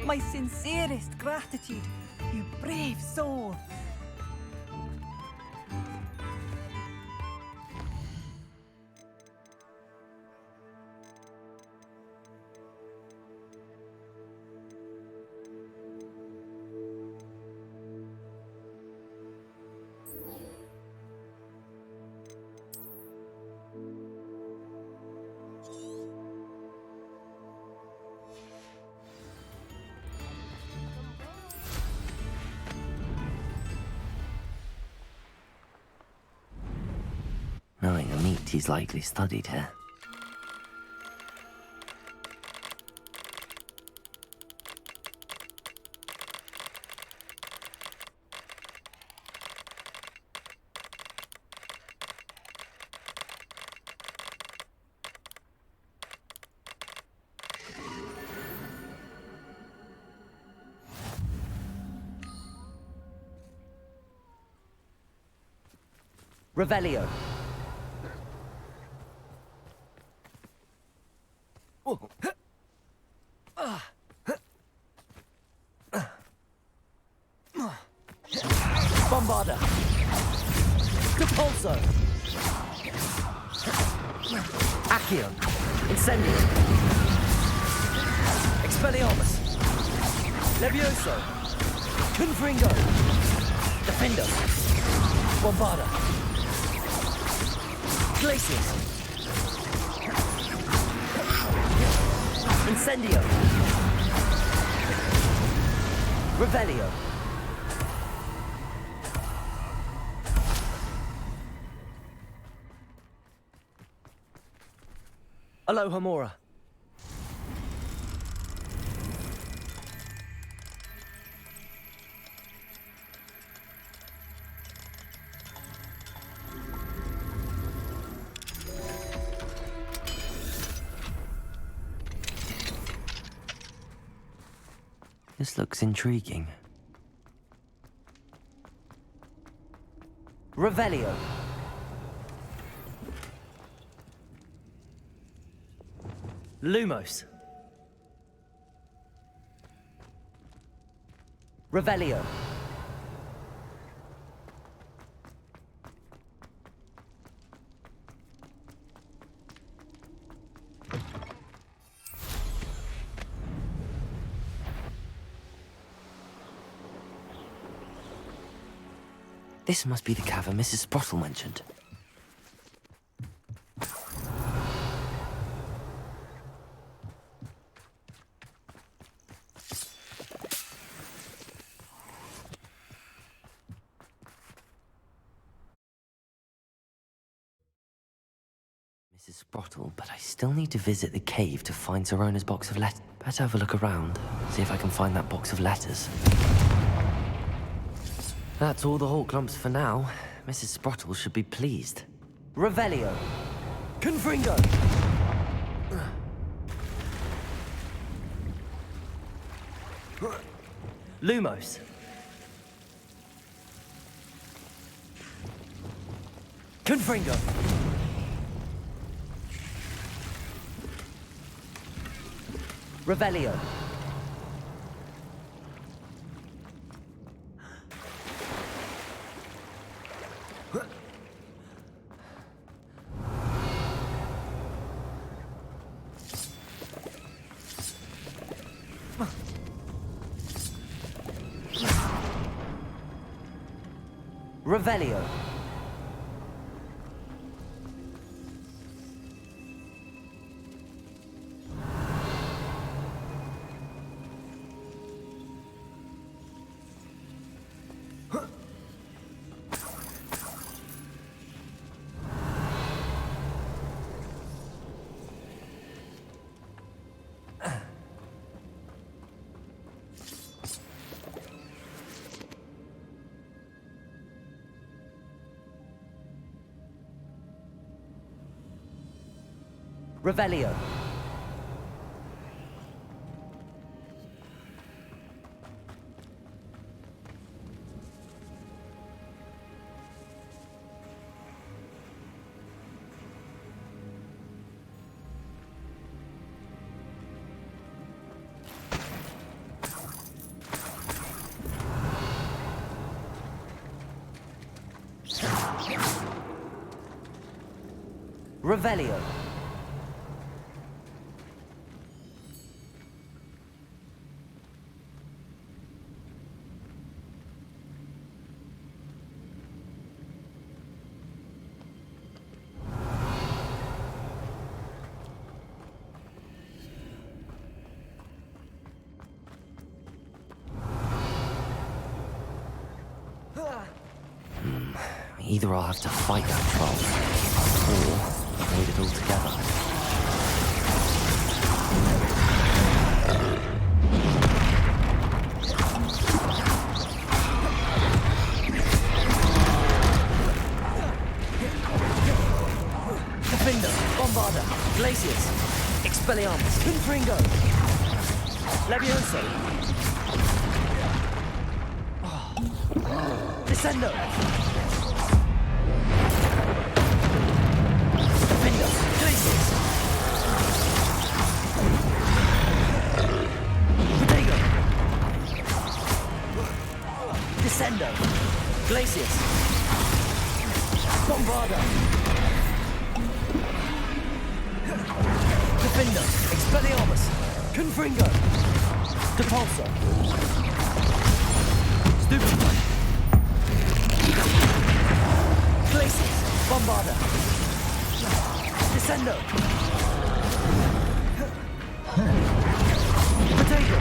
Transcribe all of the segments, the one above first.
My sincerest gratitude, you brave soul. Knowing the meat, he's likely studied here. Revelio. Bombarda. Capulso. Accio. Incendio. Expelliarmus. Levioso. Confringo. Defendo. Bombarda. Glacius. Incendio. Revelio. Aloha Mora. This looks intriguing. Revelio. Lumos. Revelio. This must be the cavern Mrs. Sprottle mentioned. Mrs. Sprottle, but I still need to visit the cave to find Zerona's box of letters. Better have a look around, see if I can find that box of letters. That's all the Hawk lumps for now. Mrs. Sprottle should be pleased. Revelio. Confringo. Lumos. Confringo. Revelio. Revelio. Revelio. Revelio. Either I'll have to fight that troll, or avoid it altogether. Defender, Bombarda, Glacius, Expelliarmus, Confringo, Levioso, Descendo, Defender, Glacius, Protego, Descendo, Glacius, Bombarda, Defender, Expelliarmus, Confringo, Depulso, Stupefy, Glacius, Bombarda, Descendo, Potato,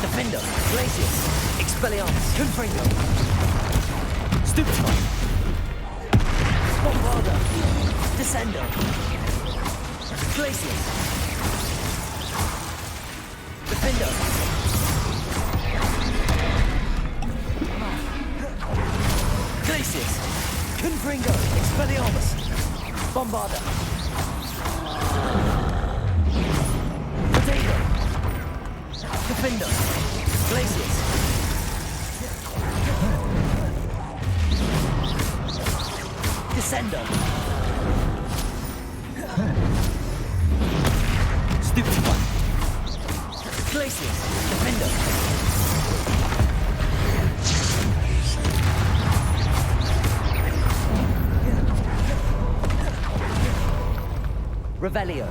Defender, Glacius, Expelliarmus, Confringo, Stupefy, Bombarda, Descendo, Glacius, Defender, Glacius, Confringo, Expelliarmus, Bombarda, Potato, Defender, Glacius, Descendo, Stupefy, Glacius, Defender, Revelio.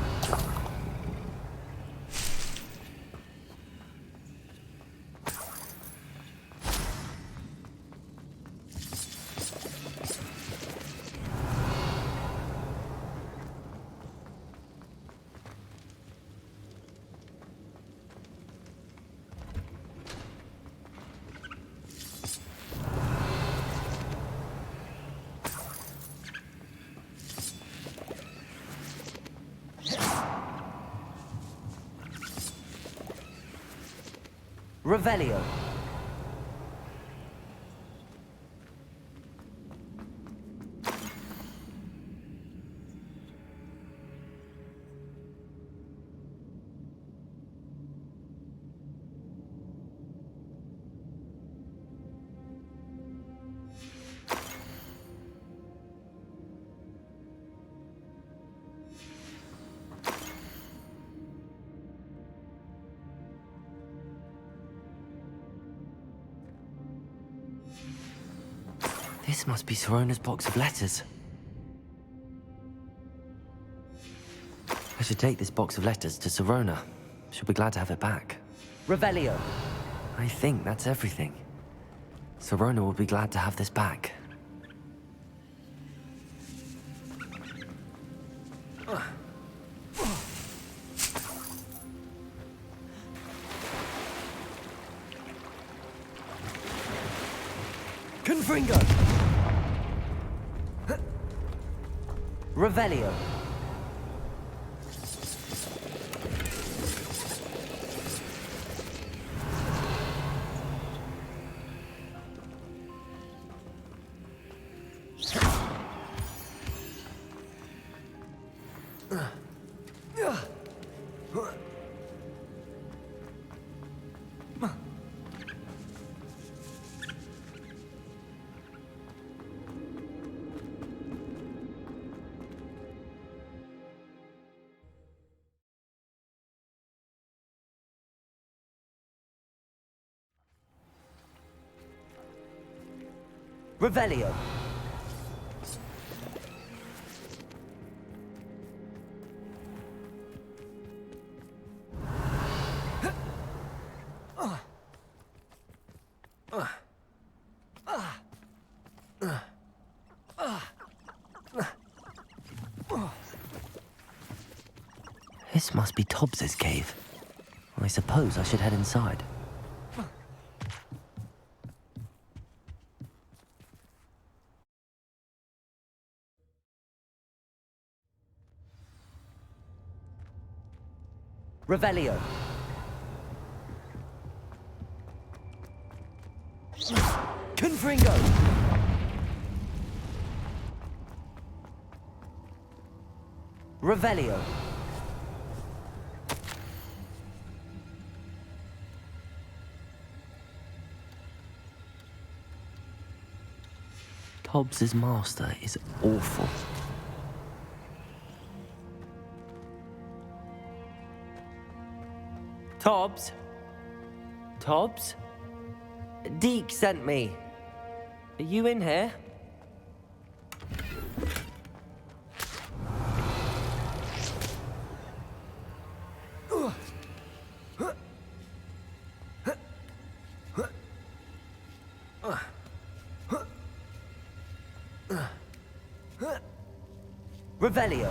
Revelio. This must be Sorona's box of letters. I should take this box of letters to Sorona. She'll be glad to have it back. Revelio. I think that's everything. Sorona will be glad to have this back. Confringo. Revelio. Revelio. This must be Tobbs's cave. I suppose I should head inside. Revelio. Confringo. Revelio. Tobbs's master is awful. Tobbs? Tobbs? Deke sent me. Are you in here? Revelio.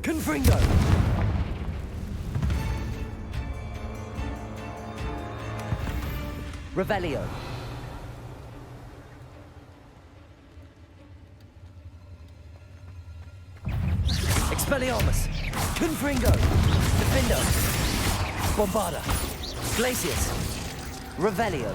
Confringo. Revelio. Expelliarmus. Confringo. Defendo. Bombarda. Glacius. Revelio.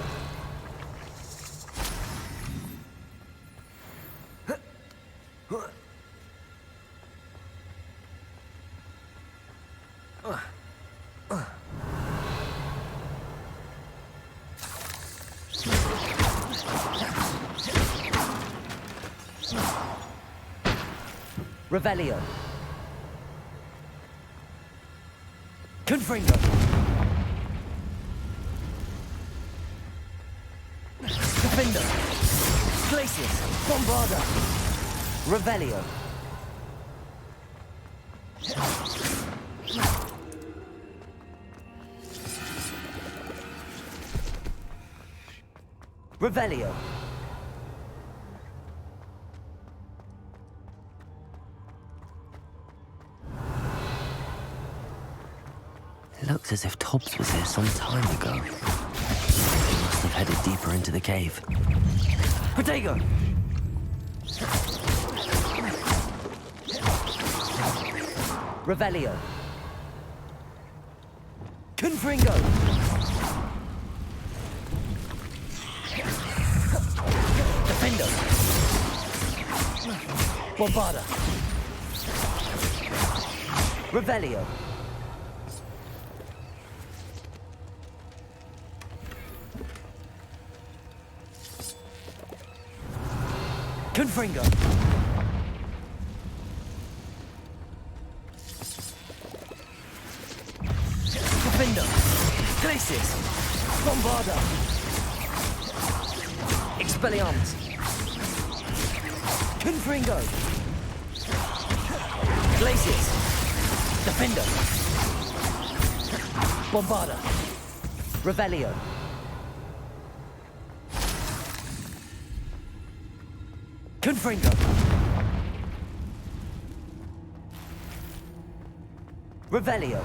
Revelio. Confringo. Defender. Glacius. Bombarda. Revelio. Revelio. It looks as if Tobbs was here some time ago. He must have headed deeper into the cave. Protego. Revelio. Confringo. Defendo. Bombarda. Revelio. Confringo. Defendo. Glacius. Bombarda. Expelliarmus. Confringo. Glacius. Defendo. Bombarda. Revelio. Confringo. Revelio.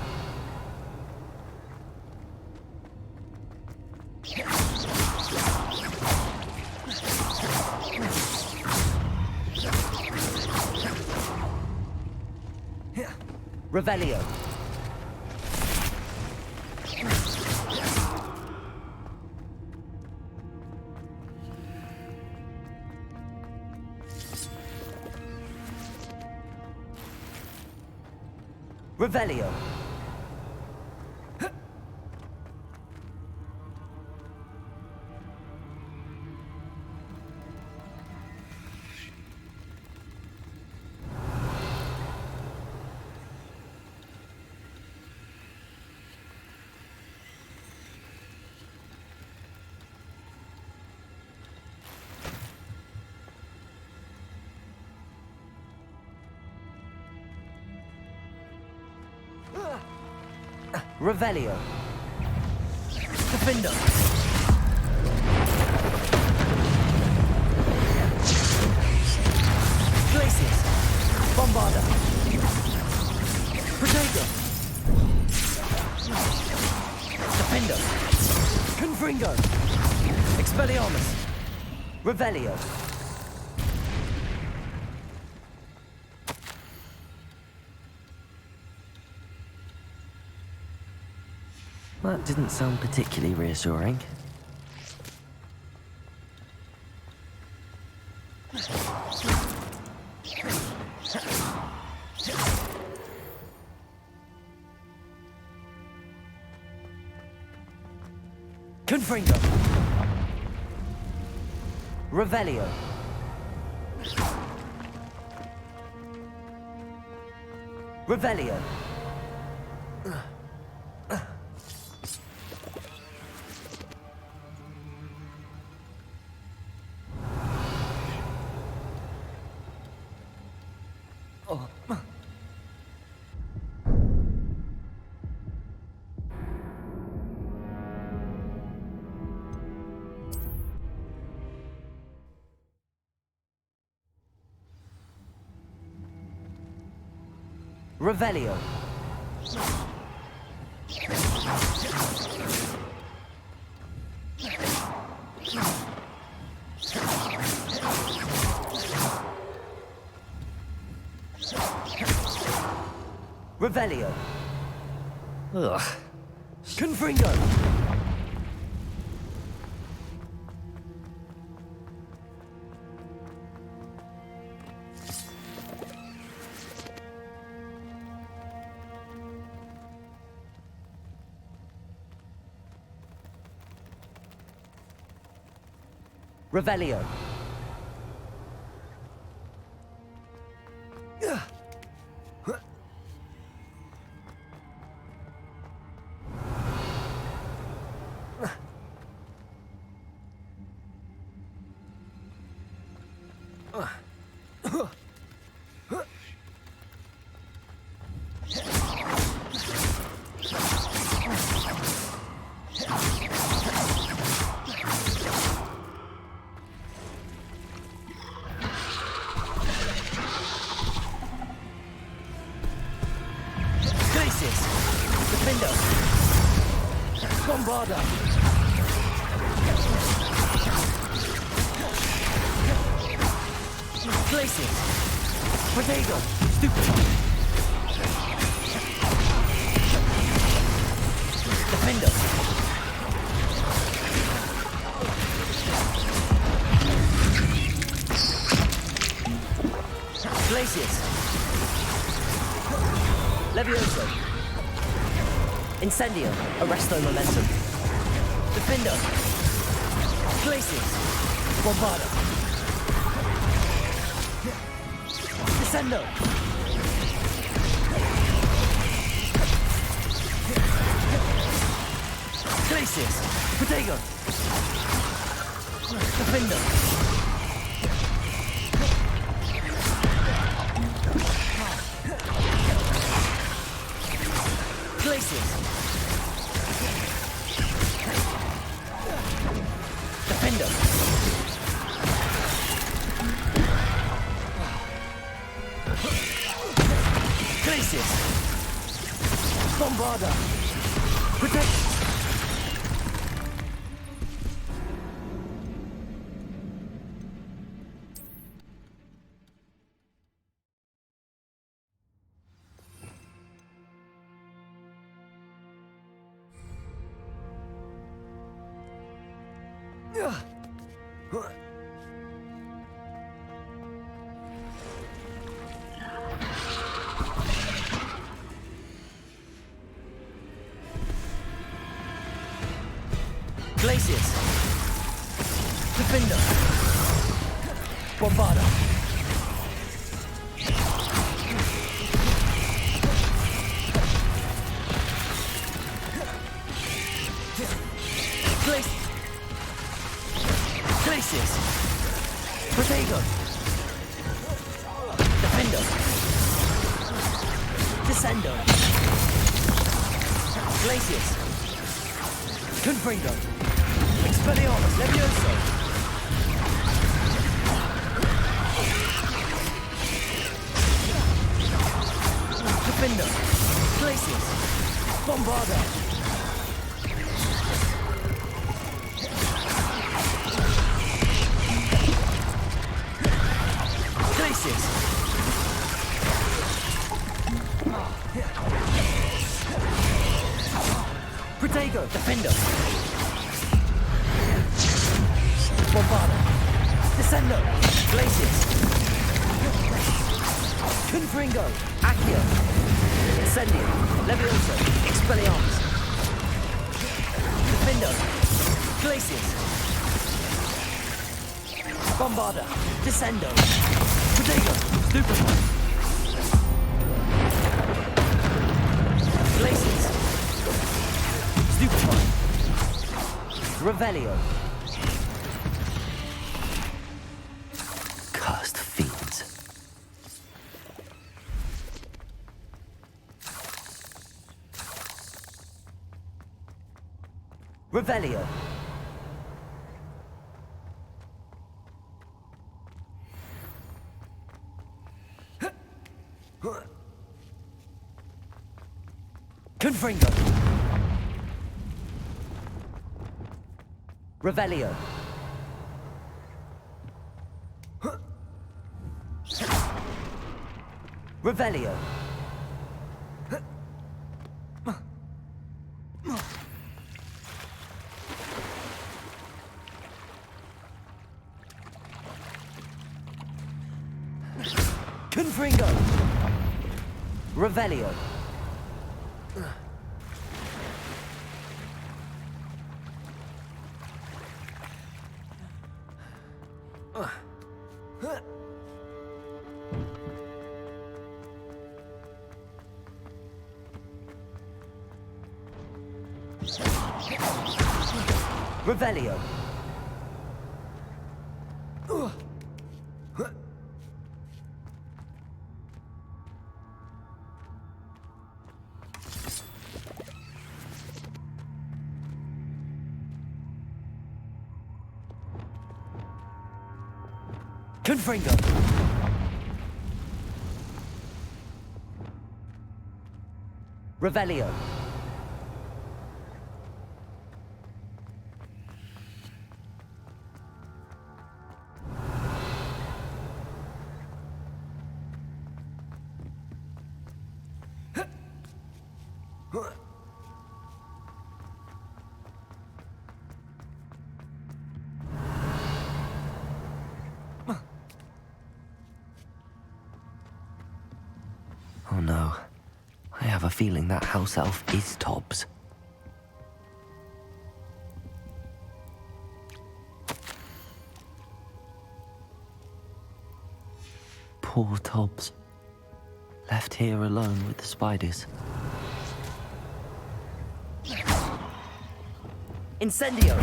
Revelio. Revelio. Revelio. Defender. Glacius. Bombarda. Protego. Defender. Confringo. Expelliarmus. Revelio. That didn't sound particularly reassuring. Confringo. Revelio. Revelio. Revelio. Revelio. Ugh. Confringo. Revelio. Defender. Bombarda. Glacius. Protego. Stupid. Defender. Glacius. Levioso. Incendio. Arresto momentum. Defender. Glacius. Bombarda. Descendo. Glacius. Protego. Defender. Glacius. Defender. Glacius. Bombarda. Protect. Glacius. Defender. Bombarda. Glacius. Protego. Defender. Descendo. Glacius. Confringo. Expelliarmus. Levioso. Defender. Glacius. Bombarda. Glacius. Protego. Defender. Bombarda. Descendo. Glacius. Confringo. Accio. Incendio. Levioso. Expelliarmus. Defendo. Glacius. Bombarda. Descendo. Protego. Stupefy. Glacius. Stupefy. Revelio. Cursed fiends. Revelio. Confringo. Revelio. Revelio. Confringo. Revelio. Revelio. Confringo. Revelio. Oh no. I have a feeling that house elf is Tobbs. Poor Tobbs. Left here alone with the spiders. Incendio.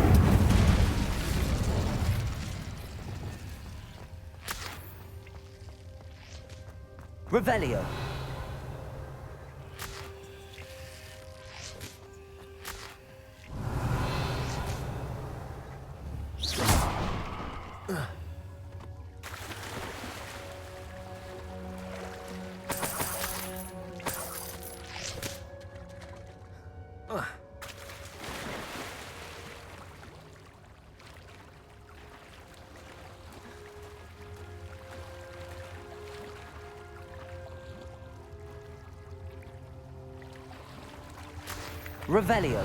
Revelio. Revelio.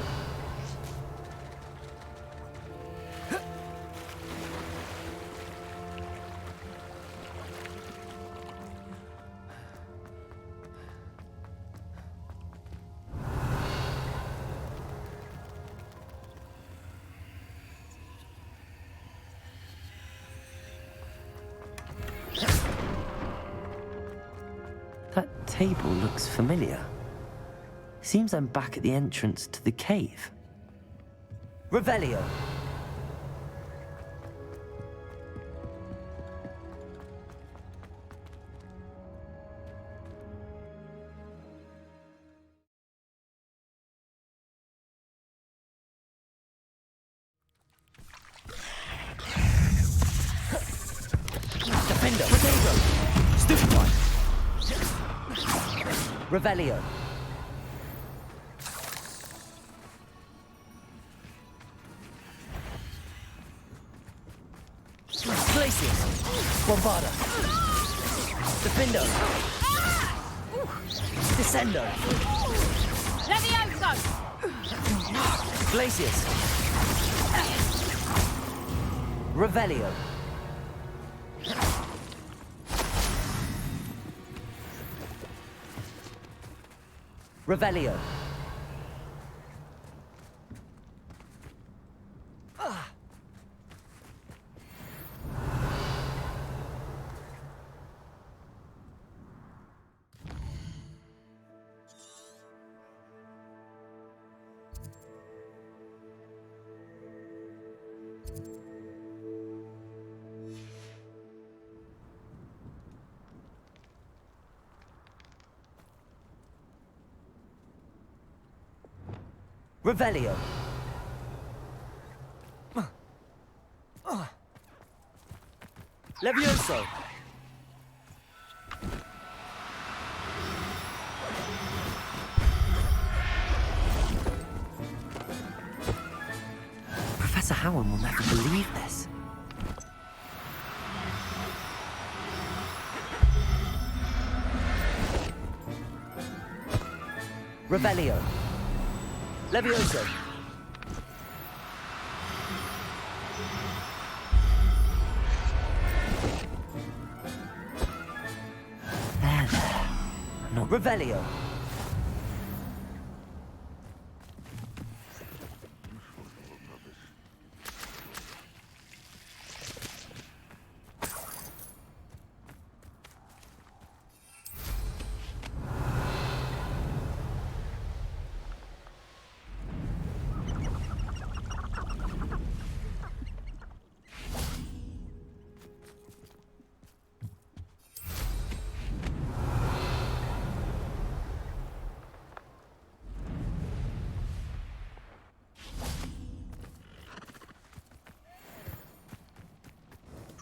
That table looks familiar. Seems I'm back at the entrance to the cave. Revelio. Revelio. Glacius. Bombarda. Defendo. Descendo. Levioso! Glacius. Revelio. Revelio. Revelio. Levioso. Professor Howard will never believe this. Revelio. Levioso. There. Not Revelio.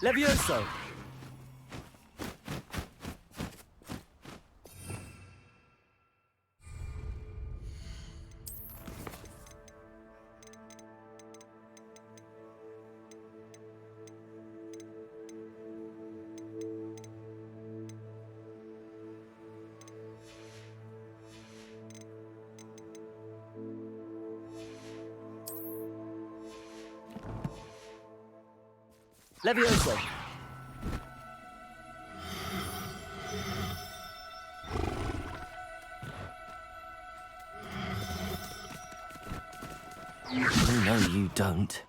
Levioso. Levioso. No, you don't.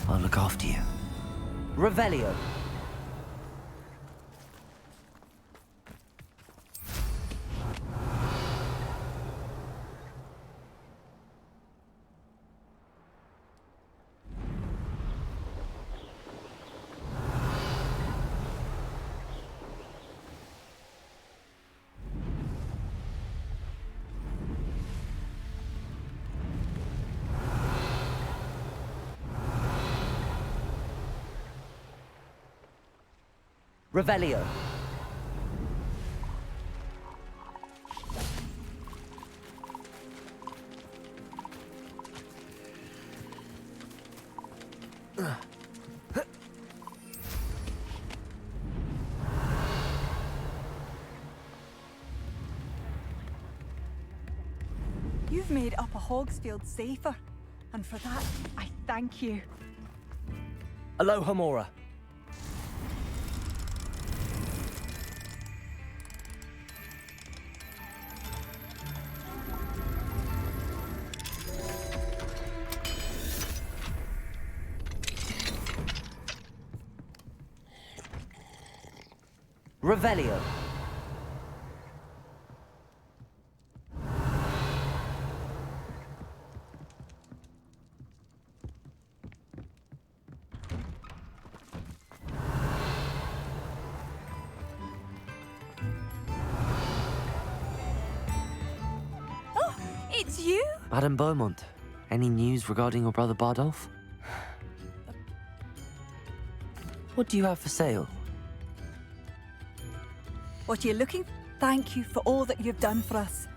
I'll look after you. Revelio. Revelio. You've made Upper Hogsfield safer, and for that, I thank you. Aloha Mora. Revelio. Oh, it's you? Madame Beaumont, Any news regarding your brother Bardolph? What do you have for sale? What are you looking? Thank you for all that you've done for us.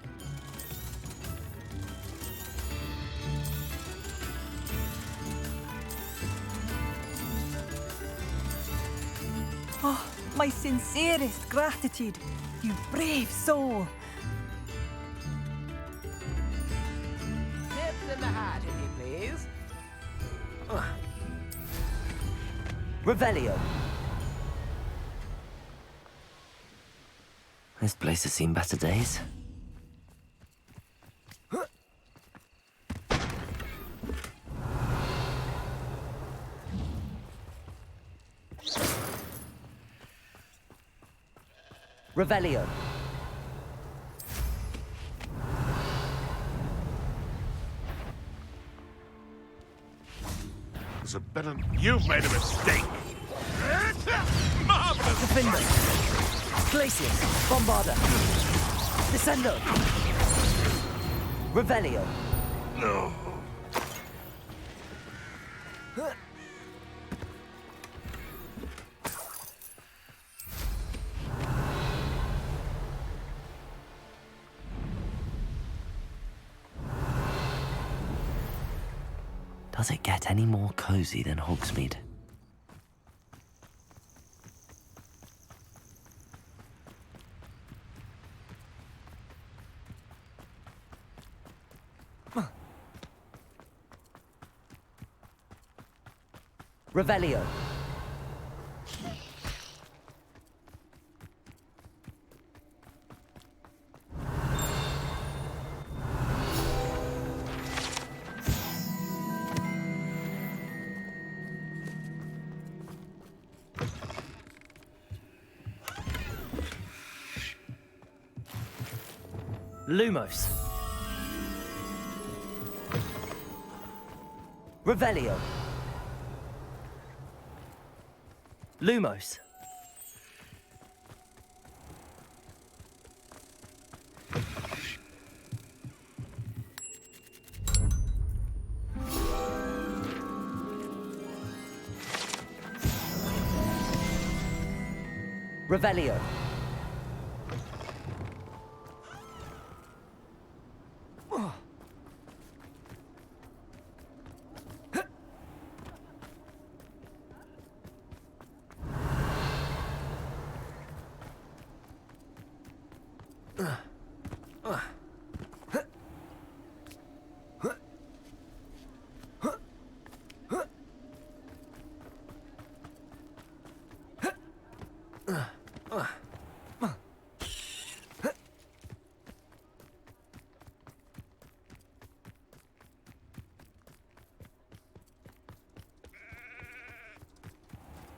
Oh, my sincerest gratitude, you brave soul. Nips in the hat, if you please. Revelio. This place has seen better days. Revelio. There's a better... You've made a mistake! Marvelous! Defender. Glacius. Bombarda. Descendo. Revelio. No. Does it get any more cozy than Hogsmeade? Revelio. Lumos. Revelio. Lumos. Revelio.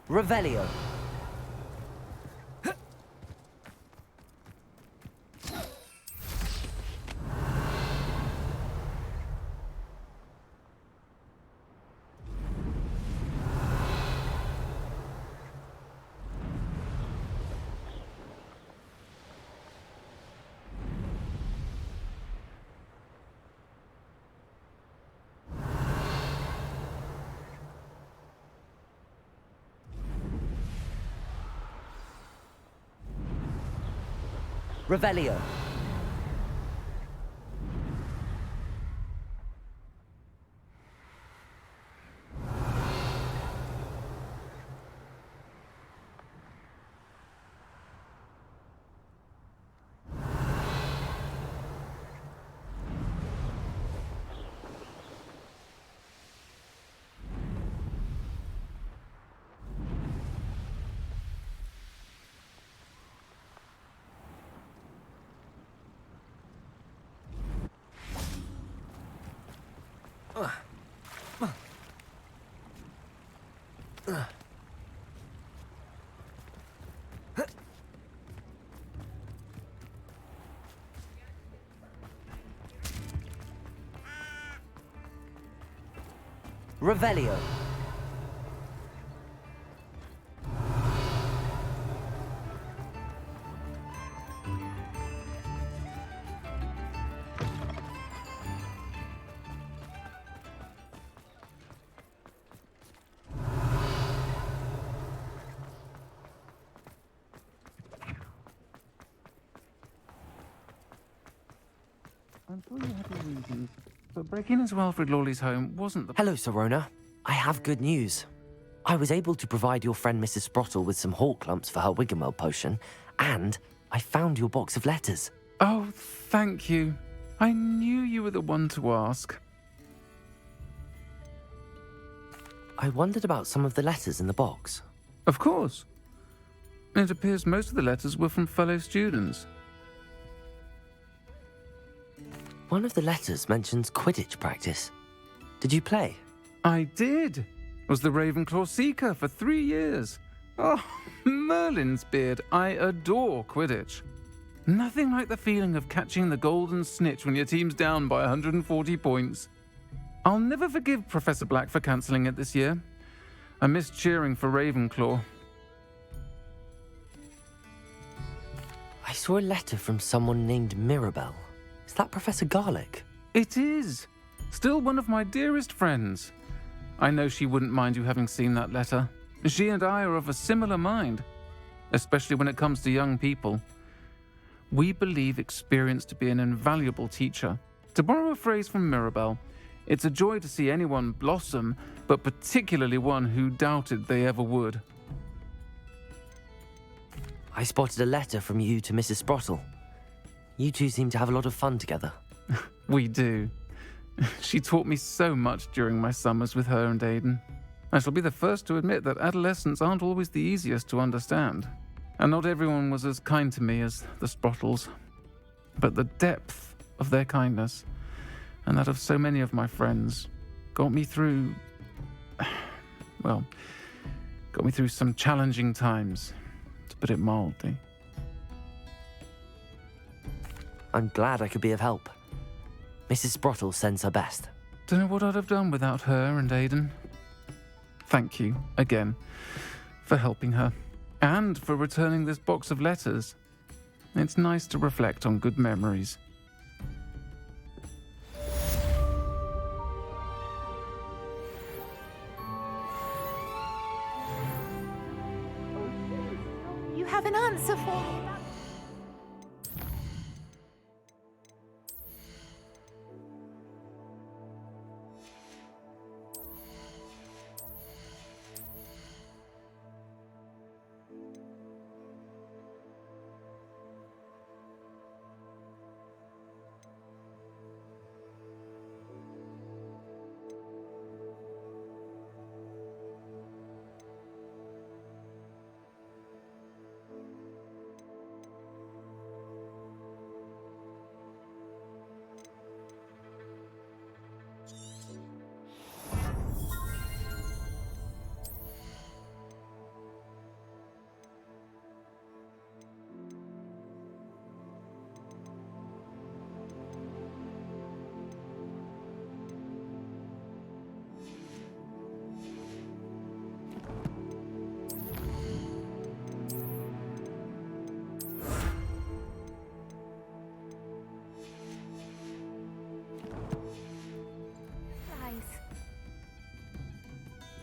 Revelio. Revelio. Revelio. I'm sure you had your reasons, but breaking into Alfred Lawley's home wasn't the... Hello, Sirona. I have good news. I was able to provide your friend Mrs. Sprottle with some hawk lumps for her Wiggenweld potion, and I found your box of letters. Oh, thank you. I knew you were the one to ask. I wondered about some of the letters in the box. Of course. It appears most of the letters were from fellow students. One of the letters mentions Quidditch practice. Did you play? I did. Was the Ravenclaw Seeker for 3 years. Oh, Merlin's beard. I adore Quidditch. Nothing like the feeling of catching the golden snitch when your team's down by 140 points. I'll never forgive Professor Black for cancelling it this year. I missed cheering for Ravenclaw. I saw a letter from someone named Mirabelle. Is that Professor Garlick? It is. Still one of my dearest friends. I know she wouldn't mind you having seen that letter. She and I are of a similar mind, especially when it comes to young people. We believe experience to be an invaluable teacher. To borrow a phrase from Mirabelle, it's a joy to see anyone blossom, but particularly one who doubted they ever would. I spotted a letter from you to Mrs. Sprottle. You two seem to have a lot of fun together. We do. She taught me so much during my summers with her and Aidan. I shall be the first to admit that adolescents aren't always the easiest to understand, and not everyone was as kind to me as the Sprottles. But the depth of their kindness, and that of so many of my friends, got me through some challenging times, to put it mildly. I'm glad I could be of help. Mrs. Sprottle sends her best. Don't know what I'd have done without her and Aidan. Thank you, again, for helping her, and for returning this box of letters. It's nice to reflect on good memories. You have an answer for me.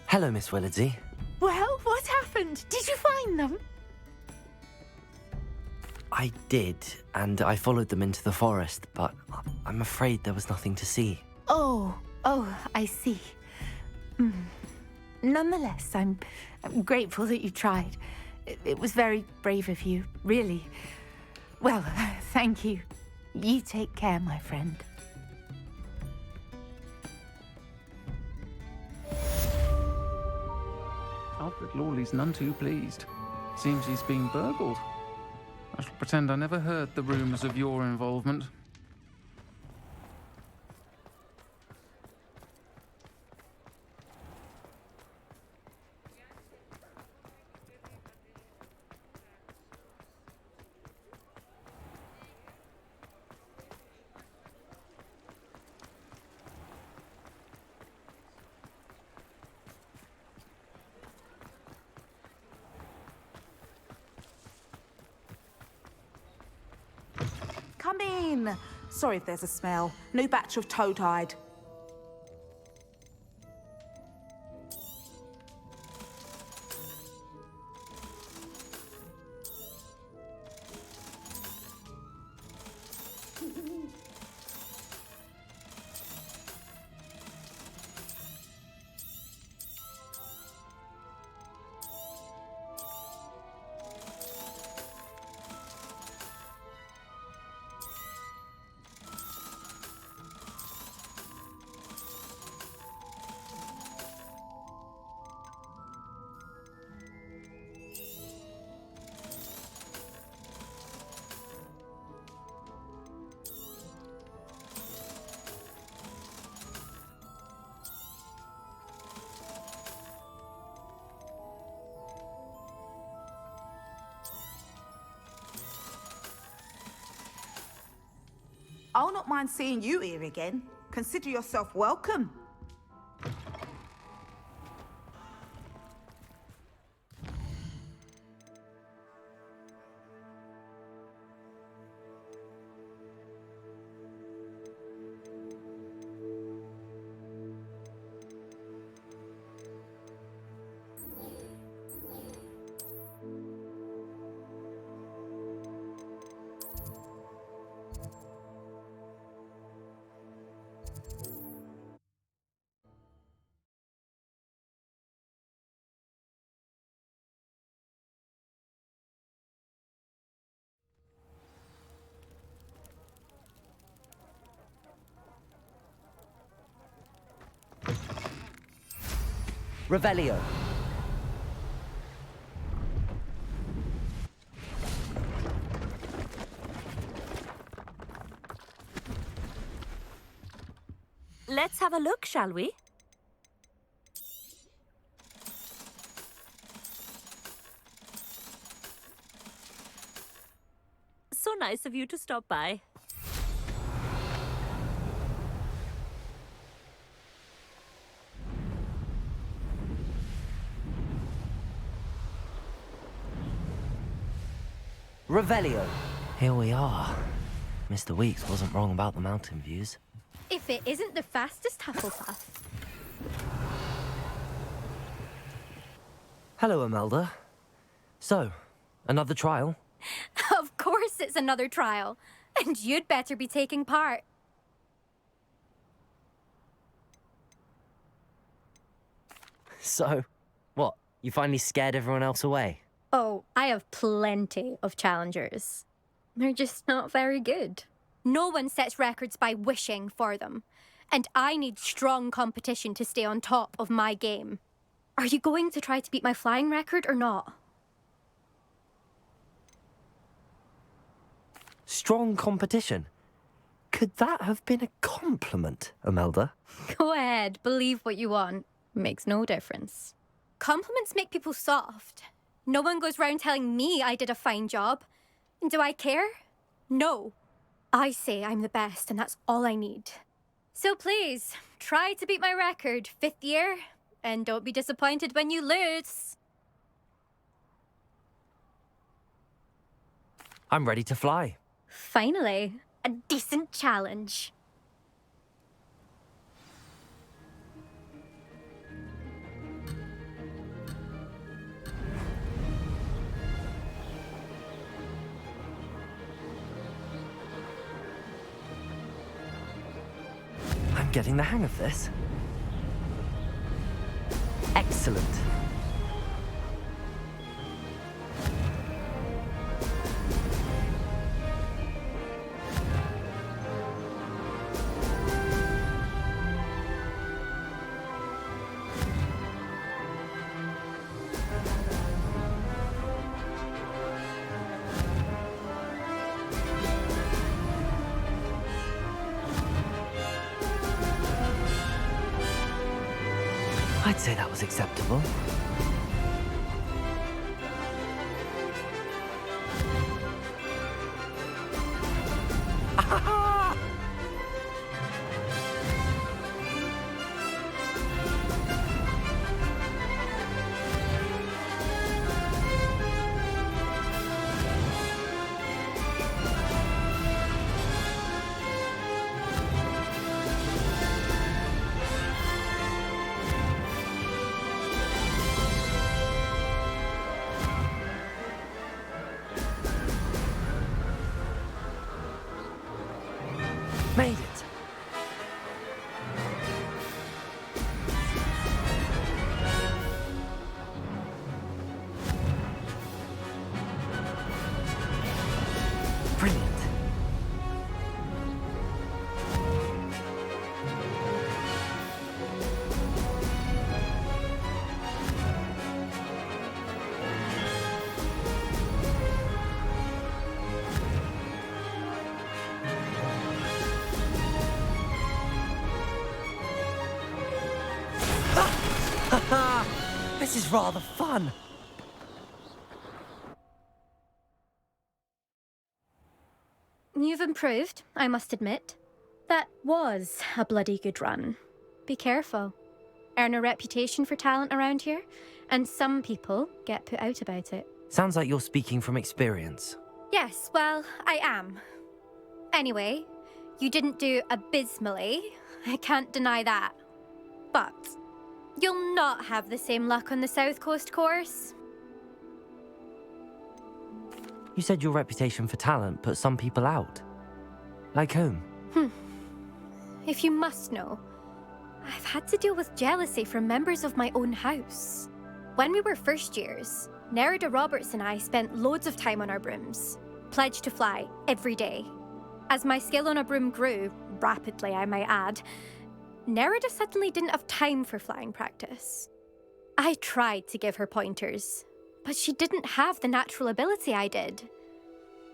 Hello, Miss Willardsey. Well, what happened? Did you find them? I did, and I followed them into the forest, but I'm afraid there was nothing to see. Oh, I see. Nonetheless, I'm grateful that you tried. It was very brave of you, really. Well, thank you. You take care, my friend. Alfred Lawley's none too pleased. Seems he's been burgled. I shall pretend I never heard the rumours of your involvement. Come in. Sorry if there's a smell. New batch of toe-tied. not mind seeing you here again. Consider yourself welcome. Revelio. Let's have a look, shall we? So nice of you to stop by. Revelio. Here we are. Mr. Weeks wasn't wrong about the mountain views. If it isn't the fastest Hufflepuff. Hello, Imelda. So, another trial? Of course it's another trial. And you'd better be taking part. So, what? You finally scared everyone else away? Oh, I have plenty of challengers. They're just not very good. No one sets records by wishing for them. And I need strong competition to stay on top of my game. Are you going to try to beat my flying record or not? Strong competition? Could that have been a compliment, Imelda? Go ahead, believe what you want. Makes no difference. Compliments make people soft. No one goes round telling me I did a fine job. And do I care? No. I say I'm the best, and that's all I need. So please, try to beat my record, 5th year, and don't be disappointed when you lose. I'm ready to fly. Finally, a decent challenge. I'm getting the hang of this. Excellent. I'd say that was acceptable. Made it. Brilliant. This is rather fun. You've improved, I must admit. That was a bloody good run. Be careful. Earn a reputation for talent around here, and some people get put out about it. Sounds like you're speaking from experience. Yes, well, I am. Anyway, you didn't do abysmally. I can't deny that. But you'll not have the same luck on the South Coast course. You said your reputation for talent put some people out. Like whom? If you must know, I've had to deal with jealousy from members of my own house. When we were first years, Nerida Roberts and I spent loads of time on our brooms, pledged to fly every day. As my skill on a broom grew, rapidly I might add, Nerida suddenly didn't have time for flying practice. I tried to give her pointers, but she didn't have the natural ability I did.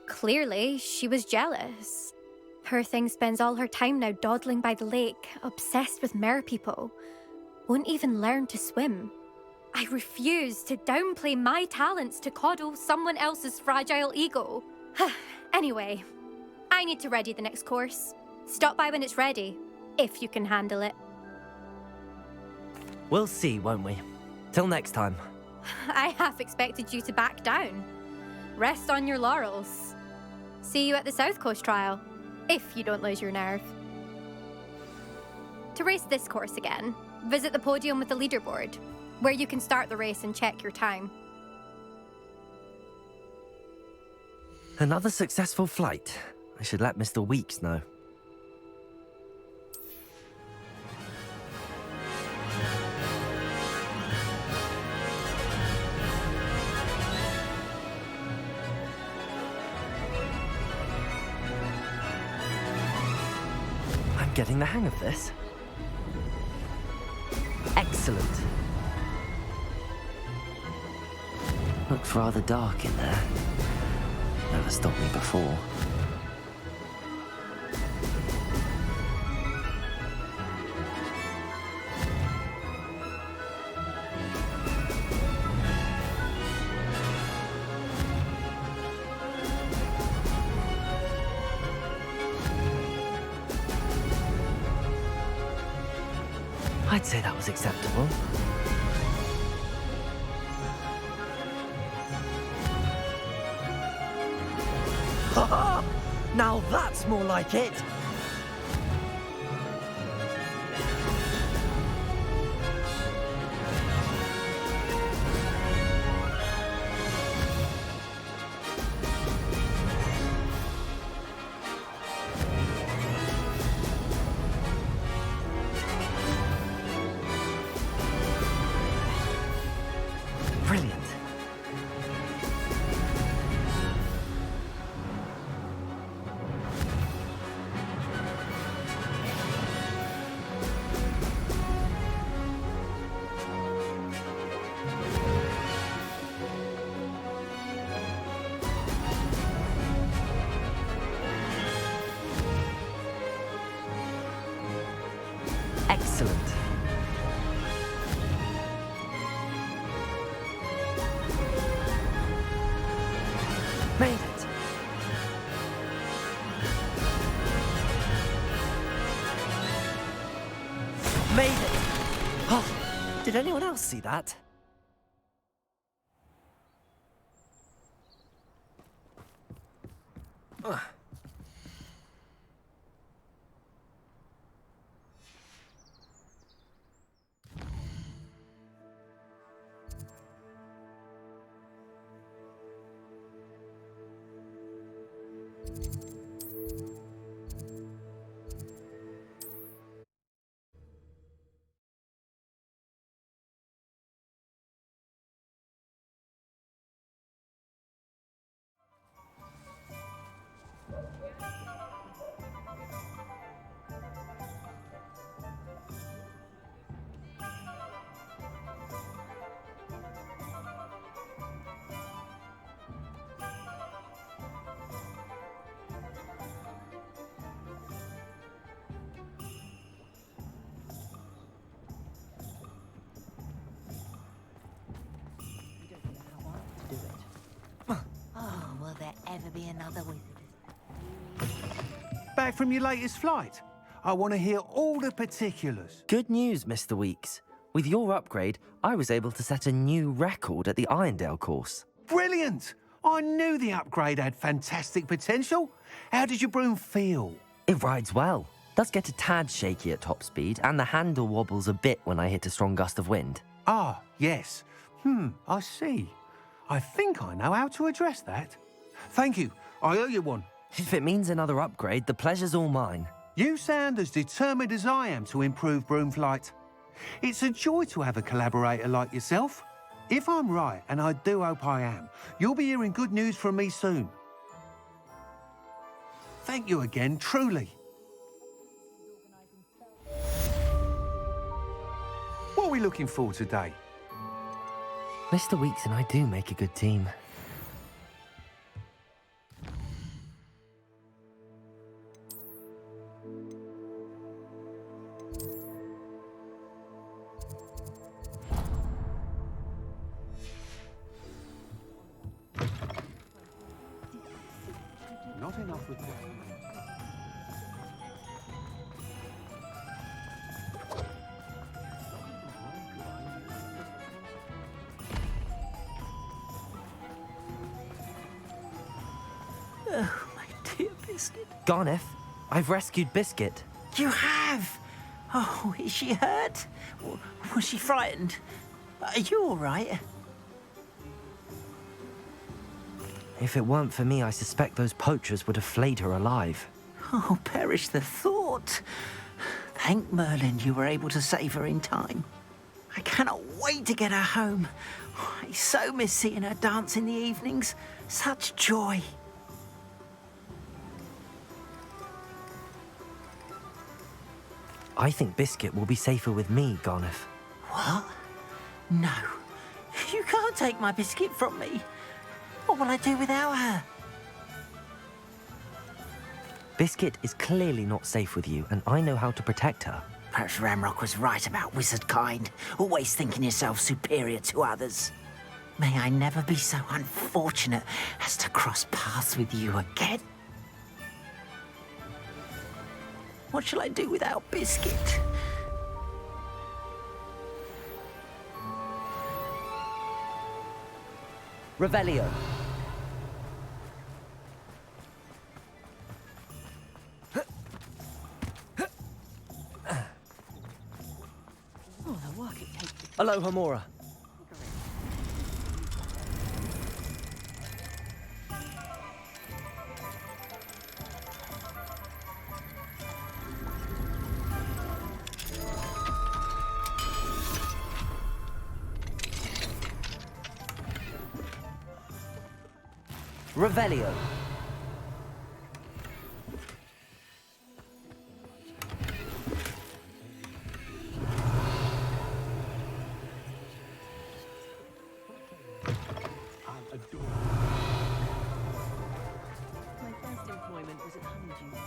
Clearly, she was jealous. Poor thing spends all her time now dawdling by the lake, obsessed with merpeople. Won't even learn to swim. I refuse to downplay my talents to coddle someone else's fragile ego. Anyway, I need to ready the next course. Stop by when it's ready, if you can handle it. We'll see, won't we? Till next time. I half expected you to back down. Rest on your laurels. See you at the South Coast trial, if you don't lose your nerve. To race this course again, visit the podium with the leaderboard, where you can start the race and check your time. Another successful flight. I should let Mr. Weeks know. I'm getting the hang of this. Excellent. Looks rather dark in there. Never stopped me before. I'd say that was acceptable. Now that's more like it! Brilliant. Excellent. Made it. Made it. Oh, did anyone else see that? Oh, will there ever be another wizard? Back from your latest flight? I want to hear all the particulars. Good news, Mr. Weeks. With your upgrade, I was able to set a new record at the Irondale course. Brilliant! I knew the upgrade had fantastic potential. How did your broom feel? It rides well. Does get a tad shaky at top speed, and the handle wobbles a bit when I hit a strong gust of wind. Ah, yes. I see. I think I know how to address that. Thank you. I owe you one. If it means another upgrade, the pleasure's all mine. You sound as determined as I am to improve broom flight. It's a joy to have a collaborator like yourself. If I'm right, and I do hope I am, you'll be hearing good news from me soon. Thank you again, truly. What are we looking for today? Mr. Weeks and I do make a good team. Not enough with Oh, my dear Biscuit. Garneth, I've rescued Biscuit. You have? Oh, is she hurt? Was she frightened? Are you all right? If it weren't for me, I suspect those poachers would have flayed her alive. Oh, perish the thought. Thank Merlin you were able to save her in time. I cannot wait to get her home. I so miss seeing her dance in the evenings. Such joy. I think Biscuit will be safer with me, Garneth. What? No. You can't take my Biscuit from me. What will I do without her? Biscuit is clearly not safe with you, and I know how to protect her. Perhaps Ramrock was right about wizard kind, always thinking yourself superior to others. May I never be so unfortunate as to cross paths with you again. What shall I do without Biscuit? Revelio. Aloha Mora. Revelio. My first employment was at Honeydews.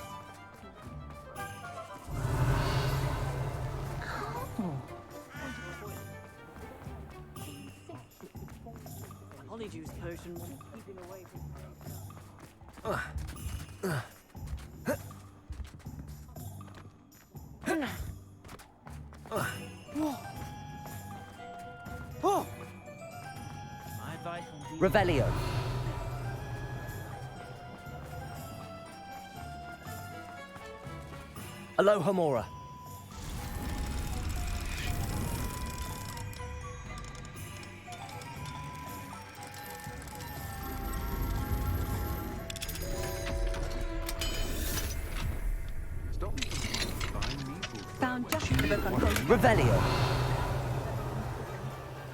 Honeydews potion was keeping away from. Revelio. Aloha Mora. Found just the book on Gold. Revelio.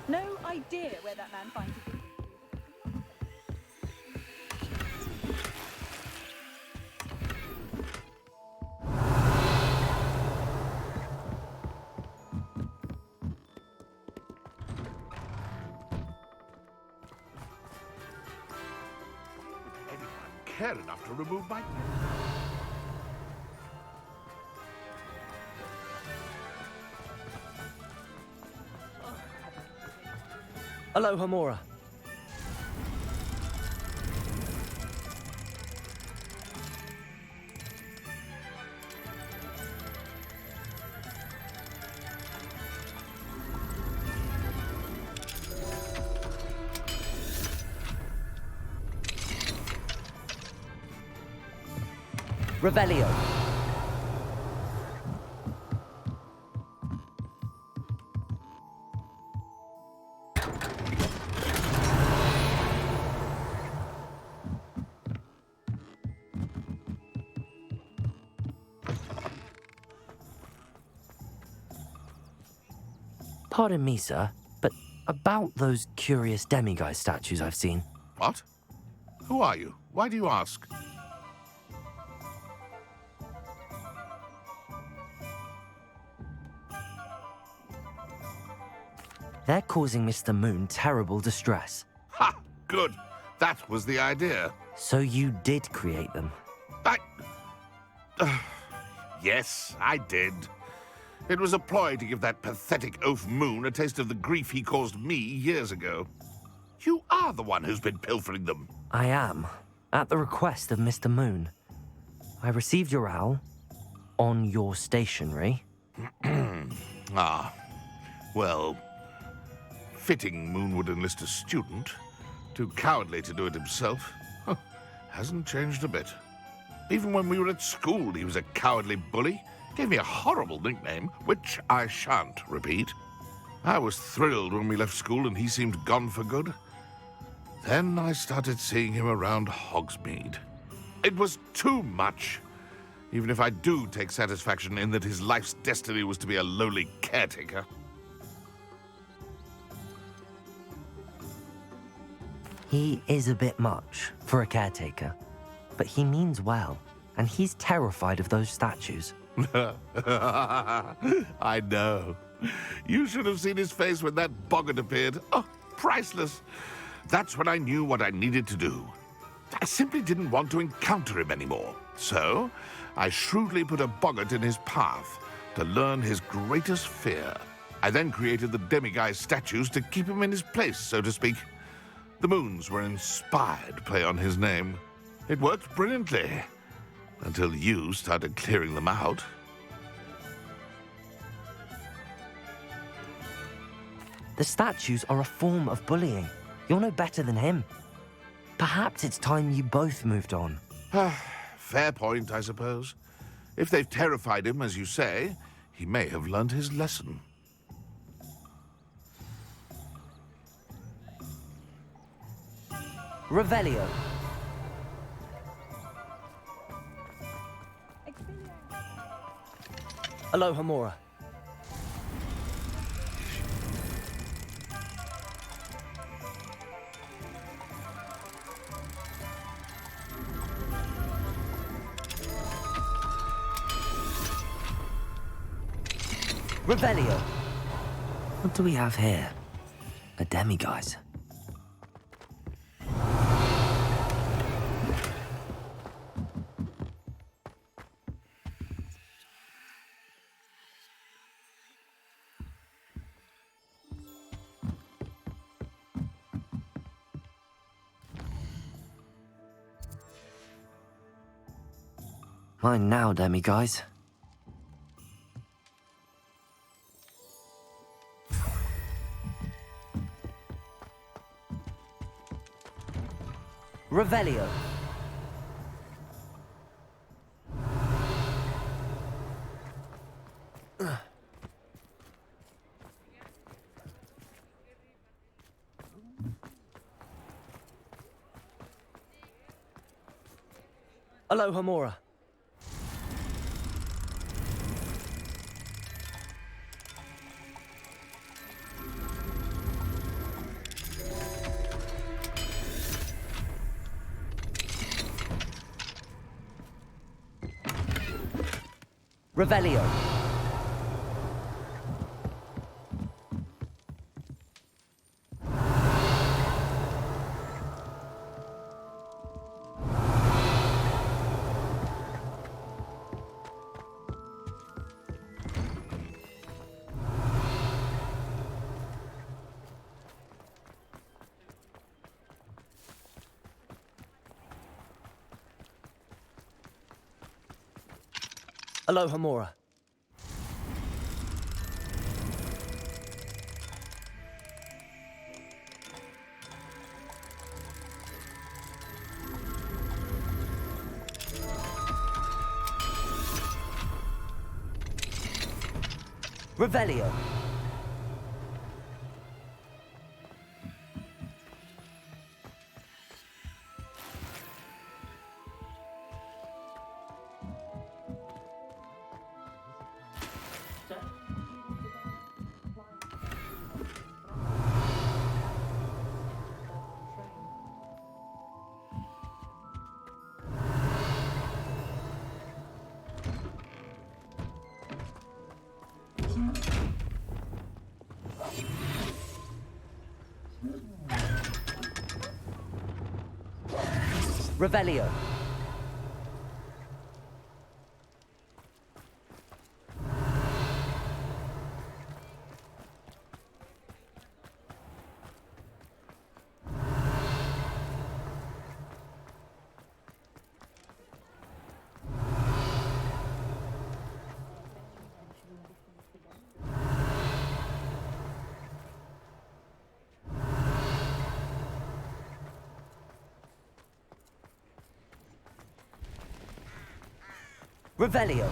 No idea where that man finds it. Anyone care enough to remove my... Aloha Mora. Revelio. Pardon me, sir, but about those curious demiguise statues I've seen. What? Who are you? Why do you ask? They're causing Mr. Moon terrible distress. Ha! Good. That was the idea. So you did create them? Yes, I did. It was a ploy to give that pathetic oaf Moon a taste of the grief he caused me years ago. You are the one who's been pilfering them. I am, at the request of Mr. Moon. I received your owl on your stationery. Ah, well, fitting Moon would enlist a student. Too cowardly to do it himself. Huh, hasn't changed a bit. Even when we were at school, he was a cowardly bully. Gave me a horrible nickname, which I shan't repeat. I was thrilled when we left school and he seemed gone for good. Then I started seeing him around Hogsmeade. It was too much. Even if I do take satisfaction in that his life's destiny was to be a lowly caretaker. He is a bit much for a caretaker, but he means well, and he's terrified of those statues. I know. You should have seen his face when that boggart appeared. Oh, priceless. That's when I knew what I needed to do. I simply didn't want to encounter him anymore. So, I shrewdly put a boggart in his path to learn his greatest fear. I then created the demiguise statues to keep him in his place, so to speak. The moons were an inspired play on his name. It worked brilliantly. Until you started clearing them out. The statues are a form of bullying. You're no better than him. Perhaps it's time you both moved on. Fair point, I suppose. If they've terrified him, as you say, he may have learned his lesson. Revelio. Aloha Mora. Revelio. What do we have here? A demiguise. Mine now, demiguise. Revelio. Aloha Mora. Revelio. Aloha Mora. Revelio. Revelio. Revelio.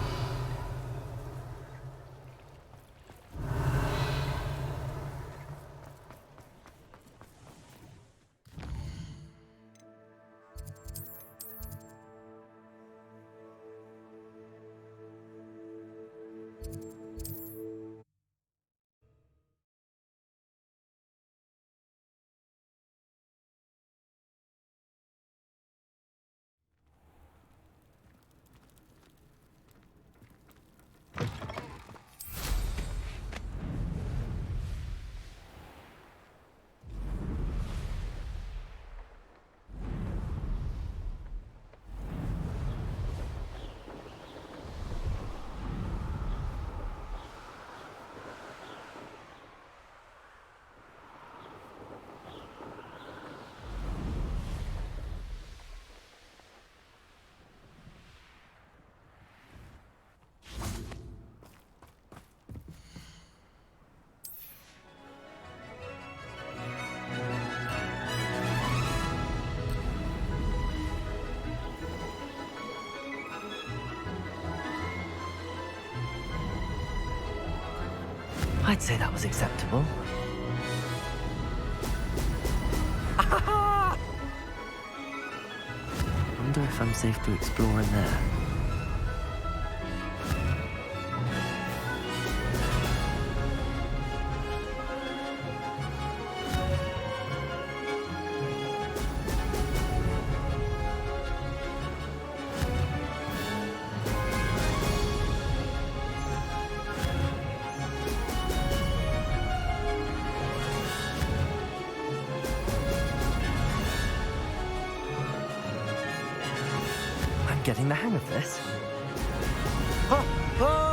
I'd say that was acceptable. Wonder if I'm safe to explore in there. Getting the hang of this. Ho! Ho!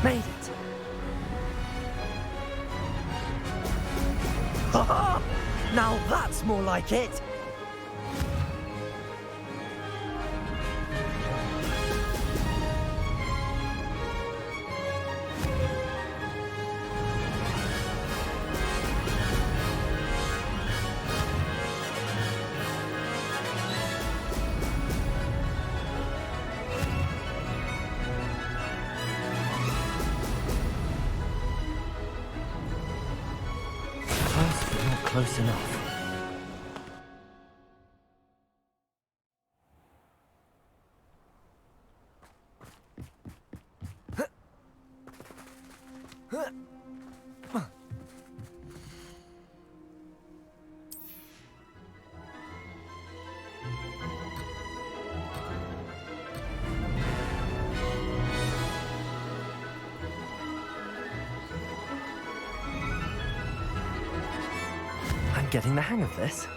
Made it. Now that's more like it. Close enough. I'm getting the hang of this.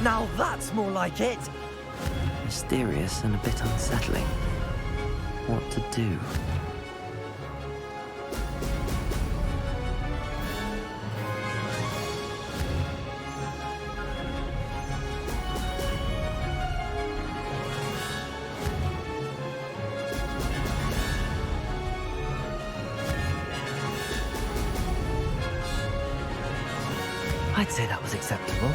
Now that's more like it. Mysterious and a bit unsettling. what to do. I'd say that was acceptable.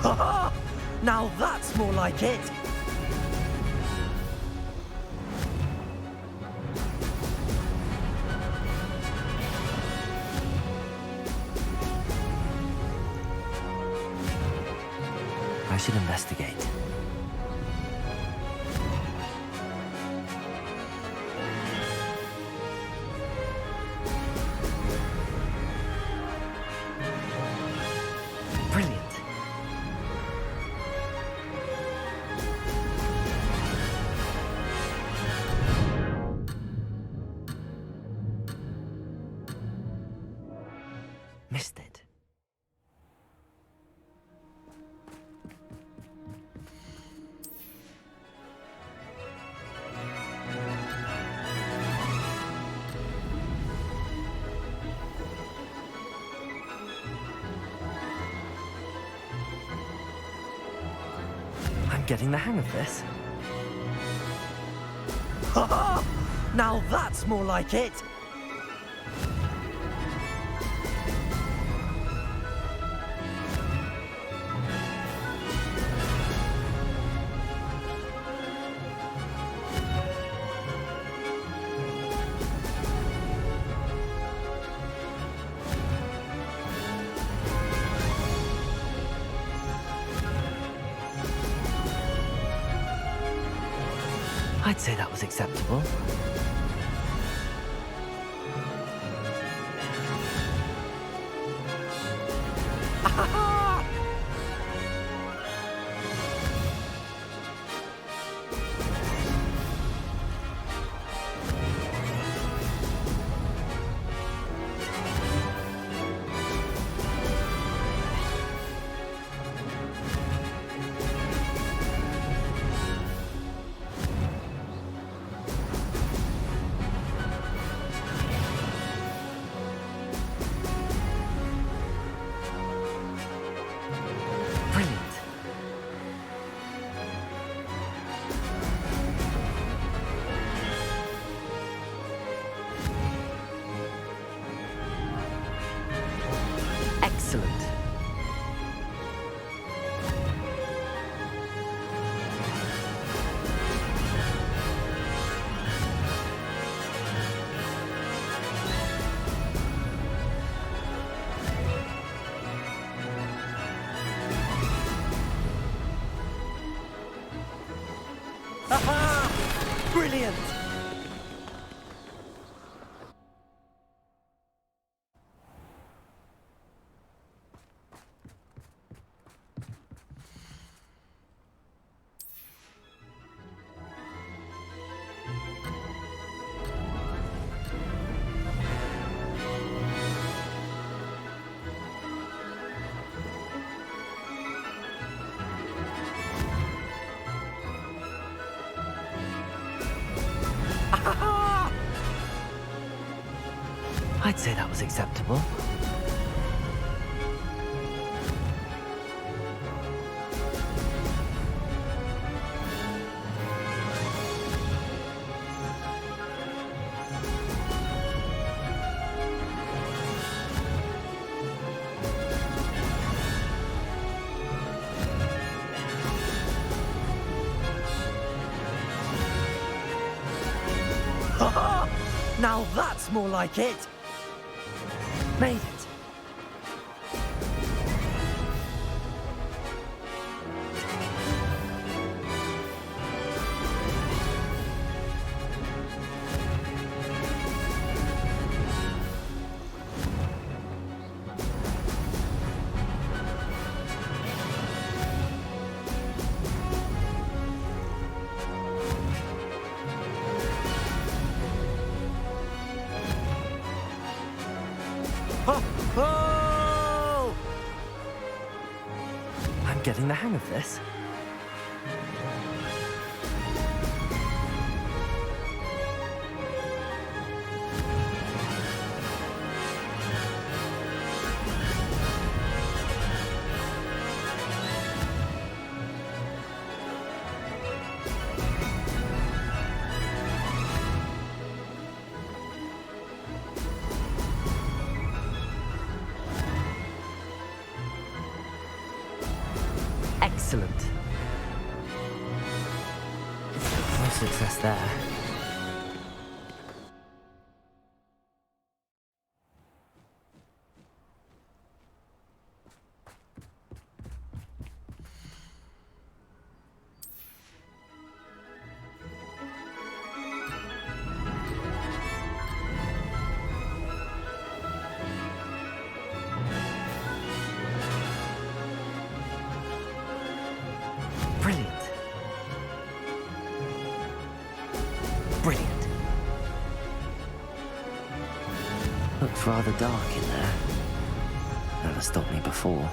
Ha! Now that's more like it. I should investigate. Brilliant. Missed it. I'm getting the hang of this. Ha ha! Now that's more like it. I'd say that was acceptable. Brilliant. Excellent. Aha! Brilliant! I'd say that was acceptable. Ha ha! Now that's more like it. Made it. Oh! I'm getting the hang of this. Excellent. No success there. Brilliant. Brilliant. Looks rather dark in there. Never stopped me before.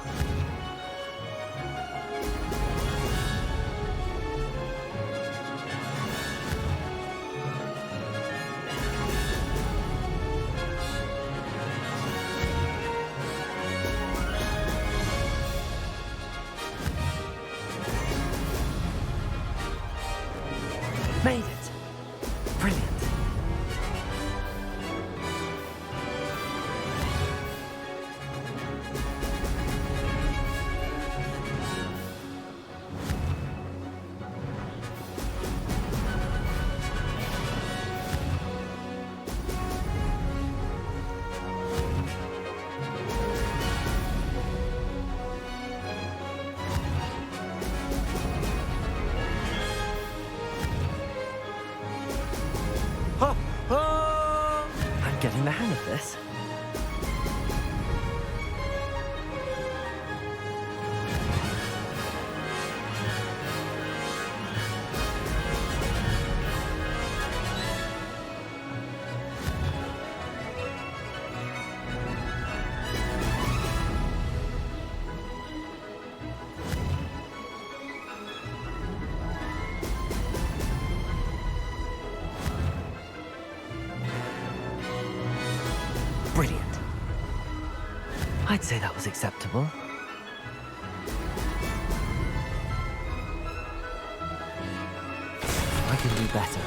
Made it! Brilliant. I'm getting the hang of this. Brilliant. I'd say that was acceptable. I can do better.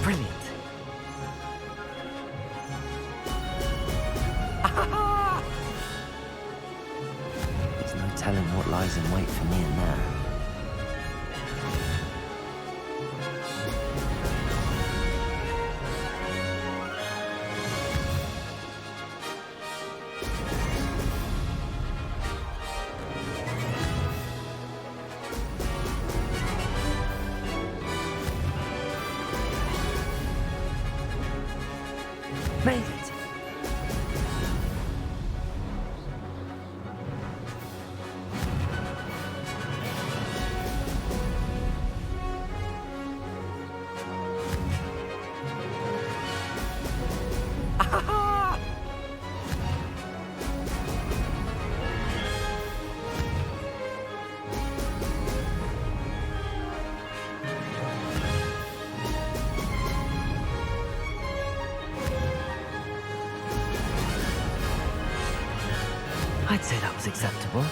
Brilliant. There's no telling what lies in wait for me in there. Made it. I'd say that was acceptable.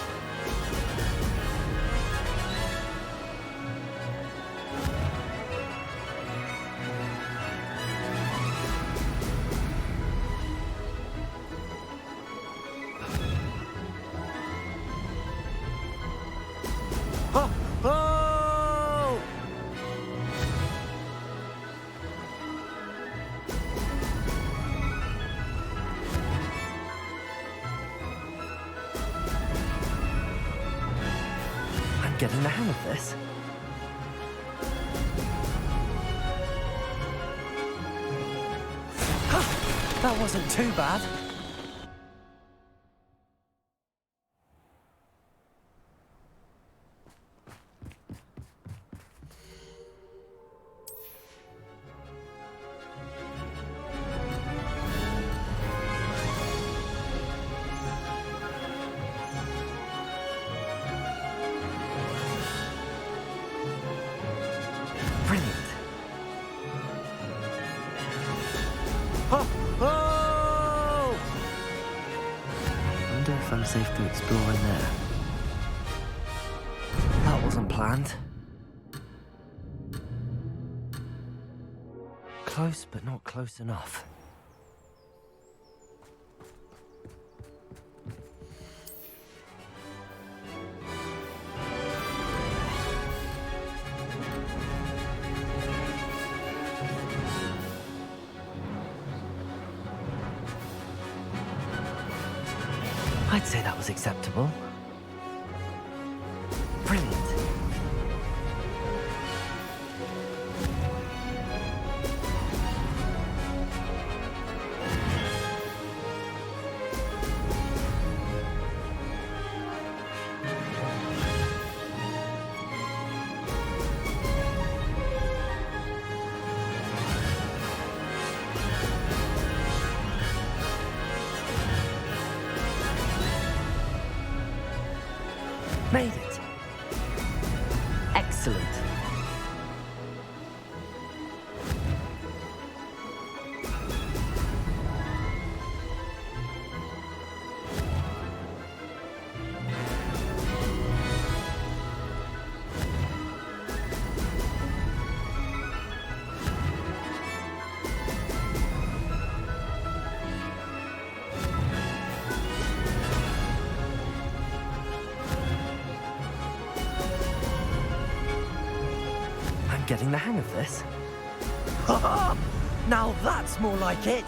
Oh! Oh! I'm getting the hang of this. That wasn't too bad. Brilliant. Oh! Oh! Wonder if I'm safe to explore in there. That wasn't planned. Close, but not close enough. I'd say that was acceptable. Brilliant. Made it. Excellent. Getting the hang of this. Now that's more like it.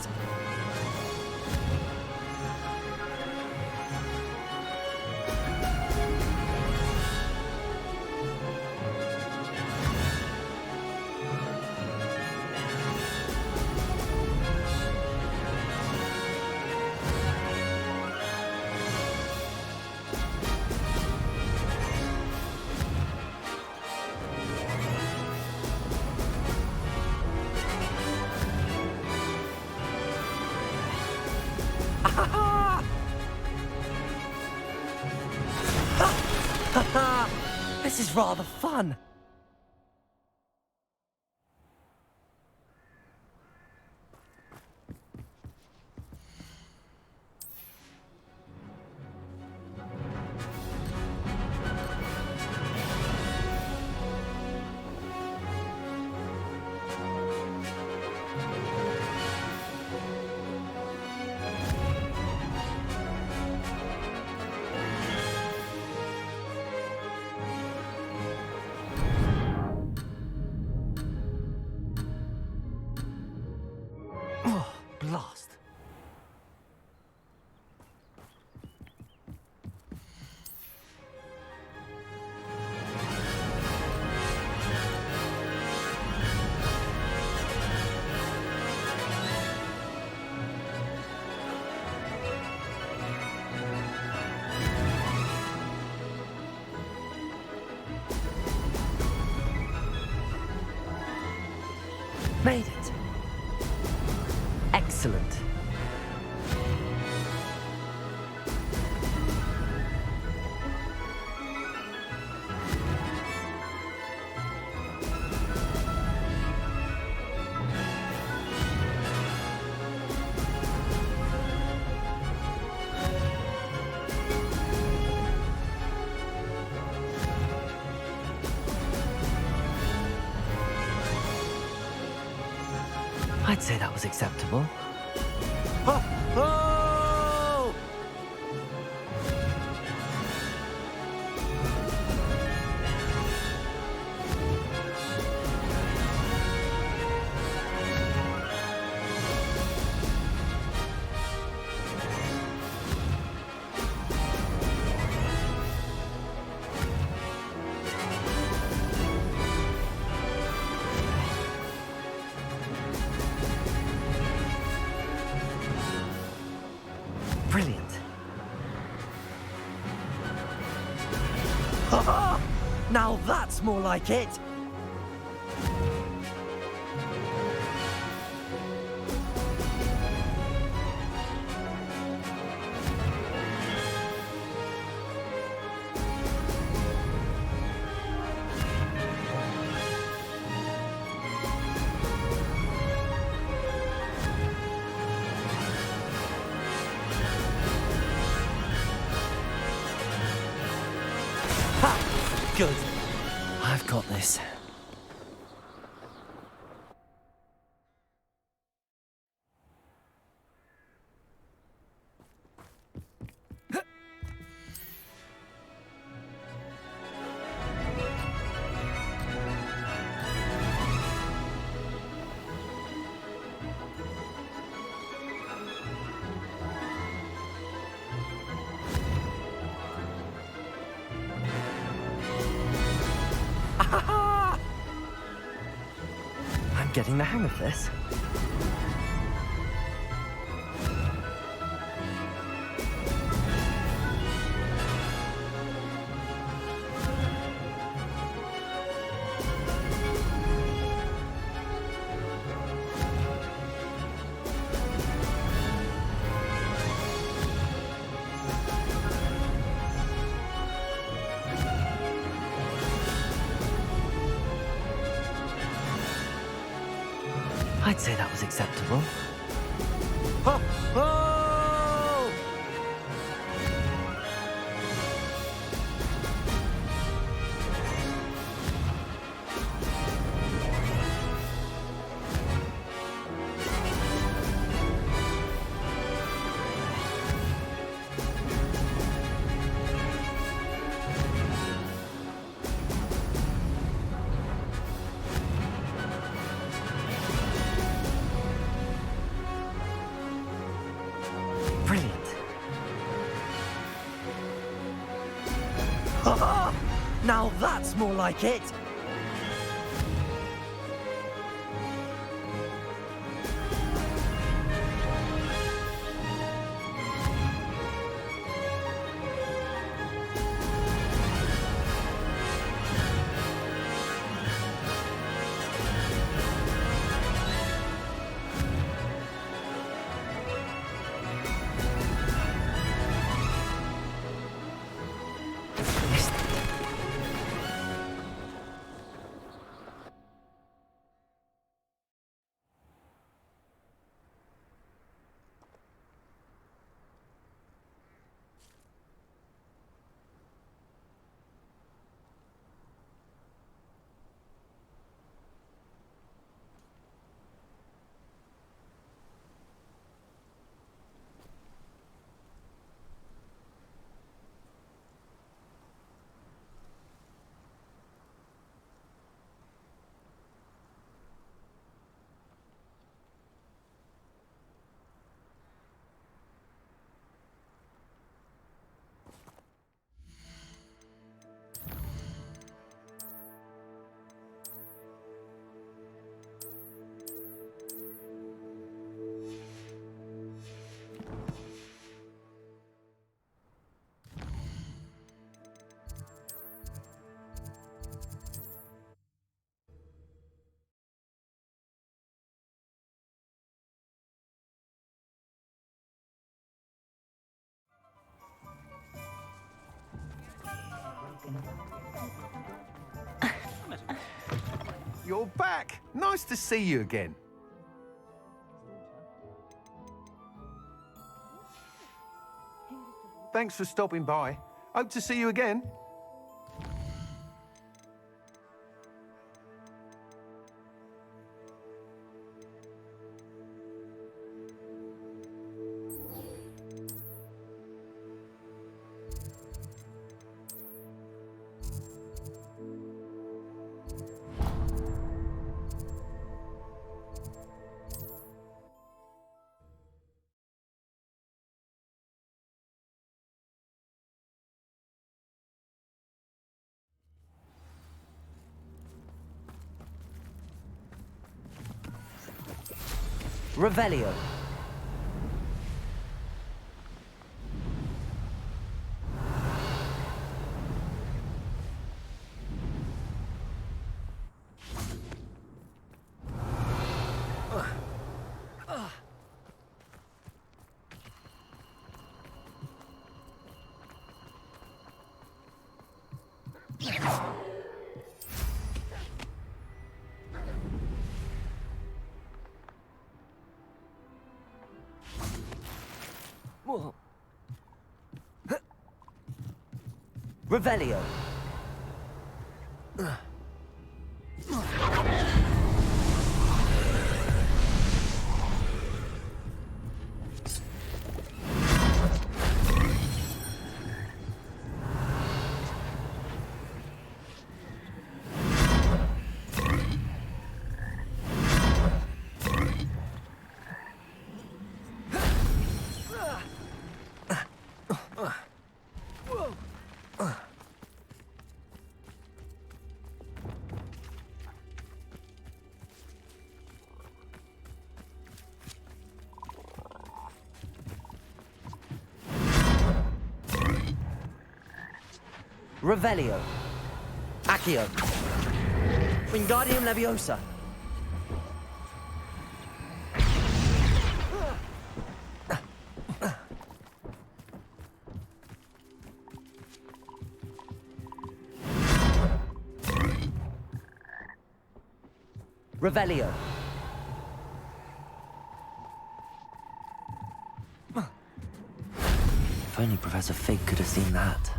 This is rather fun. Made it. Excellent. I'd say that was acceptable. Oh! Brilliant. Now that's more like it. Good. I've got this. I'm getting the hang of this. I'd say that was acceptable. Oh! Brilliant. Now that's more like it. You're back. Nice to see you again. Thanks for stopping by. Hope to see you again. Revelio. Revelio. Revelio. Accio. Wingardium Leviosa. Revelio. If only Professor Fig could have seen that.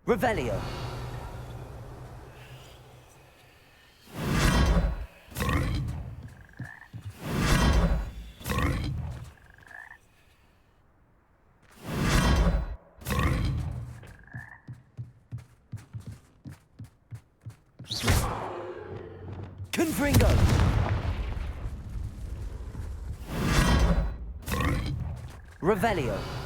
Revelio. Confringo. Revelio.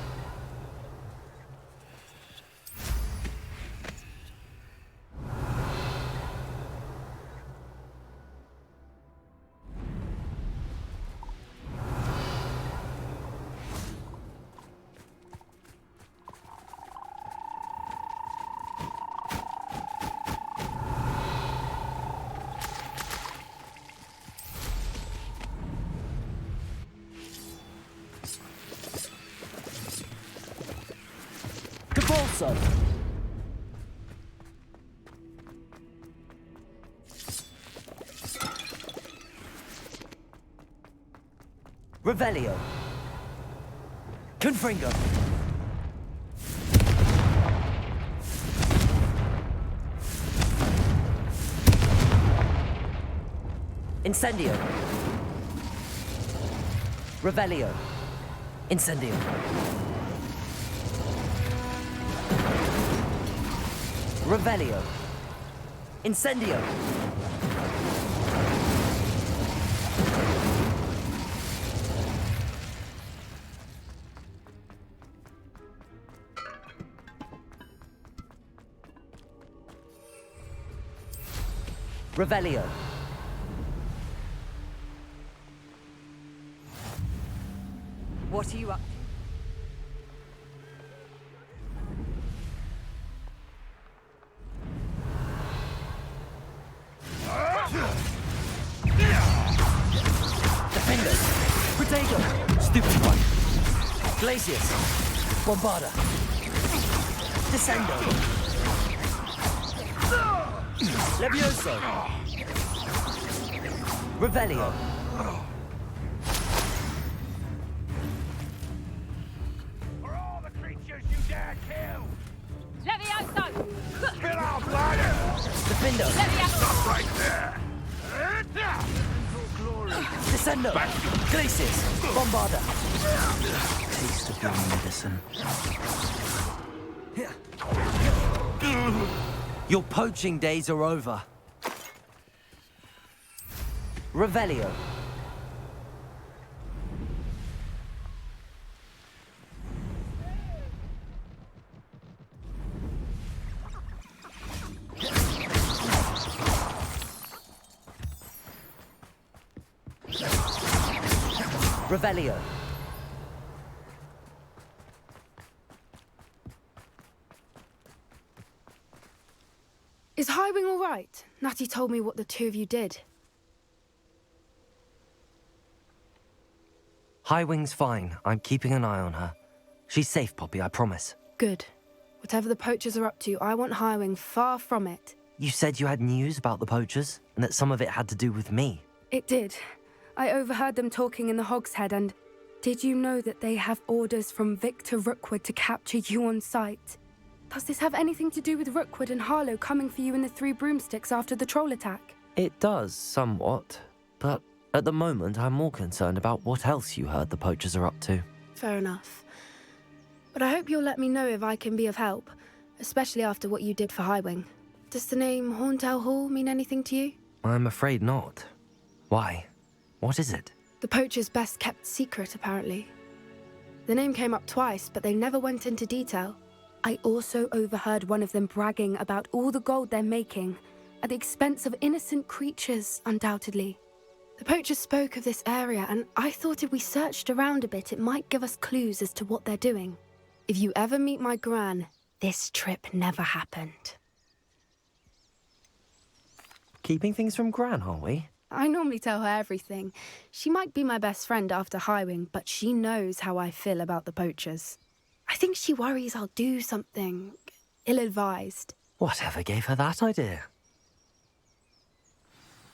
Bolso. Revelio. Confringo. Incendio. Revelio. Incendio. Revelio. Incendio. Revelio. What are you up Defendo. Protego. Stupefy. Glacius. Bombarda. Descendo. Levioso. Revelio. For all the creatures you dare kill! Levioso! Spill our blood! Defendo. Stop right there! Descendo. Glacius. Bombarda. Taste of your medicine. Your poaching days are over. Revelio. Revelio. Is Highwing all right? Natty told me what the two of you did. Highwing's fine. I'm keeping an eye on her. She's safe, Poppy, I promise. Good. Whatever the poachers are up to, I want Highwing far from it. You said you had news about the poachers, and that some of it had to do with me. It did. I overheard them talking in the Hogshead, and did you know that they have orders from Victor Rookwood to capture you on sight? Does this have anything to do with Rookwood and Harlow coming for you in the Three Broomsticks after the troll attack? It does, somewhat. But at the moment, I'm more concerned about what else you heard the poachers are up to. Fair enough. But I hope you'll let me know if I can be of help, especially after what you did for Highwing. Does the name Horntail Hall mean anything to you? I'm afraid not. Why? What is it? The poacher's best kept secret, apparently. The name came up twice, but they never went into detail. I also overheard one of them bragging about all the gold they're making, at the expense of innocent creatures, undoubtedly. The poachers spoke of this area, and I thought if we searched around a bit, it might give us clues as to what they're doing. If you ever meet my Gran, this trip never happened. Keeping things from Gran, are we? I normally tell her everything. She might be my best friend after Highwing, but she knows how I feel about the poachers. I think she worries I'll do something ill-advised. Whatever gave her that idea?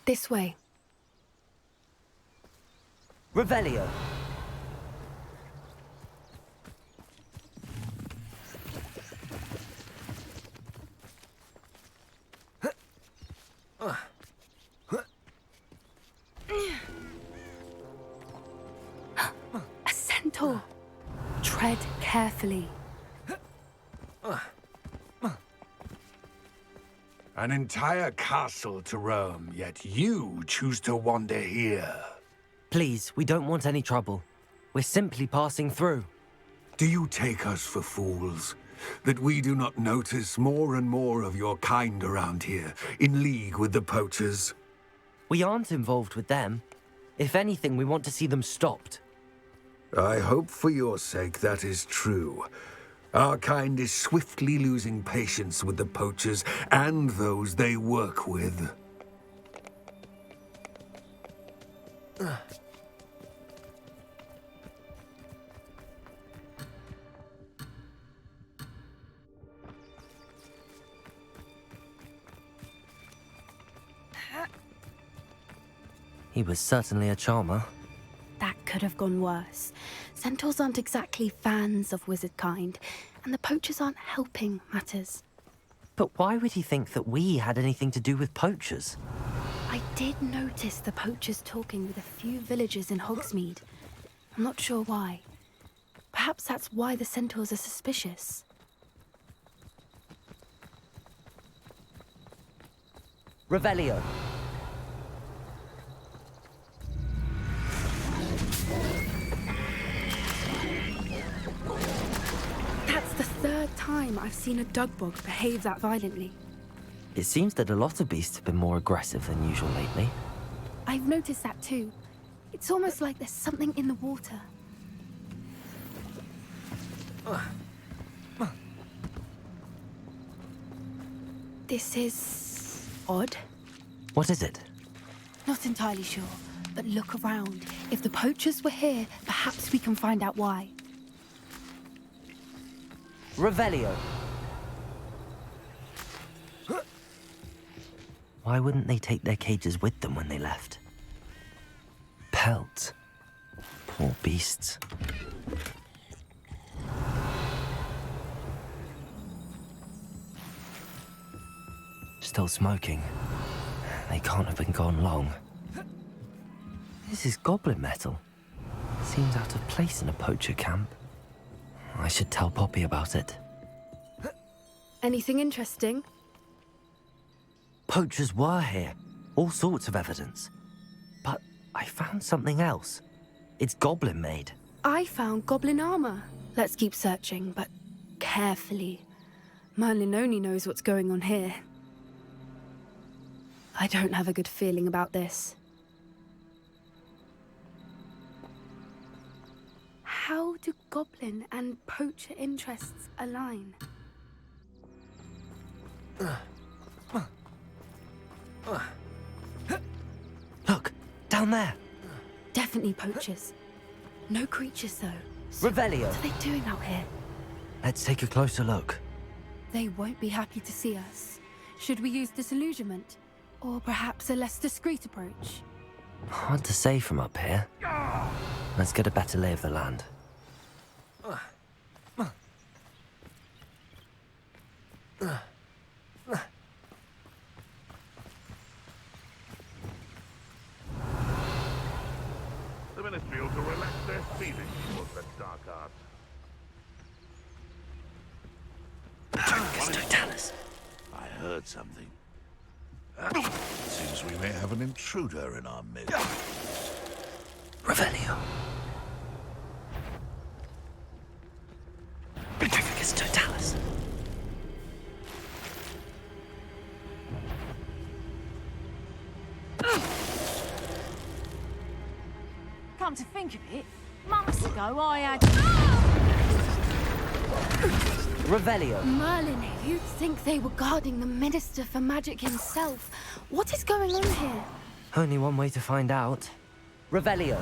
This way. Revelio. A centaur. Tread carefully. An entire castle to roam, yet you choose to wander here. Please, we don't want any trouble. We're simply passing through. Do you take us for fools? That we do not notice more and more of your kind around here, in league with the poachers? We aren't involved with them. If anything, we want to see them stopped. I hope for your sake that is true. Our kind is swiftly losing patience with the poachers and those they work with. He was certainly a charmer. That could have gone worse. Centaurs aren't exactly fans of wizard kind, and the poachers aren't helping matters. But why would he think that we had anything to do with poachers? I did notice the poachers talking with a few villagers in Hogsmeade. I'm not sure why. Perhaps that's why the centaurs are suspicious. Revelio. That's the third time I've seen a Dugbog behave that violently. It seems that a lot of beasts have been more aggressive than usual lately. I've noticed that too. It's almost like there's something in the water. This is odd. What is it? Not entirely sure, but look around. If the poachers were here, perhaps we can find out why. Revelio. Why wouldn't they take their cages with them when they left? Pelts. Poor beasts. Still smoking. They can't have been gone long. This is goblin metal. Seems out of place in a poacher camp. I should tell Poppy about it. Anything interesting? Poachers were here. All sorts of evidence. But I found something else. It's goblin made. I found goblin armor. Let's keep searching, but carefully. Merlin only knows what's going on here. I don't have a good feeling about this. How do goblin and poacher interests align? Look, down there. Definitely poachers. No creatures, though. Revelio. What are they doing out here? Let's take a closer look. They won't be happy to see us. Should we use disillusionment? Or perhaps a less discreet approach? Hard to say from up here. Let's get a better lay of the land. The Ministry ought to relax their feelings towards that dark art. I heard something. Seems we may have an intruder in our midst. Revelio. Petrificus totalis. Come to think of it, months ago I had... Revelio. Merlin, you'd think they were guarding the Minister for Magic himself. What is going on here? Only one way to find out. Revelio.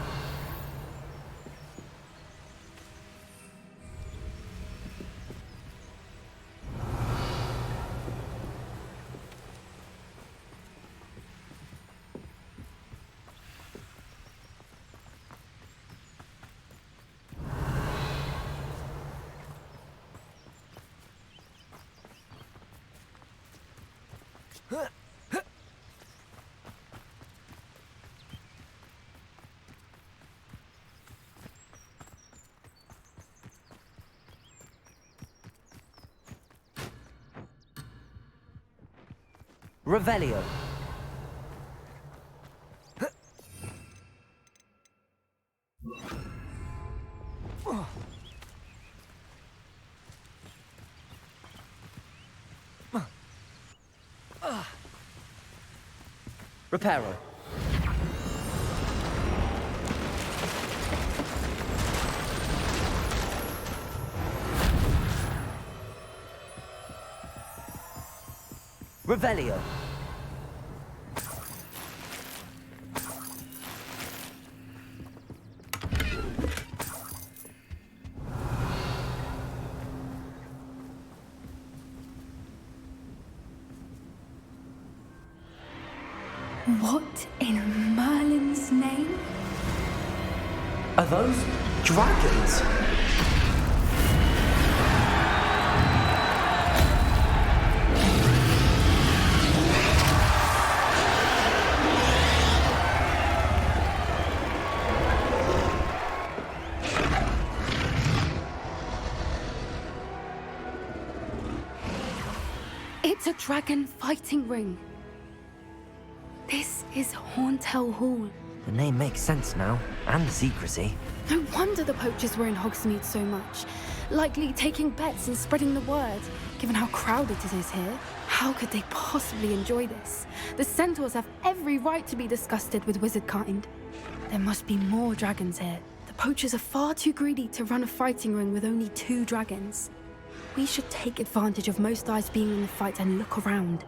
Revelio. Reparo. Revelio. What in Merlin's name? Are those dragons? It's a dragon fighting ring. This is Hauntel Hall. The name makes sense now, and the secrecy. No wonder the poachers were in Hogsmeade so much. Likely taking bets and spreading the word, Given how crowded it is here, how could they possibly enjoy this? The centaurs have every right to be disgusted with wizard kind. There must be more dragons here. The poachers are far too greedy to run a fighting ring with only 2 dragons. We should take advantage of most eyes being in the fight and look around.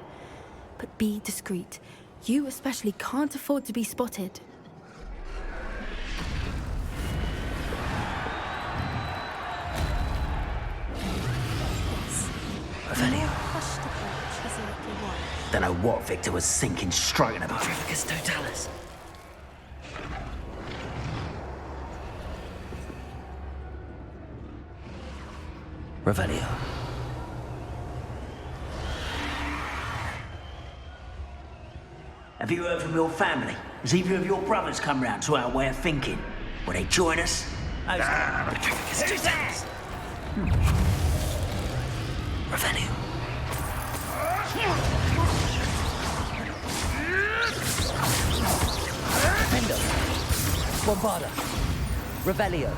But be discreet. You especially can't afford to be spotted. Revelio. Don't know what Victor was thinking, stroking about. Trifficus totalis. Revelio. Have you heard from your family? Has either of your brothers come round to our way of thinking? Will they join us? Who's that? Revelio. Defender. Bombarda. Revelio.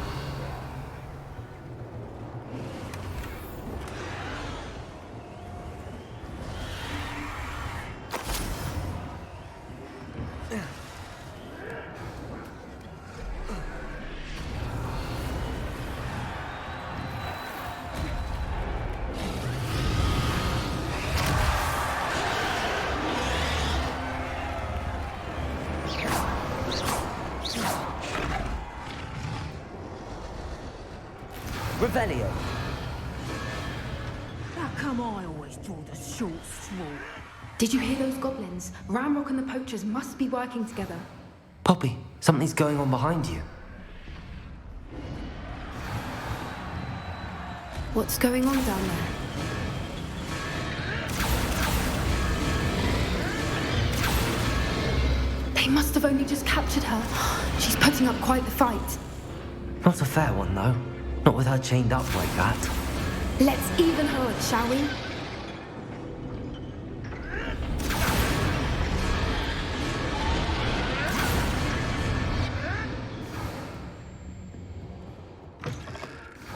Revelio. How come I always draw the short straw? Did you hear those goblins? Ramrock and the poachers must be working together. Poppy, something's going on behind you. What's going on down there? They must have only just captured her. She's putting up quite the fight. Not a fair one, though. Not with her chained up like that. Let's even her up, shall we?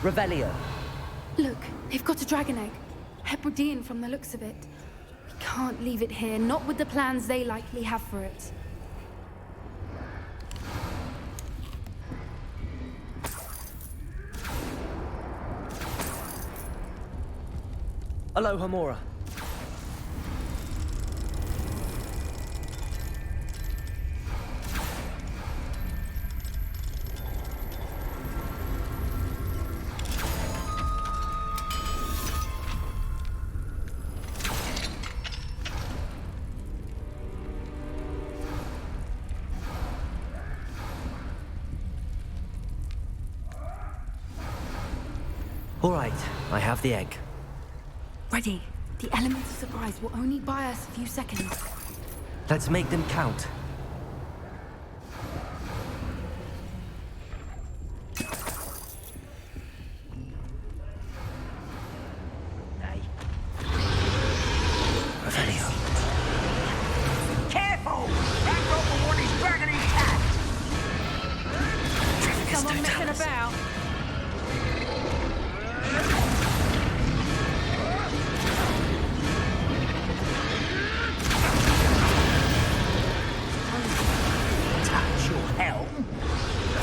Revelio. Look, they've got a dragon egg. Hebridean from the looks of it. We can't leave it here, not with the plans they likely have for it. Aloha Mora. All right, I have the egg. Ready. The element of surprise will only buy us a few seconds. Let's make them count. Revelio. Careful! That robber one is dragging his cat! Someone messing about.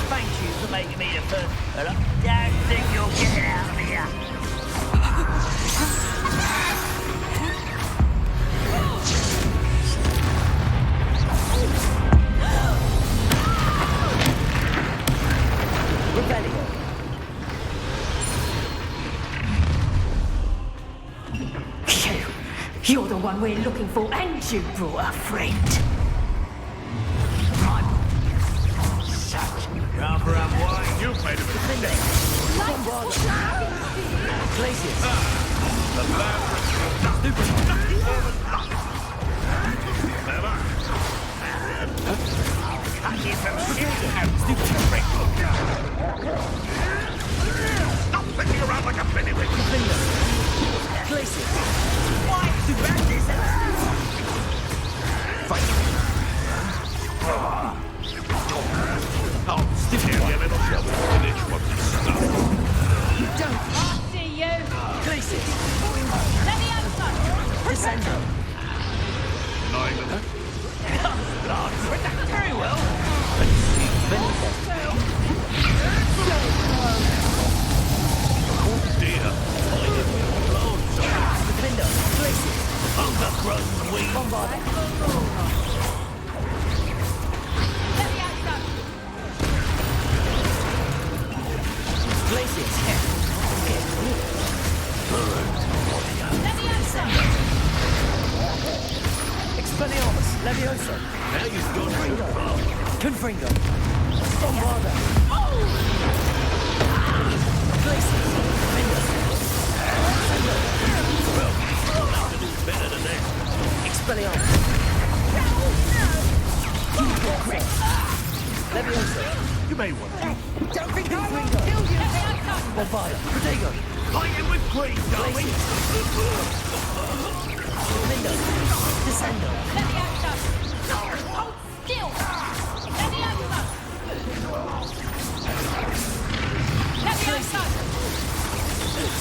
Thank you for making me the first. But I don't think you'll get it out of here. Revelio. You're the one we're looking for, and you brought a friend. Number and wine. You've made a Defender. Bombarda. Glacius. The Stop thinking around like a pennyweight. Defender. Glacius. Why do this? Fight. Oh, stiff here, you little devil. Finish what you start. I see you. Glacius. Let's Glacius. Expelliarmus. Levioso. Now you've gone too far. Confringo. Bombarda. Glacius. Well, you'll have to do better than that. Expelliarmus. Levioso. You may want to. Confringo. Bombarda. Protego. Fight it with grace, darling. Lindo. Descendo.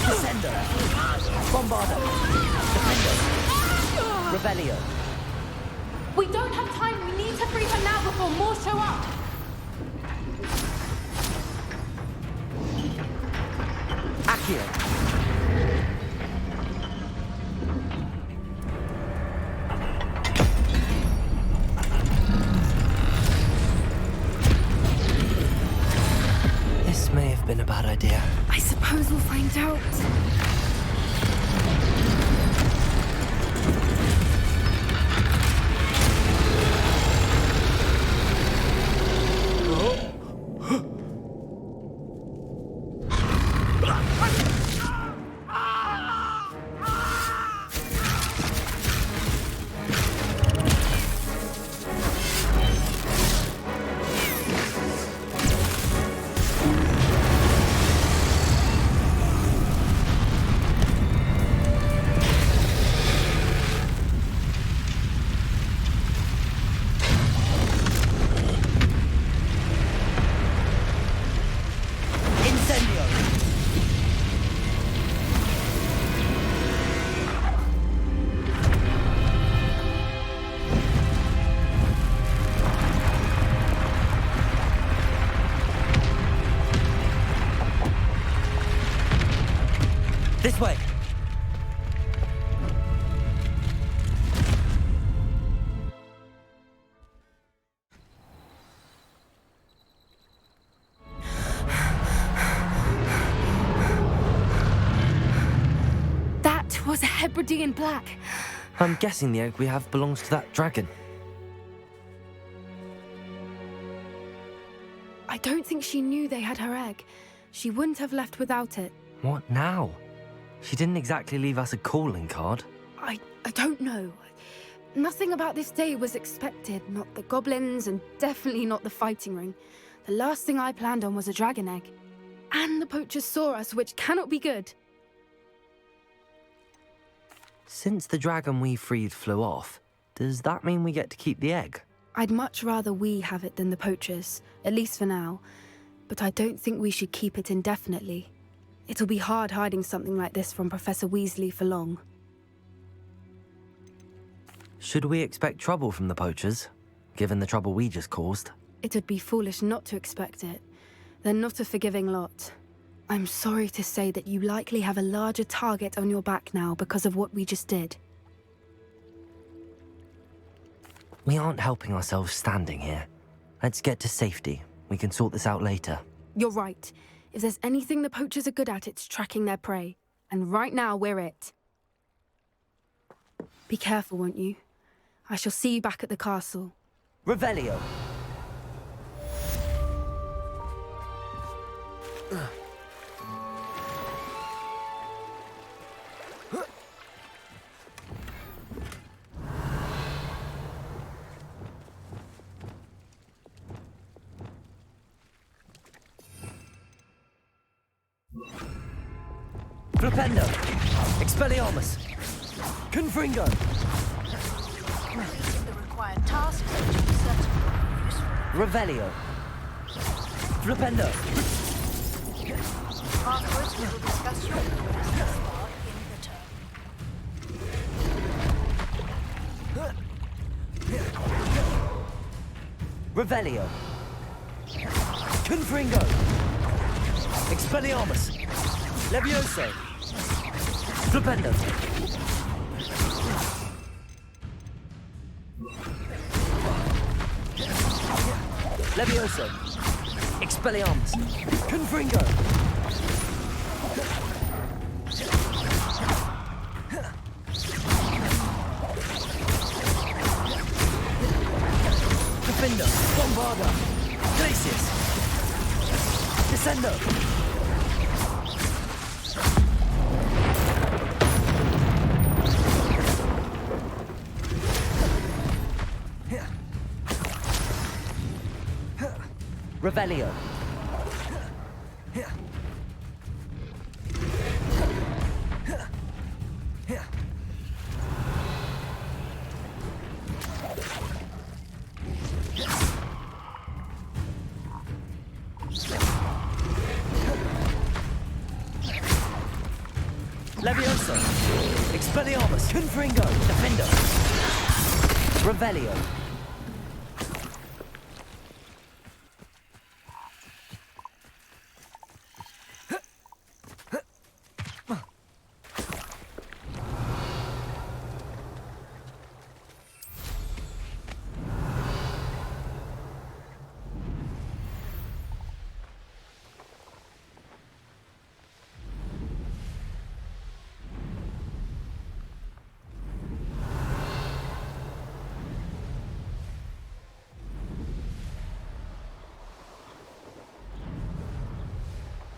Descendo. Bombarda. Defendo. Revelio. We don't have time. We need to free her now before more show up. Accio. This may have been a bad idea. I suppose we'll find out. This way. That was a Hebridean black. I'm guessing the egg we have belongs to that dragon. I don't think she knew they had her egg. She wouldn't have left without it. What now? She didn't exactly leave us a calling card. I don't know. Nothing about this day was expected. Not the goblins, and definitely not the fighting ring. The last thing I planned on was a dragon egg. And the poachers saw us, which cannot be good. Since the dragon we freed flew off, does that mean we get to keep the egg? I'd much rather we have it than the poachers, at least for now. But I don't think we should keep it indefinitely. It'll be hard hiding something like this from Professor Weasley for long. Should we expect trouble from the poachers, given the trouble we just caused? It would be foolish not to expect it. They're not a forgiving lot. I'm sorry to say that you likely have a larger target on your back now because of what we just did. We aren't helping ourselves standing here. Let's get to safety. We can sort this out later. You're right. If there's anything the poachers are good at, it's tracking their prey. And right now, we're it. Be careful, won't you? I shall see you back at the castle. Revelio. Flipendo. Expelliarmus. Confringo. The required tasks which will certainly be useful. Revelio. Flipendo. Afterwards, we will discuss your progress thus far in return. Revelio. Confringo. Expelliarmus. Levioso. Flipendo. Levioso. Expelliarmus. Confringo. Descendo! Revelio. Levioso. Expelliarmus. Confringo. Defendo. Revelio.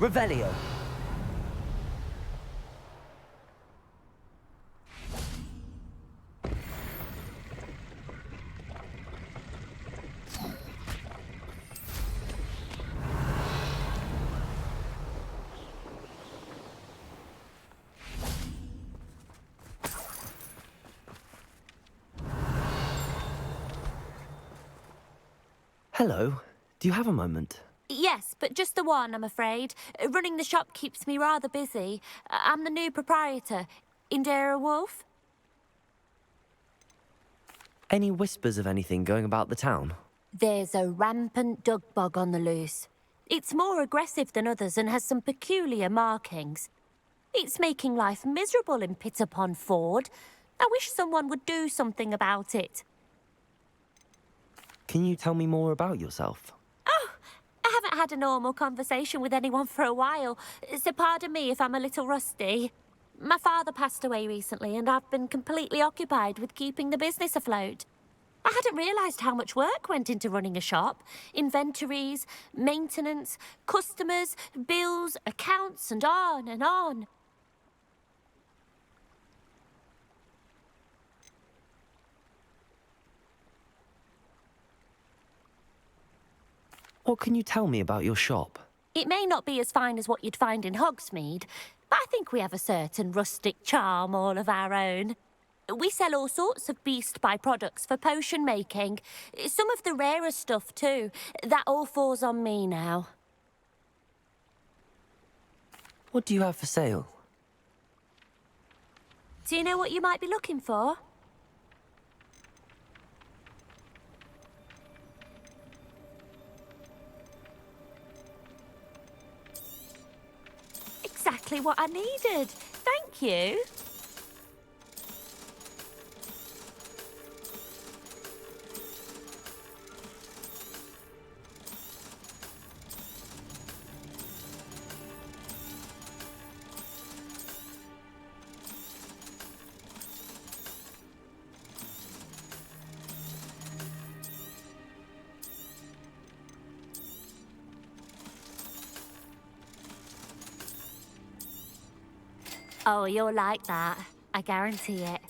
Revelio. Hello. Do you have a moment? Yes, but just the one, I'm afraid. Running the shop keeps me rather busy. I'm the new proprietor, Indira Wolf. Any whispers of anything going about the town? There's a rampant dug bug on the loose. It's more aggressive than others and has some peculiar markings. It's making life miserable in Pitterpond Ford. I wish someone would do something about it. Can you tell me more about yourself? I haven't had a normal conversation with anyone for a while, so pardon me if I'm a little rusty. My father passed away recently and I've been completely occupied with keeping the business afloat. I hadn't realised how much work went into running a shop. Inventories, maintenance, customers, bills, accounts, and on and on. What can you tell me about your shop? It may not be as fine as what you'd find in Hogsmeade, but I think we have a certain rustic charm all of our own. We sell all sorts of beast by-products for potion making. Some of the rarer stuff too. That all falls on me now. What do you have for sale? Do you know what you might be looking for? Exactly what I needed. Thank you. Oh, you'll like that. I guarantee it.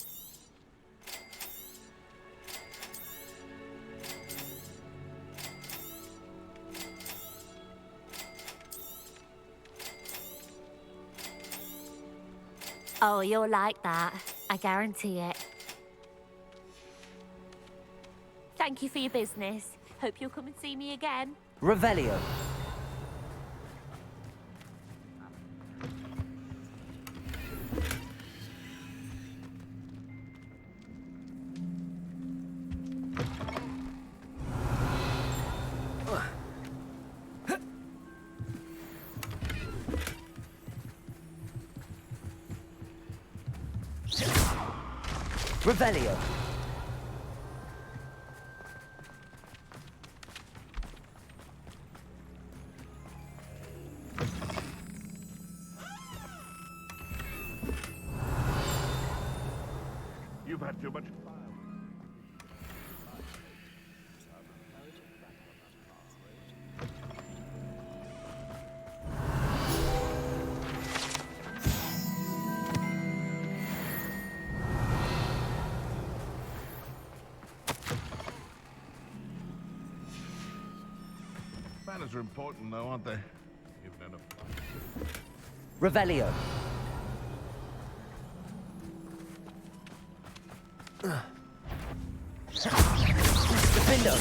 Oh, you'll like that. I guarantee it. Thank you for your business. Hope you'll come and see me again. Revelio. Revelio. You've had too much fire. Fires are important, though, aren't they? Even in a... Revelio. Defendo.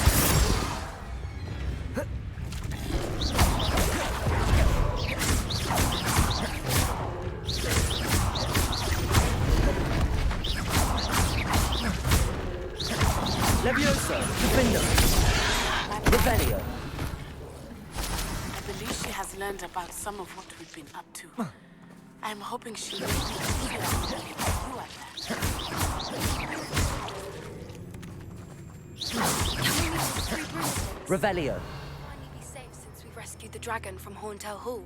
Levioso. Defendo. Revelio. I believe she has learned about some of what we've been up to. I'm hoping she will be eager to tell you at that. Revelio. Finally be safe since we rescued the dragon from Horntail Hall.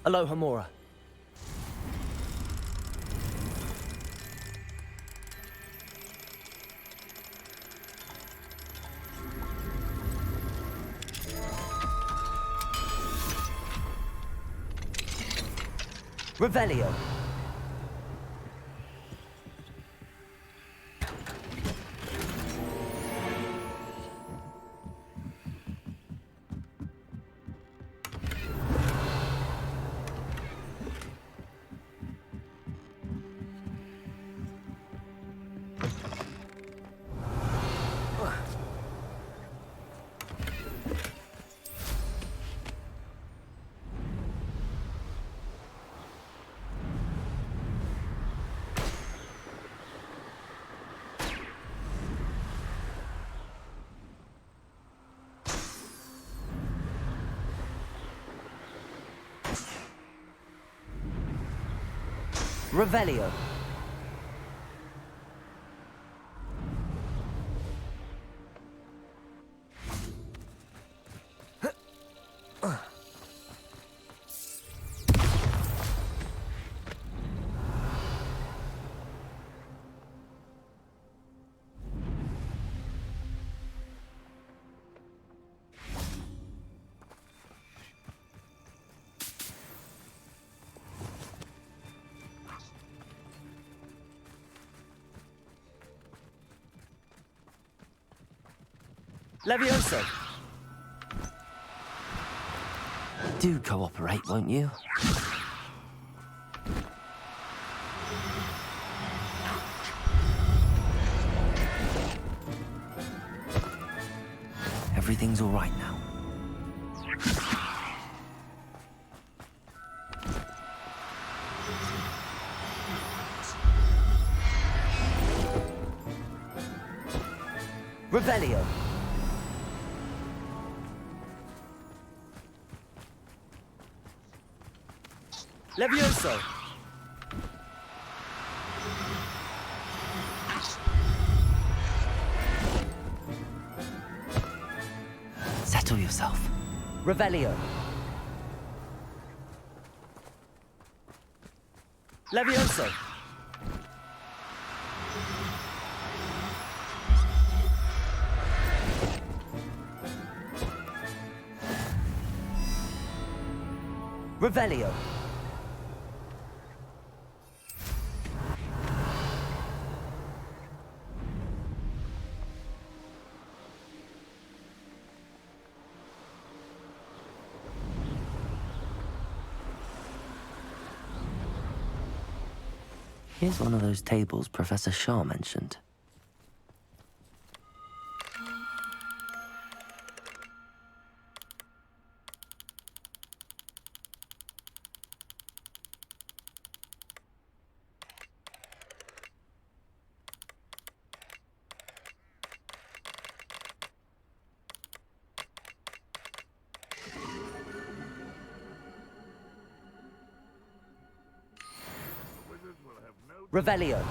Aloha Mora. Revelio. Revelio. Levioso. Do cooperate, won't you? Everything's all right now. Revelio. Levioso. Settle yourself. Revelio. Levioso. Revelio. Here's one of those tables Professor Shaw mentioned. Revelio.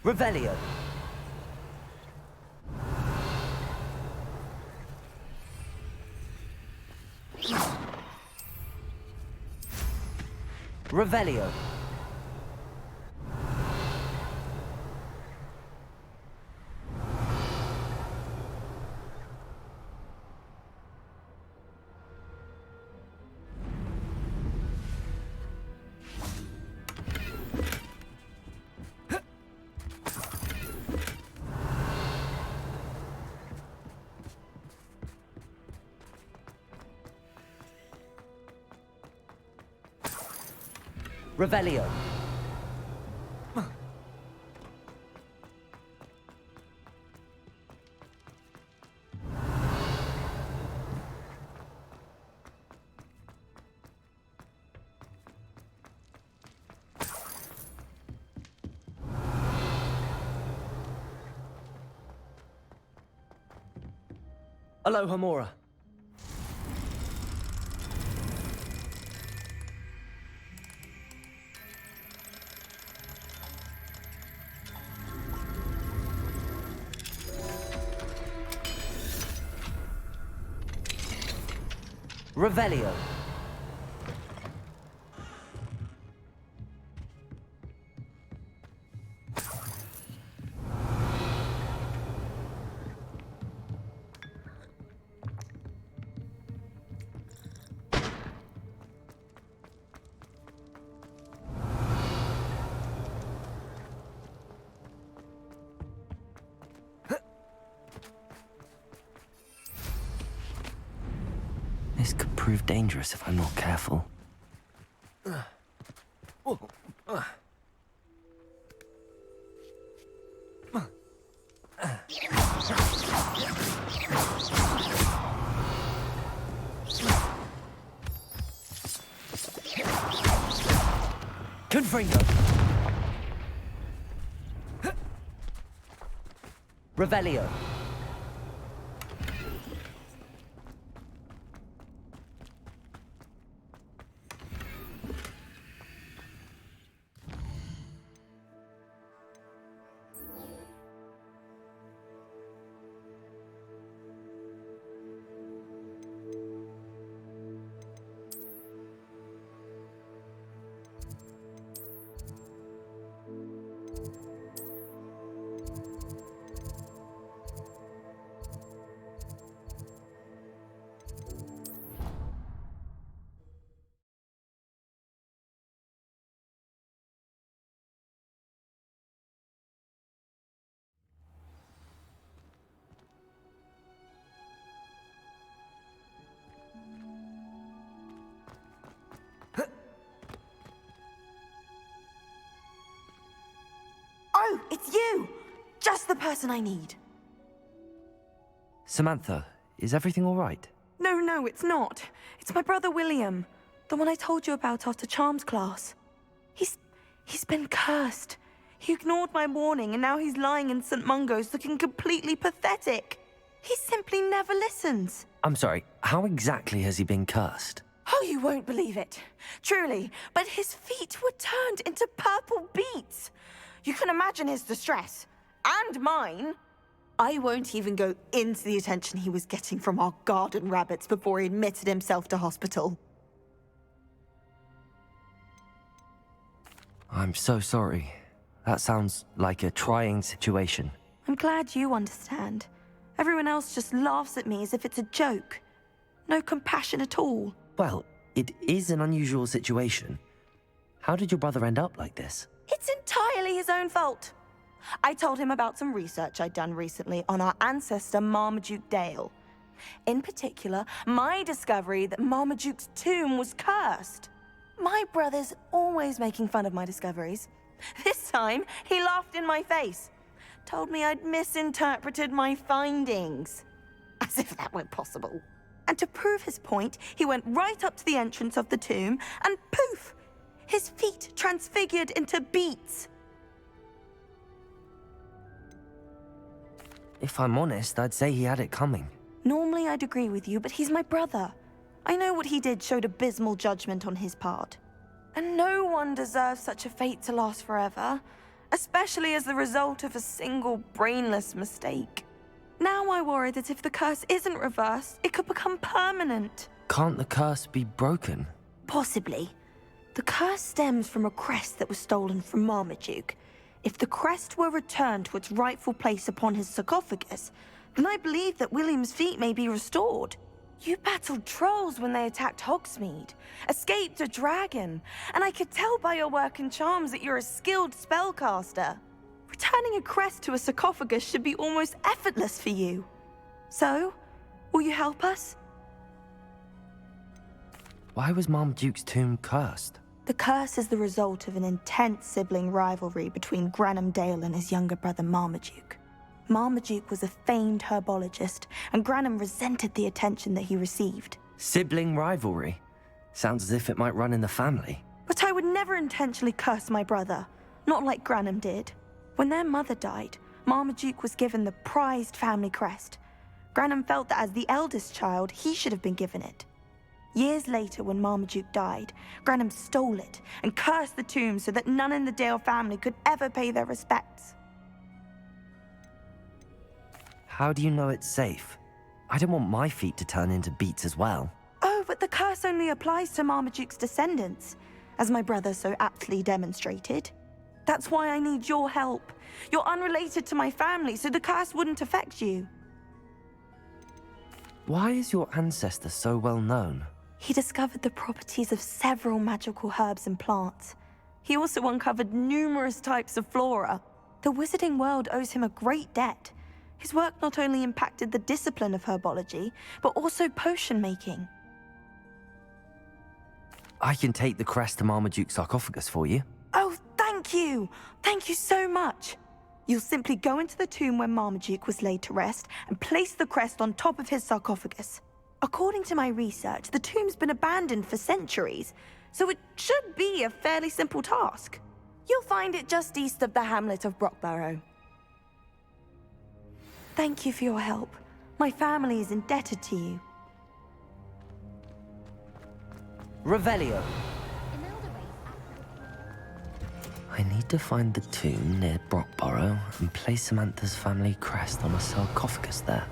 Revelio. Revelio. Revelio. Aloha Mora. Revelio. This could prove dangerous if I'm not careful. Confringo. Revelio. Oh, it's you! Just the person I need. Samantha, is everything all right? No, it's not. It's my brother William. The one I told you about after Charms class. He's been cursed. He ignored my warning and now he's lying in St. Mungo's looking completely pathetic. He simply never listens. I'm sorry, how exactly has he been cursed? Oh, you won't believe it. Truly, but his feet were turned into purple beets. You can imagine his distress. And mine. I won't even go into the attention he was getting from our garden rabbits before he admitted himself to hospital. I'm so sorry. That sounds like a trying situation. I'm glad you understand. Everyone else just laughs at me as if it's a joke. No compassion at all. Well, it is an unusual situation. How did your brother end up like this? It's entirely his own fault. I told him about some research I'd done recently on our ancestor Marmaduke Dale. In particular, my discovery that Marmaduke's tomb was cursed. My brother's always making fun of my discoveries. This time, he laughed in my face. Told me I'd misinterpreted my findings. As if that weren't possible. And to prove his point, he went right up to the entrance of the tomb and poof! His feet transfigured into beets. If I'm honest, I'd say he had it coming. Normally I'd agree with you, but he's my brother. I know what he did showed abysmal judgment on his part. And no one deserves such a fate to last forever, especially as the result of a single brainless mistake. Now I worry that if the curse isn't reversed, it could become permanent. Can't the curse be broken? Possibly. The curse stems from a crest that was stolen from Marmaduke. If the crest were returned to its rightful place upon his sarcophagus, then I believe that William's feet may be restored. You battled trolls when they attacked Hogsmeade, escaped a dragon, and I could tell by your work and charms that you're a skilled spellcaster. Returning a crest to a sarcophagus should be almost effortless for you. So, will you help us? Why was Marmaduke's tomb cursed? The curse is the result of an intense sibling rivalry between Granham Dale and his younger brother Marmaduke. Marmaduke was a famed herbologist, and Granham resented the attention that he received. Sibling rivalry? Sounds as if it might run in the family. But I would never intentionally curse my brother, not like Granham did. When their mother died, Marmaduke was given the prized family crest. Granham felt that as the eldest child, he should have been given it. Years later, when Marmaduke died, Granham stole it and cursed the tomb so that none in the Dale family could ever pay their respects. How do you know it's safe? I don't want my feet to turn into beets as well. Oh, but the curse only applies to Marmaduke's descendants, as my brother so aptly demonstrated. That's why I need your help. You're unrelated to my family, so the curse wouldn't affect you. Why is your ancestor so well known? He discovered the properties of several magical herbs and plants. He also uncovered numerous types of flora. The wizarding world owes him a great debt. His work not only impacted the discipline of herbology, but also potion making. I can take the crest to Marmaduke's sarcophagus for you. Oh, thank you! Thank you so much! You'll simply go into the tomb where Marmaduke was laid to rest and place the crest on top of his sarcophagus. According to my research, the tomb's been abandoned for centuries, so it should be a fairly simple task. You'll find it just east of the hamlet of Brockborough. Thank you for your help. My family is indebted to you. Revelio. I need to find the tomb near Brockborough and place Samantha's family crest on a sarcophagus there.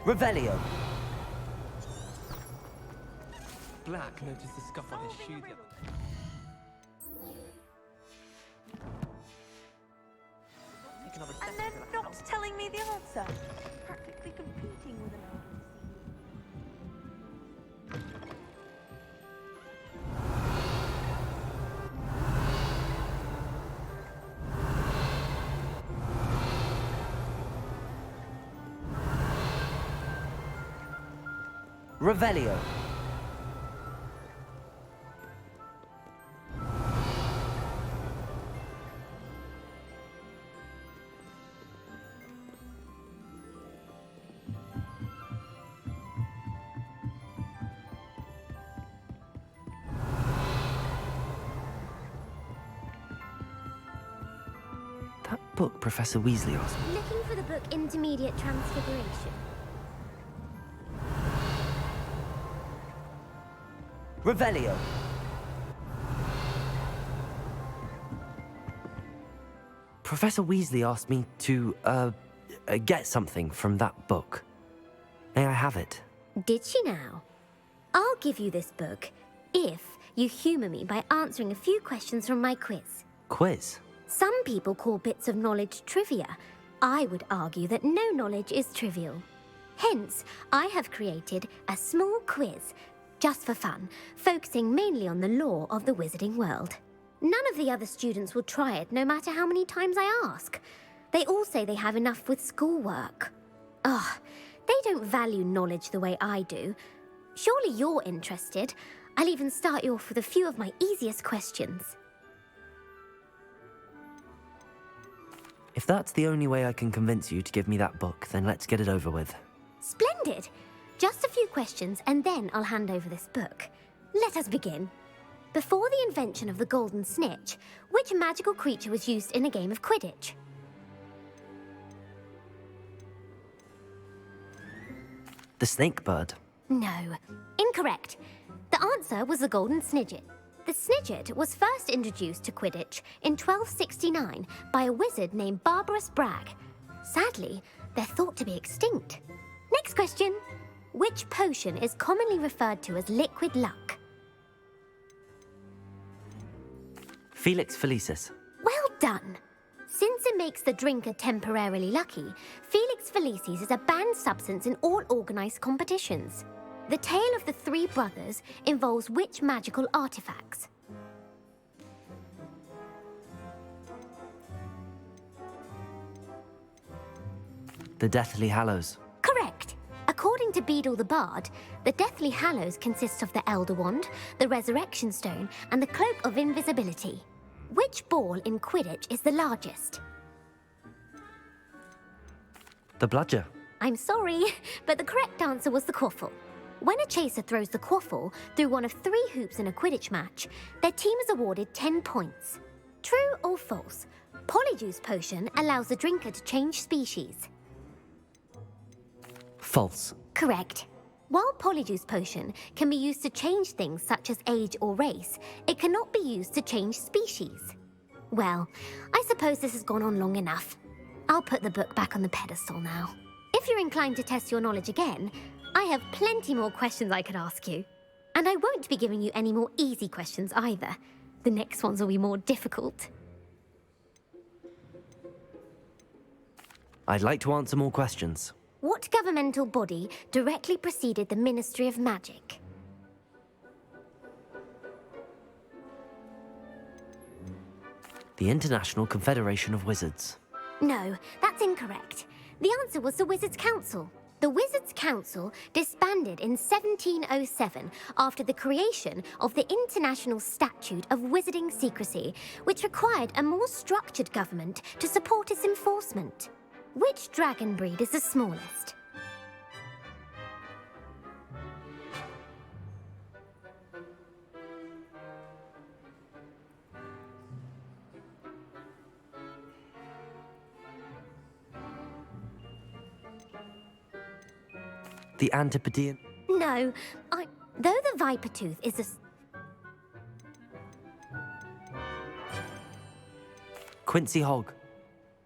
Revelio. Black noticed the scuff on his shoe the other day. And then not telling me the answer. Practically competing with an Revelio. That book Professor Weasley asked me. Looking for the book Intermediate Transfiguration. Revelio. Professor Weasley asked me to, get something from that book. May I have it? Did she now? I'll give you this book if you humour me by answering a few questions from my quiz. Quiz? Some people call bits of knowledge trivia. I would argue that no knowledge is trivial. Hence, I have created a small quiz just for fun, focusing mainly on the lore of the wizarding world. None of the other students will try it, no matter how many times I ask. They all say they have enough with schoolwork. Ugh, they don't value knowledge the way I do. Surely you're interested. I'll even start you off with a few of my easiest questions. If that's the only way I can convince you to give me that book, then let's get it over with. Splendid! Just a few questions, and then I'll hand over this book. Let us begin. Before the invention of the golden snitch, which magical creature was used in a game of Quidditch? The snake bird. No. Incorrect. The answer was the golden snidget. The snidget was first introduced to Quidditch in 1269 by a wizard named Barbarous Bragg. Sadly, they're thought to be extinct. Next question. Which potion is commonly referred to as liquid luck? Felix Felicis. Well done. Since it makes the drinker temporarily lucky, Felix Felicis is a banned substance in all organised competitions. The tale of the three brothers involves which magical artifacts? The Deathly Hallows. Correct. According to Beedle the Bard, the Deathly Hallows consists of the Elder Wand, the Resurrection Stone, and the Cloak of Invisibility. Which ball in Quidditch is the largest? The Bludger. I'm sorry, but the correct answer was the quaffle. When a chaser throws the quaffle through one of 3 hoops in a Quidditch match, their team is awarded 10 points. True or false? Polyjuice Potion allows the drinker to change species. False. Correct. While Polyjuice Potion can be used to change things such as age or race, it cannot be used to change species. Well, I suppose this has gone on long enough. I'll put the book back on the pedestal now. If you're inclined to test your knowledge again, I have plenty more questions I could ask you. And I won't be giving you any more easy questions either. The next ones will be more difficult. I'd like to answer more questions. What governmental body directly preceded the Ministry of Magic? The International Confederation of Wizards. No, that's incorrect. The answer was the Wizards' Council. The Wizards' Council disbanded in 1707 after the creation of the International Statute of Wizarding Secrecy, which required a more structured government to support its enforcement. Which dragon breed is the smallest? The Antipodean. No, though the viper tooth is a... Quincy Hogg.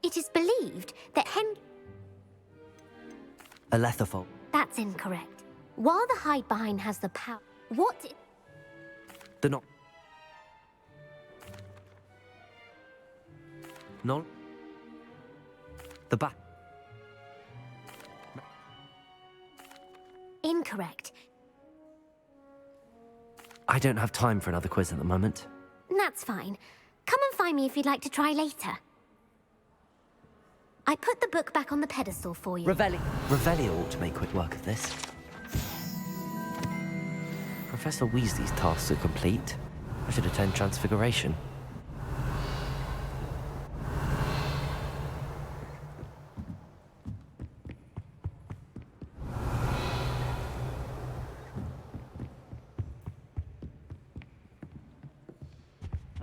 It is believed that A Letherfog. That's incorrect. While the hide behind has the power... The No. The Bat. Incorrect. I don't have time for another quiz at the moment. That's fine. Come and find me if you'd like to try later. I put the book back on the pedestal for you. Revelio ought to make quick work of this. Professor Weasley's tasks are complete. I should attend Transfiguration.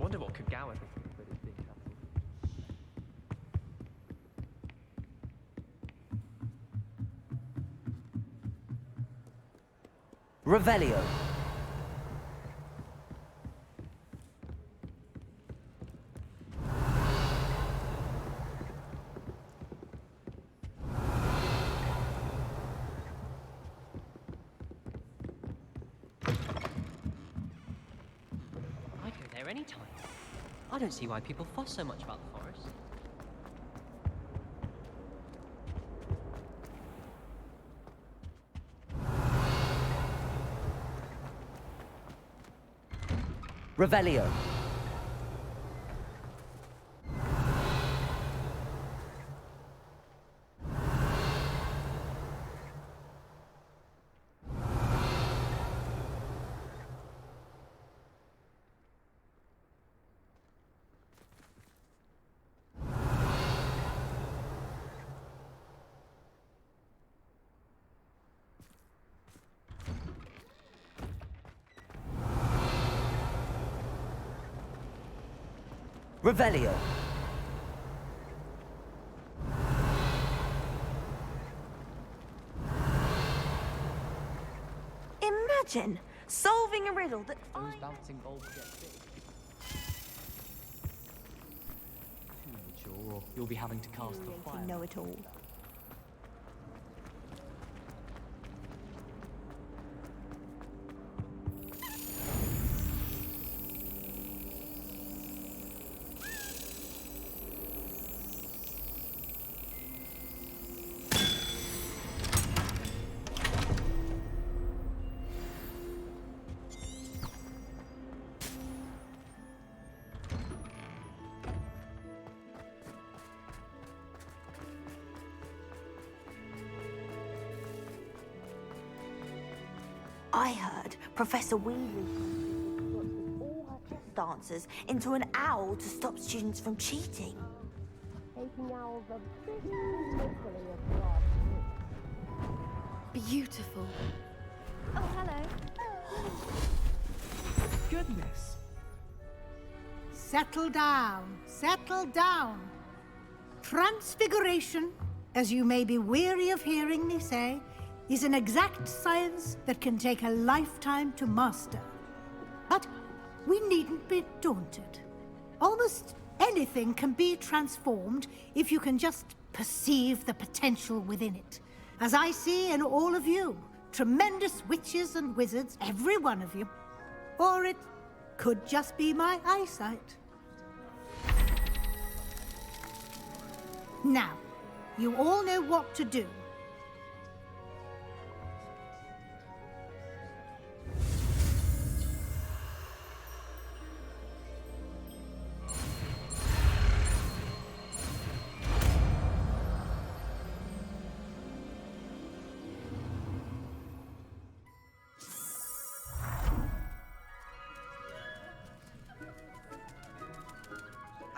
Wonder what could Gowan. Revelio. I'd go there anytime. I don't see why people fuss so much about the forest. Revelio. Revelio. Imagine solving a riddle that Those bouncing balls get big. Teenager, or you'll be having to cast the fire. know it all. I heard Professor Weasley put all her chess dancers into an owl to stop students from cheating. Taking owls a bit literally across. Beautiful. Oh, hello. Goodness. Settle down. Settle down. Transfiguration, as you may be weary of hearing me say, is an exact science that can take a lifetime to master. But we needn't be daunted. Almost anything can be transformed if you can just perceive the potential within it. As I see in all of you, tremendous witches and wizards, every one of you. Or it could just be my eyesight. Now, you all know what to do.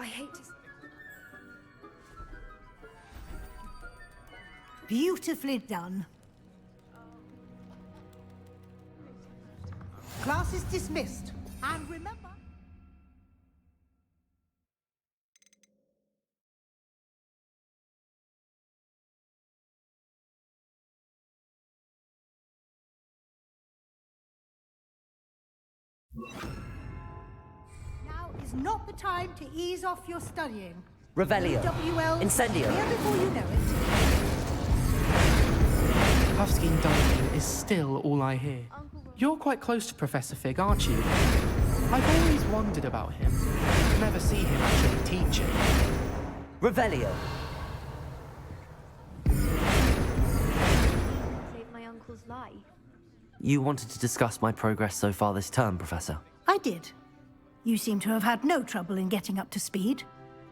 I hate to... Beautifully done. Class is dismissed. And remember... Now is not the time to ease off your studying. Revelio. WL, Incendio. here before you know it. Puffskein dunking is still all I hear. You're quite close to Professor Fig, aren't you? I've always wondered about him. Never see him actually teaching. Revelio. Saved my uncle's life. You wanted to discuss my progress so far this term, Professor? I did. You seem to have had no trouble in getting up to speed.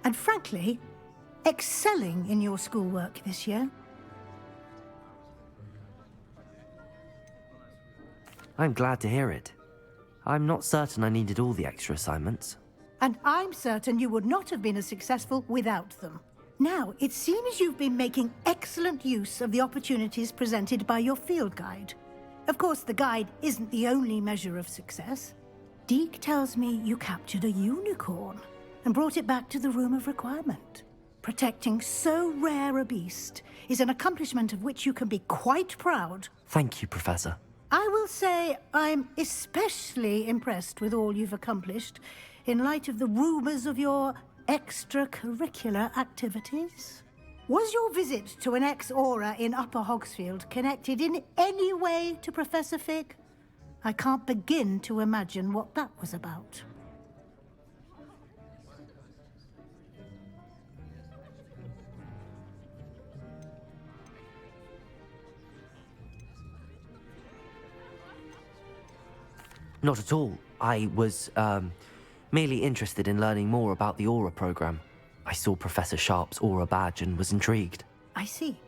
And frankly, excelling in your schoolwork this year. I'm glad to hear it. I'm not certain I needed all the extra assignments. And I'm certain you would not have been as successful without them. Now, it seems you've been making excellent use of the opportunities presented by your field guide. Of course, the guide isn't the only measure of success. Deke tells me you captured a unicorn and brought it back to the Room of Requirement. Protecting so rare a beast is an accomplishment of which you can be quite proud. Thank you, Professor. I will say I'm especially impressed with all you've accomplished in light of the rumors of your extracurricular activities. Was your visit to an ex-aura in Upper Hogsfield connected in any way to Professor Fig? I can't begin to imagine what that was about. Not at all. I was, merely interested in learning more about the Aura program. I saw Professor Sharp's Aura badge and was intrigued. I see.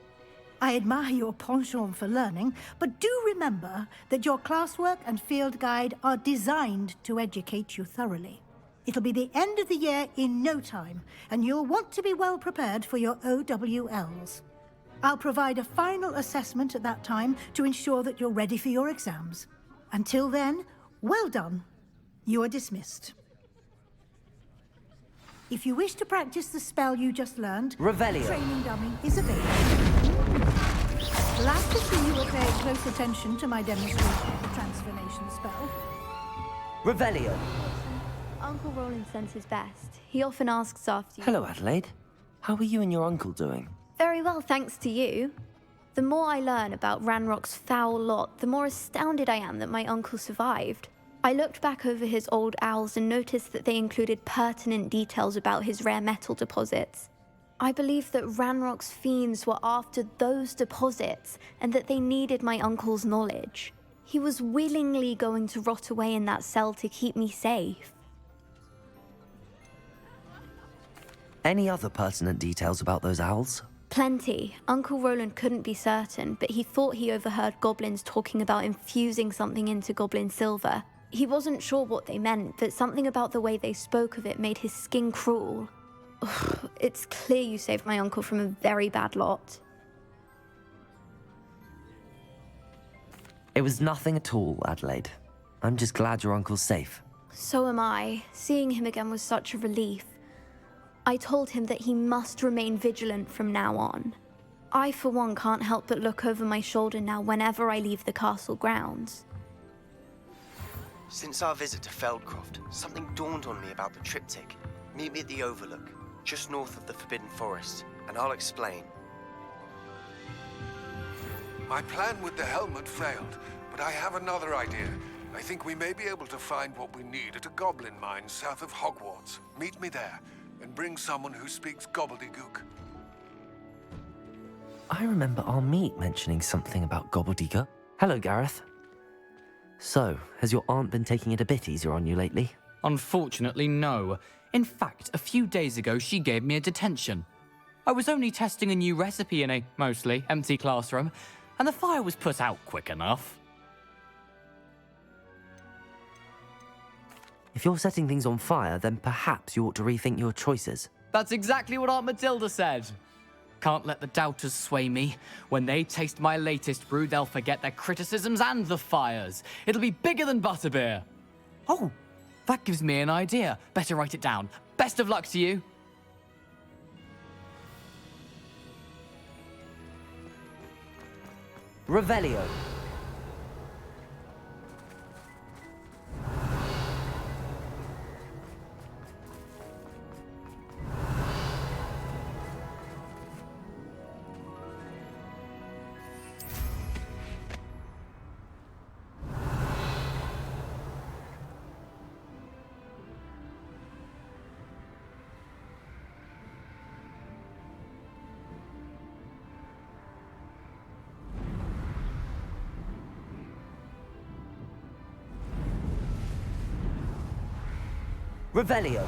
I admire your penchant for learning, but do remember that your classwork and field guide are designed to educate you thoroughly. It'll be the end of the year in no time, and you'll want to be well prepared for your OWLs. I'll provide a final assessment at that time to ensure that you're ready for your exams. Until then, well done. You are dismissed. If you wish to practice the spell you just learned, Revelio. training dummy is available. Glad to see you are paying close attention to my demonstration of the transformation spell. Revelio. Uncle Roland sends his best. He often asks after you. Hello, Adelaide. How are you and your uncle doing? Very well, thanks to you. The more I learn about Ranrock's foul lot, the more astounded I am that my uncle survived. I looked back over his old owls and noticed that they included pertinent details about his rare metal deposits. I believe that Ranrock's fiends were after those deposits and that they needed my uncle's knowledge. He was willingly going to rot away in that cell to keep me safe. Any other pertinent details about those owls? Plenty. Uncle Roland couldn't be certain, but he thought he overheard goblins talking about infusing something into goblin silver. He wasn't sure what they meant, but something about the way they spoke of it made his skin crawl. Ugh, it's clear you saved my uncle from a very bad lot. It was nothing at all, Adelaide. I'm just glad your uncle's safe. So am I. Seeing him again was such a relief. I told him that he must remain vigilant from now on. I, for one, can't help but look over my shoulder now whenever I leave the castle grounds. Since our visit to Feldcroft, something dawned on me about the triptych. Meet me at the Overlook, just north of the Forbidden Forest, and I'll explain. My plan with the helmet failed, but I have another idea. I think we may be able to find what we need at a goblin mine south of Hogwarts. Meet me there, and bring someone who speaks gobbledygook. I remember our meet mentioning something about gobbledygook. Hello, Gareth. So, has your aunt been taking it a bit easier on you lately? Unfortunately, no. In fact, a few days ago, she gave me a detention. I was only testing a new recipe in a mostly empty classroom, and the fire was put out quick enough. If you're setting things on fire, then perhaps you ought to rethink your choices. That's exactly what Aunt Matilda said. Can't let the doubters sway me. When they taste my latest brew, they'll forget their criticisms and the fires. It'll be bigger than butterbeer. Oh, that gives me an idea. Better write it down. Best of luck to you. Revelio. Revelio.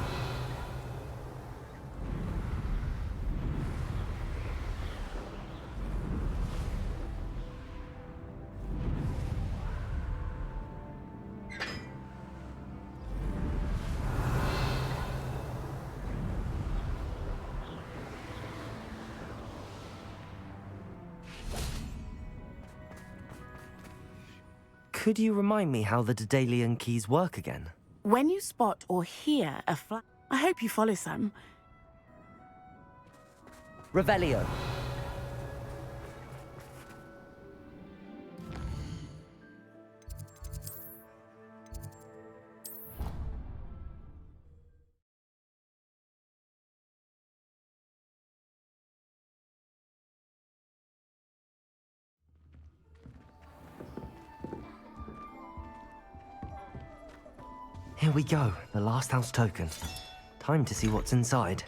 Could you remind me how the Daedalian keys work again? When you spot or hear a fly, I hope you follow some. Revelio. Here we go, the last house token. Time to see what's inside.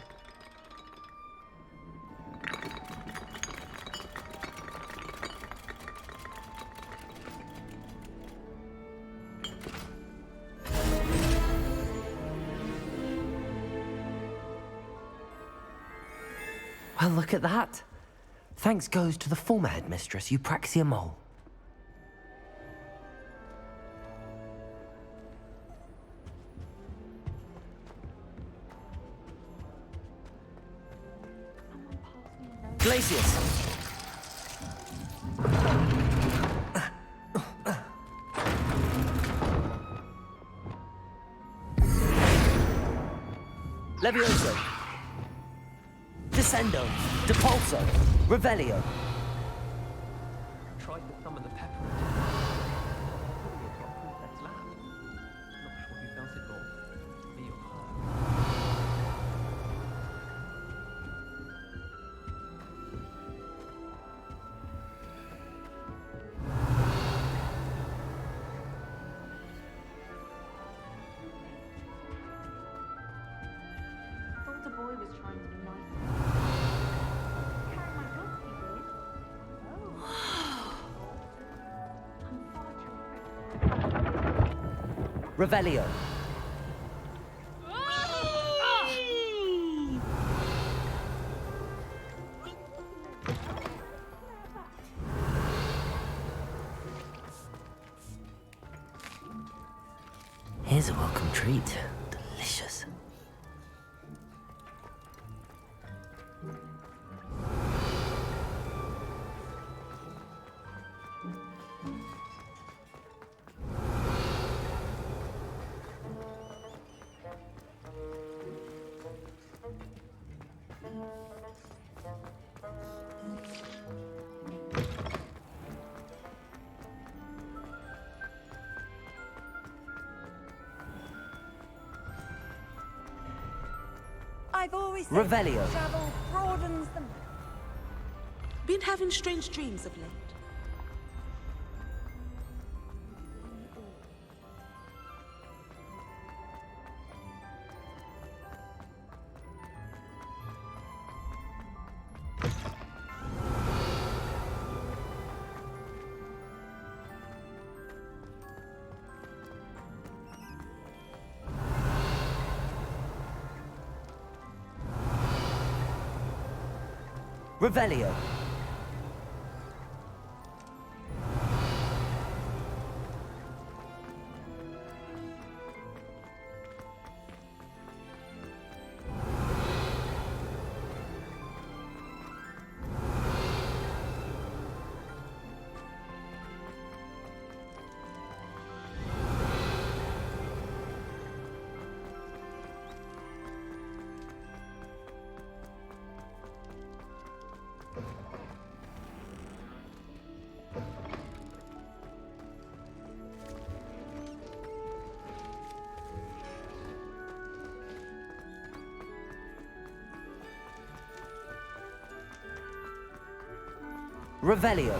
Well, look at that. Thanks goes to the former headmistress, Eupraxia Mole. Glacius. Levioso. Descendo. Depulso. Revelio. Tried to summon the pepper. Putting it on Princess lap. Not sure who felt it more. Me or her. Thought the boy was trying to be nice. Carry my books, he did. Oh. I'm far too Revelio. Here's a welcome treat. Delicious. I've always said Revelio. travel broadens the... Been having strange dreams of late. Revelio. Revelio.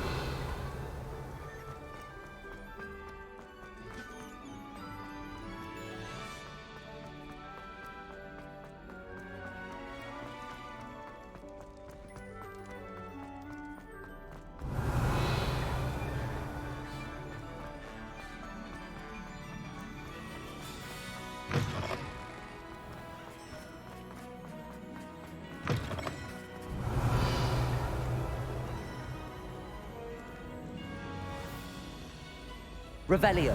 Revelio.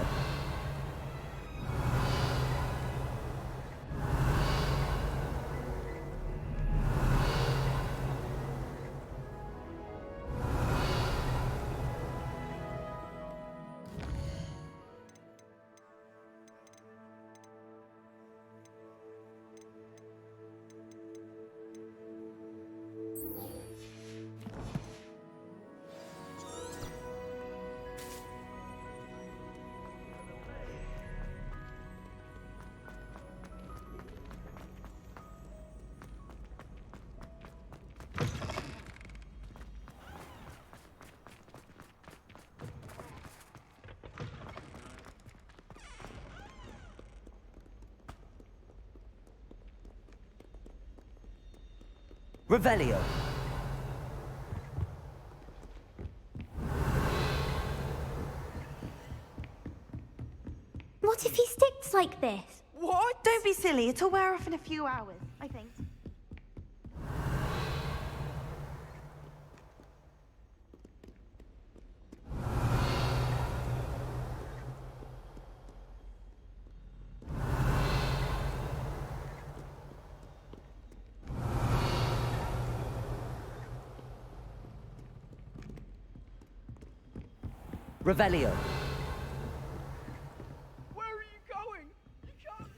Revelio. What if he sticks like this? What? Don't be silly. It'll wear off in a few hours, I think. Revelio. Where are you going? You can't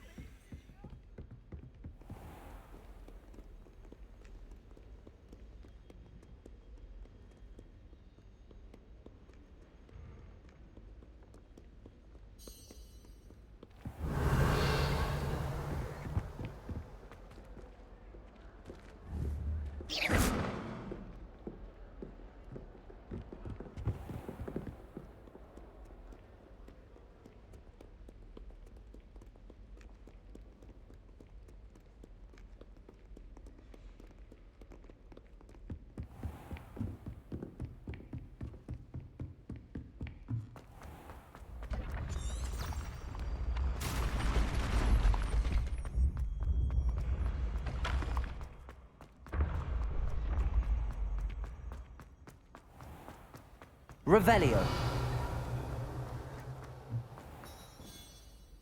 Revelio.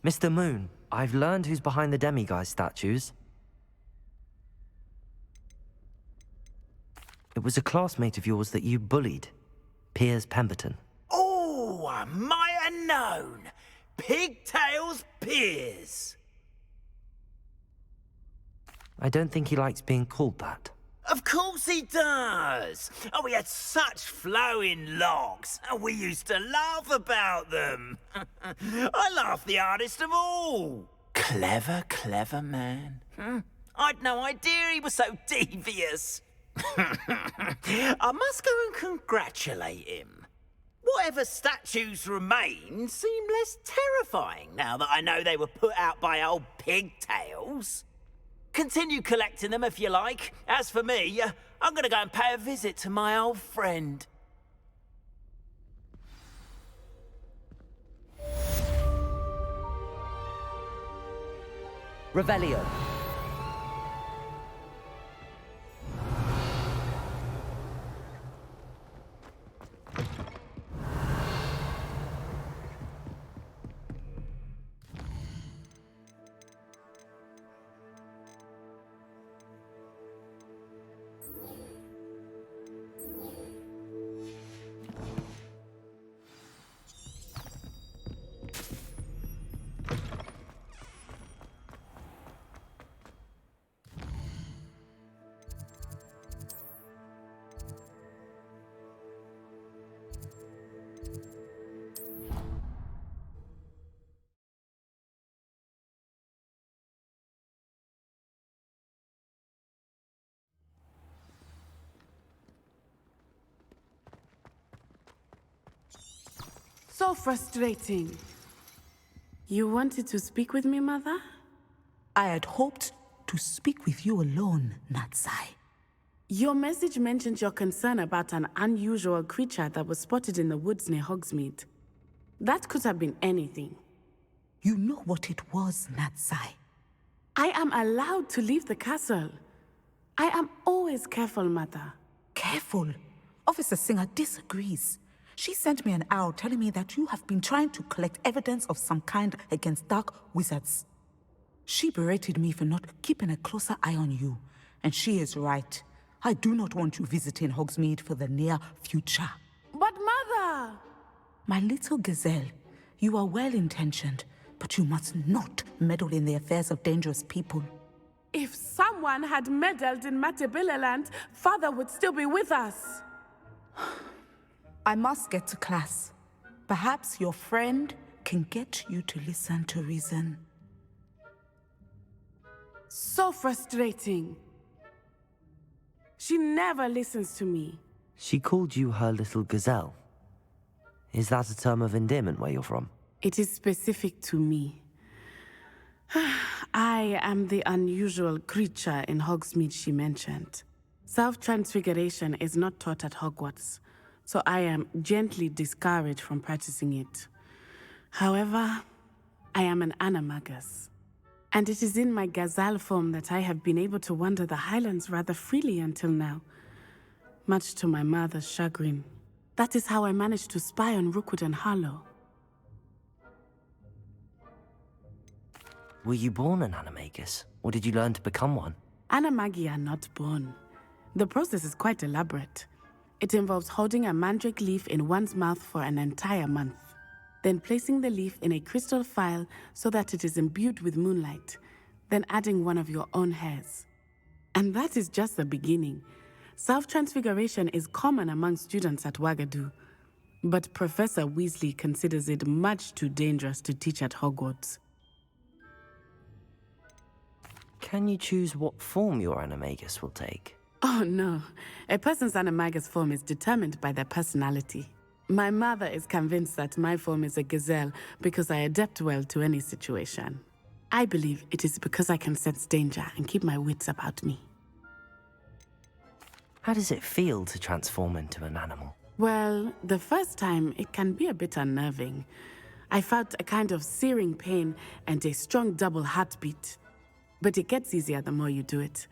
Mr. Moon, I've learned who's behind the demiguise statues. It was a classmate of yours that you bullied, Piers Pemberton. Oh, I might have known. Pigtails Piers. I don't think he likes being called that. Of course he does. Oh, we had such flowing locks, and we used to laugh about them. I laughed the hardest of all. Clever, clever man. I'd no idea he was so devious. I must go and congratulate him. Whatever statues remain seem less terrifying now that I know they were put out by old pigtails. Continue collecting them if you like. As for me, I'm gonna go and pay a visit to my old friend. Revelio. So frustrating. You wanted to speak with me, Mother? I had hoped to speak with you alone, Natsai. Your message mentioned your concern about an unusual creature that was spotted in the woods near Hogsmeade. That could have been anything. You know what it was, Natsai. I am allowed to leave the castle. I am always careful, Mother. Careful? Officer Singer disagrees. She sent me an owl telling me that you have been trying to collect evidence of some kind against dark wizards. She berated me for not keeping a closer eye on you, and she is right. I do not want you visiting Hogsmeade for the near future. But Mother! My little gazelle, you are well-intentioned, but you must not meddle in the affairs of dangerous people. If someone had meddled in Matabeleland, Father would still be with us. I must get to class. Perhaps your friend can get you to listen to reason. So frustrating. She never listens to me. She called you her little gazelle. Is that a term of endearment where you're from? It is specific to me. I am the unusual creature in Hogsmeade she mentioned. Self-transfiguration is not taught at Hogwarts, so I am gently discouraged from practicing it. However, I am an animagus, and it is in my gazelle form that I have been able to wander the Highlands rather freely until now, much to my mother's chagrin. That is how I managed to spy on Rookwood and Harlow. Were you born an animagus, or did you learn to become one? Animagi are not born. The process is quite elaborate. It involves holding a mandrake leaf in one's mouth for an entire month, then placing the leaf in a crystal phial so that it is imbued with moonlight, then adding one of your own hairs. And that is just the beginning. Self-transfiguration is common among students at Wagadu, but Professor Weasley considers it much too dangerous to teach at Hogwarts. Can you choose what form your animagus will take? Oh no, a person's animagus form is determined by their personality. My mother is convinced that my form is a gazelle because I adapt well to any situation. I believe it is because I can sense danger and keep my wits about me. How does it feel to transform into an animal? Well, the first time it can be a bit unnerving. I felt a kind of searing pain and a strong double heartbeat. But it gets easier the more you do it.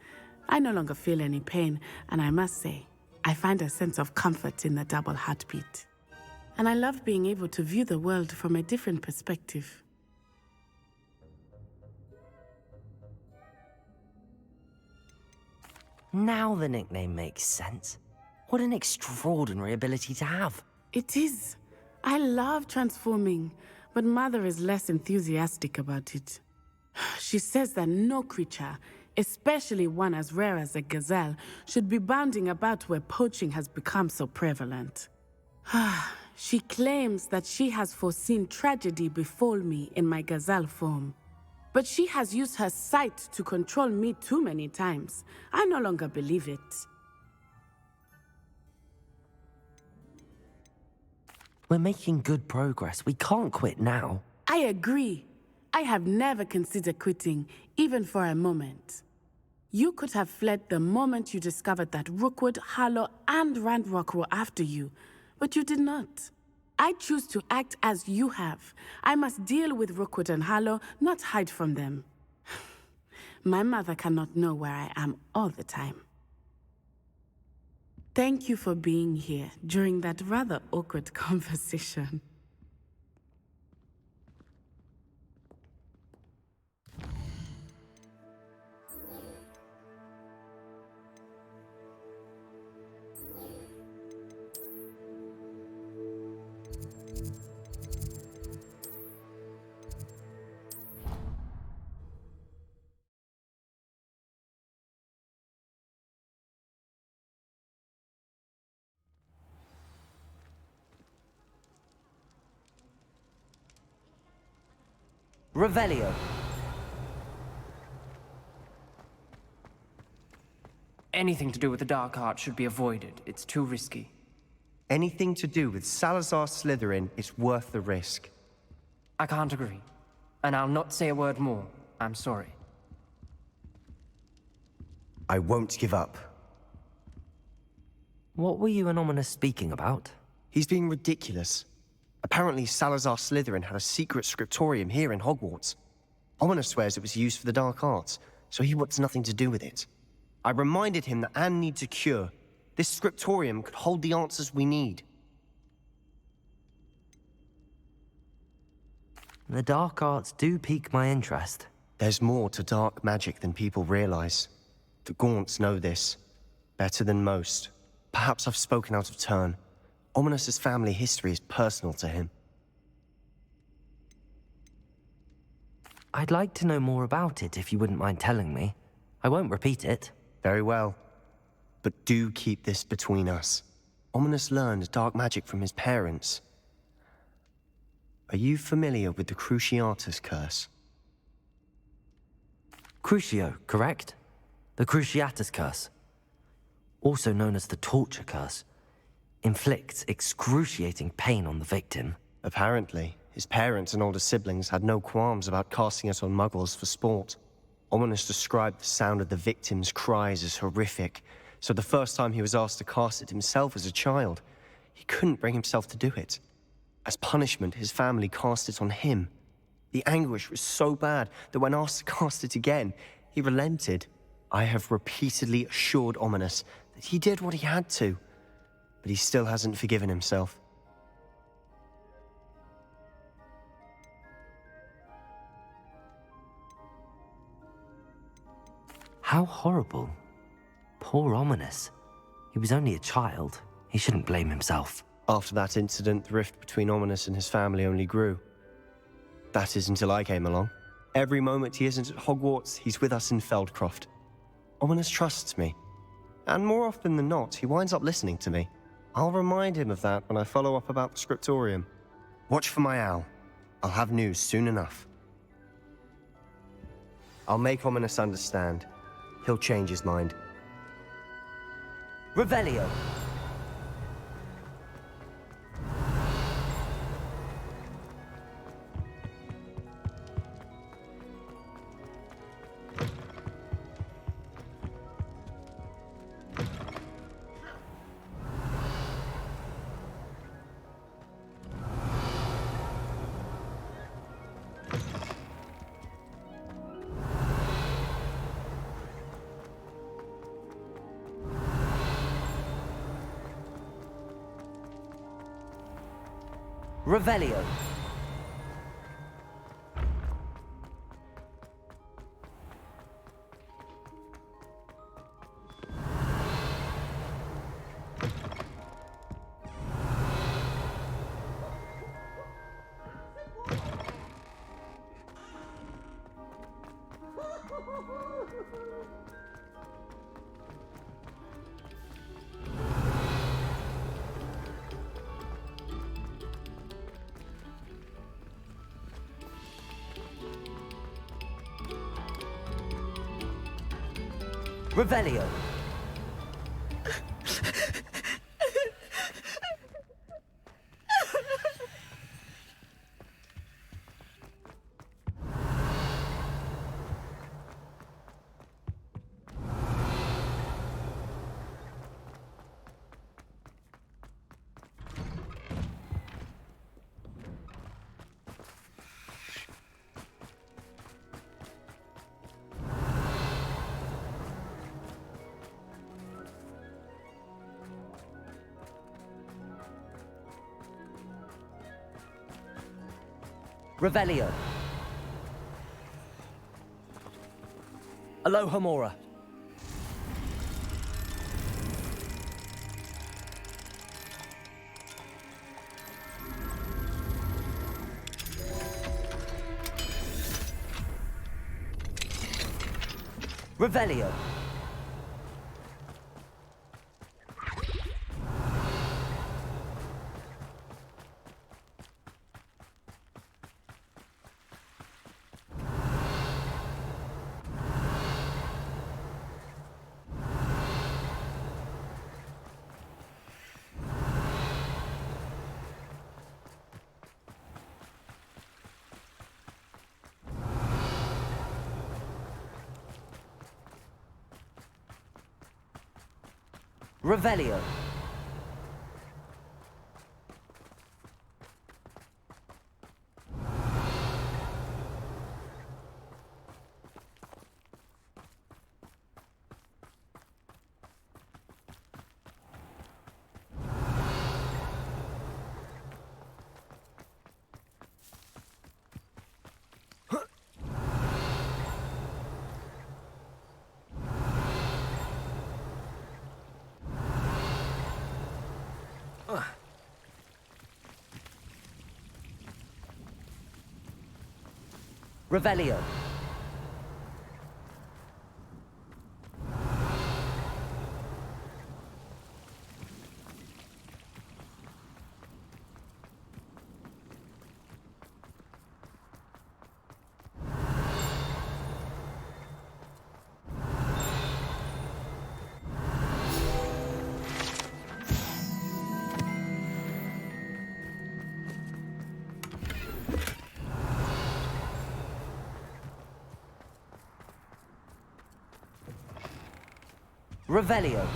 I no longer feel any pain, and I must say, I find a sense of comfort in the double heartbeat. and I love being able to view the world from a different perspective. Now the nickname makes sense. What an extraordinary ability to have. It is. I love transforming, but Mother is less enthusiastic about it. She says that no creature, especially one as rare as a gazelle, should be bounding about where poaching has become so prevalent. She claims that she has foreseen tragedy befall me in my gazelle form. But she has used her sight to control me too many times. I no longer believe it. We're making good progress. We can't quit now. I agree. I have never considered quitting, even for a moment. You could have fled the moment you discovered that Rookwood, Harlow, and Randrock were after you, but you did not. I choose to act as you have. I must deal with Rookwood and Harlow, not hide from them. My mother cannot know where I am all the time. Thank you for being here during that rather awkward conversation. Revelio. Anything to do with the dark art should be avoided. It's too risky. Anything to do with Salazar Slytherin is worth the risk. I can't agree. And I'll not say a word more. I'm sorry. I won't give up. What were you and Ominous speaking about? He's being ridiculous. Apparently, Salazar Slytherin had a secret scriptorium here in Hogwarts. Ominous swears it was used for the dark arts, so he wants nothing to do with it. I reminded him that Anne needs a cure. This scriptorium could hold the answers we need. The dark arts do pique my interest. There's more to dark magic than people realize. The Gaunts know this. Better than most. Perhaps I've spoken out of turn. Ominous's family history is personal to him. I'd like to know more about it if you wouldn't mind telling me. I won't repeat it. Very well. But do keep this between us. Ominous learned dark magic from his parents. Are you familiar with the Cruciatus curse? Crucio, correct? The Cruciatus curse. Also known as the torture curse. Inflicts excruciating pain on the victim. Apparently, his parents and older siblings had no qualms about casting it on muggles for sport. Ominous described the sound of the victim's cries as horrific, so the first time he was asked to cast it himself as a child, he couldn't bring himself to do it. As punishment, his family cast it on him. The anguish was so bad that when asked to cast it again, he relented. I have repeatedly assured Ominous that he did what he had to, but he still hasn't forgiven himself. How horrible. Poor Ominous. He was only a child. He shouldn't blame himself. After that incident, the rift between Ominous and his family only grew. That is until I came along. Every moment he isn't at Hogwarts, he's with us in Feldcroft. Ominous trusts me. And more often than not, he winds up listening to me. I'll remind him of that when I follow up about the scriptorium. Watch for my owl. I'll have news soon enough. I'll make Ominous understand. He'll change his mind. Revelio. Revelio. Revelio. Revelio. Aloha Mora. Revelio. Revelio. Revelio. Revelio.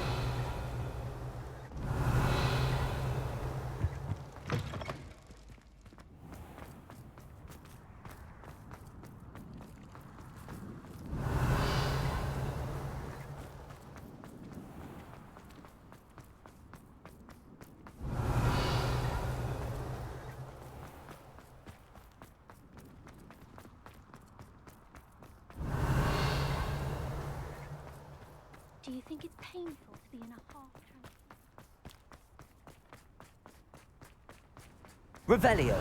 Do you think it's painful to be in a half trance? Revelio.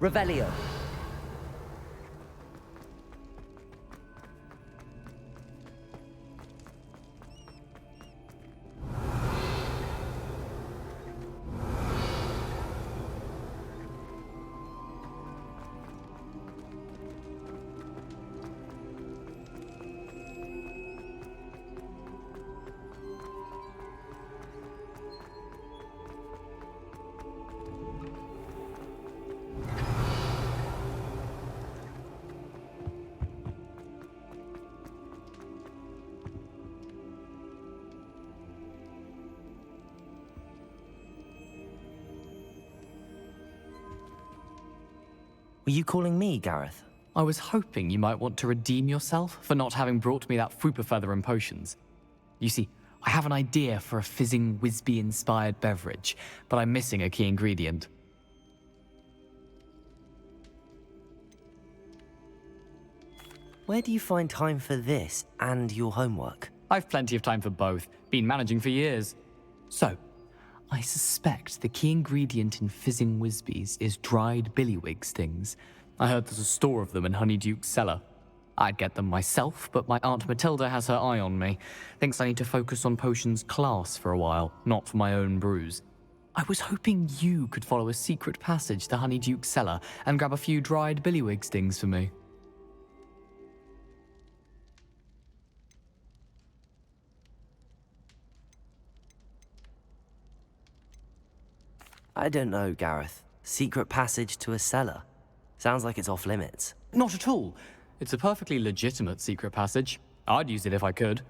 Revelio. Were you calling me, Gareth? I was hoping you might want to redeem yourself for not having brought me that Fupa feather and potions. You see, I have an idea for a fizzing Whizbee-inspired beverage, but I'm missing a key ingredient. Where do you find time for this and your homework? I've plenty of time for both. Been managing for years. So, I suspect the key ingredient in fizzing Whizbees is dried billywig stings. I heard there's a store of them in Honeyduke's cellar. I'd get them myself, but my Aunt Matilda has her eye on me. Thinks I need to focus on potions class for a while, not for my own brews. I was hoping you could follow a secret passage to Honeyduke's cellar and grab a few dried billywig stings for me. I don't know, Gareth. Secret passage to a cellar. Sounds like it's off limits. Not at all. It's a perfectly legitimate secret passage. I'd use it if I could.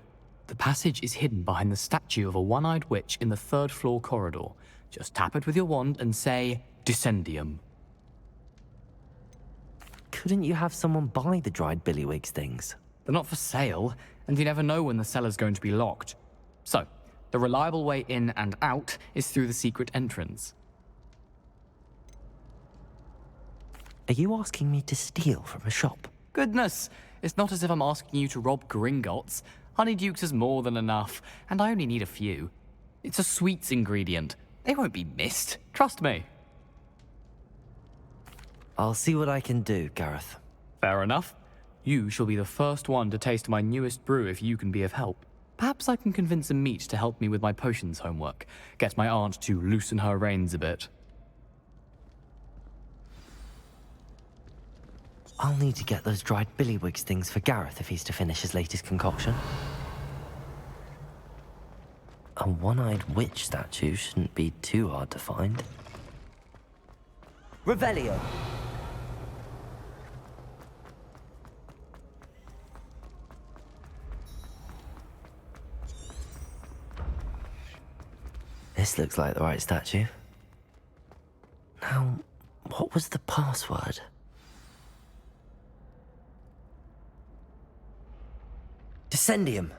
The passage is hidden behind the statue of a one-eyed witch in the third-floor corridor. Just tap it with your wand and say, Descendium. Couldn't you have someone buy the dried billywig things? They're not for sale, and you never know when the cellar's going to be locked. So, the reliable way in and out is through the secret entrance. Are you asking me to steal from a shop? Goodness, it's not as if I'm asking you to rob Gringotts. Honeyduke's is more than enough, and I only need a few. It's a sweets ingredient. They won't be missed. Trust me. I'll see what I can do, Gareth. Fair enough. You shall be the first one to taste my newest brew if you can be of help. Perhaps I can convince a meat to help me with my potions homework. Get my aunt to loosen her reins a bit. I'll need to get those dried billywig things for Gareth if he's to finish his latest concoction. A one-eyed witch statue shouldn't be too hard to find. Revelio. This looks like the right statue. Now, what was the password? Descendium.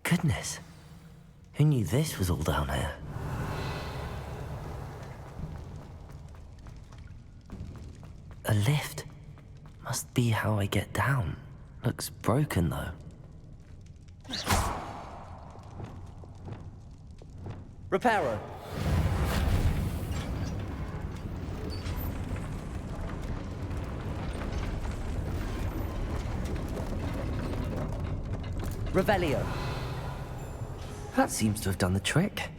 Goodness. Who knew this was all down here? A lift. Must be how I get down. Looks broken, though. Reparo. Revelio. That seems to have done the trick.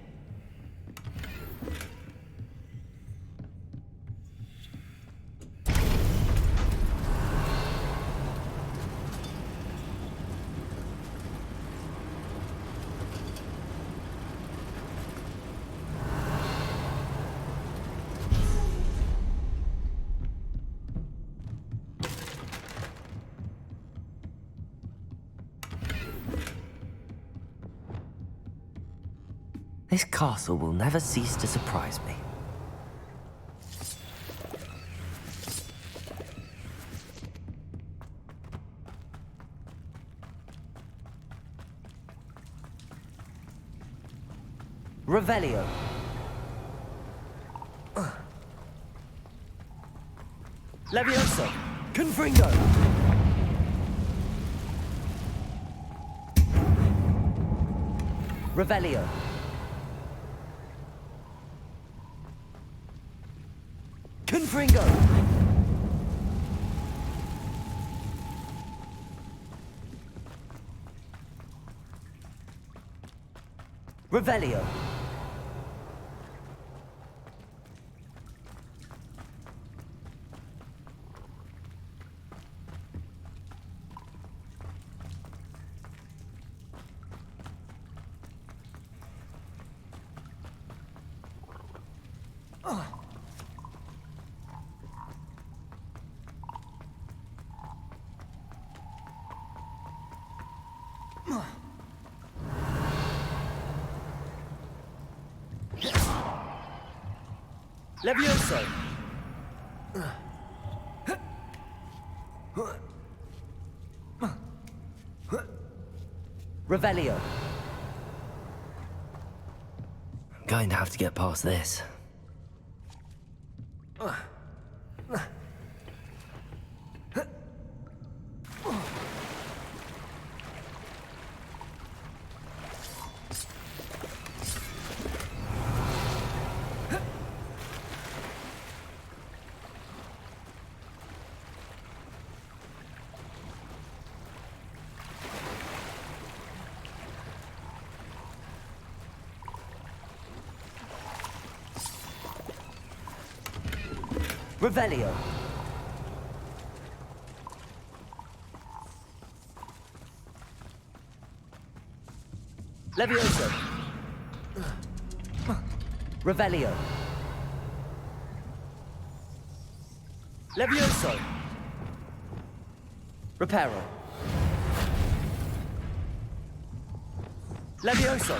This castle will never cease to surprise me. Revelio. Levioso. Confringo. Revelio. Confringo. Revelio. Levioso! Revelio. I'm going to have to get past this. Revelio. Levioso. Revelio. Levioso. Reparo. Levioso.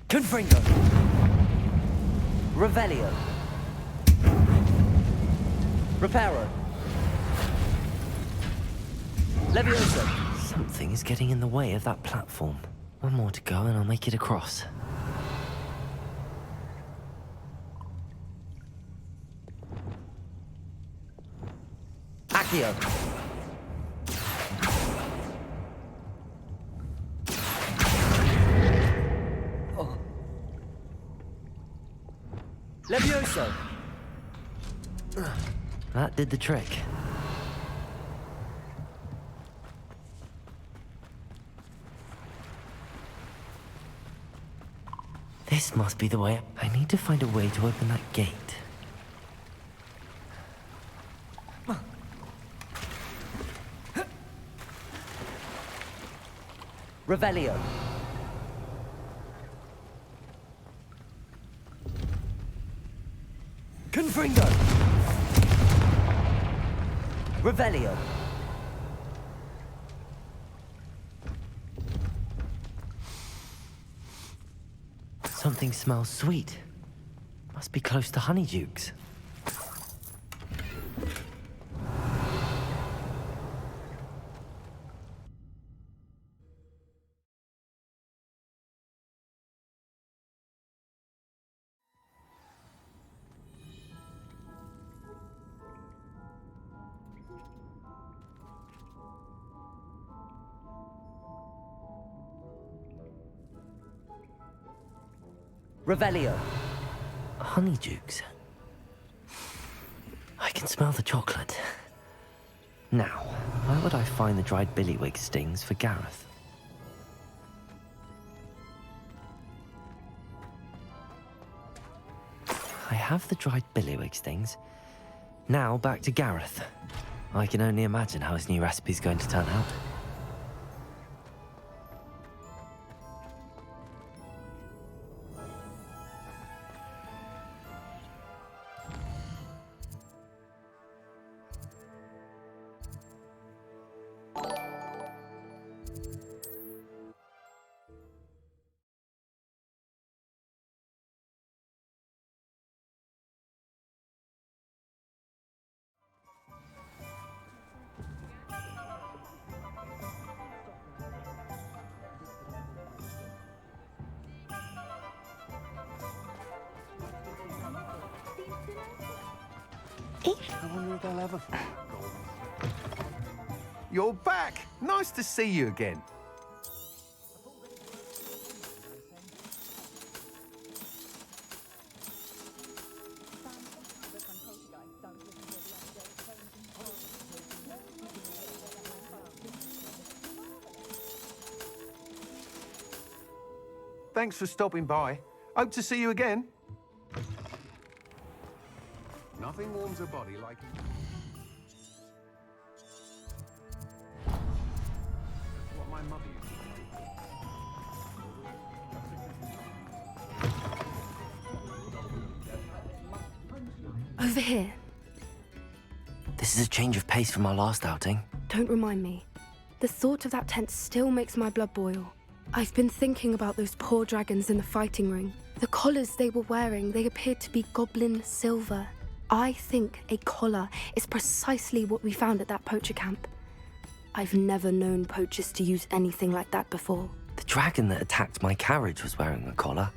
Confringo. Revelio. Reparo. Levioso. Something is getting in the way of that platform. One more to go and I'll make it across. Accio. Levioso. That did the trick. This must be the way. I need to find a way to open that gate. Revelio. Confringo. Revelio. Something smells sweet. Must be close to Honeydukes. Revelio. Honeydukes. I can smell the chocolate. Now, where would I find the dried billywig stings for Gareth? I have the dried billywig stings. Now back to Gareth. I can only imagine how his new recipe's going to turn out. I wonder if they'll ever. You're back! Nice to see you again. Thanks for stopping by. Hope to see you again. Nothing warms a body like... what my mother used to Over here. This is a change of pace from our last outing. Don't remind me. The thought of that tent still makes my blood boil. I've been thinking about those poor dragons in the fighting ring. The collars they were wearing, they appeared to be goblin silver. I think a collar is precisely what we found at that poacher camp. I've never known poachers to use anything like that before. The dragon that attacked my carriage was wearing a collar,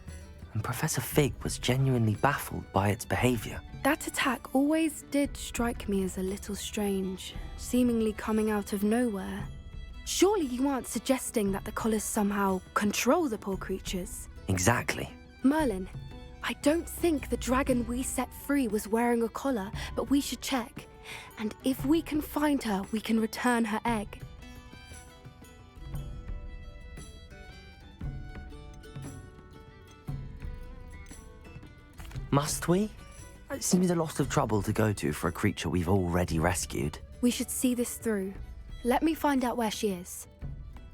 and Professor Fig was genuinely baffled by its behavior. That attack always did strike me as a little strange, seemingly coming out of nowhere. Surely you aren't suggesting that the collars somehow control the poor creatures? Exactly. Merlin, I don't think the dragon we set free was wearing a collar, but we should check. And if we can find her, we can return her egg. Must we? It seems a lot of trouble to go to for a creature we've already rescued. We should see this through. Let me find out where she is.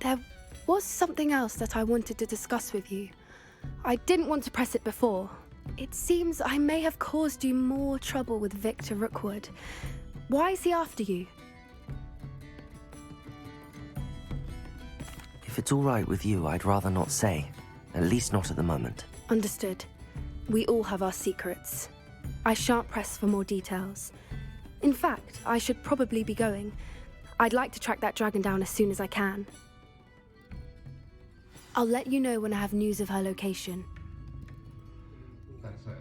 There was something else that I wanted to discuss with you. I didn't want to press it before. It seems I may have caused you more trouble with Victor Rookwood. Why is he after you? If it's all right with you, I'd rather not say. At least not at the moment. Understood. We all have our secrets. I shan't press for more details. In fact, I should probably be going. I'd like to track that dragon down as soon as I can. I'll let you know when I have news of her location. That said,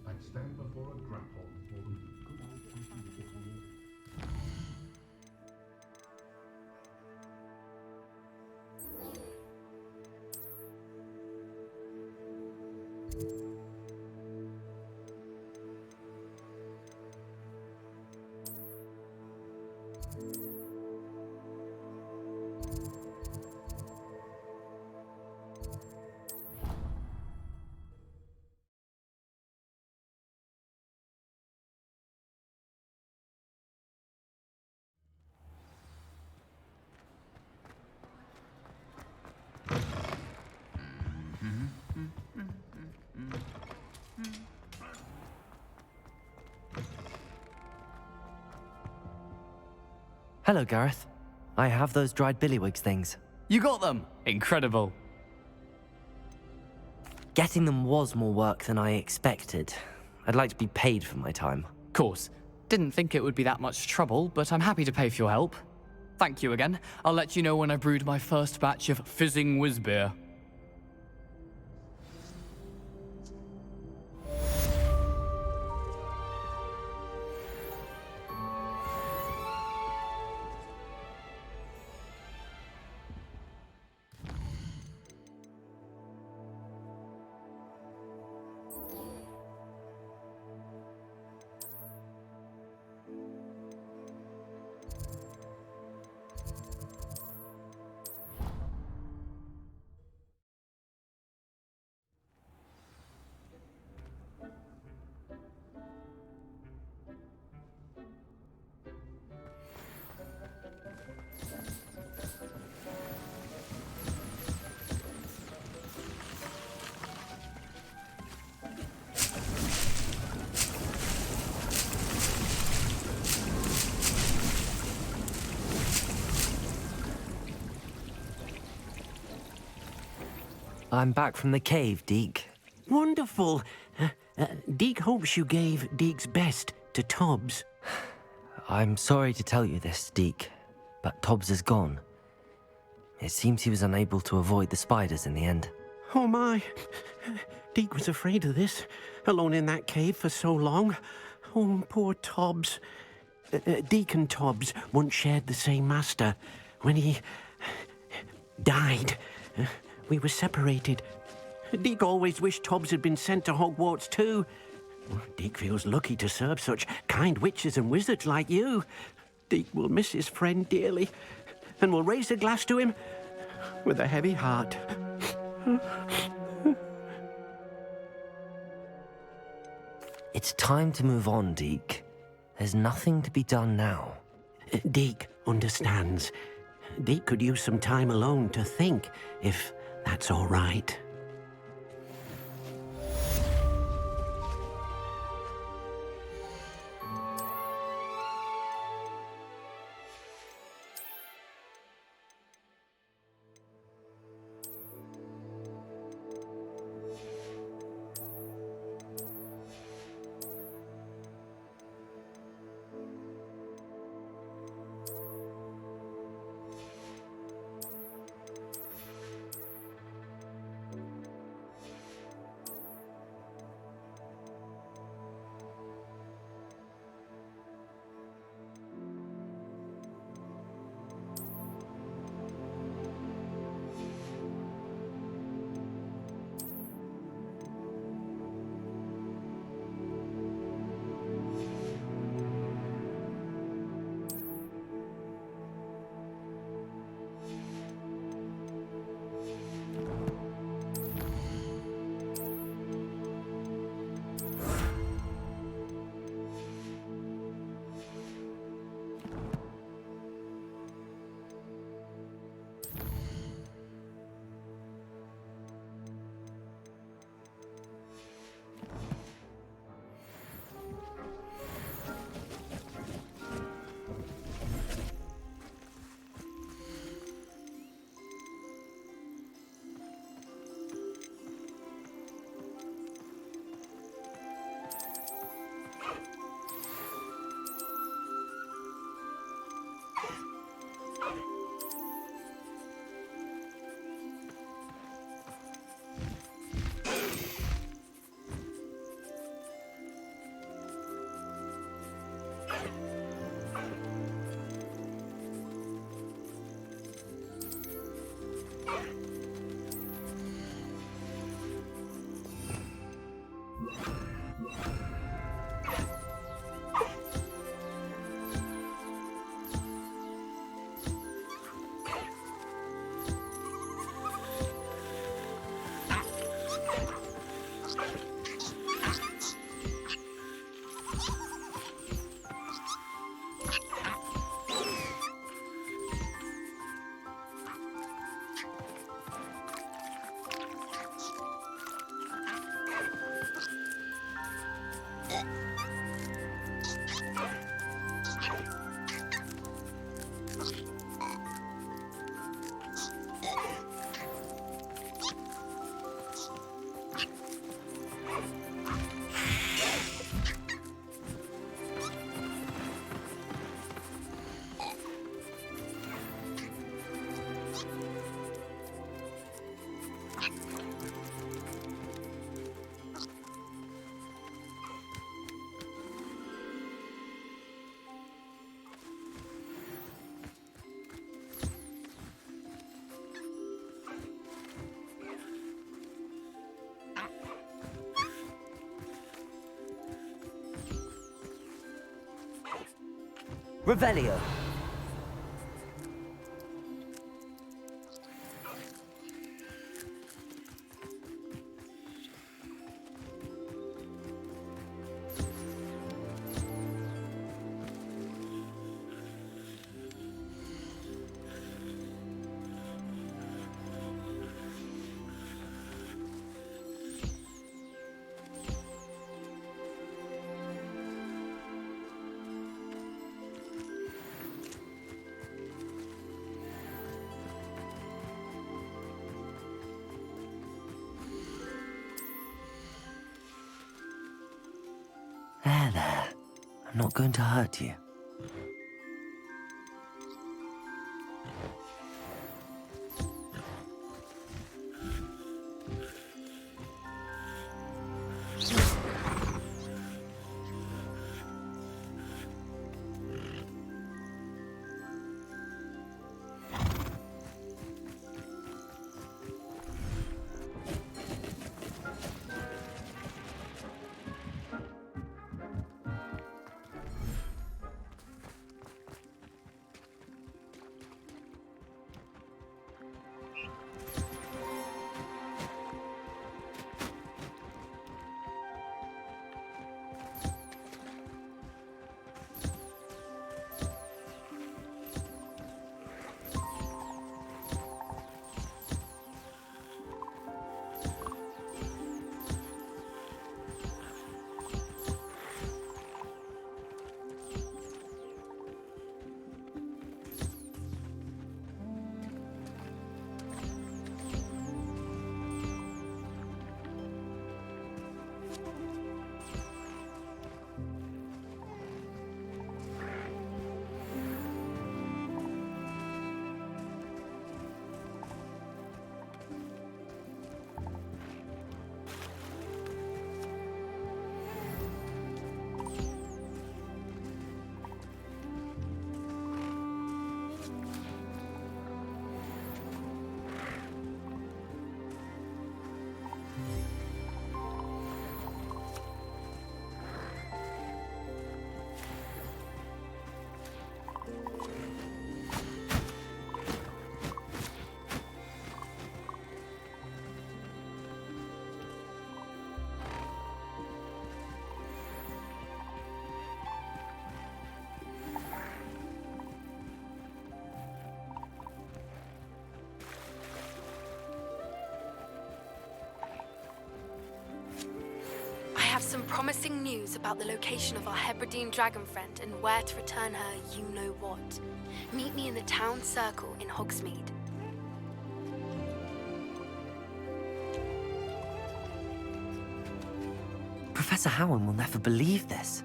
I'd stand before a grapple. Hello, Gareth. I have those dried billywigs things. You got them! Incredible. Getting them was more work than I expected. I'd like to be paid for my time. Course. Didn't think it would be that much trouble, but I'm happy to pay for your help. Thank you again. I'll let you know when I brewed my first batch of fizzing whizbeer. I'm back from the cave, Deke. Wonderful. Deke hopes you gave Deke's best to Tobbs. I'm sorry to tell you this, Deke, but Tobbs is gone. It seems he was unable to avoid the spiders in the end. Oh my. Deke was afraid of this, alone in that cave for so long. Oh, poor Tobbs. Deke and Tobbs once shared the same master. When he died, we were separated. Deke always wished Tobbs had been sent to Hogwarts too. Deke feels lucky to serve such kind witches and wizards like you. Deke will miss his friend dearly, and will raise a glass to him with a heavy heart. It's time to move on, Deke. There's nothing to be done now. Deke understands. Deke could use some time alone to think, if that's all right. Revelio. There. I'm not going to hurt you. I have some promising news about the location of our Hebridean dragon friend and where to return her you-know-what. Meet me in the town circle in Hogsmeade. Professor Howard will never believe this.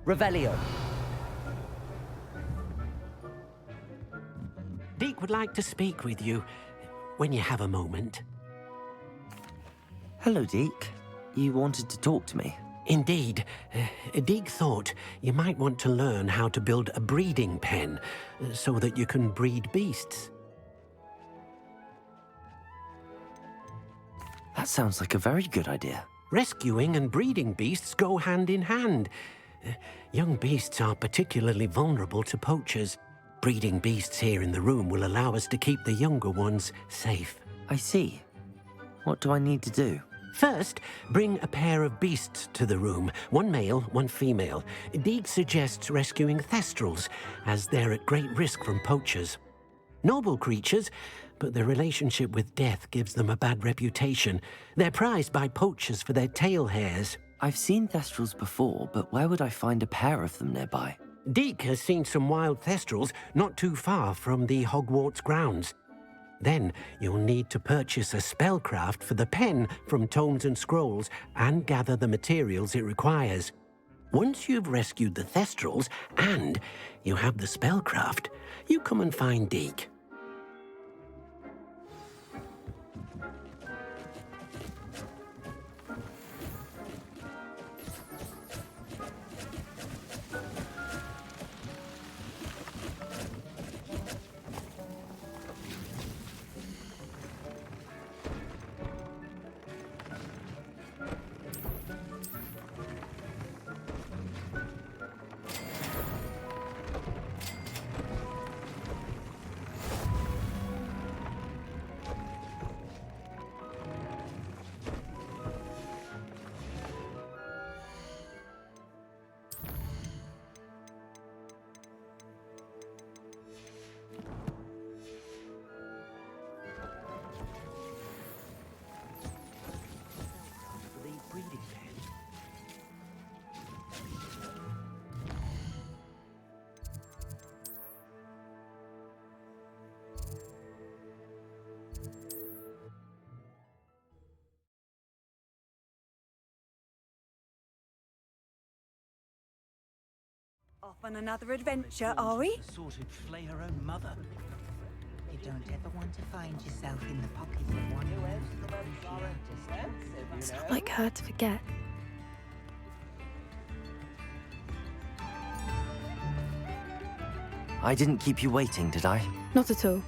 Revelio. Deke would like to speak with you. when you have a moment. Hello, Deke. You wanted to talk to me? Indeed. Deke thought you might want to learn how to build a breeding pen so that you can breed beasts. That sounds like a very good idea. Rescuing and breeding beasts go hand in hand. Young beasts are particularly vulnerable to poachers. Breeding beasts here in the room will allow us to keep the younger ones safe. I see. What do I need to do? First, bring a pair of beasts to the room. One male, one female. Deke suggests rescuing thestrals, as they're at great risk from poachers. Noble creatures, but their relationship with death gives them a bad reputation. They're prized by poachers for their tail hairs. I've seen thestrals before, but where would I find a pair of them nearby? Deke has seen some wild thestrals not too far from the Hogwarts grounds. Then you'll need to purchase a spellcraft for the pen from Tomes and Scrolls and gather the materials it requires. Once you've rescued the thestrals and you have the spellcraft, you come and find Deke. Off on another adventure, are we? Sorted flay her own mother. You don't ever want to find yourself in the pocket of one who else. It's not like her to forget. I didn't keep you waiting, did I? Not at all.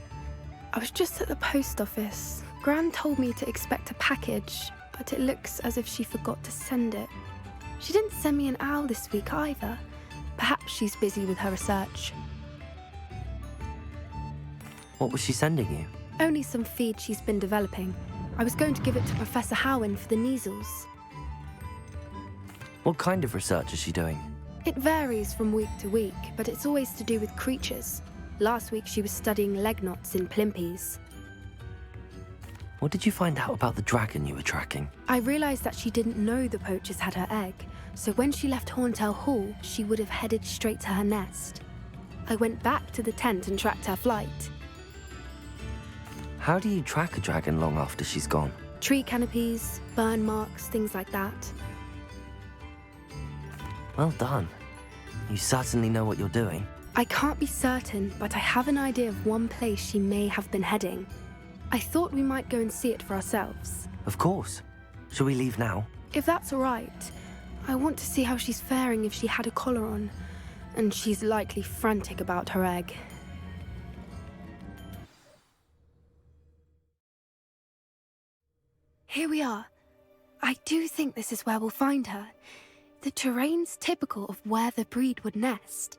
I was just at the post office. Gran told me to expect a package, but it looks as if she forgot to send it. She didn't send me an owl this week either. Perhaps she's busy with her research. What was she sending you? Only some feed she's been developing. I was going to give it to Professor Howin for the measles. What kind of research is she doing? It varies from week to week, but it's always to do with creatures. Last week she was studying leg knots in plimpies. What did you find out about the dragon you were tracking? I realized that she didn't know the poachers had her egg, so when she left Horntail Hall, she would have headed straight to her nest. I went back to the tent and tracked her flight. How do you track a dragon long after she's gone? Tree canopies, burn marks, things like that. Well done. You certainly know what you're doing. I can't be certain, but I have an idea of one place she may have been heading. I thought we might go and see it for ourselves. Of course. Shall we leave now? If that's all right. I want to see how she's faring if she had a collar on. And she's likely frantic about her egg. Here we are. I do think this is where we'll find her. The terrain's typical of where the breed would nest.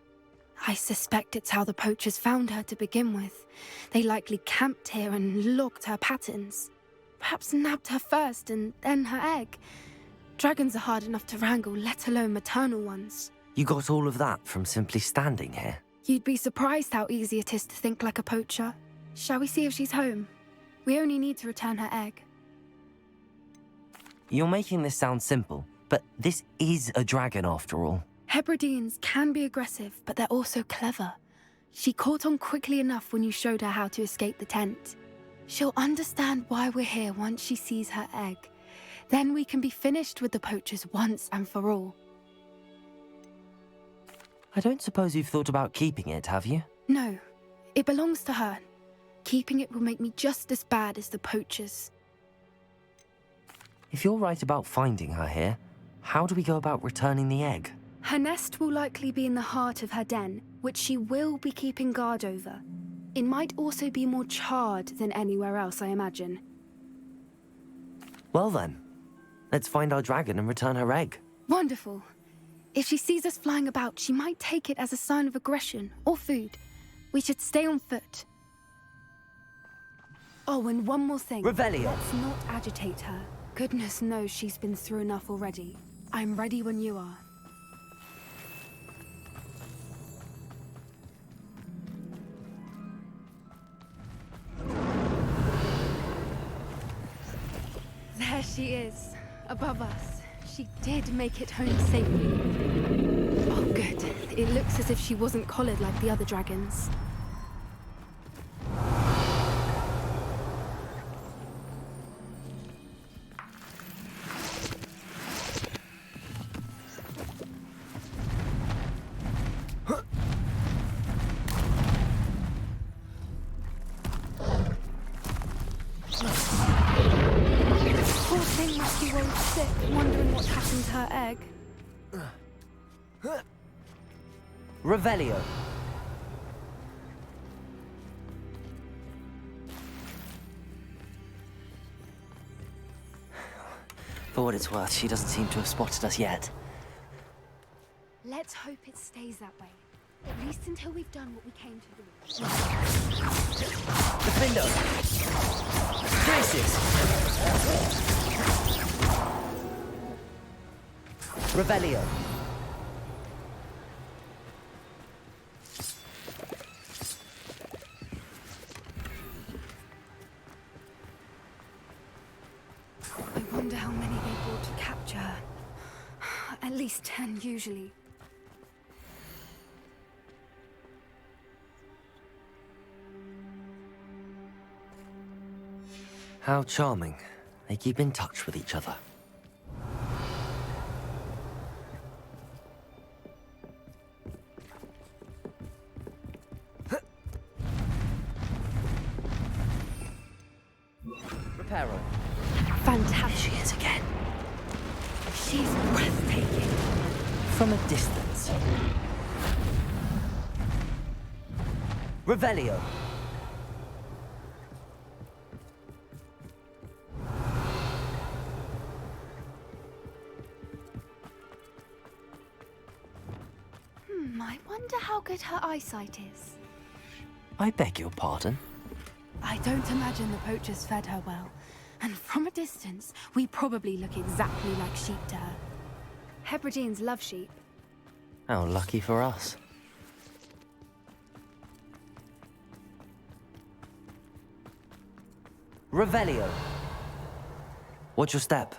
I suspect it's how the poachers found her to begin with. They likely camped here and logged her patterns. Perhaps nabbed her first and then her egg. Dragons are hard enough to wrangle, let alone maternal ones. You got all of that from simply standing here? You'd be surprised how easy it is to think like a poacher. Shall we see if she's home? We only need to return her egg. You're making this sound simple, but this is a dragon after all. Hebrideans can be aggressive, but they're also clever. She caught on quickly enough when you showed her how to escape the tent. She'll understand why we're here once she sees her egg. Then we can be finished with the poachers once and for all. I don't suppose you've thought about keeping it, have you? No, it belongs to her. keeping it will make me just as bad as the poachers. If you're right about finding her here, how do we go about returning the egg? Her nest will likely be in the heart of her den, which she will be keeping guard over. It might also be more charred than anywhere else, I imagine. Well then, let's find our dragon and return her egg. Wonderful. If she sees us flying about, she might take it as a sign of aggression or food. We should stay on foot. Oh, and one more thing. Revelio. Let's not agitate her. Goodness knows she's been through enough already. I'm ready when you are. There she is, above us. She did make it home safely. Oh, good. It looks as if she wasn't collared like the other dragons. Poor thing must be worried sick, wondering what happened to her egg. Revelio. For what it's worth, she doesn't seem to have spotted us yet. Let's hope it stays that way. At least until we've done what we came to do. Defendo. Gracious. Revelio. I wonder how many they brought to capture her. At least 10 usually. How charming. They keep in touch with each other. Reparo. Fantastic. She is again. She's breathtaking. From a distance. Revelio. I wonder how good her eyesight is. I beg your pardon? I don't imagine the poachers fed her well. And from a distance, we probably look exactly like sheep to her. Hebrideans love sheep. How lucky for us. Revelio. Watch your step.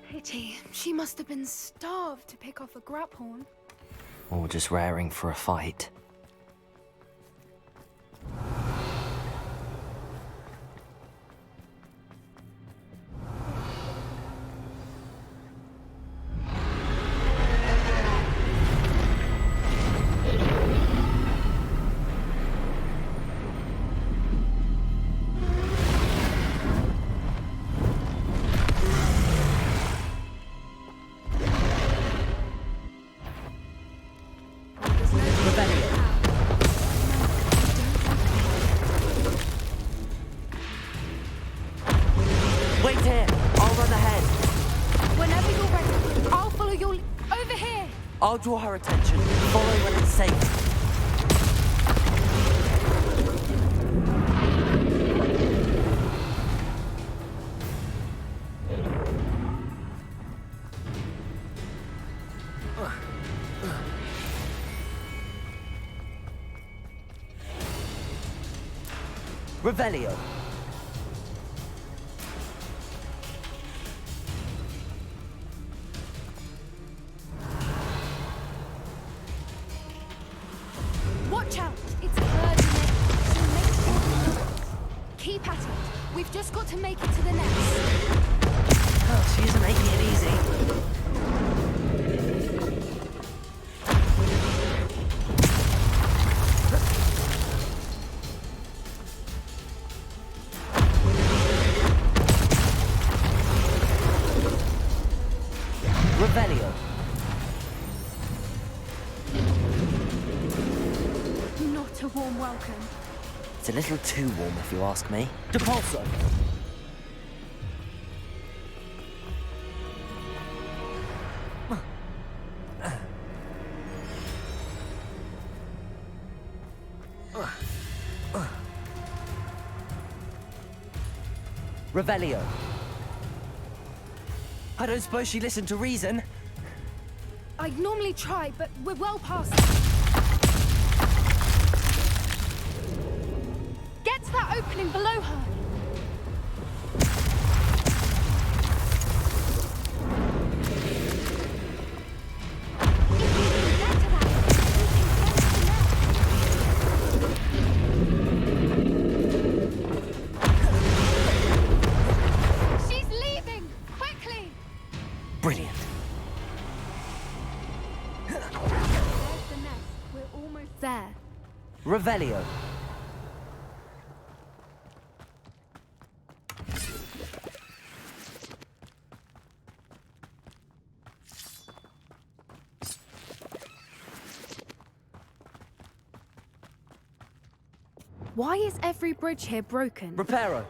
Pity. She must have been starved to pick off a graphorn. Or just raring for a fight. Wait here. I'll run ahead. Whenever you're ready, I'll follow your... Over here! I'll draw her attention. Follow when it's safe. Revelio. Watch out! It's a bird in it. So make sure you know it. Keep at it. We've just got to make it to the nest. Oh, she isn't making it easy. Revelio. Not a warm welcome. It's a little too warm, if you ask me. Depulso. Revelio. I don't suppose she listened to reason. I'd normally try, but we're well past. Get to that opening below her. She's leaving! Quickly! Brilliant. There's the nest. We're almost there. Revelio. Why is every bridge here broken? Reparo.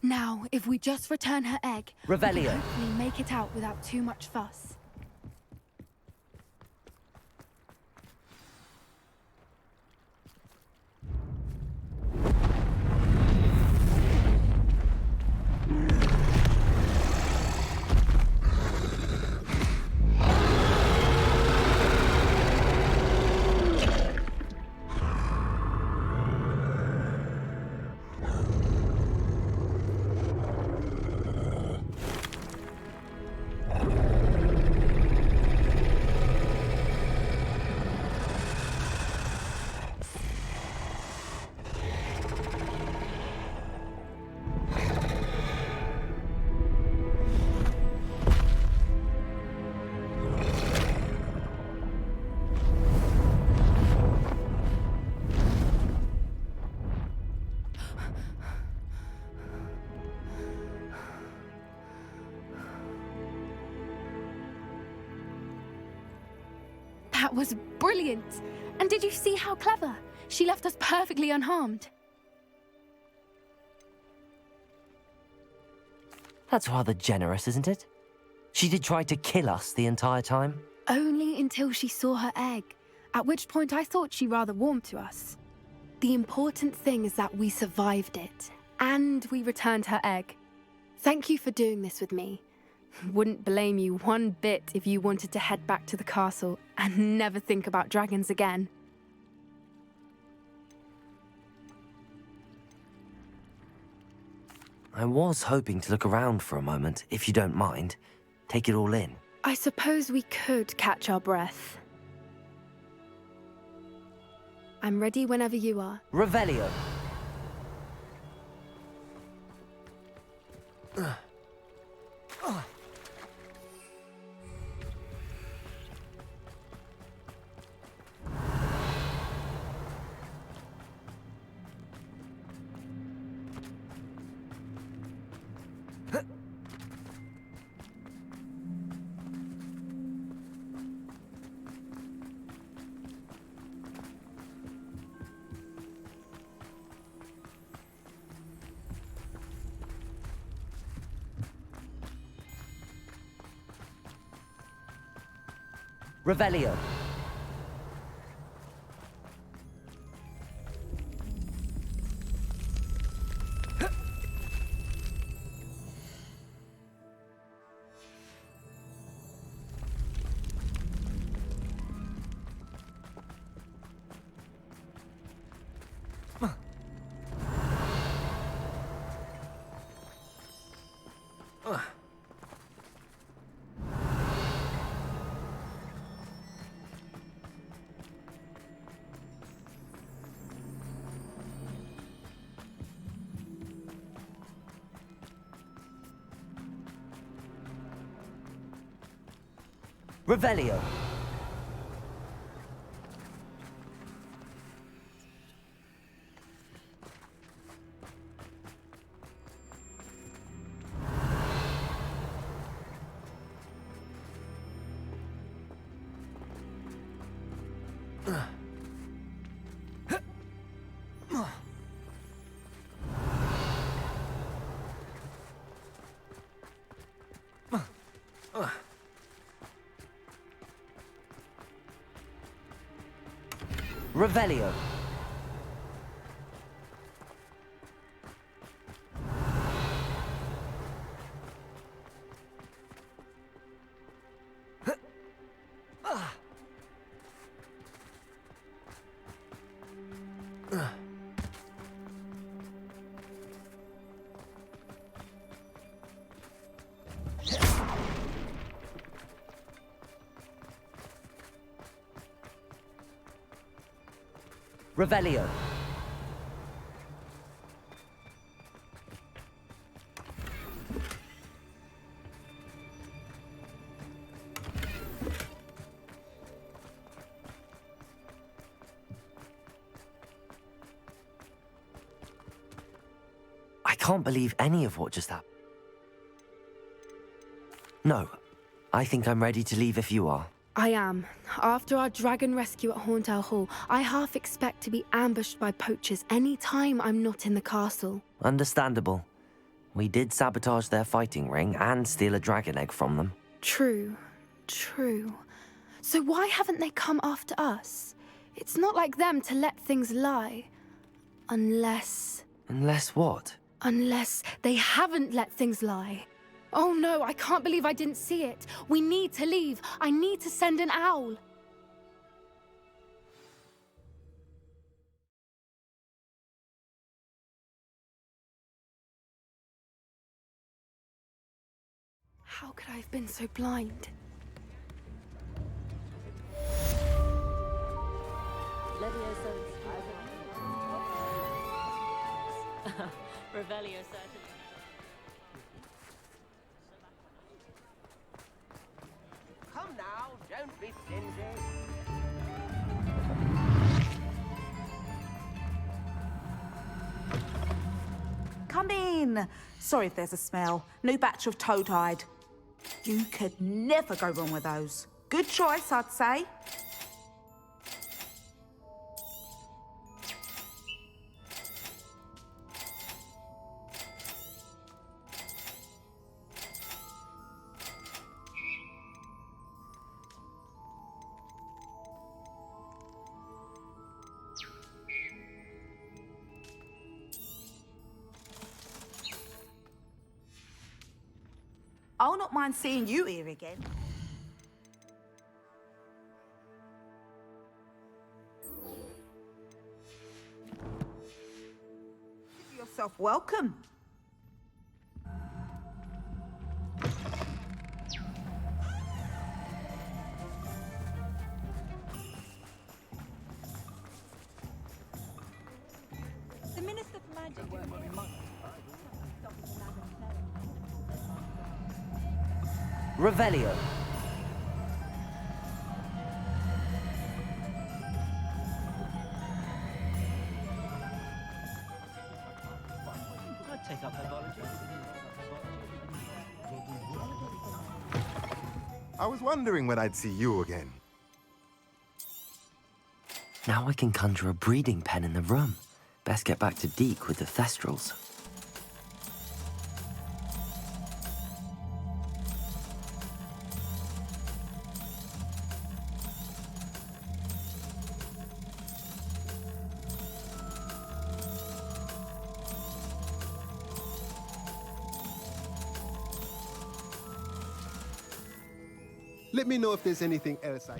Now, if we just return her egg, we Revelio. can hopefully make it out without too much fuss. That was brilliant! And did you see how clever? She left us perfectly unharmed. That's rather generous, isn't it? She did try to kill us the entire time. Only until she saw her egg, at which point I thought she rather warmed to us. The important thing is that we survived it, and we returned her egg. Thank you for doing this with me. Wouldn't blame you one bit if you wanted to head back to the castle and never think about dragons again. I was hoping to look around for a moment, if you don't mind. Take it all in. I suppose we could catch our breath. I'm ready whenever you are. Revelio. Revelio. Revelio. Revelio. Revelio. I can't believe any of what just happened. No, I think I'm ready to leave if you are. I am. After our dragon rescue at Horntail Hall, I half expect to be ambushed by poachers any time I'm not in the castle. Understandable. We did sabotage their fighting ring and steal a dragon egg from them. True. So why haven't they come after us? It's not like them to let things lie. Unless what? Unless they haven't let things lie. Oh no, I can't believe I didn't see it. We need to leave. I need to send an owl. How could I have been so blind? Revelio certainly. Come now, don't be stingy. Come in. Sorry if there's a smell. New batch of toad-hide. You could never go wrong with those. Good choice, I'd say. I'll not mind seeing you here again. Give yourself welcome. The Minister for Magic Revelio. I'd take up herbology. I was wondering when I'd see you again. Now I can conjure a breeding pen in the room. Best get back to Deke with the Thestrals. Let me know if there's anything else I...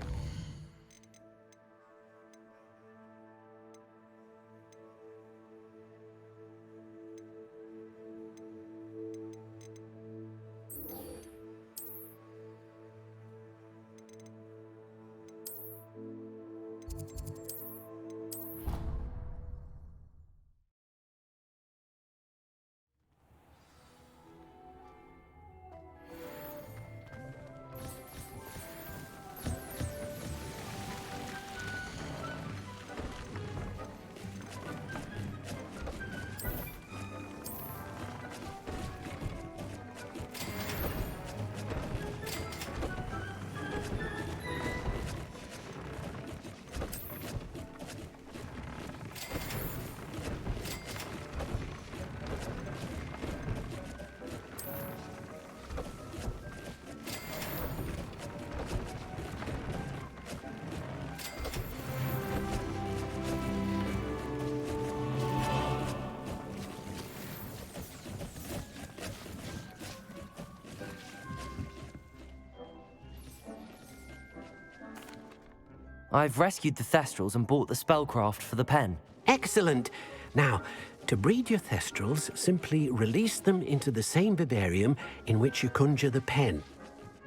I've rescued the Thestrals and bought the spellcraft for the pen. Excellent. Now, to breed your Thestrals, simply release them into the same vivarium in which you conjure the pen.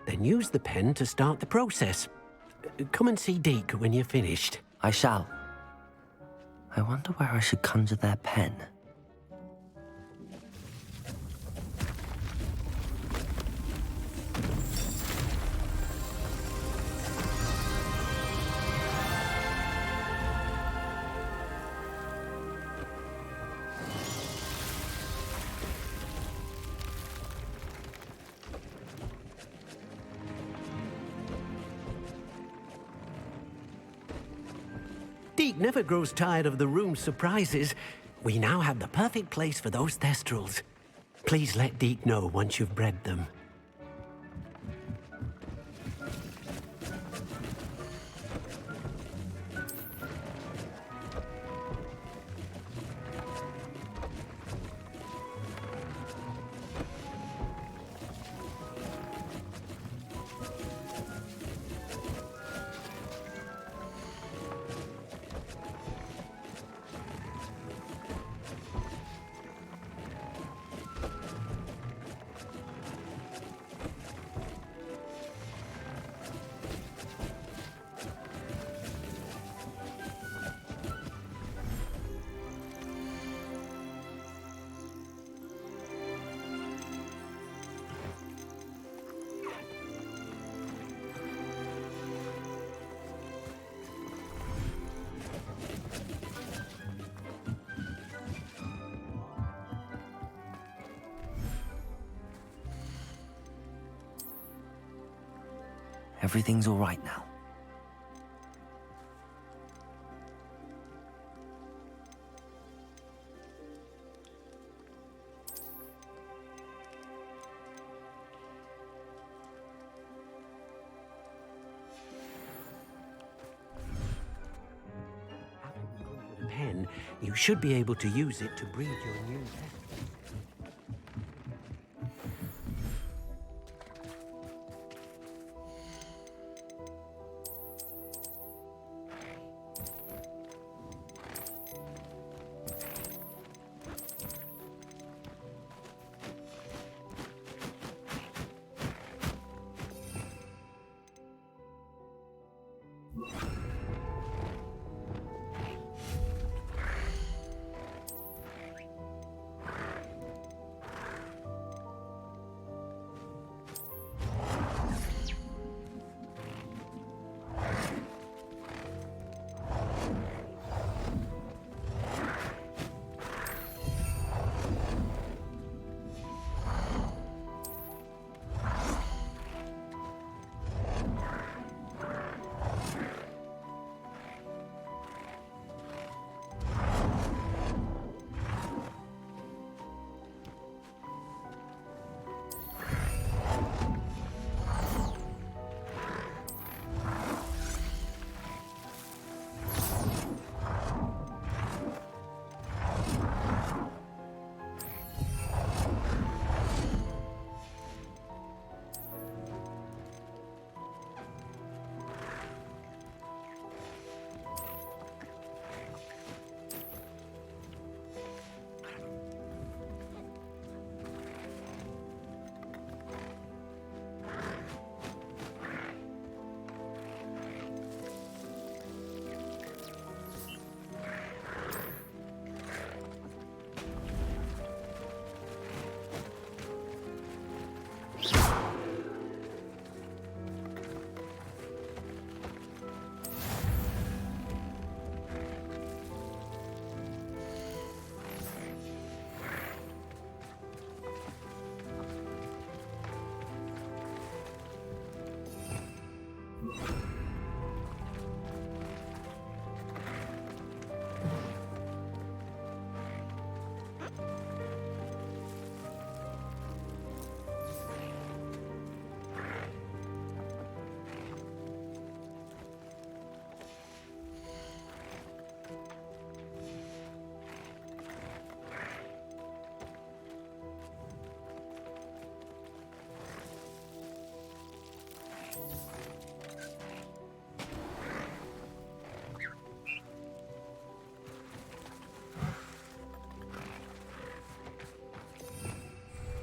Then use the pen to start the process. Come and see Deke when you're finished. I shall. I wonder where I should conjure their pen. Deke never grows tired of the room's surprises. We now have the perfect place for those Thestrals. Please let Deke know once you've bred them. Everything's all right now. Pen, you should be able to use it to breed your new pet.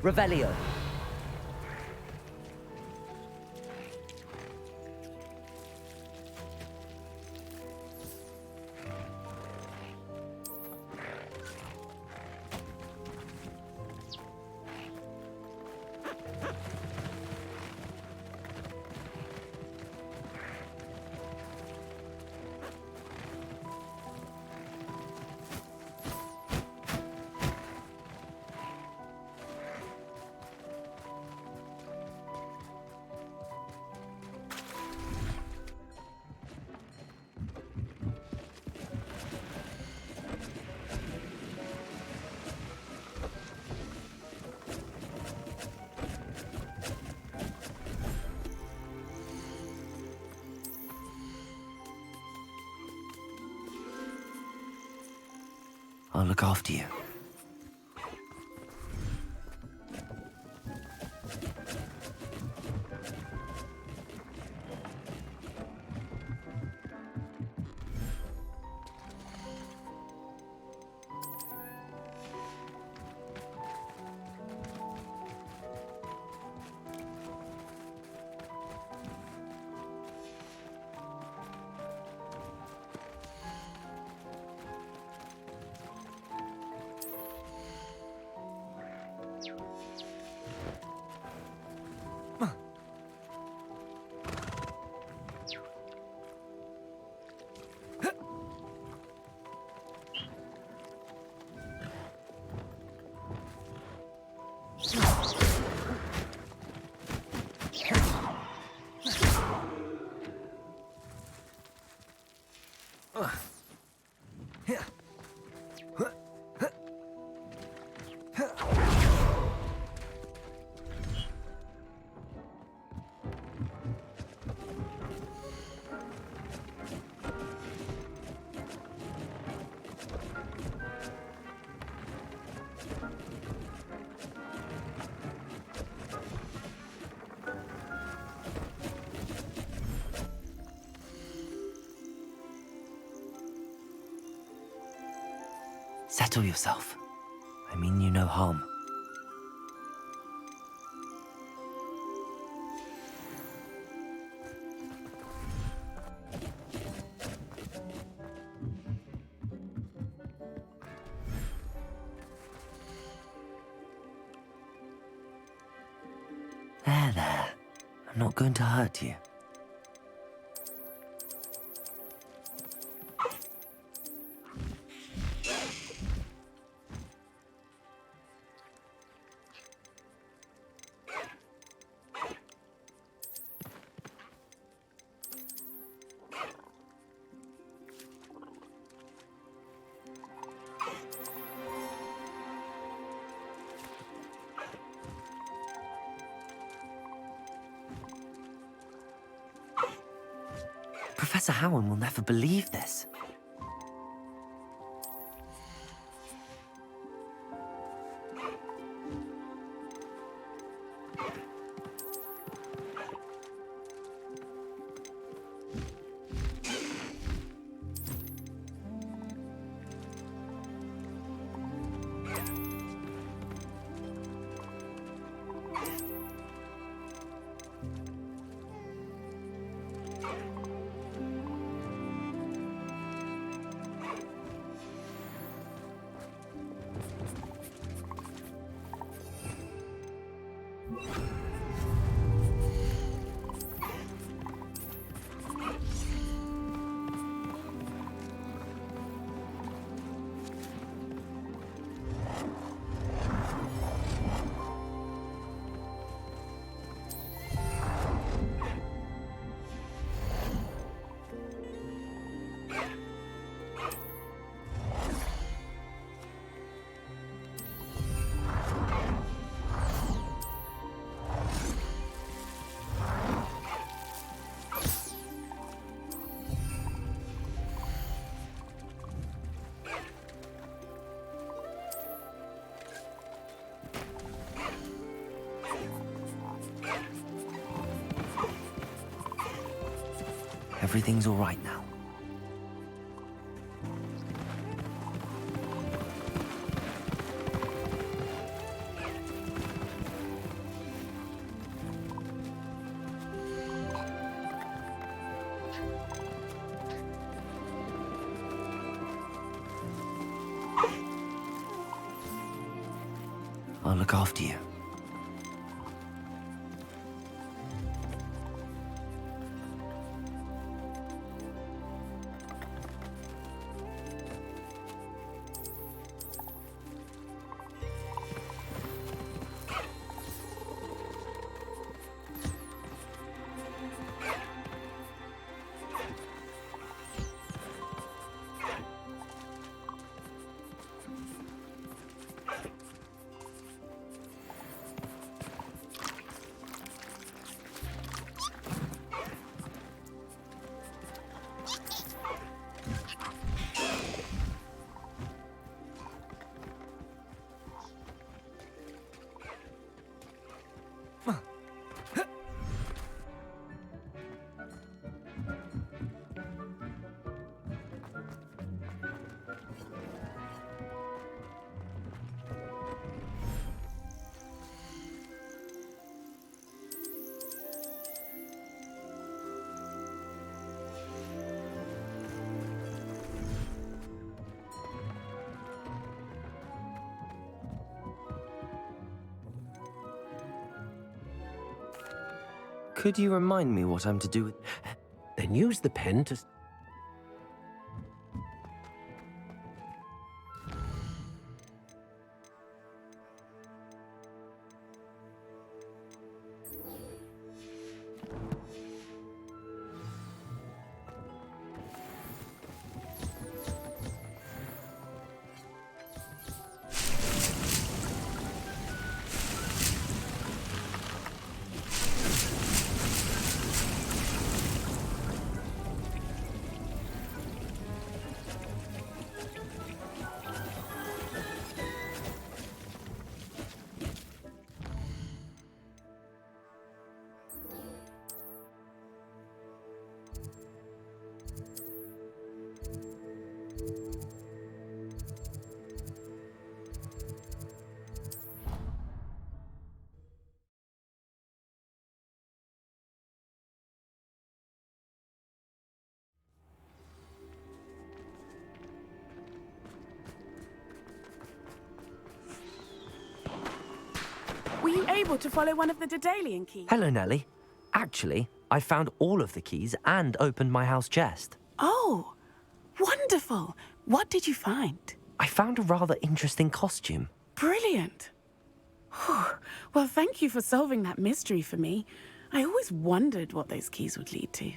Revelio. I'll look after you. Settle yourself. I mean you no harm. There. I'm not going to hurt you. Professor Howard will never believe this. Everything's all right now. I'll look after you. Could you remind me what I'm to do with... Then use the pen to... Were you able to follow one of the Daedalian keys? Hello, Nellie. Actually, I found all of the keys and opened my house chest. Oh, wonderful. What did you find? I found a rather interesting costume. Brilliant. Whew. Well, thank you for solving that mystery for me. I always wondered what those keys would lead to.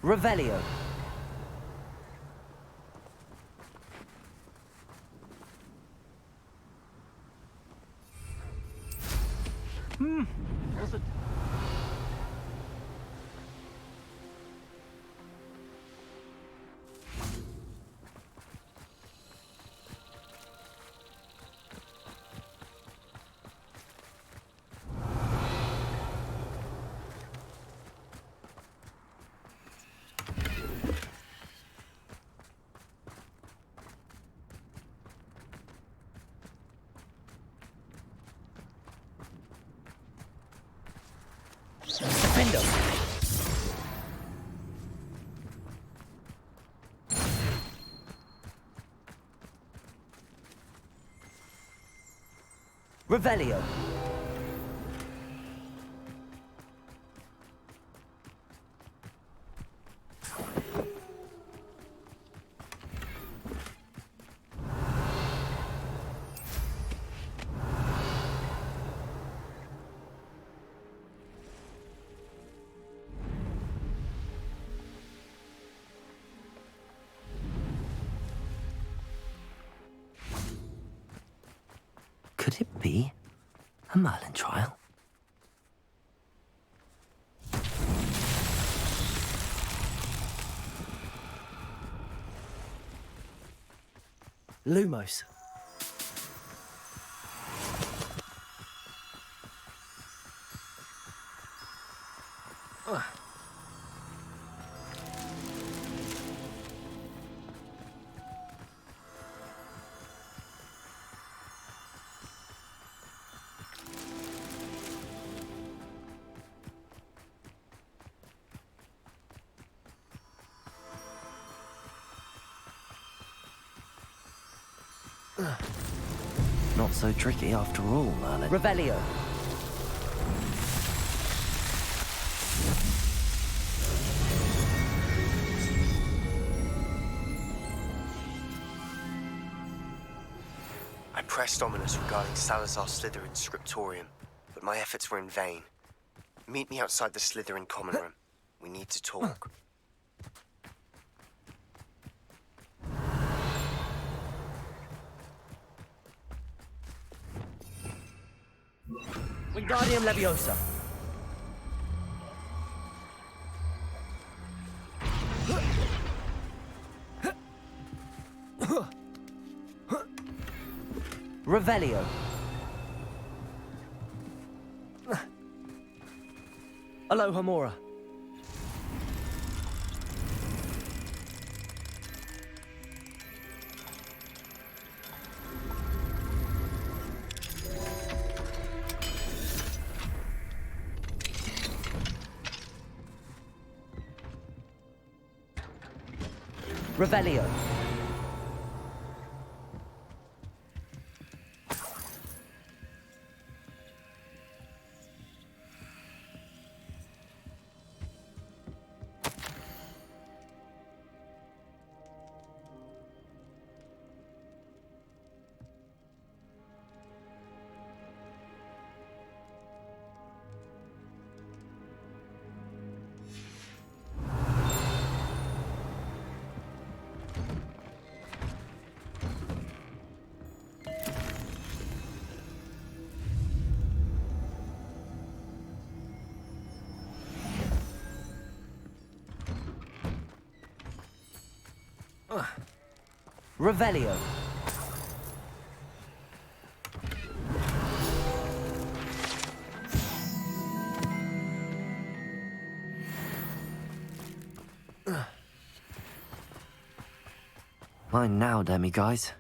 Revelio. Was it? Defendo. Revelio. Could it be a Merlin trial? Lumos. Not so tricky after all, Merlin. Revelio. I pressed Ominous regarding Salazar Slytherin's scriptorium, but my efforts were in vain. Meet me outside the Slytherin common room. We need to talk. Wingardium Leviosa. Revelio. Alohomora. Revelio. Revelio. Mine now, demi-guys.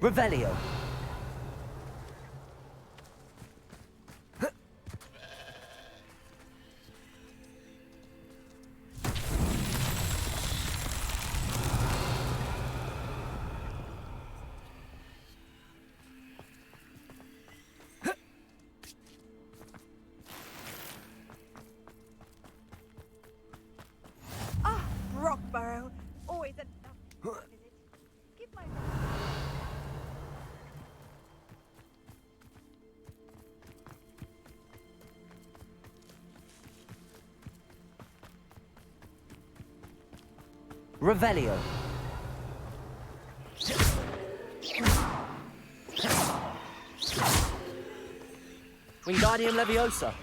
Revelio. Ah, Rockborough. Always a lovely visit. Give my... Revelio. Wingardium Leviosa.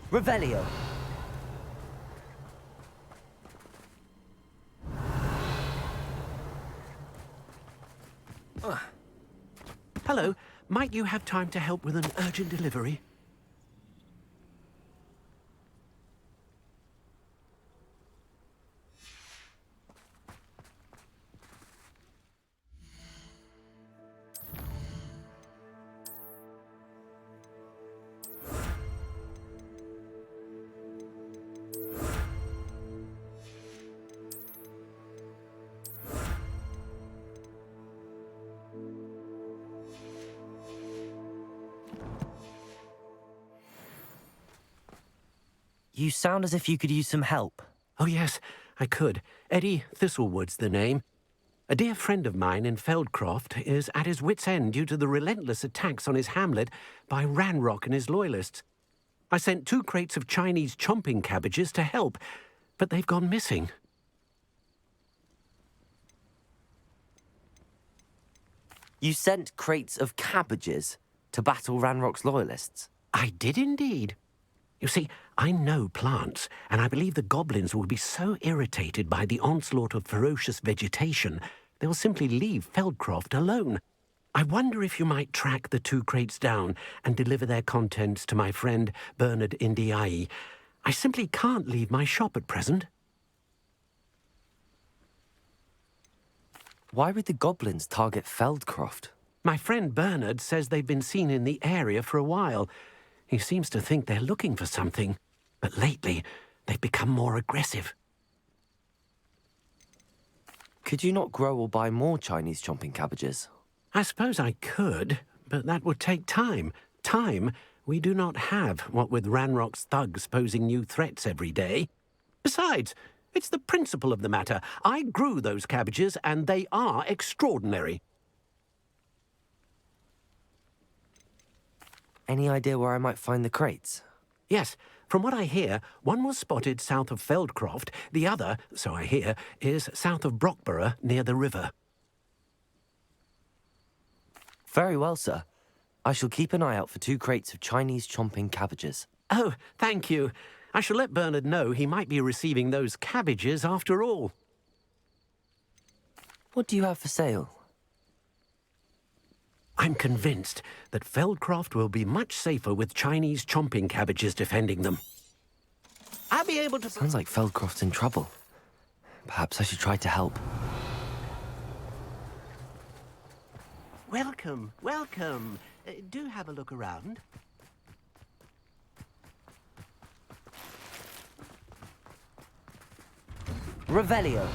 Revelio. Hello. Might you have time to help with an urgent delivery? You sound as if you could use some help. Oh, yes, I could. Eddie Thistlewood's the name. A dear friend of mine in Feldcroft is at his wit's end due to the relentless attacks on his hamlet by Ranrock and his loyalists. I sent 2 crates of Chinese chomping cabbages to help, but they've gone missing. You sent crates of cabbages to battle Ranrock's loyalists? I did indeed. You see, I know plants, and I believe the goblins will be so irritated by the onslaught of ferocious vegetation, they will simply leave Feldcroft alone. I wonder if you might track the 2 crates down and deliver their contents to my friend Bernard Indiai. I simply can't leave my shop at present. Why would the goblins target Feldcroft? My friend Bernard says they've been seen in the area for a while. He seems to think they're looking for something, but lately they've become more aggressive. Could you not grow or buy more Chinese chomping cabbages? I suppose I could, but that would take time. Time we do not have, what with Ranrock's thugs posing new threats every day. Besides, it's the principle of the matter. I grew those cabbages, and they are extraordinary. Any idea where I might find the crates? Yes. From what I hear, one was spotted south of Feldcroft. The other, so I hear, is south of Brockborough, near the river. Very well, sir. I shall keep an eye out for 2 crates of Chinese chomping cabbages. Oh, thank you. I shall let Bernard know he might be receiving those cabbages after all. What do you have for sale? I'm convinced that Feldcroft will be much safer with Chinese chomping cabbages defending them. I'll be able to... Sounds like Feldcroft's in trouble. Perhaps I should try to help. Welcome, welcome. Do have a look around. Revelio.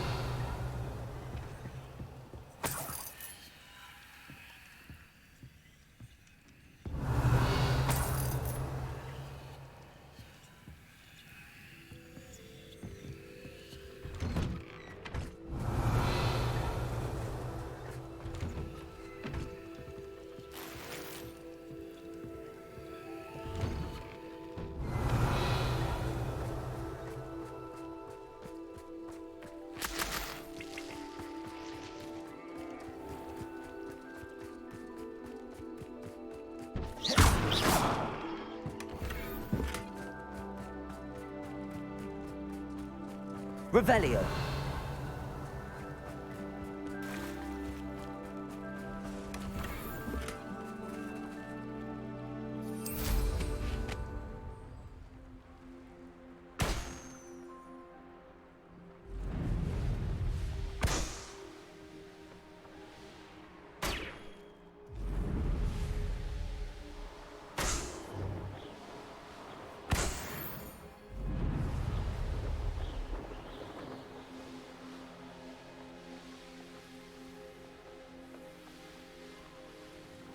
Revelio.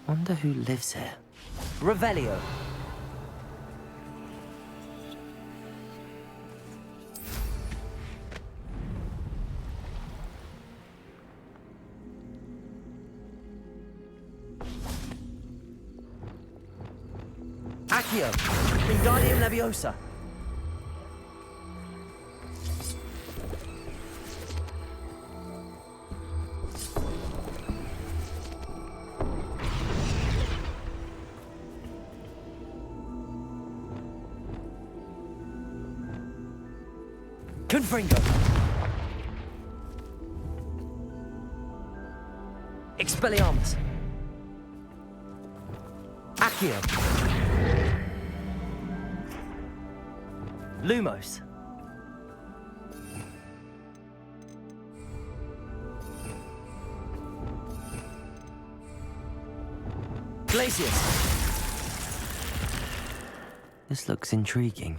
Wonder who lives here. Revelio. Accio. Wingardium Leviosa. Confringo. Expelliarmus. Accio. Lumos. Glacius. This looks intriguing.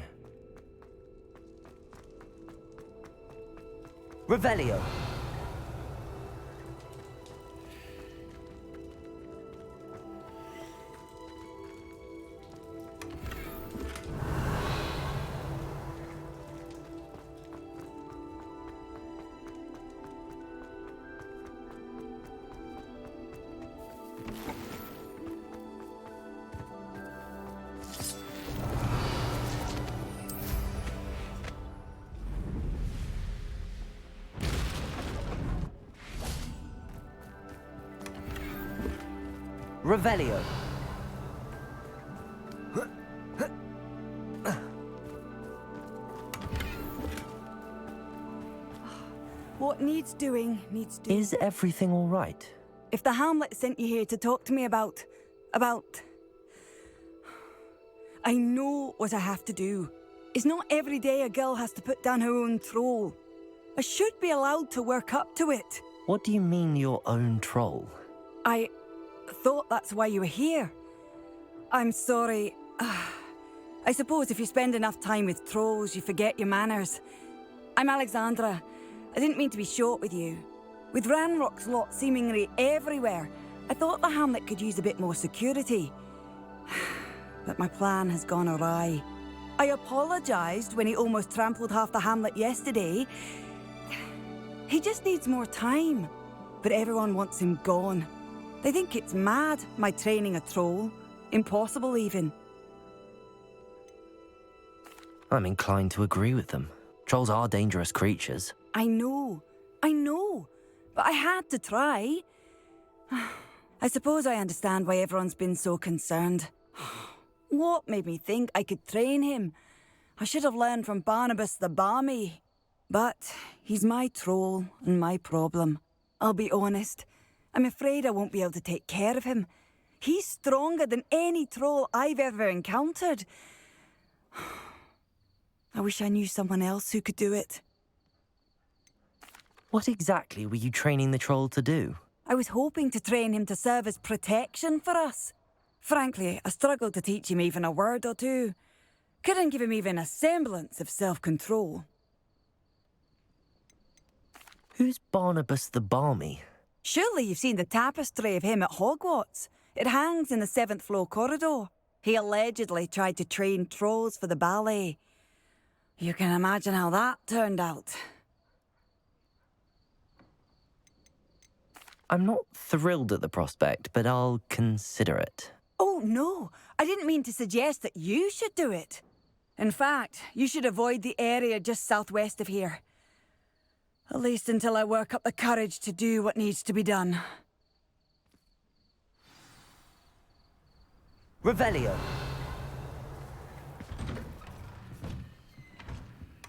Revelio. Revelio. What needs doing, needs doing. Is everything all right? If the Hamlet sent you here to talk to me about... I know what I have to do. It's not every day a girl has to put down her own troll. I should be allowed to work up to it. What do you mean, your own troll? I thought that's why you were here. I'm sorry. I suppose if you spend enough time with trolls, you forget your manners. I'm Alexandra. I didn't mean to be short with you. With Ranrock's lot seemingly everywhere, I thought the Hamlet could use a bit more security. But my plan has gone awry. I apologised when he almost trampled half the Hamlet yesterday. He just needs more time. But everyone wants him gone. They think it's mad, my training a troll. Impossible, even. I'm inclined to agree with them. Trolls are dangerous creatures. I know. But I had to try. I suppose I understand why everyone's been so concerned. What made me think I could train him? I should have learned from Barnabas the Barmy. But he's my troll and my problem. I'll be honest. I'm afraid I won't be able to take care of him. He's stronger than any troll I've ever encountered. I wish I knew someone else who could do it. What exactly were you training the troll to do? I was hoping to train him to serve as protection for us. Frankly, I struggled to teach him even a word or two. Couldn't give him even a semblance of self-control. Who's Barnabas the Barmy? Surely you've seen the tapestry of him at Hogswater. It hangs in the 7th floor corridor. He allegedly tried to train trolls for the ballet. You can imagine how that turned out. I'm not thrilled at the prospect, but I'll consider it. Oh, no. I didn't mean to suggest that you should do it. In fact, you should avoid the area just southwest of here. At least until I work up the courage to do what needs to be done. Revelio.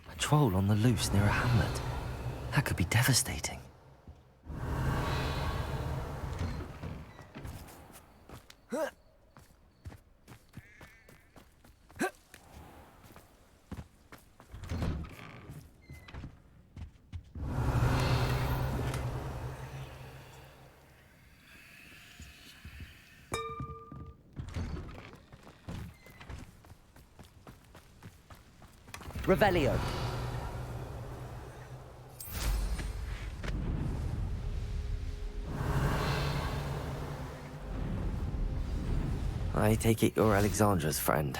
A troll on the loose near a hamlet. That could be devastating. Revelio. I take it you're Alexandra's friend.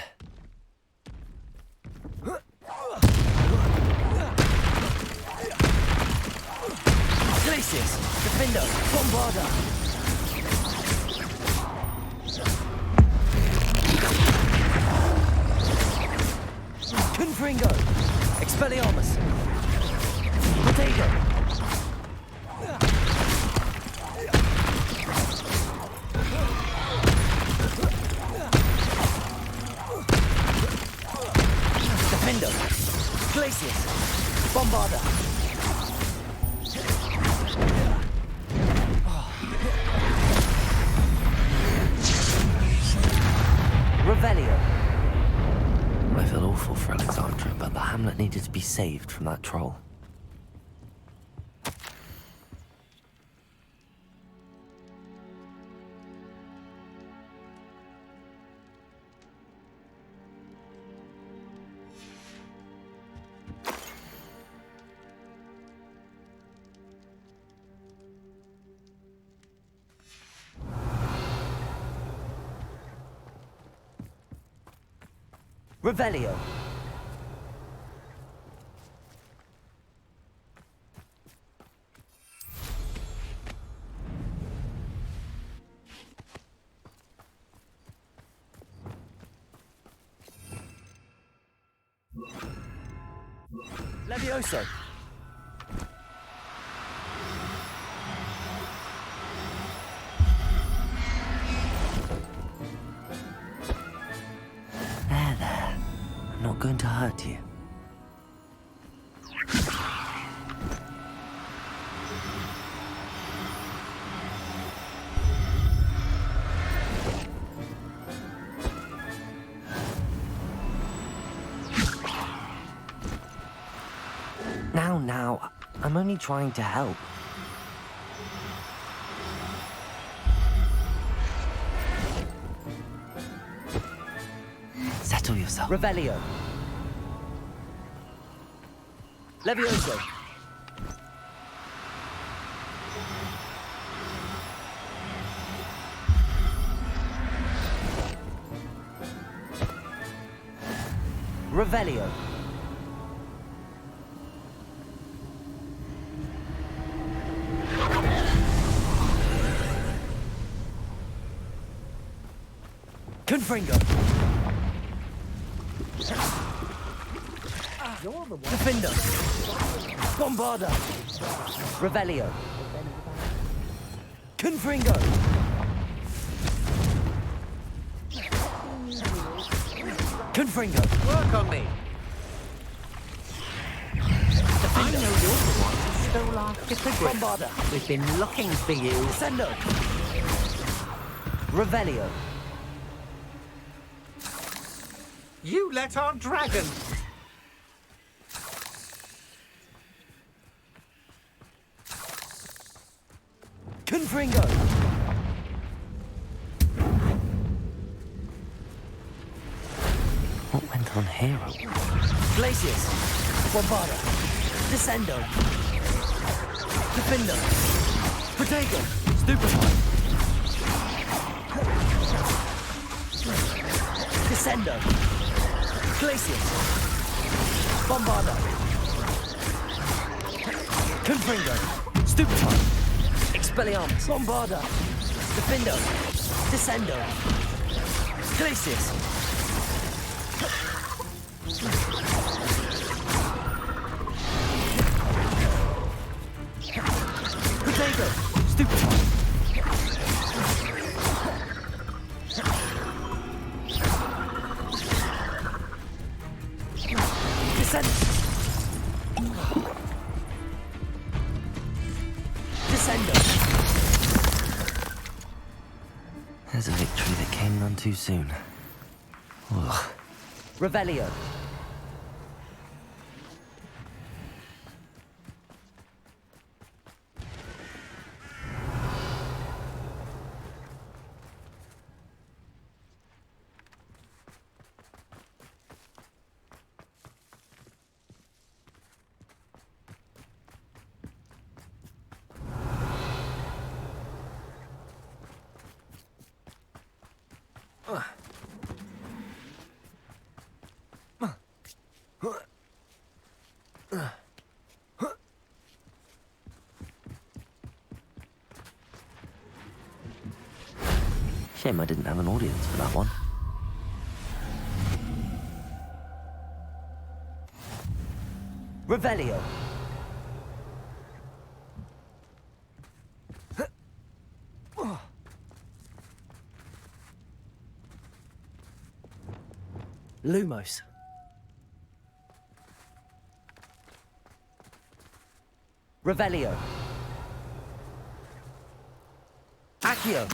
Glacius. Defendo. Bombarda. Confringo. Expelliarmus. Potato. Defendo. Glacius. Bombarda. awful for Alexandra, but the hamlet needed to be saved from that troll. Revelio. Levioso. There. I'm not going to hurt you. Now, I'm only trying to help. Settle yourself. Revelio. Levioso. Revelio. Confringo. Defender. Bombarda. Revelio. Confringo. Confringo. Work on me. Defender. I know you're the one who stole our hippogriff. Bombarda. We've been looking for you. Sendo. Revelio. You let our dragon. Confringo. What went on here? Glacius. Bombarda. Descendo. Defender. Protego. Stupefy. Descendo. Glacius. Bombarda. Confringo. Stupefy. Expelliarmus. Bombarda. Defendo. Descendo. Glacius. Protego. Stupefy. Descendo. There's a victory that came none too soon. Ugh. Revelio. Shame I didn't have an audience for that one. Revelio. Lumos. Revelio. Accio.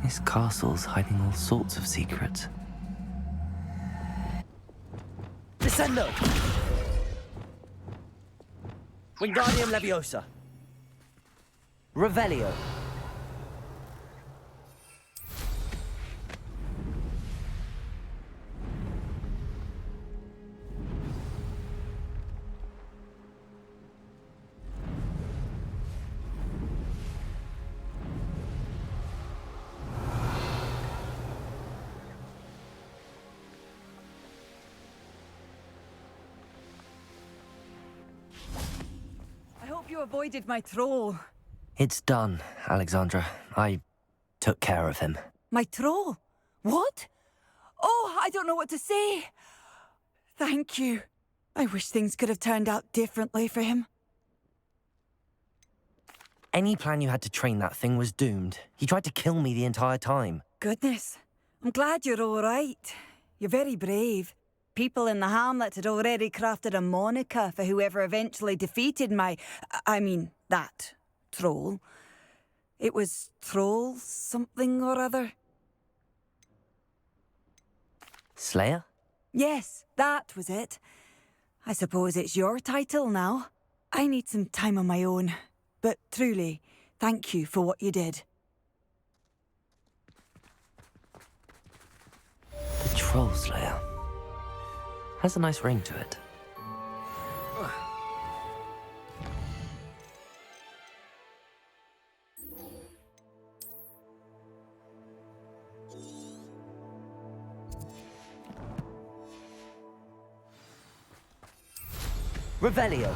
This castle's hiding all sorts of secrets. Descendo! Wingardium Leviosa. Revelio. I hope you avoided my troll. It's done, Alexandra. I took care of him. My troll? What? Oh, I don't know what to say. Thank you. I wish things could have turned out differently for him. Any plan you had to train that thing was doomed. He tried to kill me the entire time. Goodness. I'm glad you're all right. You're very brave. People in the hamlet had already crafted a moniker for whoever eventually defeated that troll. It was Troll something or other. Slayer? Yes, that was it. I suppose it's your title now. I need some time on my own. But truly, thank you for what you did. The Troll Slayer. Has a nice ring to it. Revelio.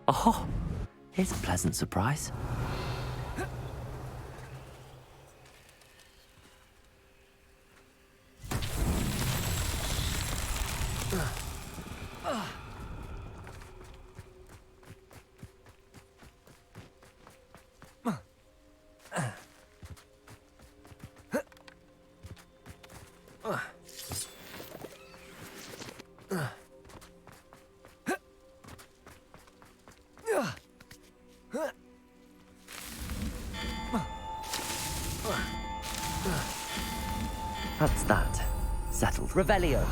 Oh, here's a pleasant surprise. That's that. Settled. Revelio.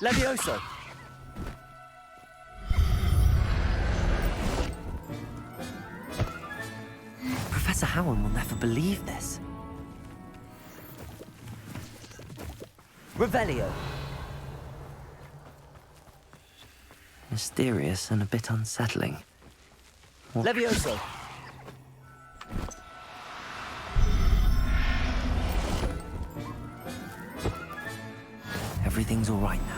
Levioso. Professor Howard will never believe this. Revelio. Mysterious and a bit unsettling. What? Levioso. Everything's all right now.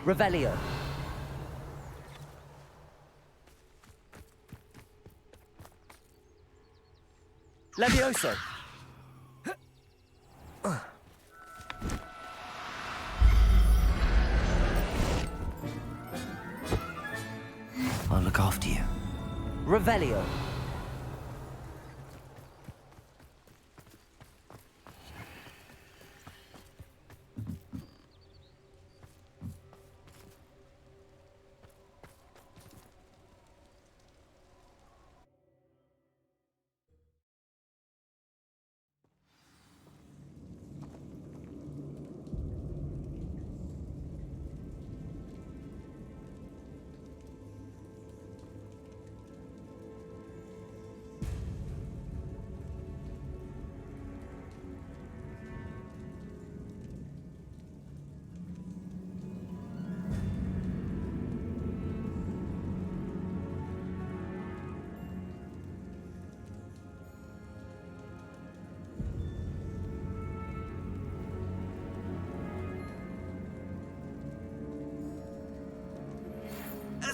Revelio. Levioso. I'll look after you. Revelio.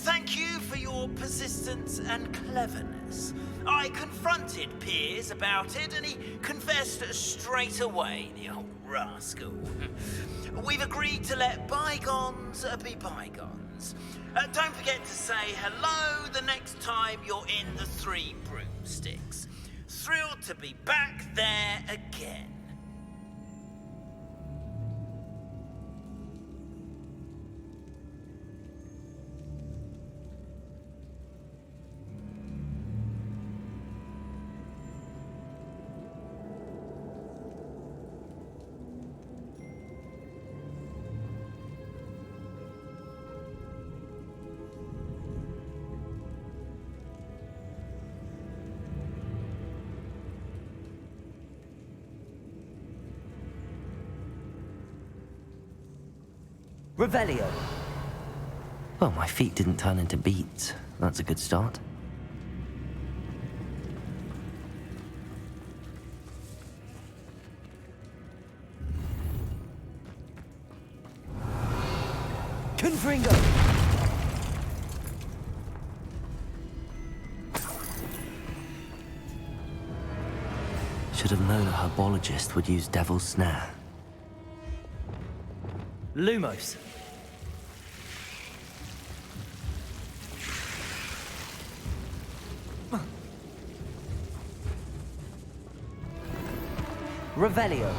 Thank you for your persistence and cleverness. I confronted Piers about it, and he confessed straight away. The old rascal. We've agreed to let bygones be bygones. Don't forget to say hello the next time you're in the Three Broomsticks. Thrilled to be back there again. Revelio. Well, my feet didn't turn into beets. That's a good start. Confringo. Should have known a herbologist would use Devil's Snare. Lumos. Revelio.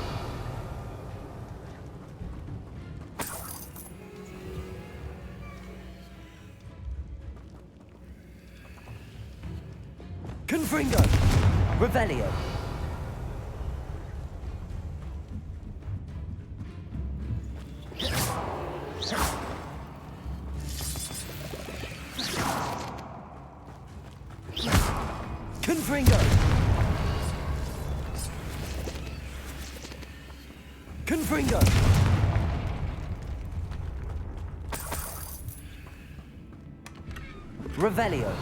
Confringo. Revelio. Confringo. Confringo. Revelio.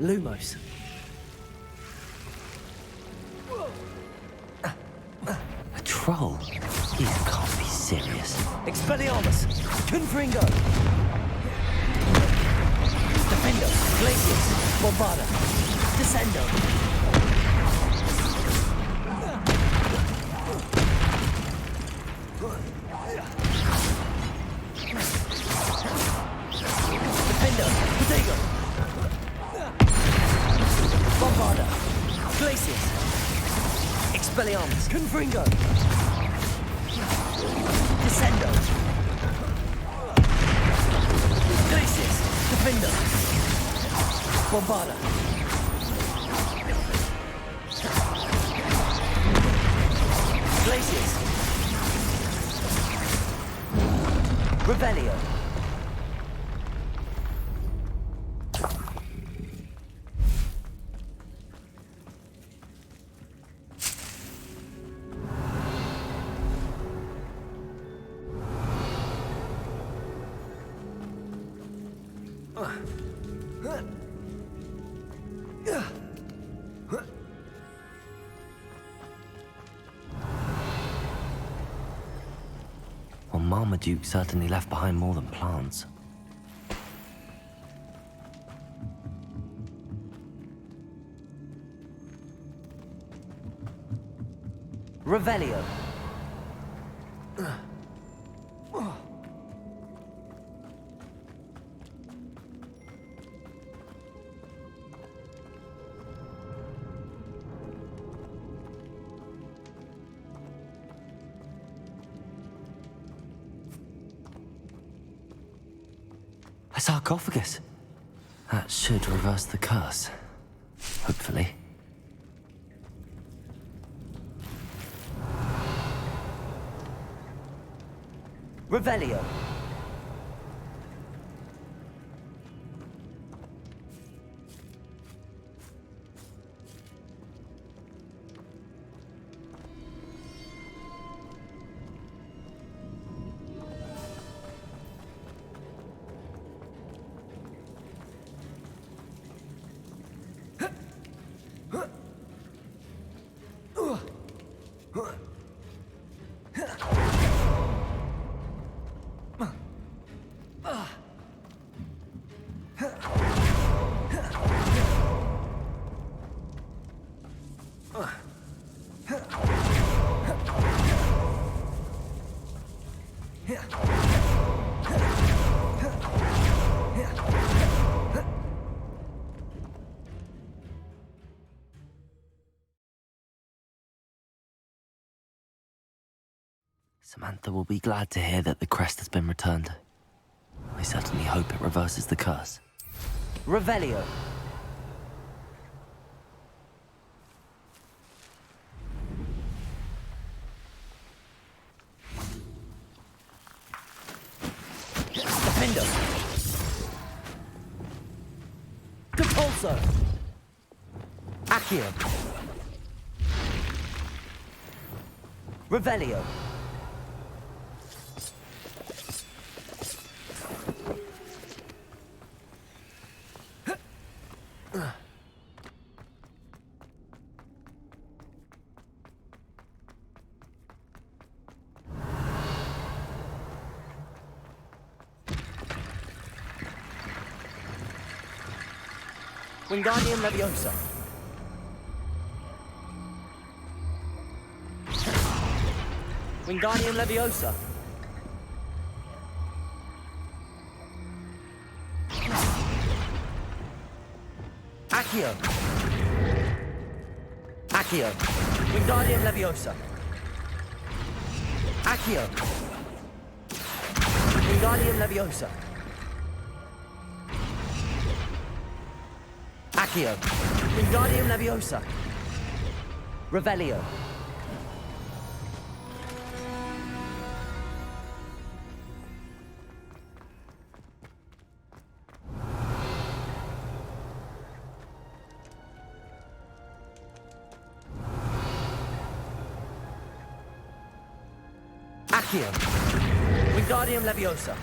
Lumos. A troll? You can't be serious. Expelliarmus. Confringo. Defendo. Glacius. Bombarda. Descendo. Defendo. Protego. Bombarda. Glacius. Expelliarmus. Confringo. Descendo. Glacius. Defendo. Bombarda. Glacius. Revelio. Well, Marmaduke certainly left behind more than plants. Revelio. A sarcophagus. That should reverse the curse. Hopefully. Revelio. Samantha will be glad to hear that the crest has been returned. I certainly hope it reverses the curse. Revelio. Defendo. Depulso. Accio. Revelio. Wingardium Leviosa. Wingardium Leviosa. Accio. Accio. Wingardium Leviosa. Accio. Wingardium Leviosa. Accio. Wingardium Leviosa. Revelio. Accio. Wingardium Leviosa.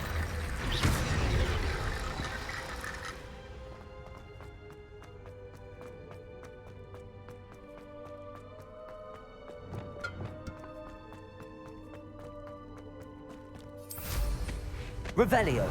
Revelio.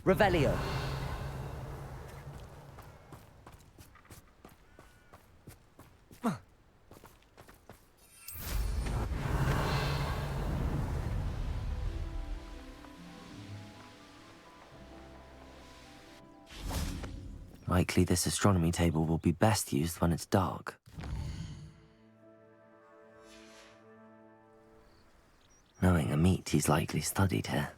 Revelio. Likely this astronomy table will be best used when it's dark. Knowing Amit, he's likely studied here.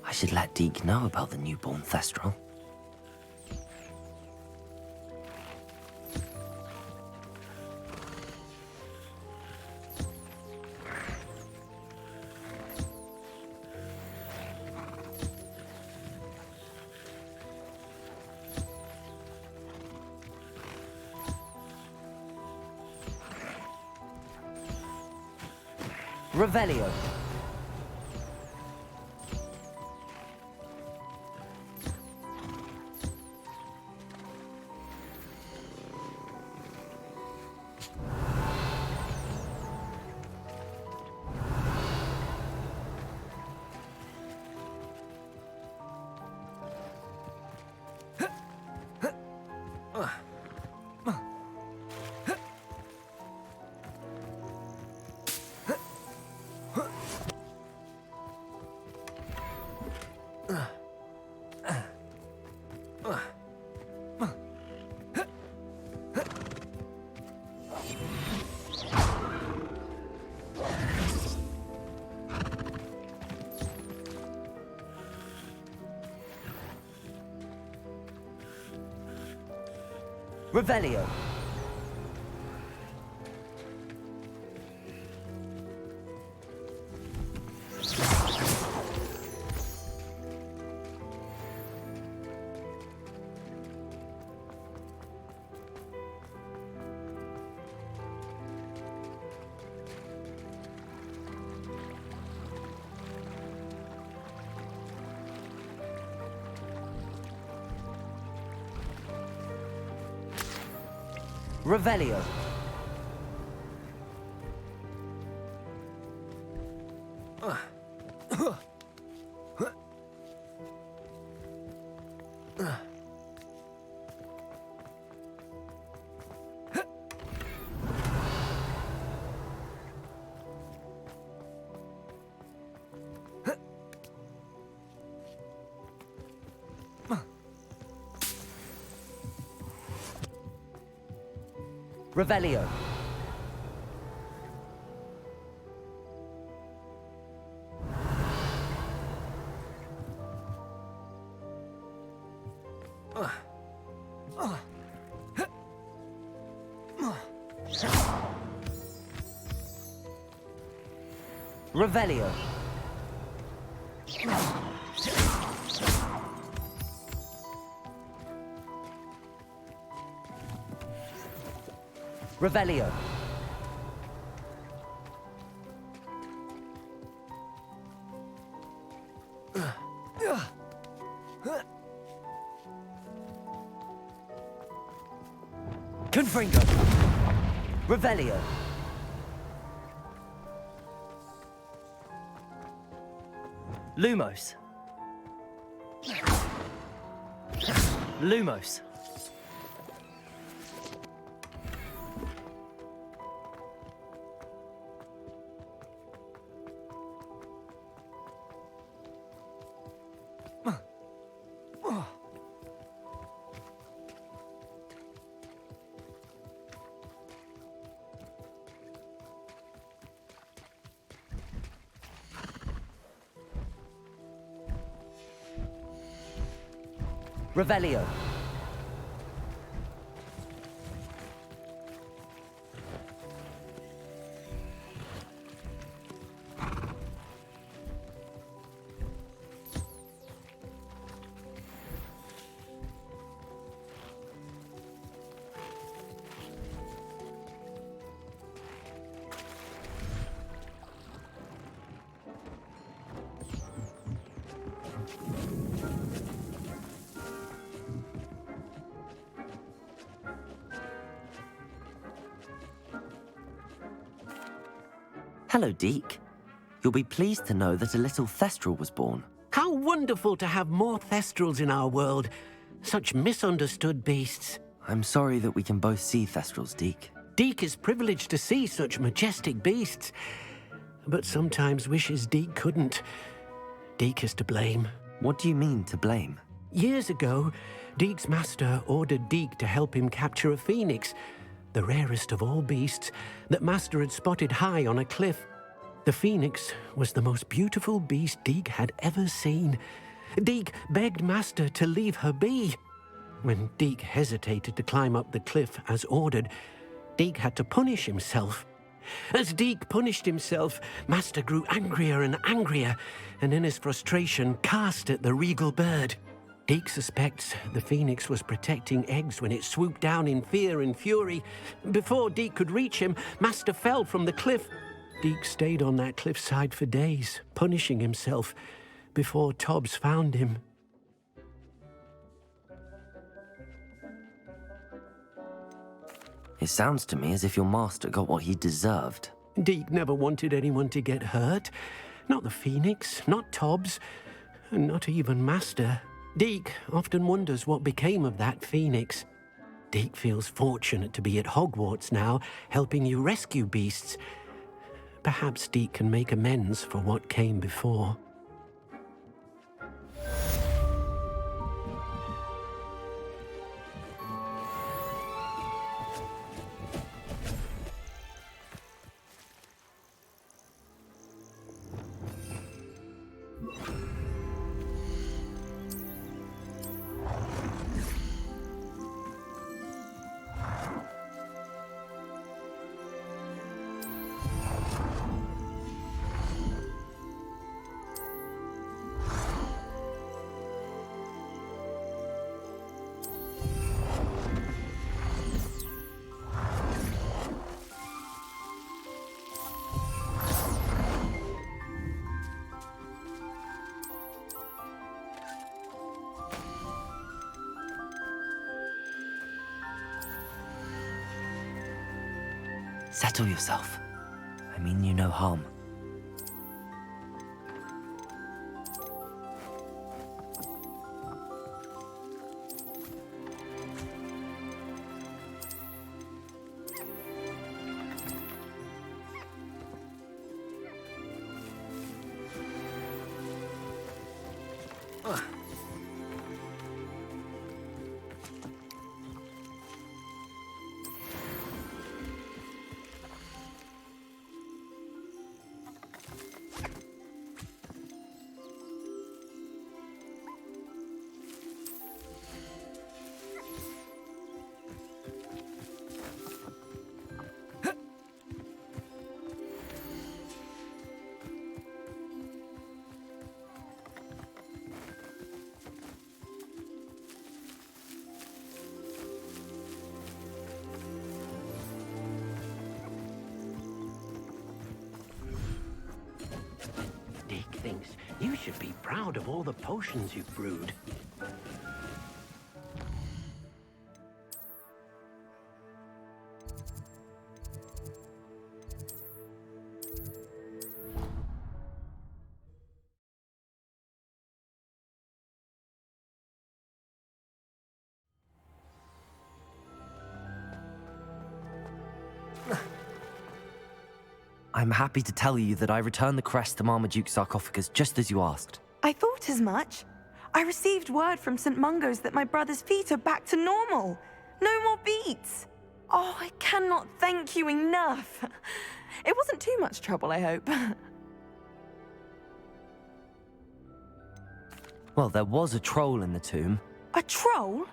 I should let Deke know about the newborn Thestral. Revelio. Revelio. Revelio. Revelio. Revelio. Revelio. Confringo. Revelio. Lumos. Lumos. Revelio. Hello, Deke. You'll be pleased to know that a little Thestral was born. How wonderful to have more Thestrals in our world. Such misunderstood beasts. I'm sorry that we can both see Thestrals, Deke. Deke is privileged to see such majestic beasts, but sometimes wishes Deke couldn't. Deke is to blame. What do you mean, to blame? Years ago, Deke's master ordered Deke to help him capture a phoenix, the rarest of all beasts, that Master had spotted high on a cliff. The phoenix was the most beautiful beast Deke had ever seen. Deke begged Master to leave her be. When Deke hesitated to climb up the cliff as ordered, Deke had to punish himself. As Deke punished himself, Master grew angrier and angrier, and in his frustration cast at the regal bird. Deke suspects the phoenix was protecting eggs when it swooped down in fear and fury. Before Deke could reach him, Master fell from the cliff. Deke stayed on that cliffside for days, punishing himself, before Tobbs found him. It sounds to me as if your master got what he deserved. Deke never wanted anyone to get hurt. Not the phoenix, not Tobbs, and not even Master. Deke often wonders what became of that phoenix. Deke feels fortunate to be at Hogwarts now, helping you rescue beasts. Perhaps Deke can make amends for what came before. Settle yourself. I mean you no harm. Dick thinks you should be proud of all the potions you've brewed. I'm happy to tell you that I returned the crest to Marmaduke's sarcophagus just as you asked. I thought as much. I received word from St. Mungo's that my brother's feet are back to normal. No more beats. Oh, I cannot thank you enough. It wasn't too much trouble, I hope. Well, there was a troll in the tomb. A troll?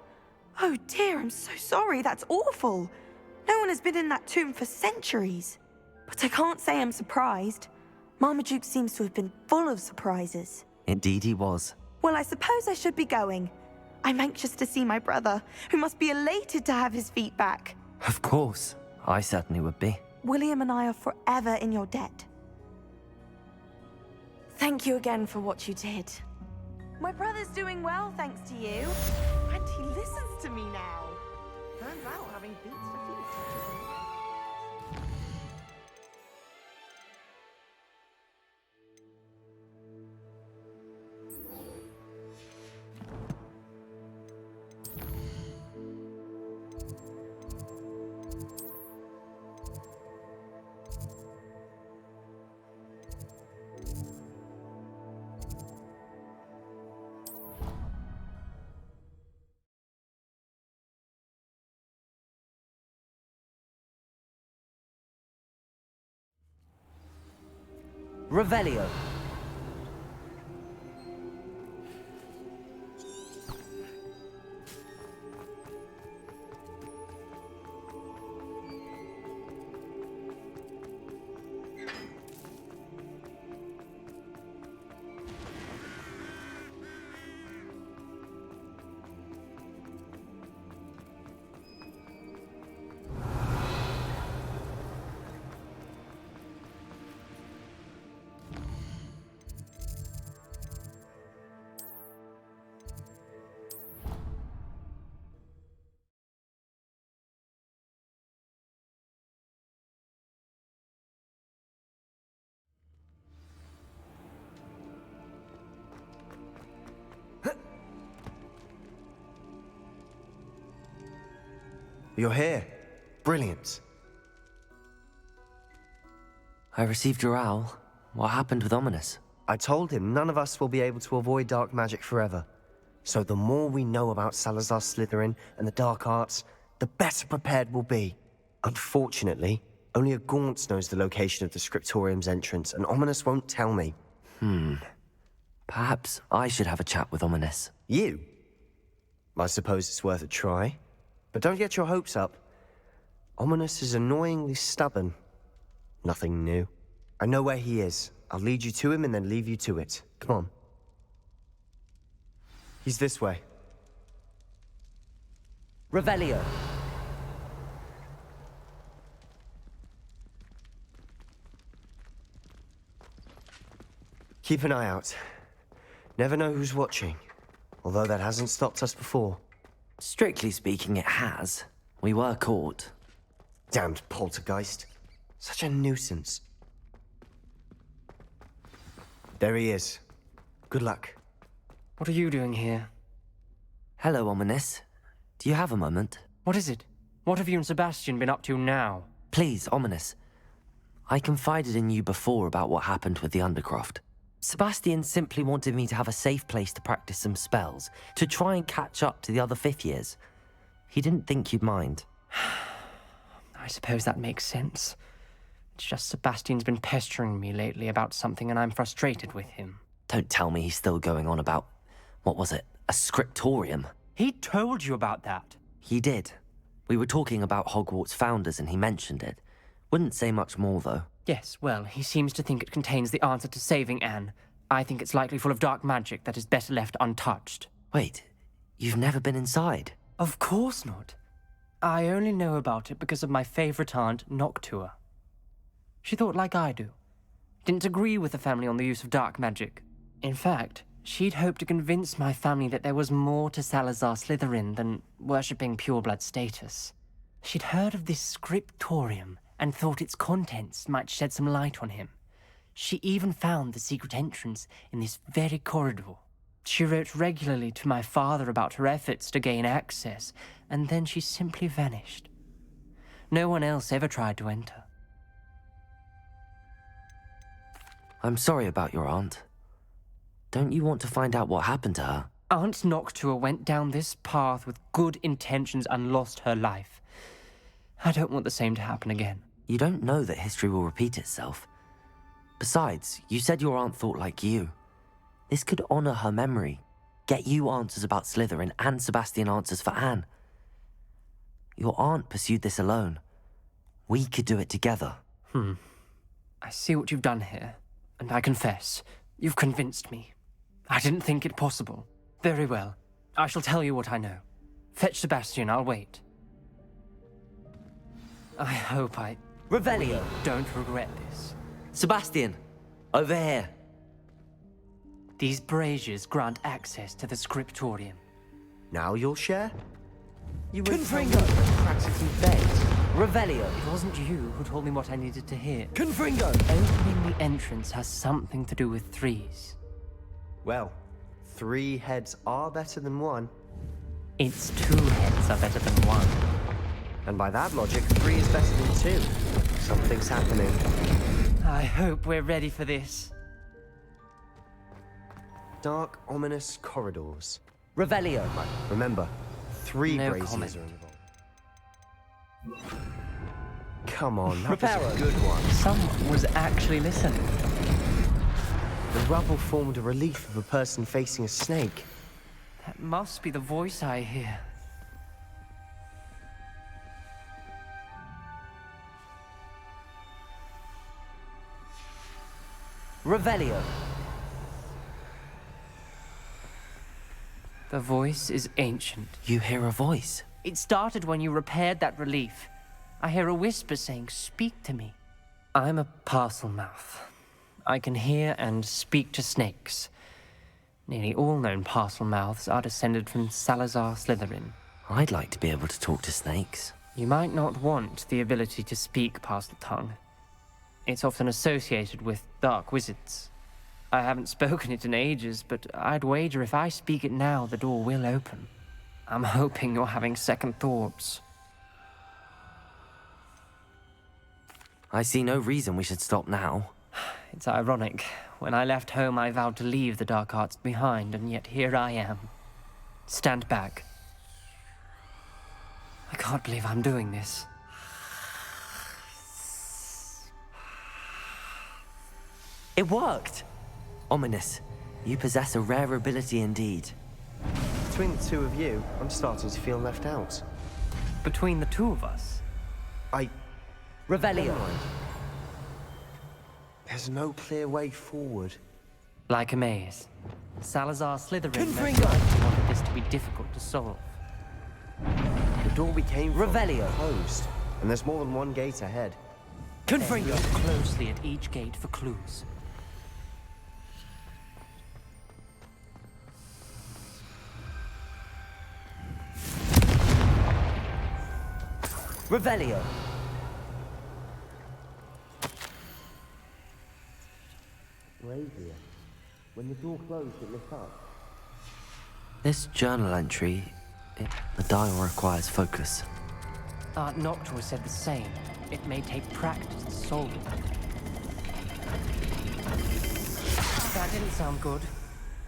Oh dear, I'm so sorry. That's awful. No one has been in that tomb for centuries. But I can't say I'm surprised. Marmaduke seems to have been full of surprises. Indeed he was. Well, I suppose I should be going. I'm anxious to see my brother, who must be elated to have his feet back. Of course. I certainly would be. William and I are forever in your debt. Thank you again for what you did. My brother's doing well, thanks to you. And he listens to me now. Turns out having beats for feet. Revelio. You're here. Brilliant. I received your owl. What happened with Ominous? I told him none of us will be able to avoid dark magic forever. So the more we know about Salazar Slytherin and the dark arts, the better prepared we'll be. Unfortunately, only a Gaunt knows the location of the Scriptorium's entrance, and Ominous won't tell me. Perhaps I should have a chat with Ominous. You? I suppose it's worth a try. But don't get your hopes up. Ominous is annoyingly stubborn. Nothing new. I know where he is. I'll lead you to him and then leave you to it. Come on. He's this way. Revelio. Keep an eye out. Never know who's watching. Although that hasn't stopped us before. Strictly speaking, it has. We were caught. Damned poltergeist. Such a nuisance. There he is. Good luck. What are you doing here? Hello, Ominous. Do you have a moment? What is it? What have you and Sebastian been up to now? Please, Ominous. I confided in you before about what happened with the Undercroft. Sebastian simply wanted me to have a safe place to practice some spells, to try and catch up to the other fifth years. He didn't think you'd mind. I suppose that makes sense. It's just Sebastian's been pestering me lately about something and I'm frustrated with him. Don't tell me he's still going on about, what was it, a scriptorium? He told you about that. He did. We were talking about Hogwarts founders and he mentioned it. Wouldn't say much more, though. Yes, well, he seems to think it contains the answer to saving Anne. I think it's likely full of dark magic that is better left untouched. Wait, you've never been inside? Of course not. I only know about it because of my favorite aunt, Noctua. She thought like I do. Didn't agree with the family on the use of dark magic. In fact, she'd hoped to convince my family that there was more to Salazar Slytherin than worshipping pureblood status. She'd heard of this scriptorium and thought its contents might shed some light on him. She even found the secret entrance in this very corridor. She wrote regularly to my father about her efforts to gain access, and then she simply vanished. No one else ever tried to enter. I'm sorry about your aunt. Don't you want to find out what happened to her? Aunt Noctua went down this path with good intentions and lost her life. I don't want the same to happen again. You don't know that history will repeat itself. Besides, you said your aunt thought like you. This could honor her memory, get you answers about Slytherin and Sebastian answers for Anne. Your aunt pursued this alone. We could do it together. I see what you've done here, and I confess, you've convinced me. I didn't think it possible. Very well. I shall tell you what I know. Fetch Sebastian, I'll wait. I hope I... Revelio! Don't regret this. Sebastian! Over here! These braziers grant access to the scriptorium. Now you'll share? You were Confringo! Practically begged. Revelio! It wasn't you who told me what I needed to hear. Confringo! Opening the entrance has something to do with threes. Well, 3 heads are better than 1. It's 2 heads are better than 1. And by that logic, 3 is better than 2. Something's happening. I hope we're ready for this. Dark, ominous corridors. Revelio. Remember, 3 No braziers comment. are involved. Come on, that Reparo. was a good one. Someone was actually listening. The rubble formed a relief of a person facing a snake. That must be the voice I hear. Revelio. The voice is ancient. You hear a voice? It started when you repaired that relief. I hear a whisper saying, "Speak to me." I'm a parcel mouth. I can hear and speak to snakes. Nearly all known parcel mouths are descended from Salazar Slytherin. I'd like to be able to talk to snakes. You might not want the ability to speak parcel tongue. It's often associated with dark wizards. I haven't spoken it in ages, but I'd wager if I speak it now, the door will open. I'm hoping you're having second thoughts. I see no reason we should stop now. It's ironic. When I left home, I vowed to leave the dark arts behind, and yet here I am. Stand back. I can't believe I'm doing this. It worked! Ominous, you possess a rare ability indeed. Between the 2 of you, I'm starting to feel left out. Between the 2 of us? Revelio. Never mind. There's no clear way forward. Like a maze. Salazar Slytherin Confringo. wanted this to be difficult to solve. The door we came from Revelio. closed, and there's more than 1 gate ahead. Confringo. Look closely at each gate for clues. Revelio. When the door closed, it lit up. This journal entry, the dial requires focus. Aunt Noctua said the same. It may take practice to solve it. That didn't sound good.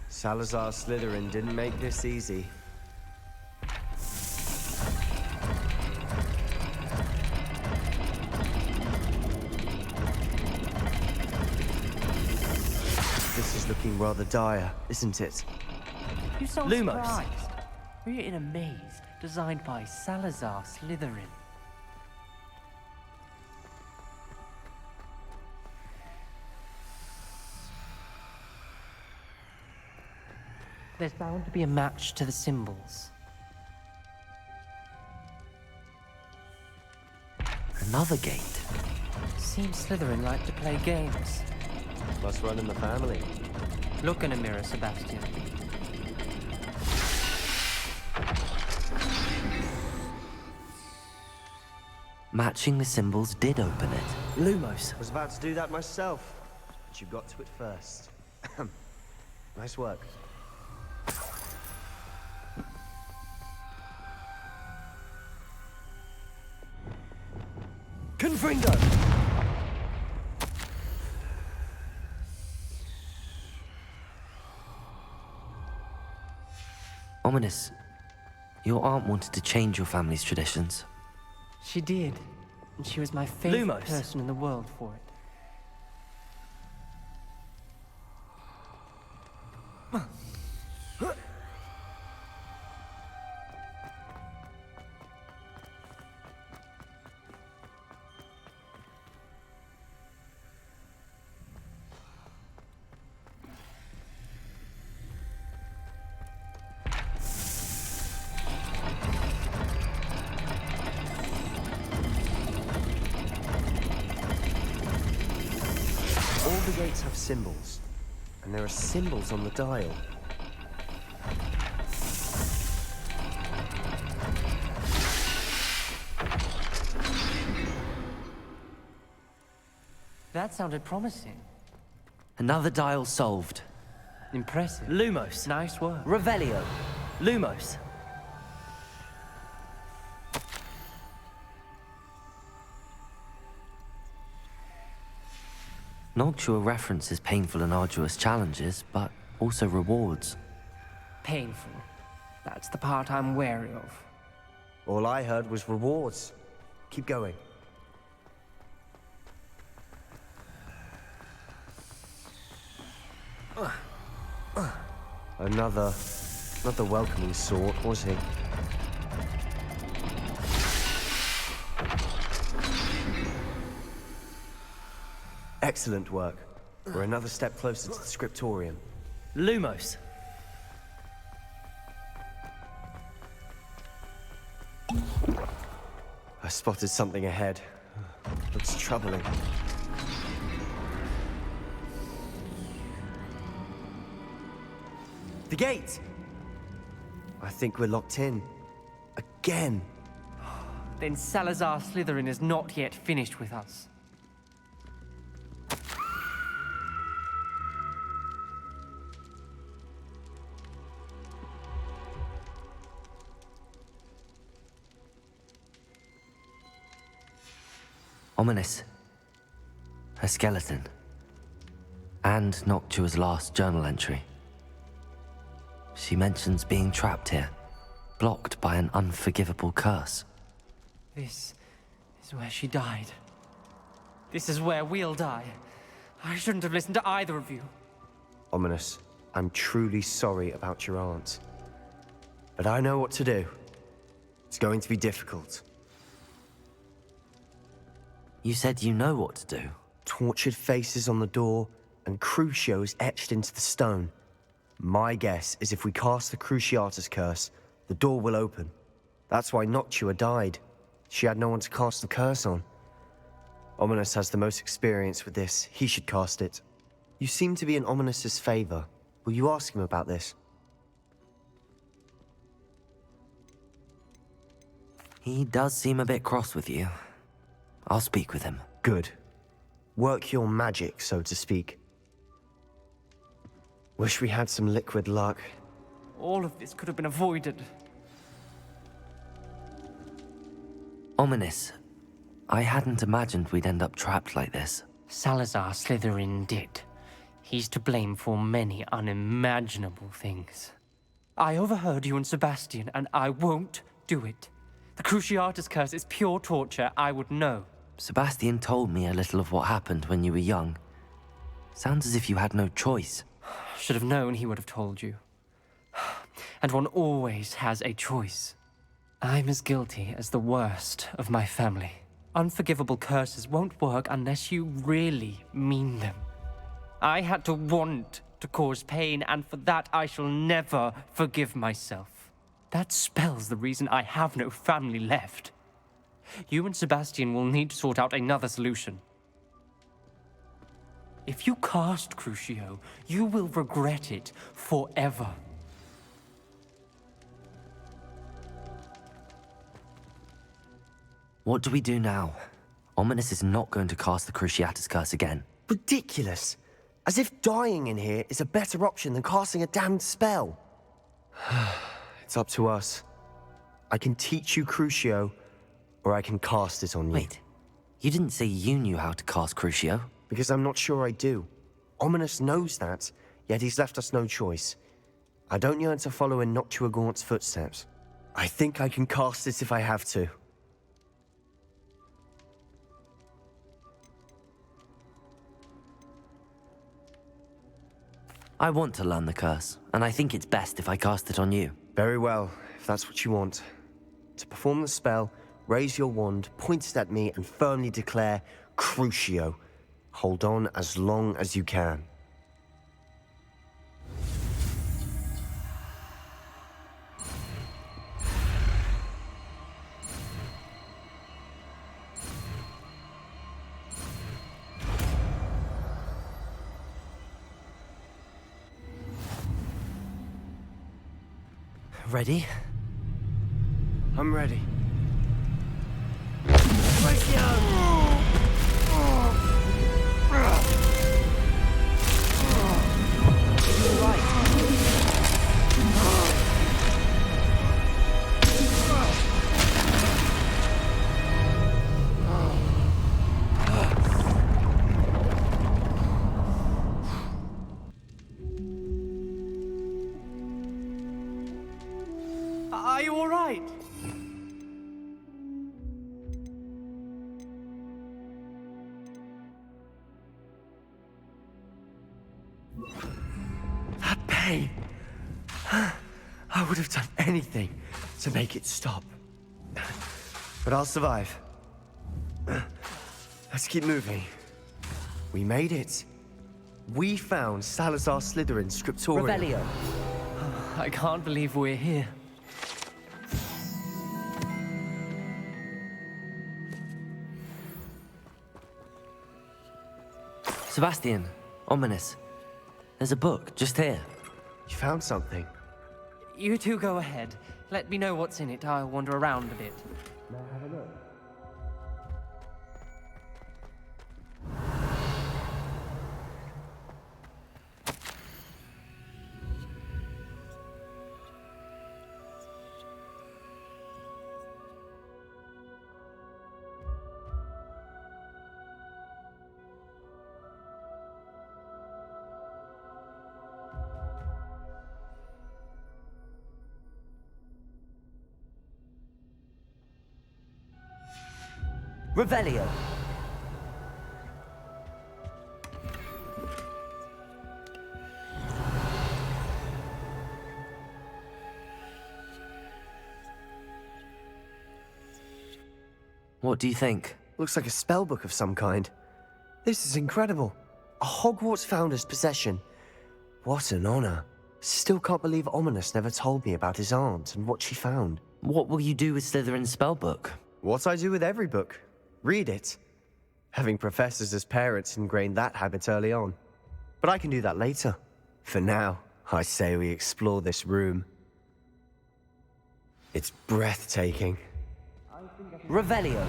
Salazar Slytherin didn't make this easy. This is looking rather dire, isn't it? You sound Lumos. surprised. We're in a maze designed by Salazar Slytherin. There's bound to be a match to the symbols. Another gate. Seems Slytherin like to play games. Must run in the family. Look in a mirror, Sebastian. Matching the symbols did open it. Lumos. I was about to do that myself, but you got to it first. Nice work. Confringo! Ominous. Your aunt wanted to change your family's traditions. She did. And she was my favorite Lumos. person in the world for it. All the gates have symbols, and there are symbols on the dial. That sounded promising. Another dial solved. Impressive. Lumos. Nice work. Revelio. Lumos. Noctua references painful and arduous challenges, but also rewards. Painful. That's the part I'm wary of. All I heard was rewards. Keep going. Another welcoming sort, was he? Excellent work. We're another step closer to the scriptorium. Lumos. I spotted something ahead. Looks troubling. The gate! I think we're locked in. Again! Then Salazar Slytherin is not yet finished with us. Ominous. Her skeleton. And Noctua's last journal entry. She mentions being trapped here, blocked by an unforgivable curse. This is where she died. This is where we'll die. I shouldn't have listened to either of you. Ominous, I'm truly sorry about your aunt. But I know what to do. It's going to be difficult. You said you know what to do. Tortured faces on the door and Crucios etched into the stone. My guess is if we cast the Cruciatus curse, the door will open. That's why Noctua died. She had no one to cast the curse on. Ominous has the most experience with this. He should cast it. You seem to be in Ominous's favor. Will you ask him about this? He does seem a bit cross with you. I'll speak with him. Good. Work your magic, so to speak. Wish we had some liquid luck. All of this could have been avoided. Ominous. I hadn't imagined we'd end up trapped like this. Salazar Slytherin did. He's to blame for many unimaginable things. I overheard you and Sebastian, and I won't do it. The Cruciatus curse is pure torture. I would know. Sebastian told me a little of what happened when you were young. Sounds as if you had no choice. Should have known he would have told you. And one always has a choice. I'm as guilty as the worst of my family. Unforgivable curses won't work unless you really mean them. I had to want to cause pain, and for that I shall never forgive myself. That spells the reason I have no family left. You and Sebastian will need to sort out another solution. If you cast Crucio, you will regret it forever. What do we do now? Ominous is not going to cast the Cruciatus curse again. Ridiculous. As if dying in here is a better option than casting a damned spell. It's up to us. I can teach you Crucio, or I can cast it on you. Wait, you didn't say you knew how to cast Crucio? Because I'm not sure I do. Ominous knows that, yet he's left us no choice. I don't yearn to follow in Noctua Gaunt's footsteps. I think I can cast it if I have to. I want to learn the curse, and I think it's best if I cast it on you. Very well, if that's what you want. To perform the spell, raise your wand, point it at me, and firmly declare, Crucio. Hold on as long as you can. Ready? I'm ready. Are you all right? That pain. I would have done anything to make it stop. But I'll survive. Let's keep moving. We made it. We found Salazar Slytherin's scriptorium. Revelio. I can't believe we're here. Sebastian, Ominous. There's a book just here. You found something? You two go ahead. Let me know what's in it. I'll wander around a bit. May I have a look? Revelio. What do you think? Looks like a spellbook of some kind. This is incredible. A Hogwarts founder's possession. What an honor. Still can't believe Ominous never told me about his aunt and what she found. What will you do with Slytherin's spellbook? What I do with every book. Read it. Having professors as parents ingrained that habit early on. But I can do that later. For now, I say we explore this room. It's breathtaking. Revelio.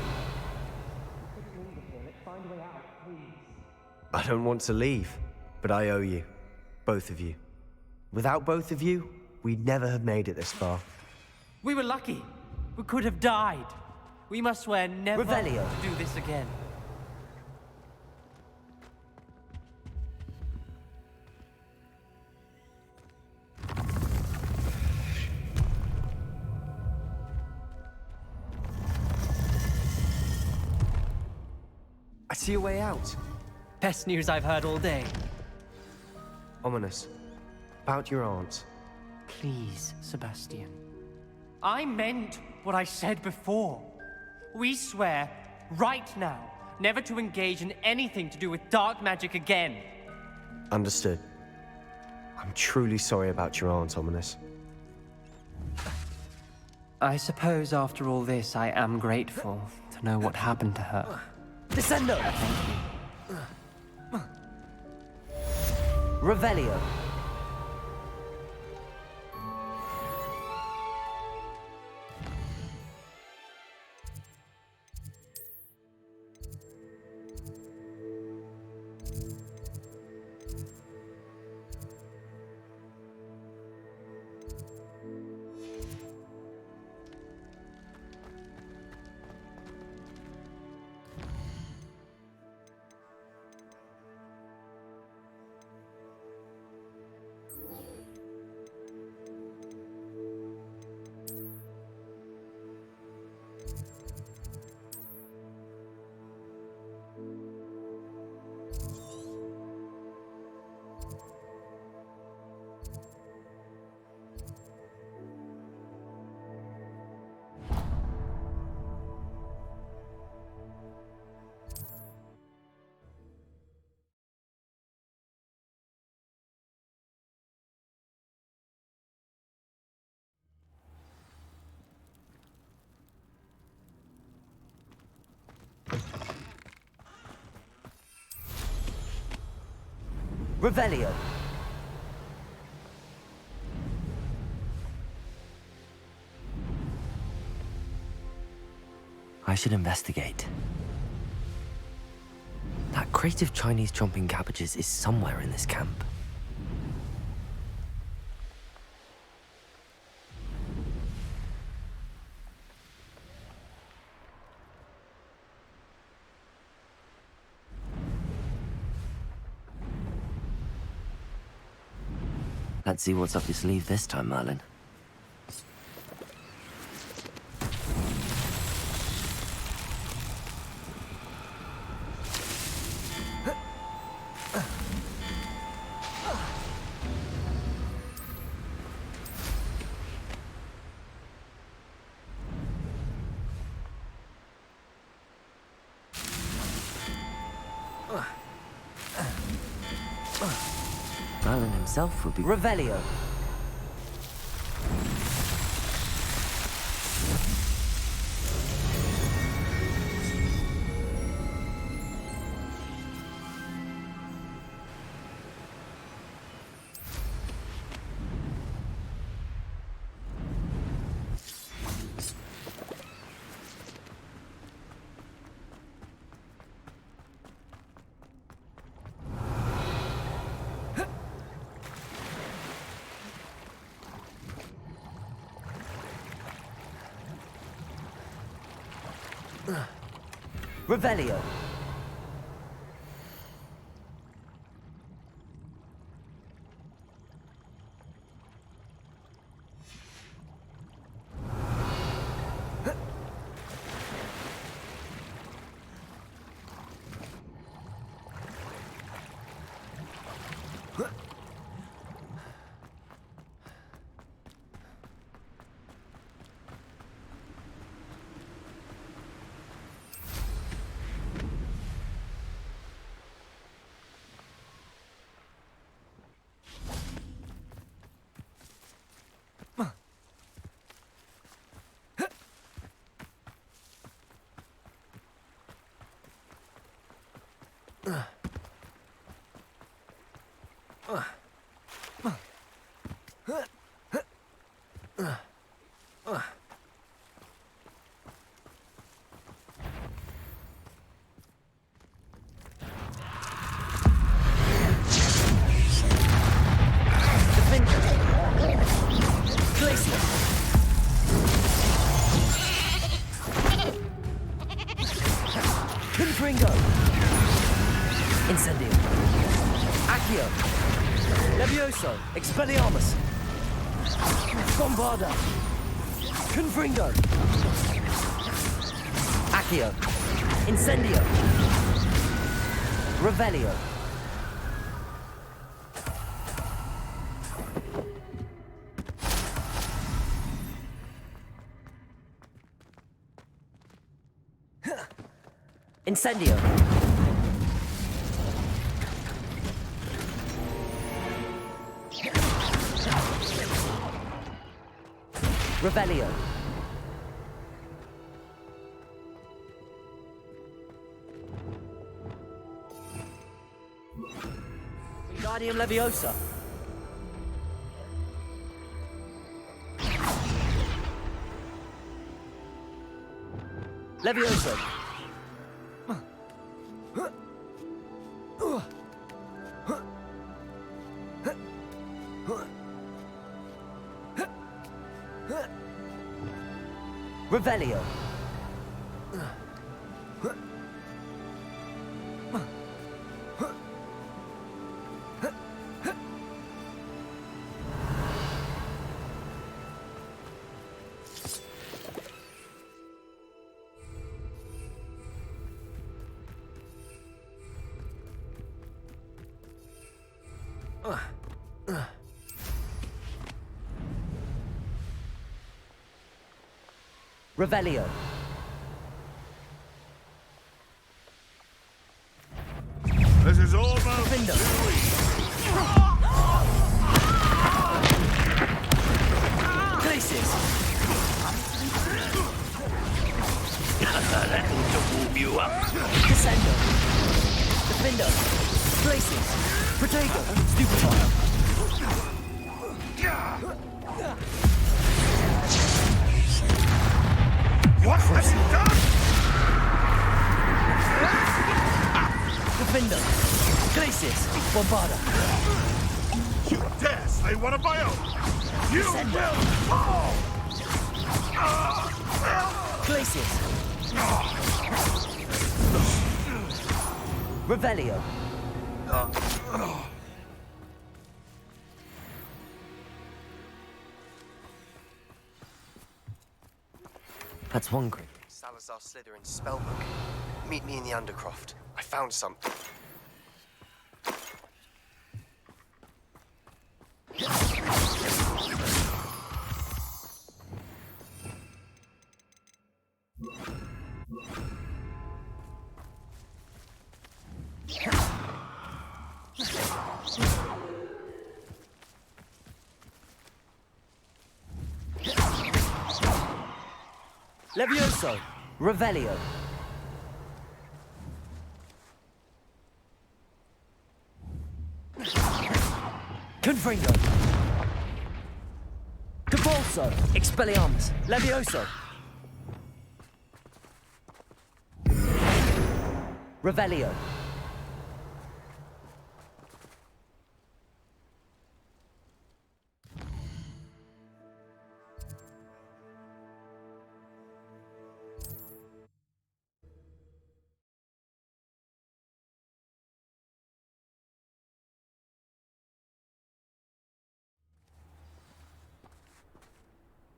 I don't want to leave, but I owe you. Both of you. Without both of you, we'd never have made it this far. We were lucky. We could have died. We must swear never Revelio. to do this again. I see a way out. Best news I've heard all day. Ominous. About your aunt. Please, Sebastian. I meant what I said before. We swear, right now, never to engage in anything to do with dark magic again. Understood. I'm truly sorry about your aunt, Ominous. I suppose after all this, I am grateful to know what happened to her. Descendo! Revelio. Revelio. I should investigate. That crate of Chinese chomping cabbages is somewhere in this camp. Let's see what's up your sleeve this time, Merlin. Merlin himself would be... Revelio. Revelio. Defender. Confringo! Incendio! Accio! Levioso! Expelliarmus! Bombarda! Confringo! Accio! Incendio! Revelio! Incendio! Revelio! Wingardium Leviosa! Levioso! Revelio! Revelio. This is almost Places. That ought to warm you up. Descendo. Defendo. Places. Protego. Stupefy. What has he done? Defendo. Glacis. Bombarda. You dare slay one of my own? You will fall! Glacis. Revelio. That's one group. Salazar Slytherin's spellbook. Meet me in the Undercroft. I found something. Levioso. Revelio. Confringo. Capolso. Expelliarmus. Levioso. Revelio.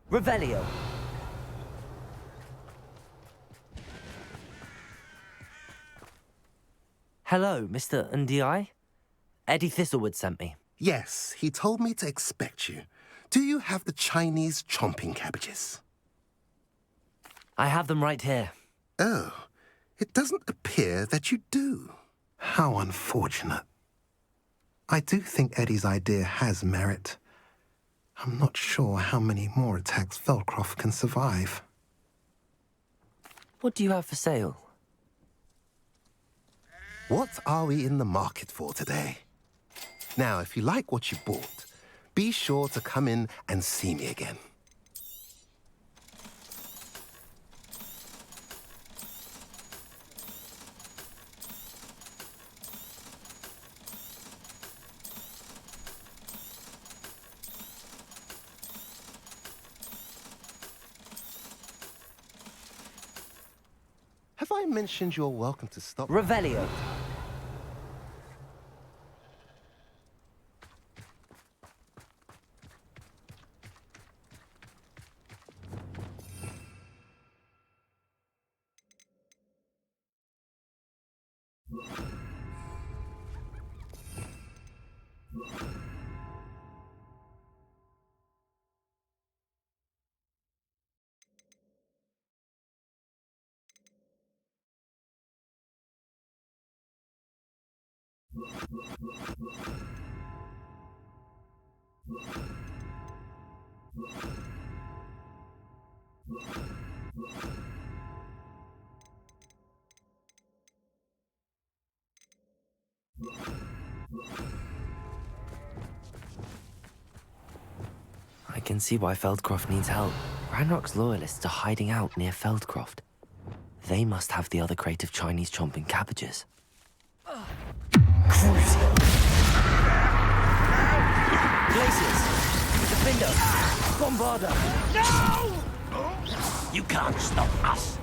Revelio. Hello, Mr. Ndi? Eddie Thistlewood sent me. Yes, he told me to expect you. Do you have the Chinese chomping cabbages? I have them right here. Oh, it doesn't appear that you do. How unfortunate. I do think Eddie's idea has merit. I'm not sure how many more attacks Feldcroft can survive. What do you have for sale? What are we in the market for today? Now, if you like what you bought, be sure to come in and see me again. Have I mentioned you're welcome to stop? Revelio. I can see why Feldcroft needs help. Ranrock's loyalists are hiding out near Feldcroft. They must have the other crate of Chinese chomping cabbages. Cruising. Glaciers. Defender. Bombarder. No! You can't stop us.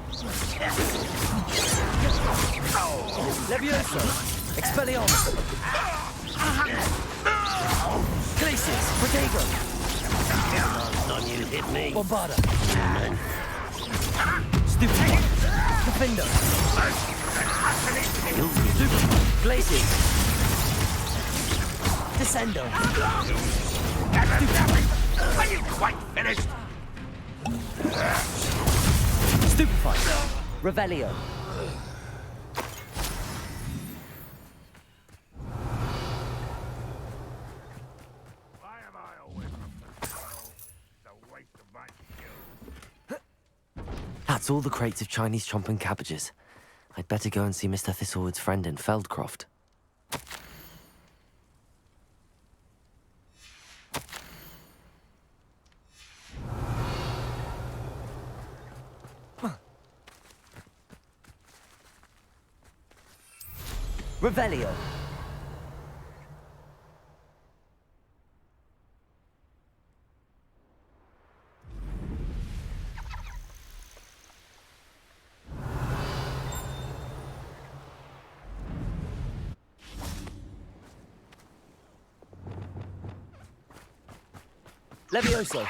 Levioso. Expelliarmus. Glaciers. Protego. Don't you hit me. Bombarder. Stupid. Defender. Stupid. Glaciers. Descendo. Are you quite finished? Stupefy. Revelio. Why am I always up to trouble? It's a waste of my skill. That's all the crates of Chinese chomping cabbages. I'd better go and see Mr. Thistlewood's friend in Feldcroft. Revelio. Levioso.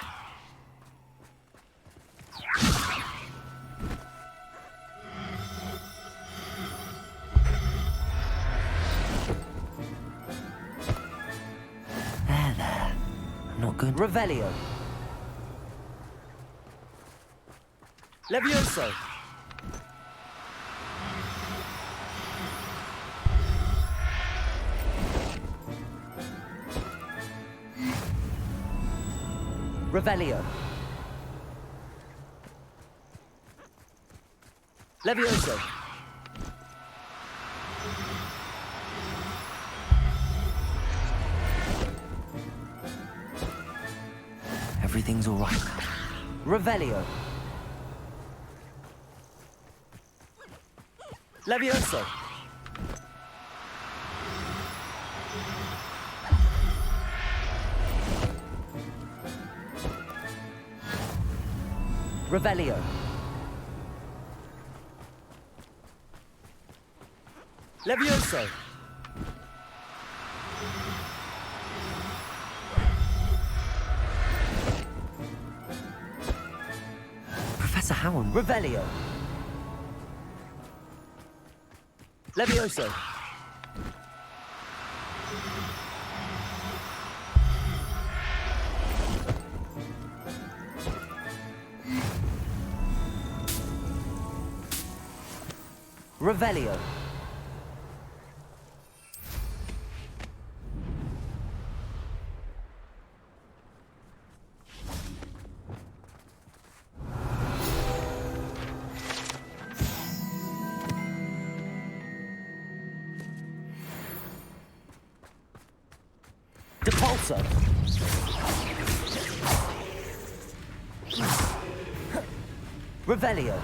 There. I'm not good. Revelio. Levioso. Revelio. Levioso. Everything's all right now. Revelio. Levioso. Revelio. Levioso. Professor Howard. Revelio. Levioso. Revelio. Depulso. Revelio.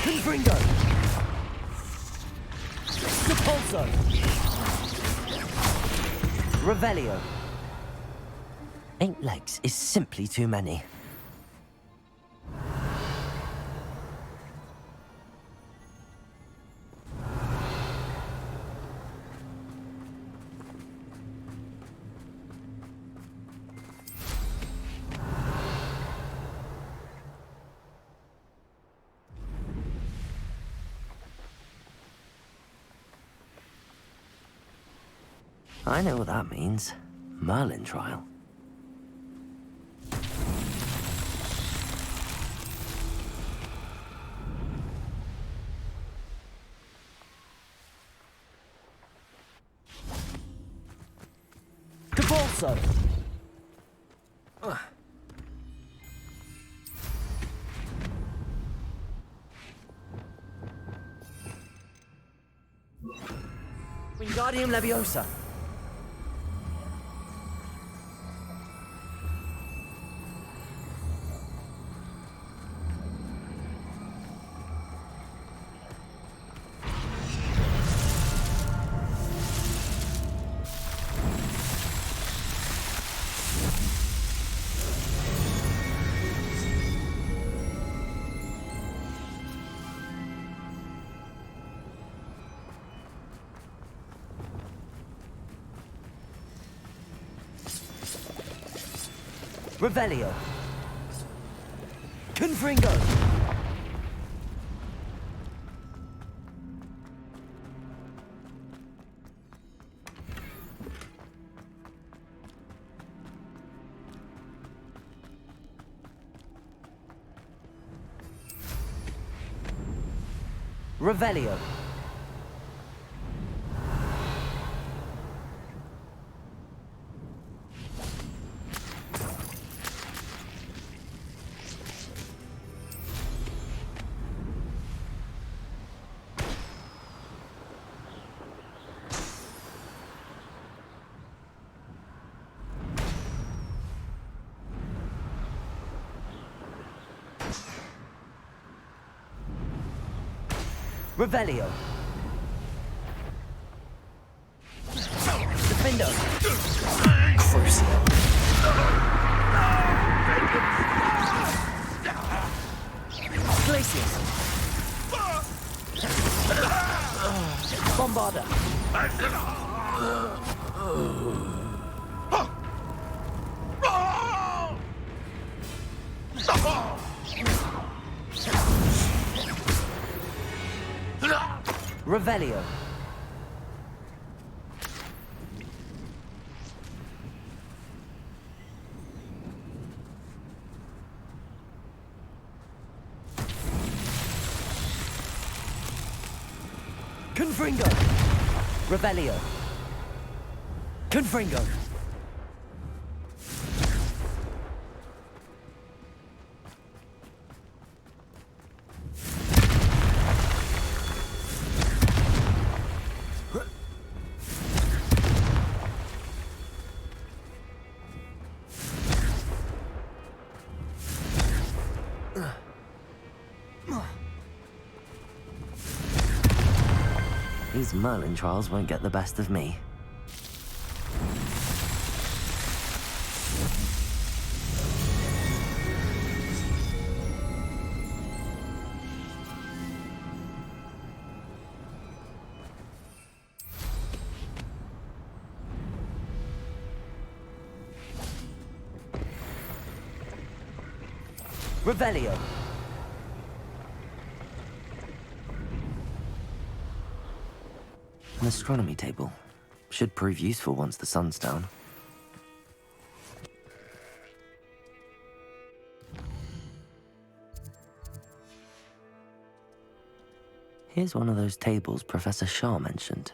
Confringo. Depulso. Revelio. 8 legs is simply too many. I know what that means. Merlin trial. Capolso! Wingardium Leviosa! Revelio. Confringo. Revelio. Revelio. Defendo. Crucio. Glacius. Bombarda. Revelio. Confringo. Revelio. Confringo. These Merlin trials won't get the best of me. Revelio. An astronomy table. Should prove useful once the sun's down. Here's one of those tables Professor Shah mentioned.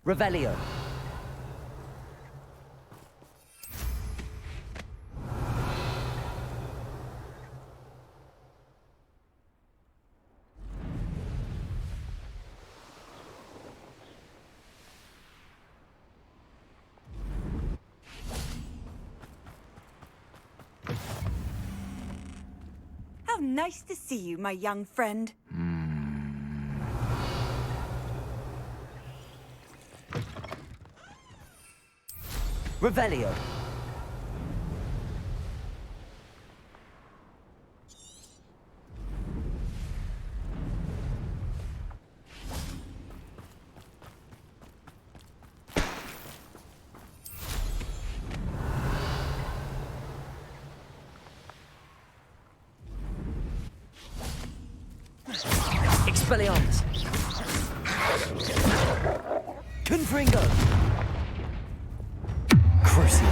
Revelio. nice to see you, my young friend. Revelio. Expelliarmus. Confringo. Crucio.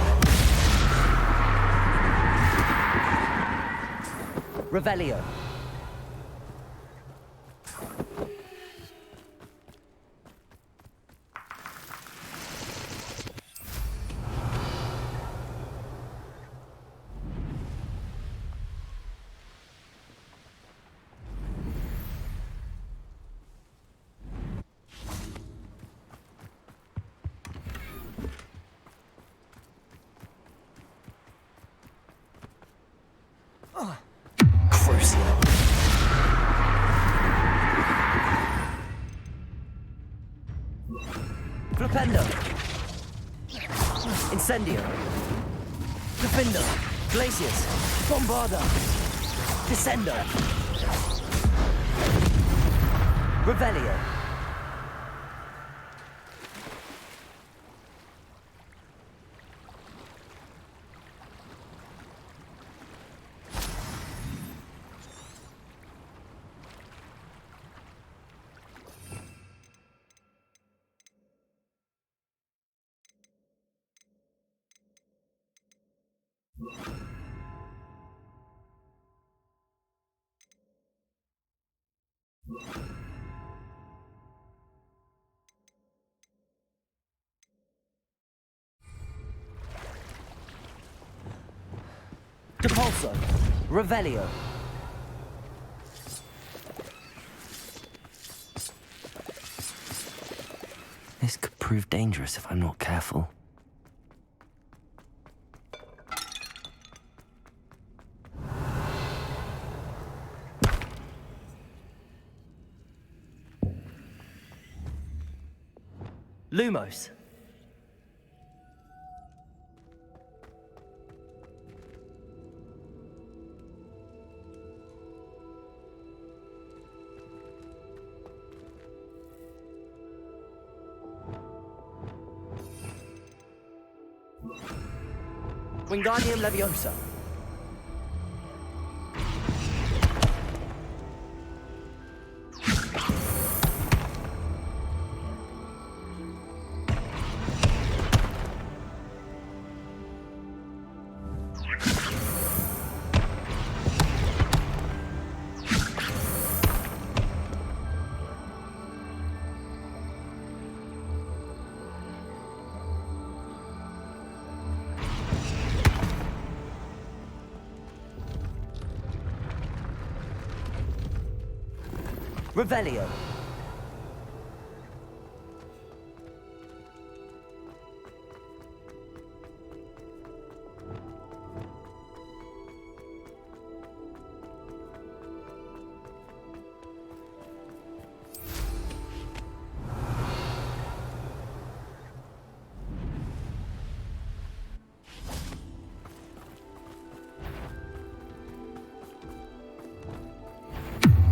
Revelio. Crucio. Flipendo. Incendio. Defendo. Glacius. Bombarda. Descendo. Revelio. Depulso. Revelio. This could prove dangerous if I'm not careful. Lumos. Wingardium Leviosa. Revelio.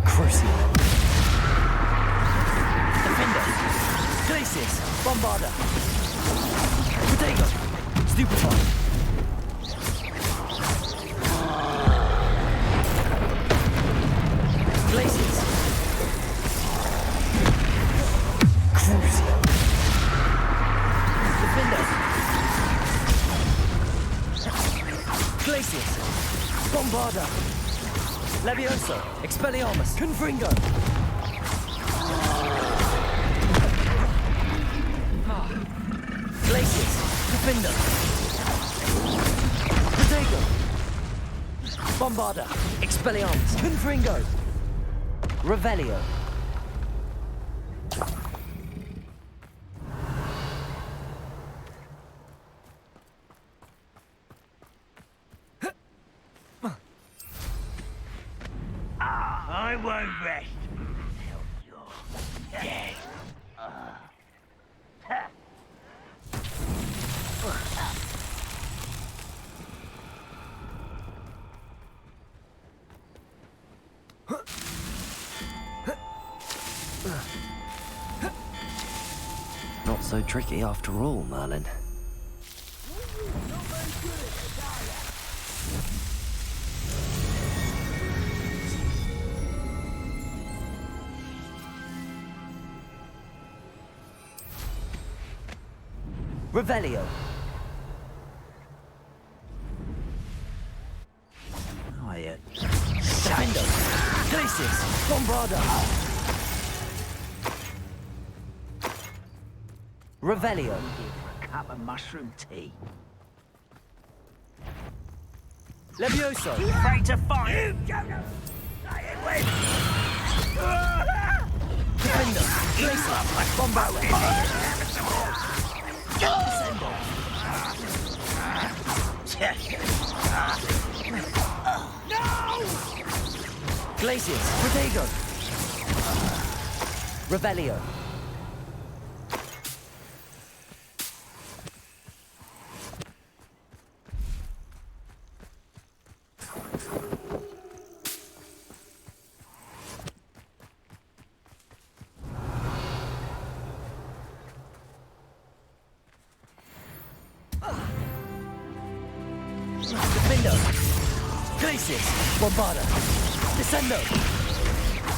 Crucio. Glacius, Bombarda. Protego. Stupefy. Glacius. Crucio. Defender. Glacius. Bombarda. Levioso. Expelliarmus. Confringo. Glacius. Defender. Protego. Bombarda. Expelliarmus. Confringo. Revelio. Not so tricky after all, Merlin. Revelio. Quiet. Defendo. Glacius. Bombarda. Revelio. A cup of mushroom tea. Levioso. Afraid to fight. Defendo. Glacius. Bombarda. Glacius, Protego. Revelio. Defendo. Glacius, Bombarda. Descendo.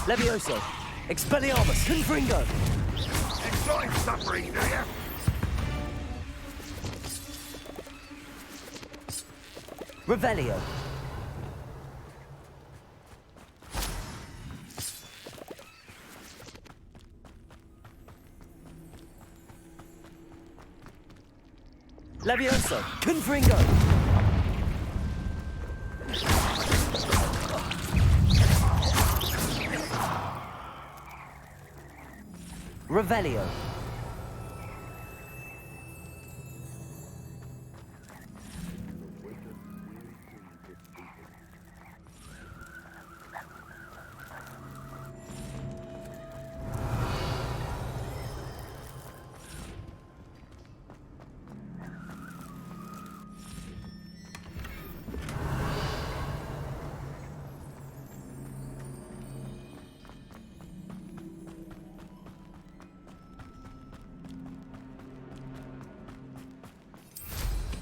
Levioso. Expelliarmus. Confringo. Enjoy suffering, do you? Revelio. Levioso. Confringo. Revelio.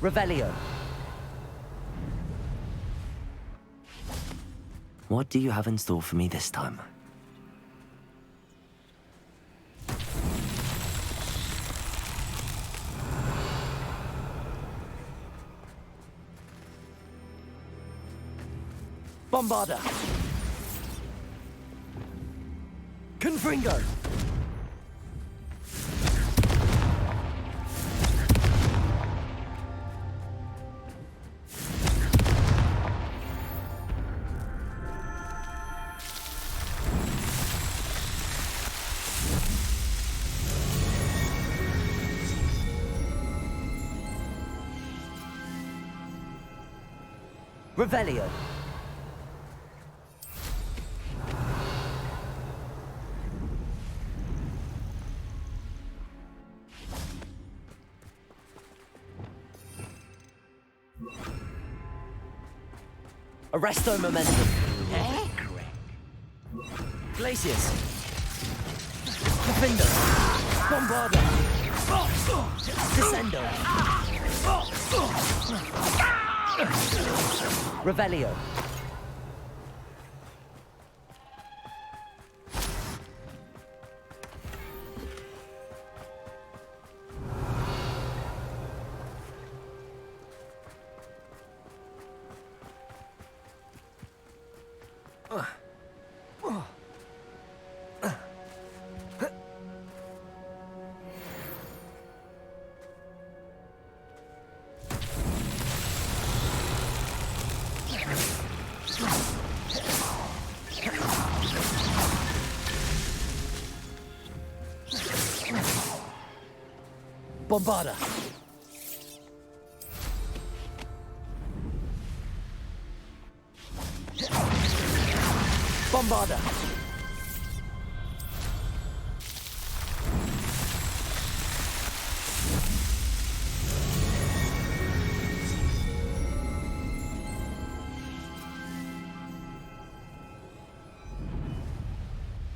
Revelio. What do you have in store for me this time? Bombarda. Confringo. Revelio. Arresto momentum. Glacius. Defendo. Bombarda. Descendo. Revelio. Bombarda. Bombarda.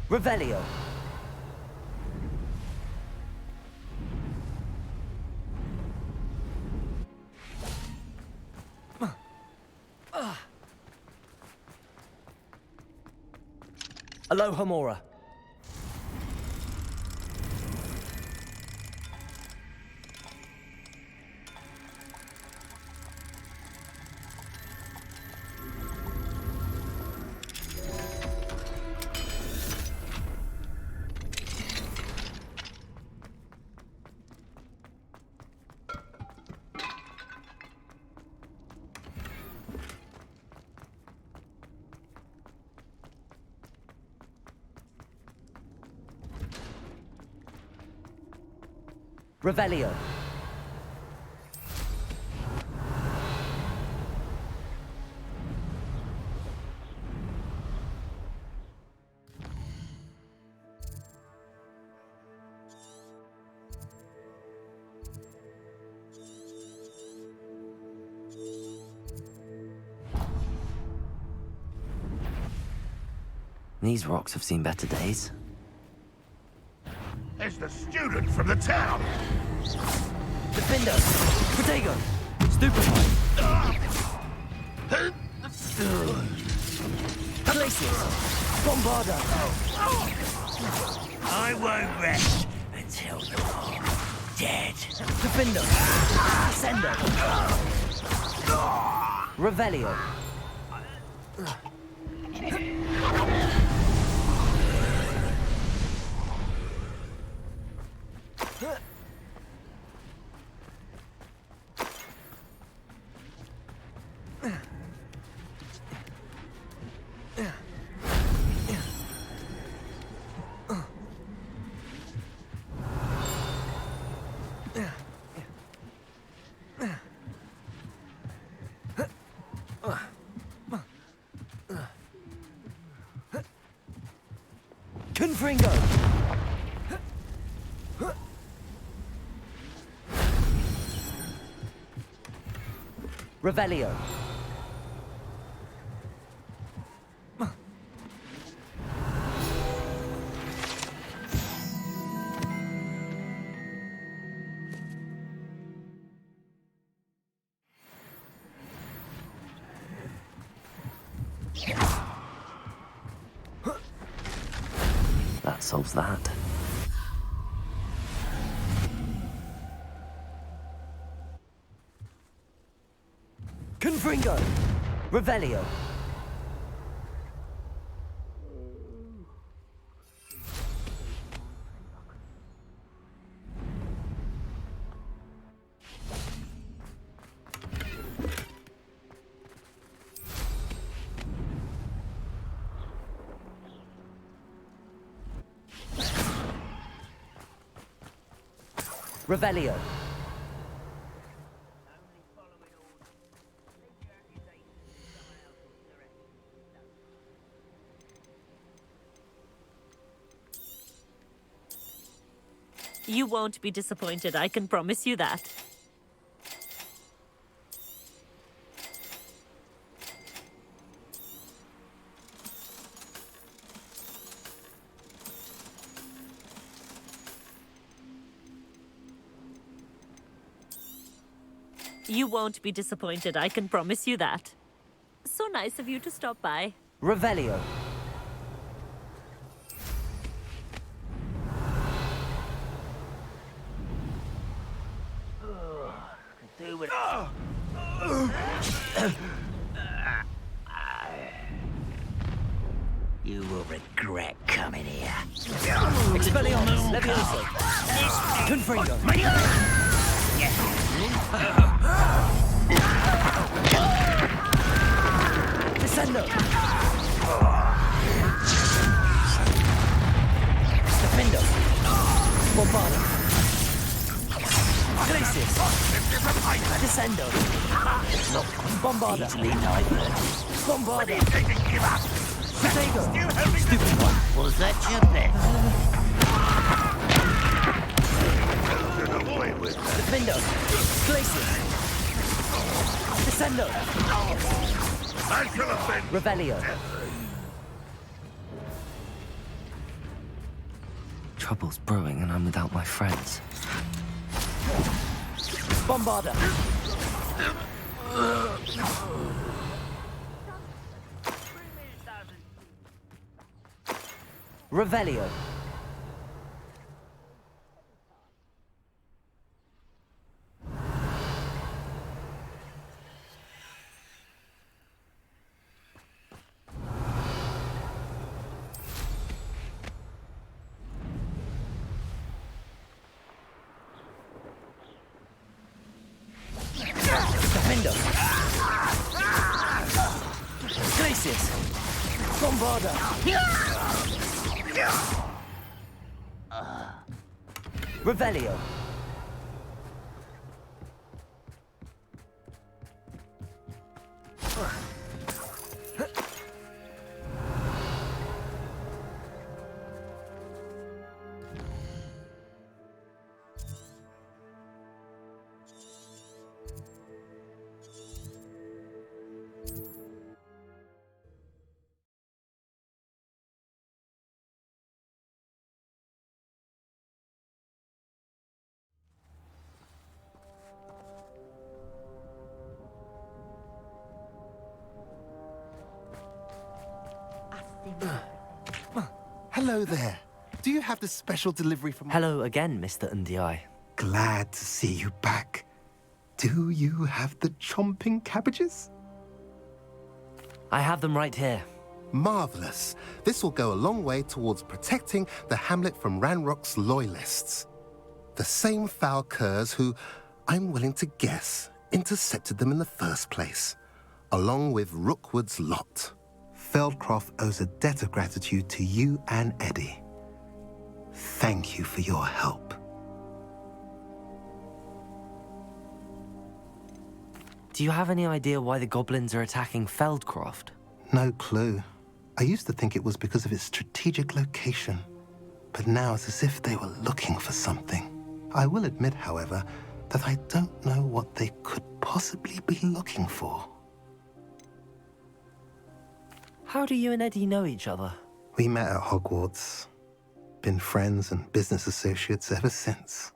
Revelio. Alohomora. Revelio. These rocks have seen better days. There's the student from the town. Defender. Protego. Stupefy. Glacius. Bombarda. I won't rest until they're all dead. Defender. Ascender. Revelio. Confringo. Revelio. That solves that. Confringo. Revelio. Revelio. You won't be disappointed, I can promise you that. You won't be disappointed, I can promise you that. So nice of you to stop by. Revelio. Do it. You will regret coming here. Expelliarmus. Levioso. Confringo. Descendo. Defendo. Bombarda. Glacius. Descendo. Not Bombarda. easily diverted. Bombarda. Give up. Protego. Stupid one. Was that your bet? Defendo. Glacius. Descendo. I shall have been. Revelio. Trouble's brewing and I'm without my friends. Bombarda. Revelio. Defender. Glacius. Bombarda. Revelio. Hello there. Do you have the special delivery from... Hello again, Mr. Undiai. Glad to see you back. Do you have the chomping cabbages? I have them right here. Marvelous. This will go a long way towards protecting the hamlet from Ranrock's loyalists. The same foul curs who, I'm willing to guess, intercepted them in the first place, along with Rookwood's lot. Feldcroft owes a debt of gratitude to you and Eddie. Thank you for your help. Do you have any idea why the goblins are attacking Feldcroft? No clue. I used to think it was because of its strategic location, but now it's as if they were looking for something. I will admit, however, that I don't know what they could possibly be looking for. How do you and Eddie know each other? We met at Hogwarts. Been friends and business associates ever since.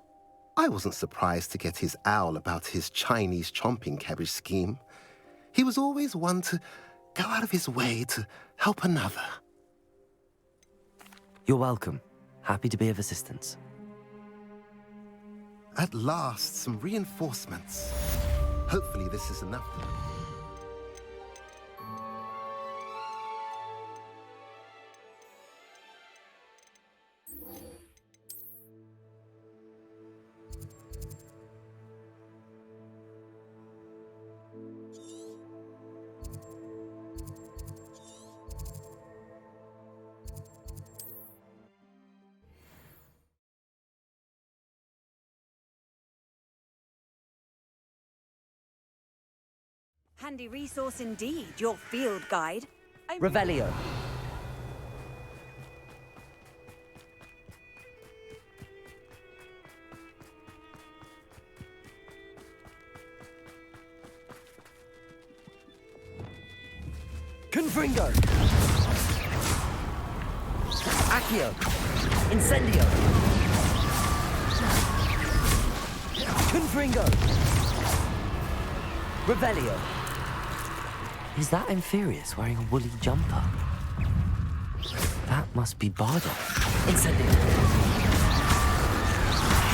I wasn't surprised to get his owl about his Chinese chomping cabbage scheme. He was always one to go out of his way to help another. You're welcome. Happy to be of assistance. At last, some reinforcements. Hopefully this is enough. Handy resource indeed, your field guide. Revelio. Confringo. Accio. Incendio. Confringo. Revelio. Is that Inferius wearing a woolly jumper? That must be Bardock. Incendio.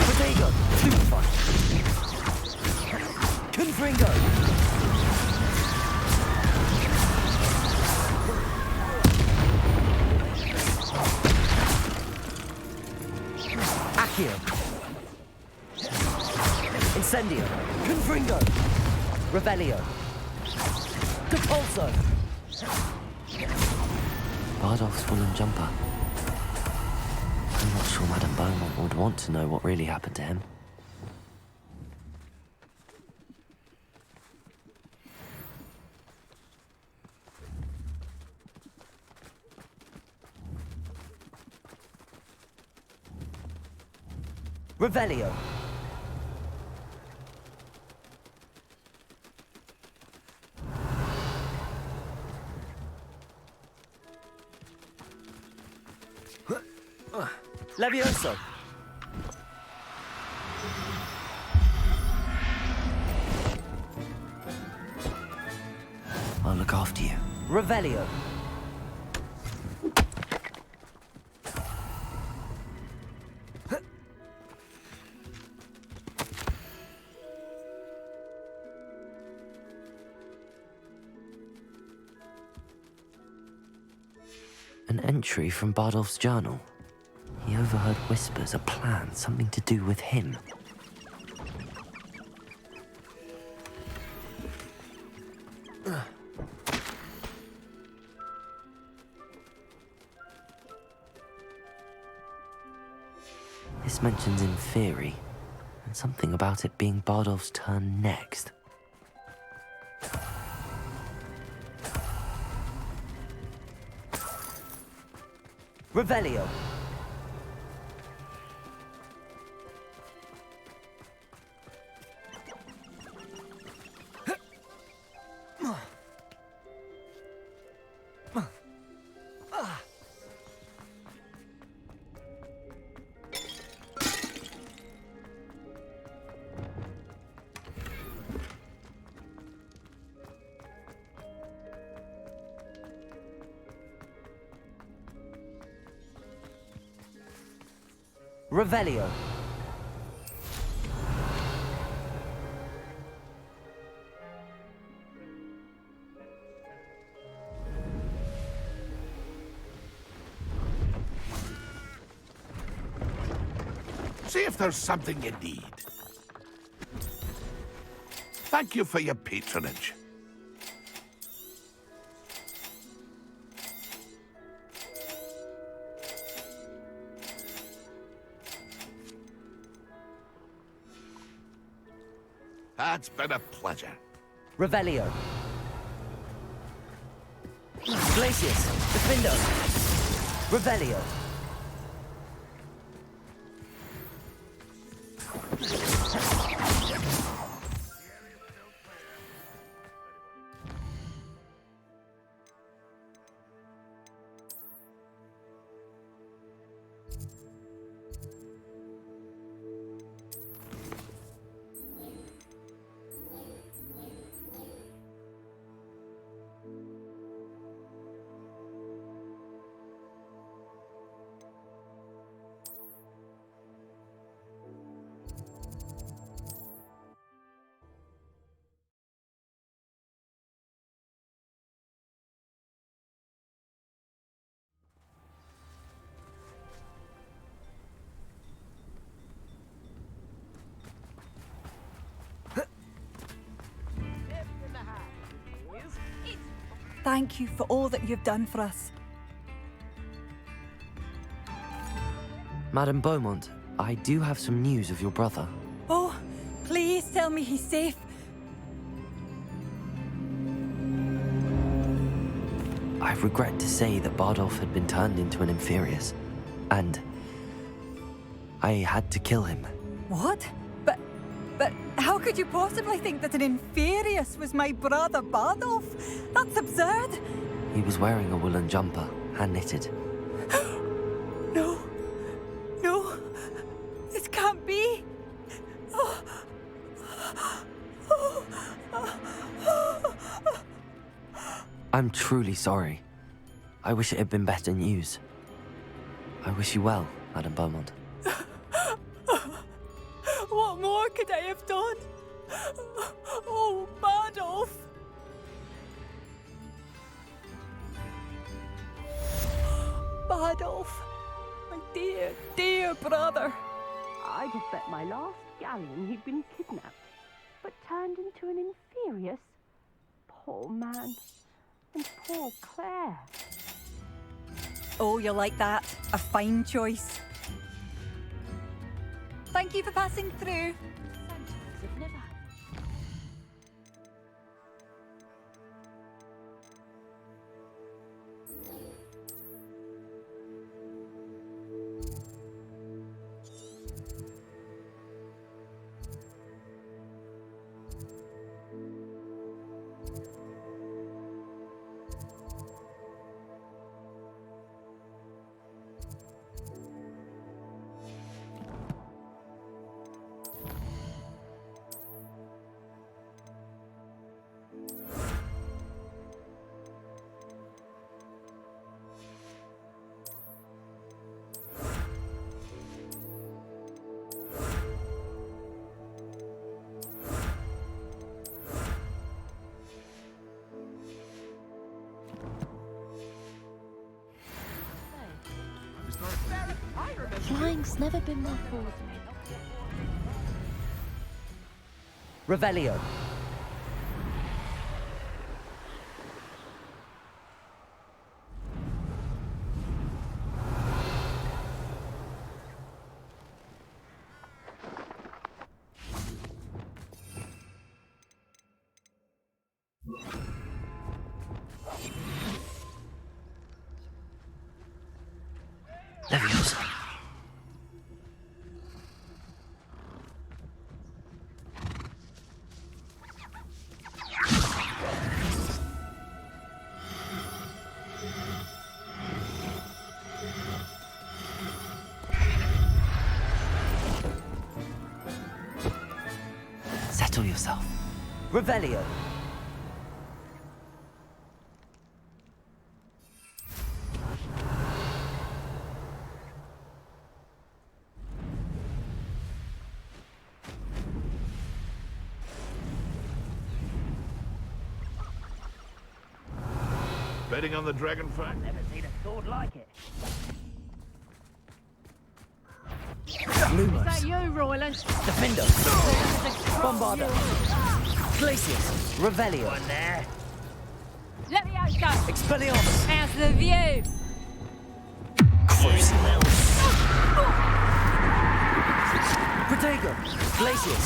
Protego. Stupefy. Confringo. Accio. Incendio. Confringo. Revelio. Capulso. Bardock's woolen jumper. I'm not sure Madame Beaumont would want to know what really happened to him. Revelio. Levioso. I'll look after you. Revelio. An entry from Bardolph's journal. He overheard whispers, a plan, something to do with him. This mentions Inferi, and something about it being Bardolph's turn next. Revelio. Revelio. See if there's something you need. Thank you for your patronage. It's been a pleasure. Revelio. Glacius. Defendo. Revelio. Thank you for all that you've done for us. Madame Beaumont, I do have some news of your brother. Oh, please tell me he's safe. I regret to say that Bardolph had been turned into an Inferius, and I had to kill him. What? But how could you possibly think that an Inferius was my brother Bardolph? That's absurd. He was wearing a woolen jumper, hand-knitted. No. No. This can't be. I'm truly sorry. I wish it had been better news. I wish you well, Madame Beaumont. What more could I have done? Oh, Bardolph! Bardolph, my dear, dear brother. I'd have bet my last galleon he'd been kidnapped, but turned into an Inferius. Poor man. And poor Claire. Oh, you like that? A fine choice. Thank you for passing through. Flying's never been my forte. Revelio. Leviosa. Settle yourself. Revelio. Betting on the dragonfly? Never seen a sword like it. Is that you, Royland? Defendo. Bombarda. Glacius. Revelio. One there. Let me out, go. Expelliarmus. How's the view? Protego. Glacius.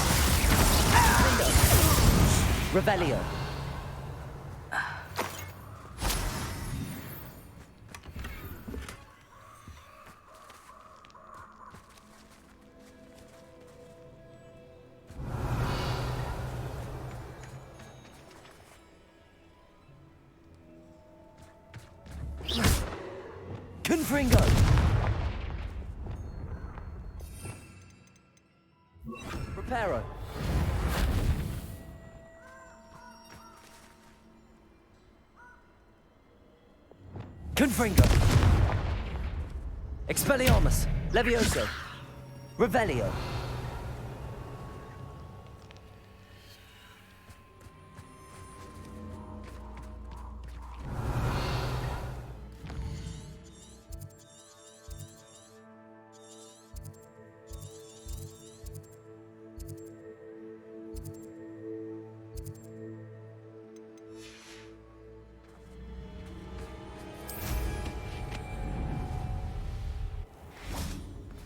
Defendo. Revelio. Confringo. Reparo. Confringo. Expelliarmus. Levioso. Revelio.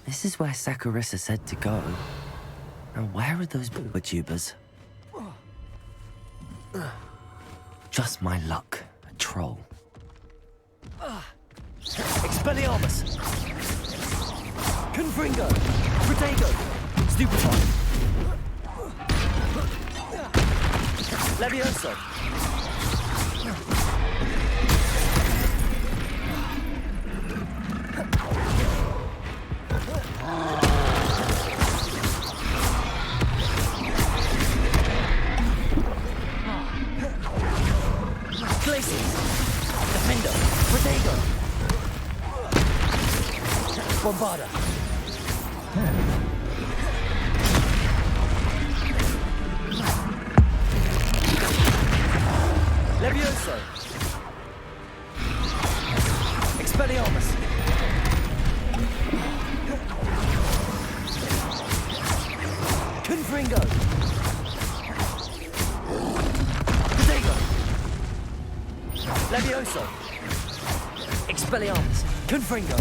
This is where Saccharissa said to go. Now where are those tubers? Just my luck, a troll. Expelliarmus. Confringo. Protego. Stupefy. Levioso. Glacius. Defendo. Protego. Bombarda. Levioso. Expelliarmus. Confringo. Protego. Levioso. Expelliarmus. Confringo.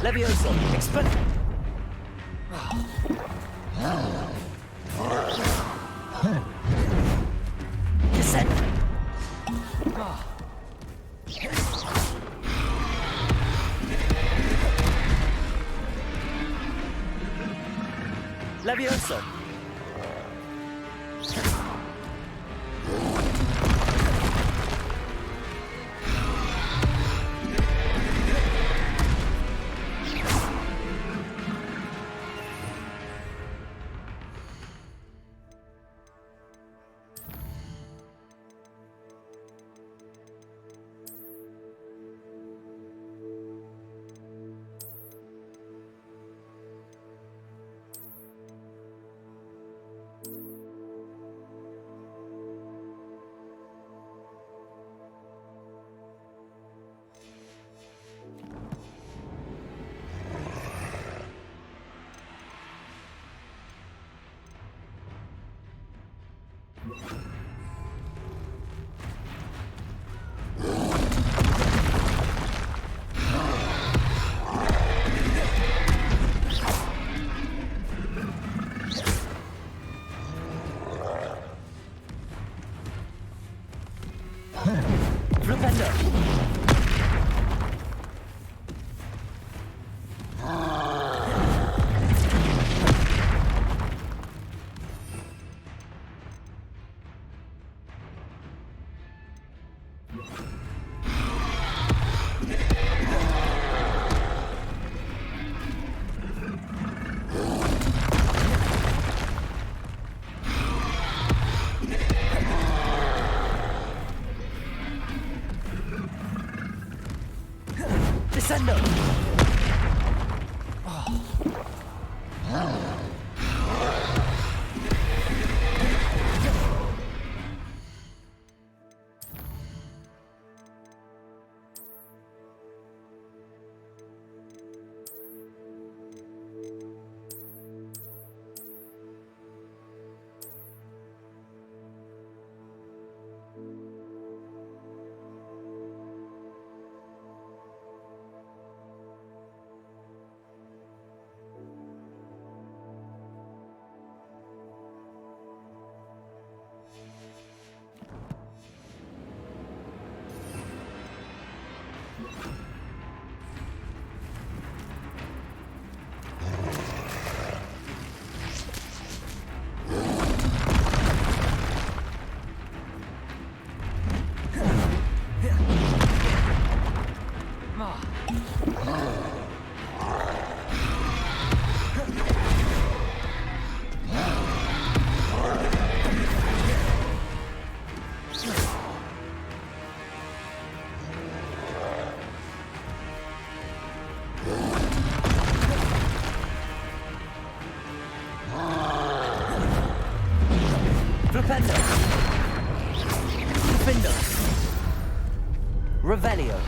Levioso. Expel. Descend. Levioso. Descendo! Flipendo. Flippendo. Revelio.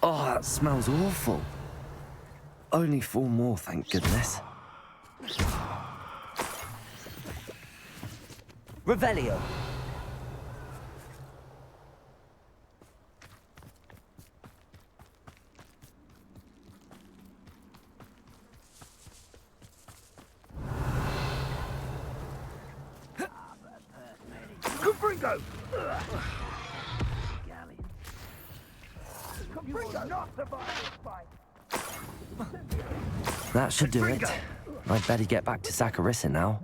Oh, that smells awful. Only 4 more, thank goodness. Revelio. Confringo! Confringo! Not survive this fight! That should do it. I'd better get back to Zacharissa now.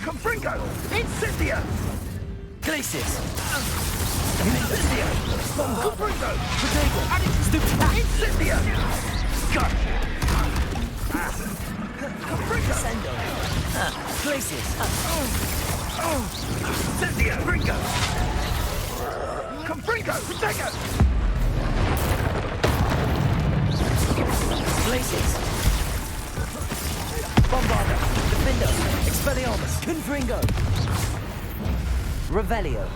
Confringo! Incendia! Glacis! Incendia! Confringo! Potato! Stupid! Incendia! Gotcha! Confringo! Sendo! Glacis! Incendia! Confringo! Confringo! Potato! Glacis! Bombarda! Defendo! Expelliarmus! Confringo! Revelio!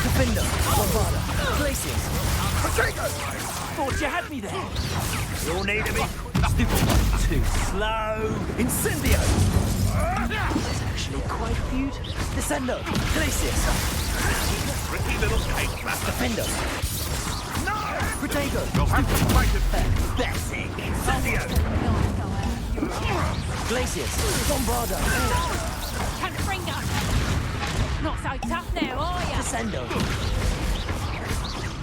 Defendo! Bombarda! Glacis! Potato! Thought you had me there! You'll need to be Stupid one! Too slow! Incendio! It's actually quite beautiful. Descendo! Glacis! tricky little cake master. Defendo! No! Protego! You'll have to fight it back. That's it. Incendio! Glacis! Bombarda! Confringo! Not so tough now, are ya? Descendo!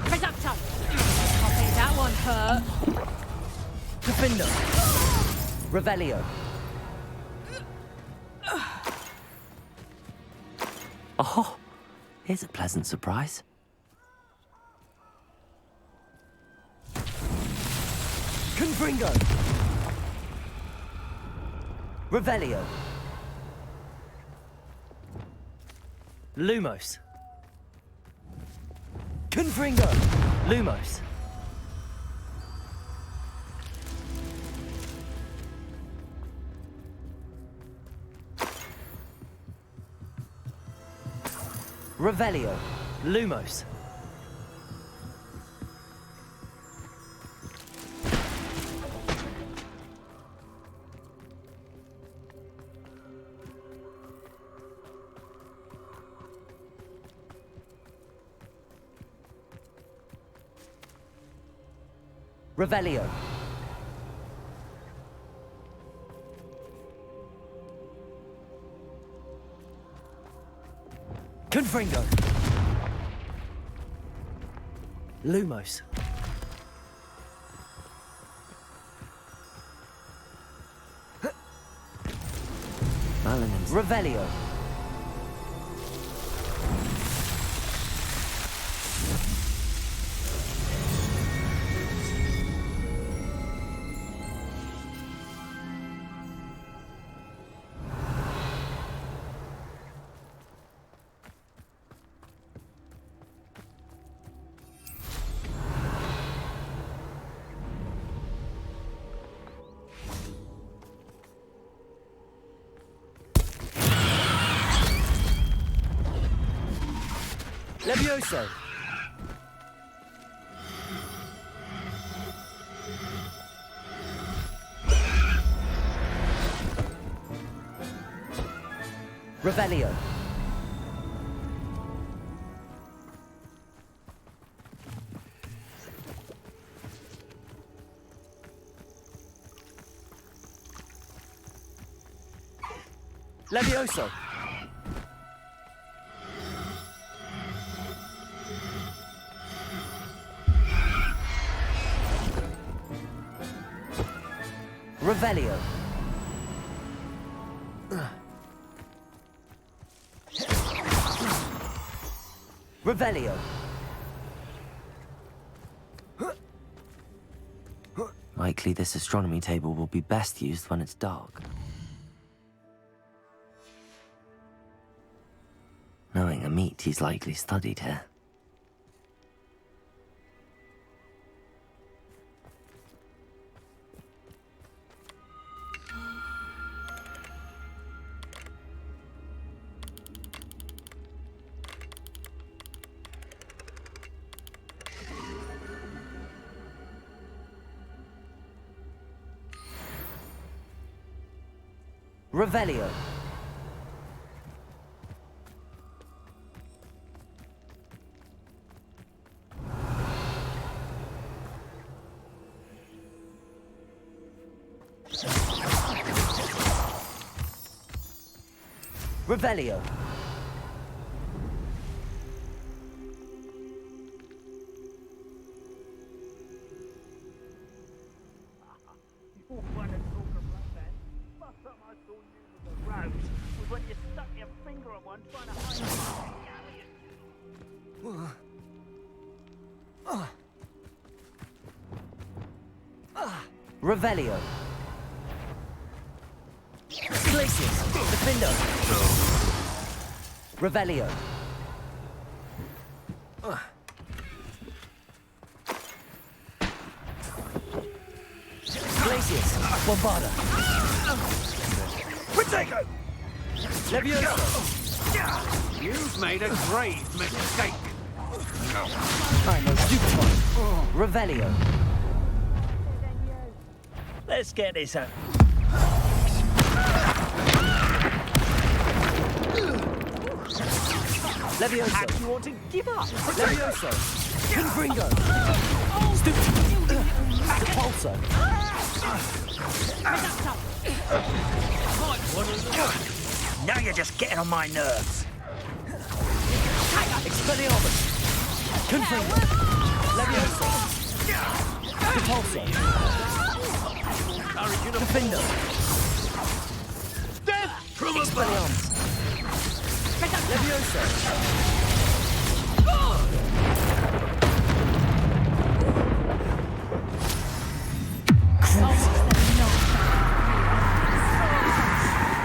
Reducto! I think that one hurt. Defendo! Revelio! Oh, here's a pleasant surprise. Confringo! Revelio! Lumos. Confringo! Revelio. Lumos. Revelio. Confringo. Lumos. Malinens. Revelio. Levioso. Revelio. Levioso. Revelio. Revelio. Likely this astronomy table will be best used when it's dark. Knowing Amit, he's likely studied here. Revelio. Revelio. Revelio. Glacius. Defendo. Revelio. Glacius. Bombarda. Protego! Levioso. You've made a grave mistake. I'm a stupid one. Revelio. Let's get this out. Levioso. How do you want to give up? Levioso. Confringo. Stupid. Repulsor. Now you're just getting on my nerves. Expelliarmus. Confringo. Levioso. Repulsor. Defender. Death from Expelliarmus. Levioso.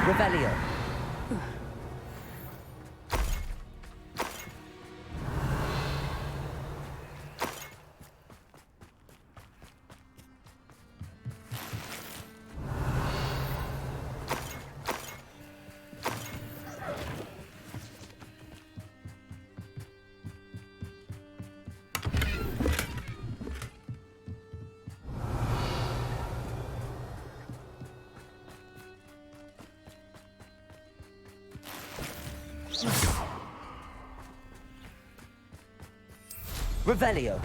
Revelio. Revelio.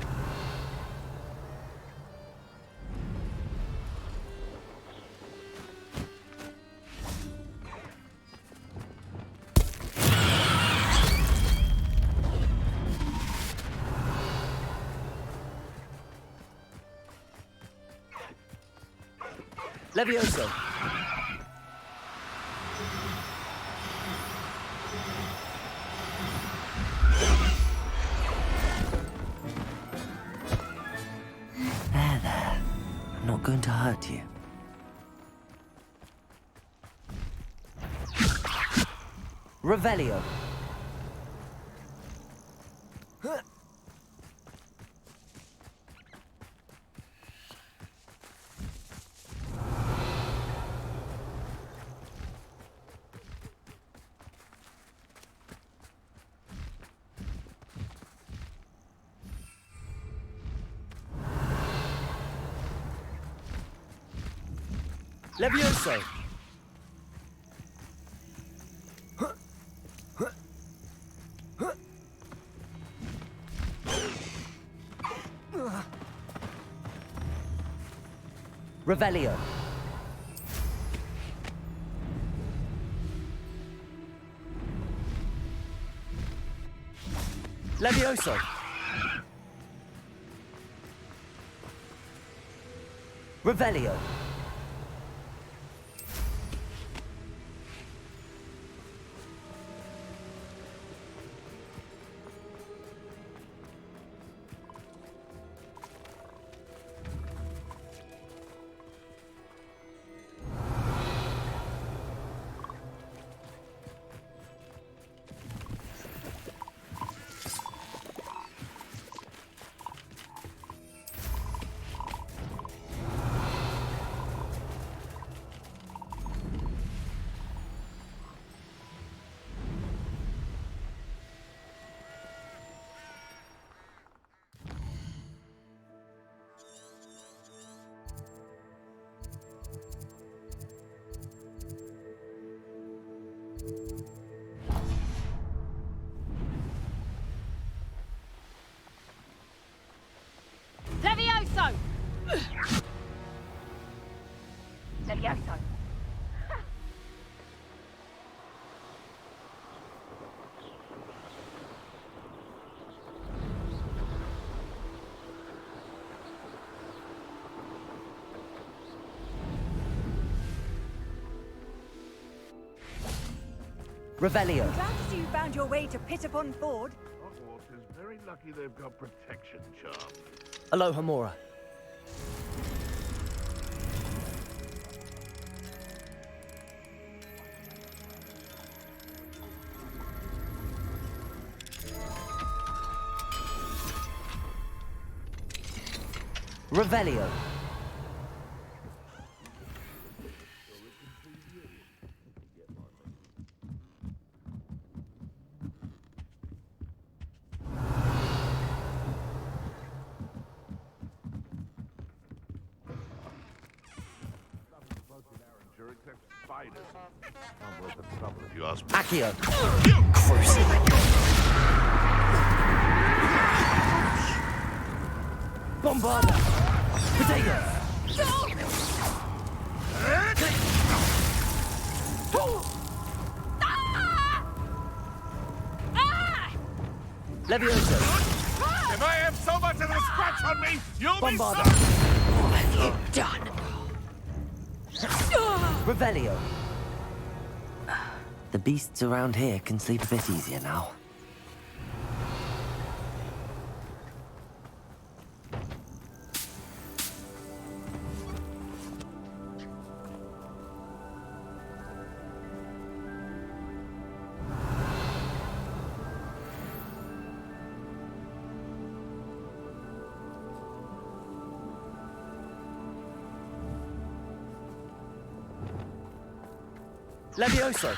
Levioso. There. I'm not going to hurt you. Revelio. Levioso. Revelio. Levioso. Revelio. Levioso! Levioso. Revelio. I'm glad to see you found your way to Pittapon Ford. Hogwarts is very lucky they've got protection charms. Aloha Mora. Revelio. If you ask me. Accio. Bombarda. Potato. Levioso. If I have so much as a scratch on me, you'll Bombarda. be sorry. What have you done? Revelio. The beasts around here can sleep a bit easier now. Levioso.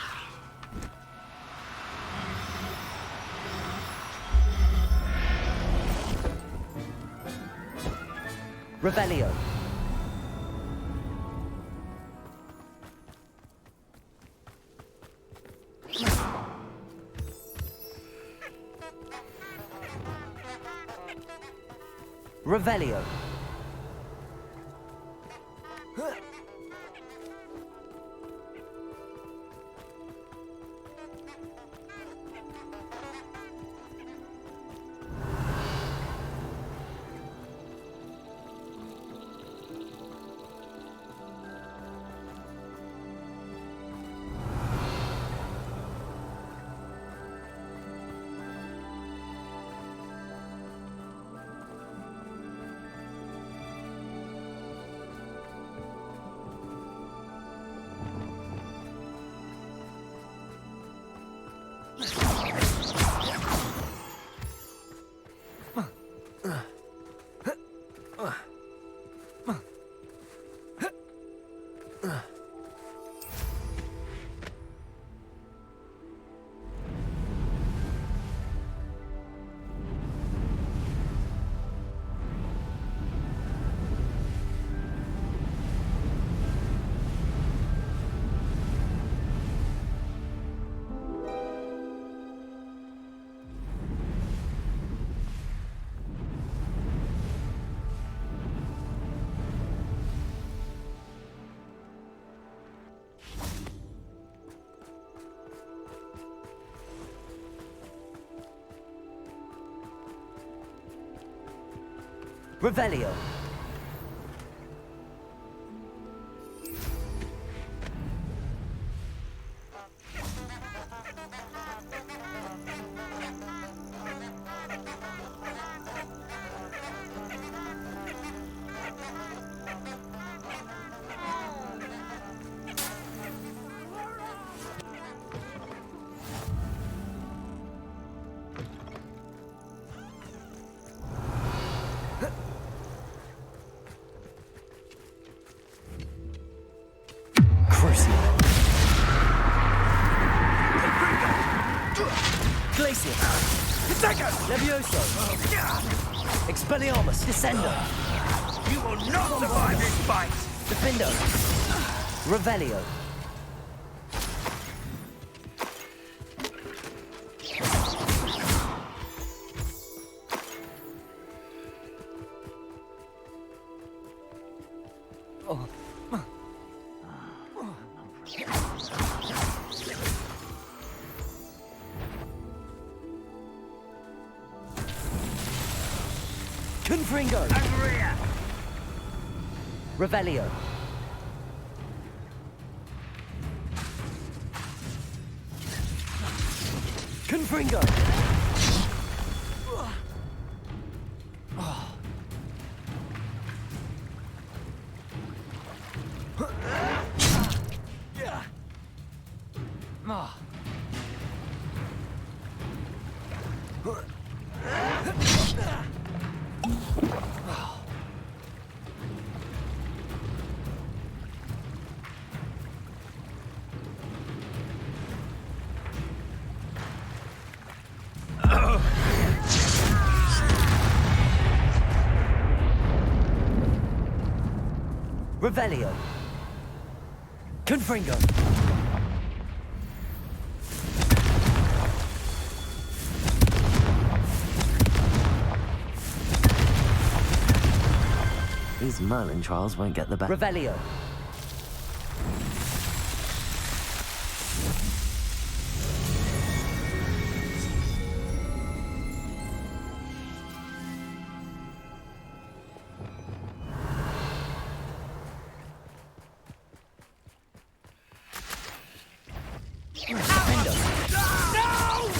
Revelio. Revelio. Revelio. Glacius! Levioso! Expelliarmus! Descendo! You will not survive this fight! Defindo! Revelio! Confringo! Angria! Revelio! Confringo! Revelio. Confringo. These Merlin trials won't get the best. Revelio.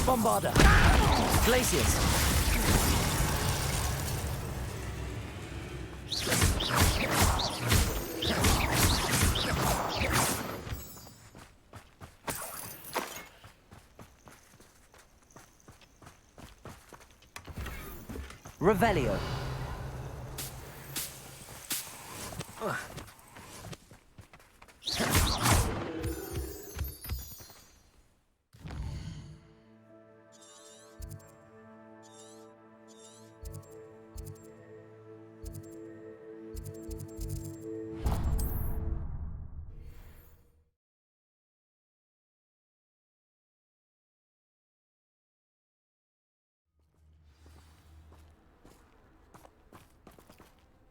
Bombarda. Glacius. Revelio.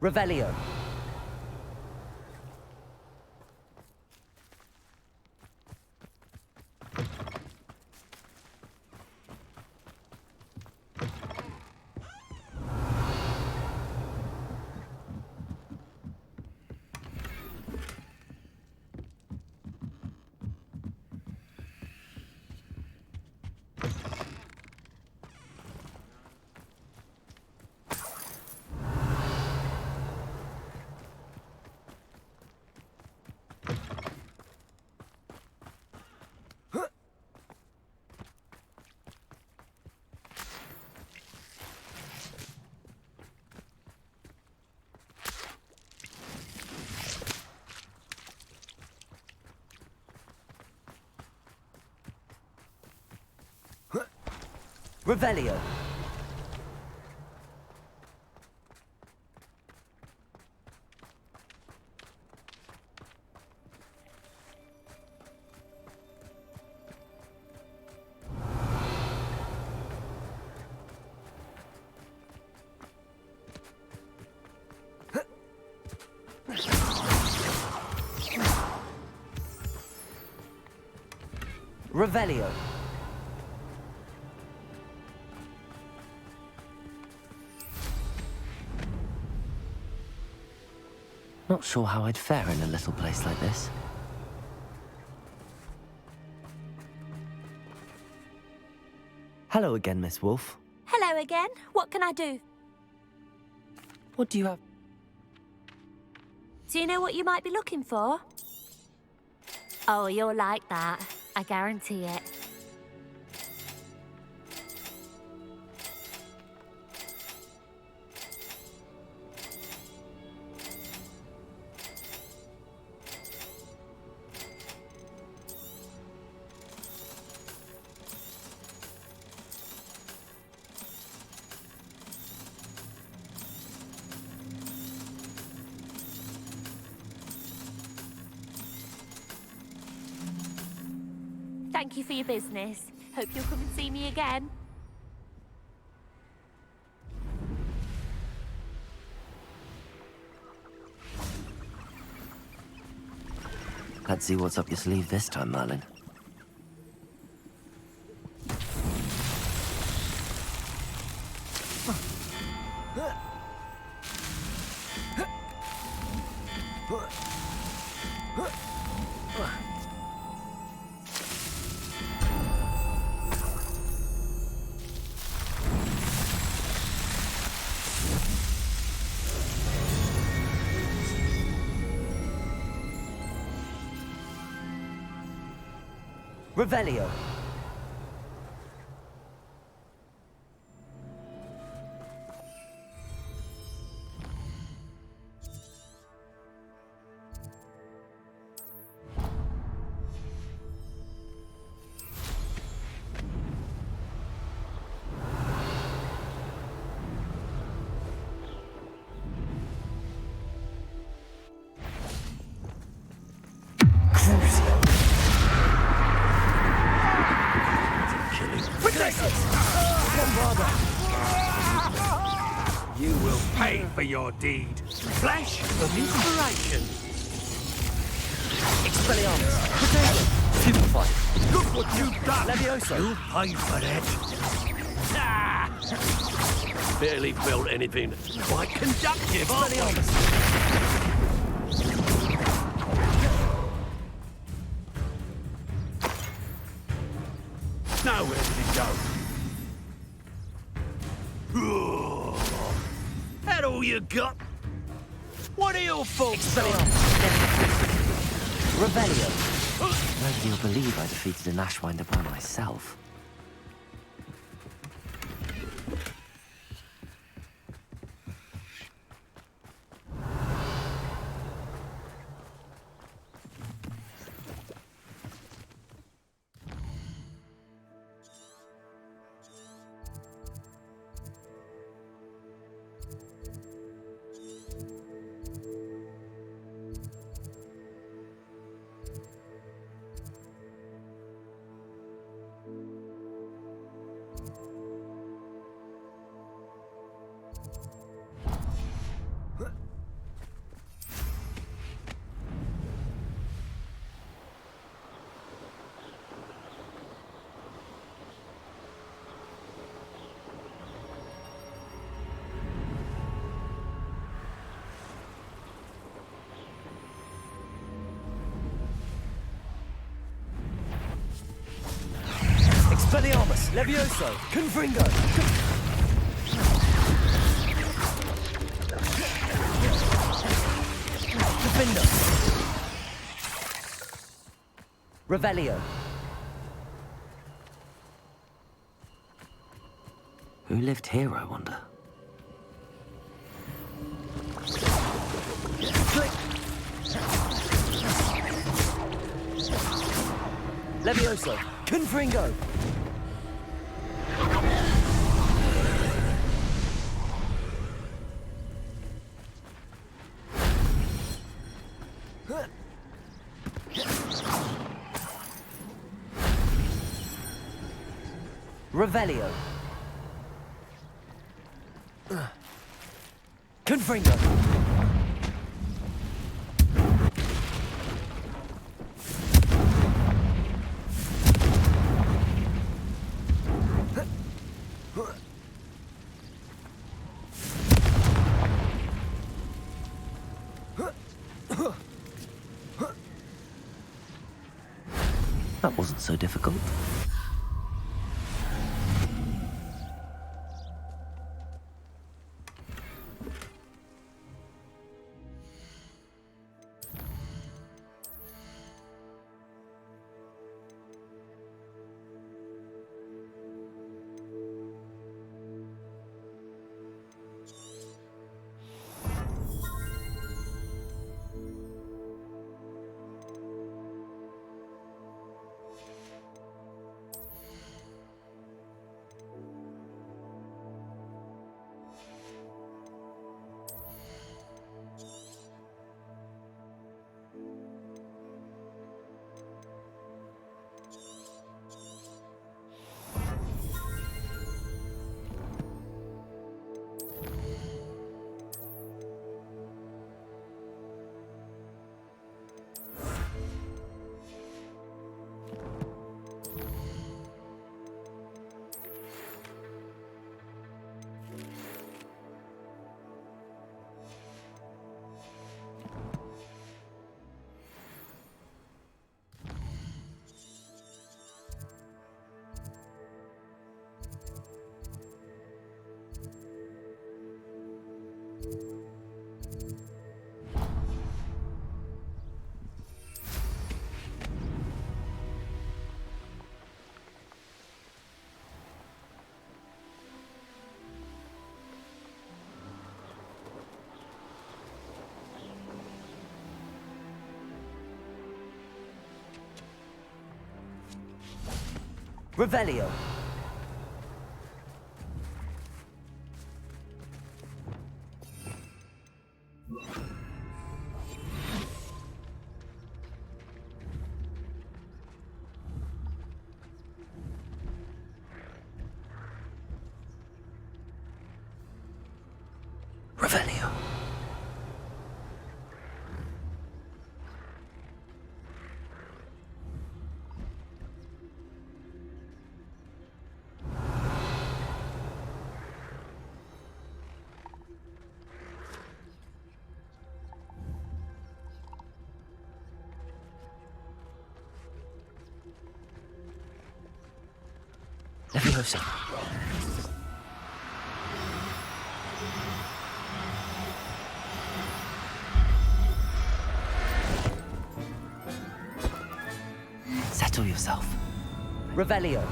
Revelio. Revelio. Revelio. Not sure how I'd fare in a little place like this. Hello again, Miss Wolf. Hello again. What can I do? What do you have? Do you know what you might be looking for? Oh, you'll like that. I guarantee it. Thank you for your business. Hope you'll come and see me again. Let's see what's up your sleeve this time, Merlin. Revelio. You will pay for your deed. Flash of inspiration. Expelliarmus. Potato. Pupefy. Look what you've done. Levioso. You'll pay for that. Ah! Barely felt anything. Quite conductive, aren't we? Now where did it go? That all you got? What are your faults? Revelio. Nobody will believe I defeated an Ashwinder by myself. Expelliarmus! Levioso! Confringo! Defender! Revelio! Who lived here, I wonder? Levioso! Confringo! Revelio! Confringo! That wasn't so difficult. Revelio! Revelio! Leviosa. Settle yourself. Revelio.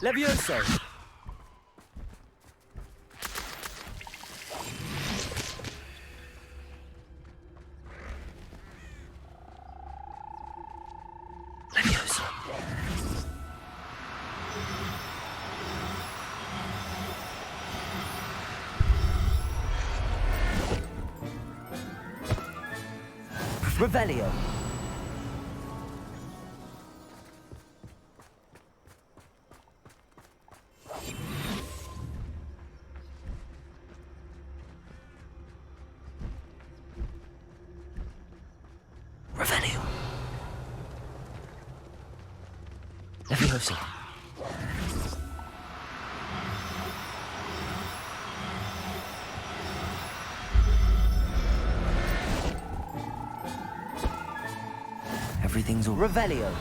Levioso. Levioso. Revelio. Revelio. Levioso. Everything's all Revelio.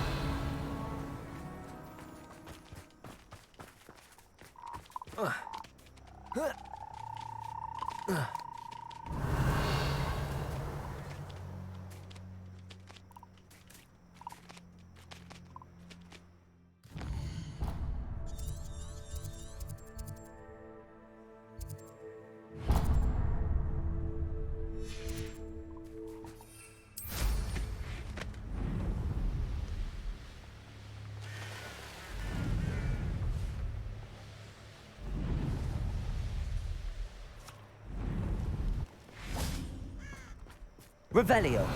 Revelio.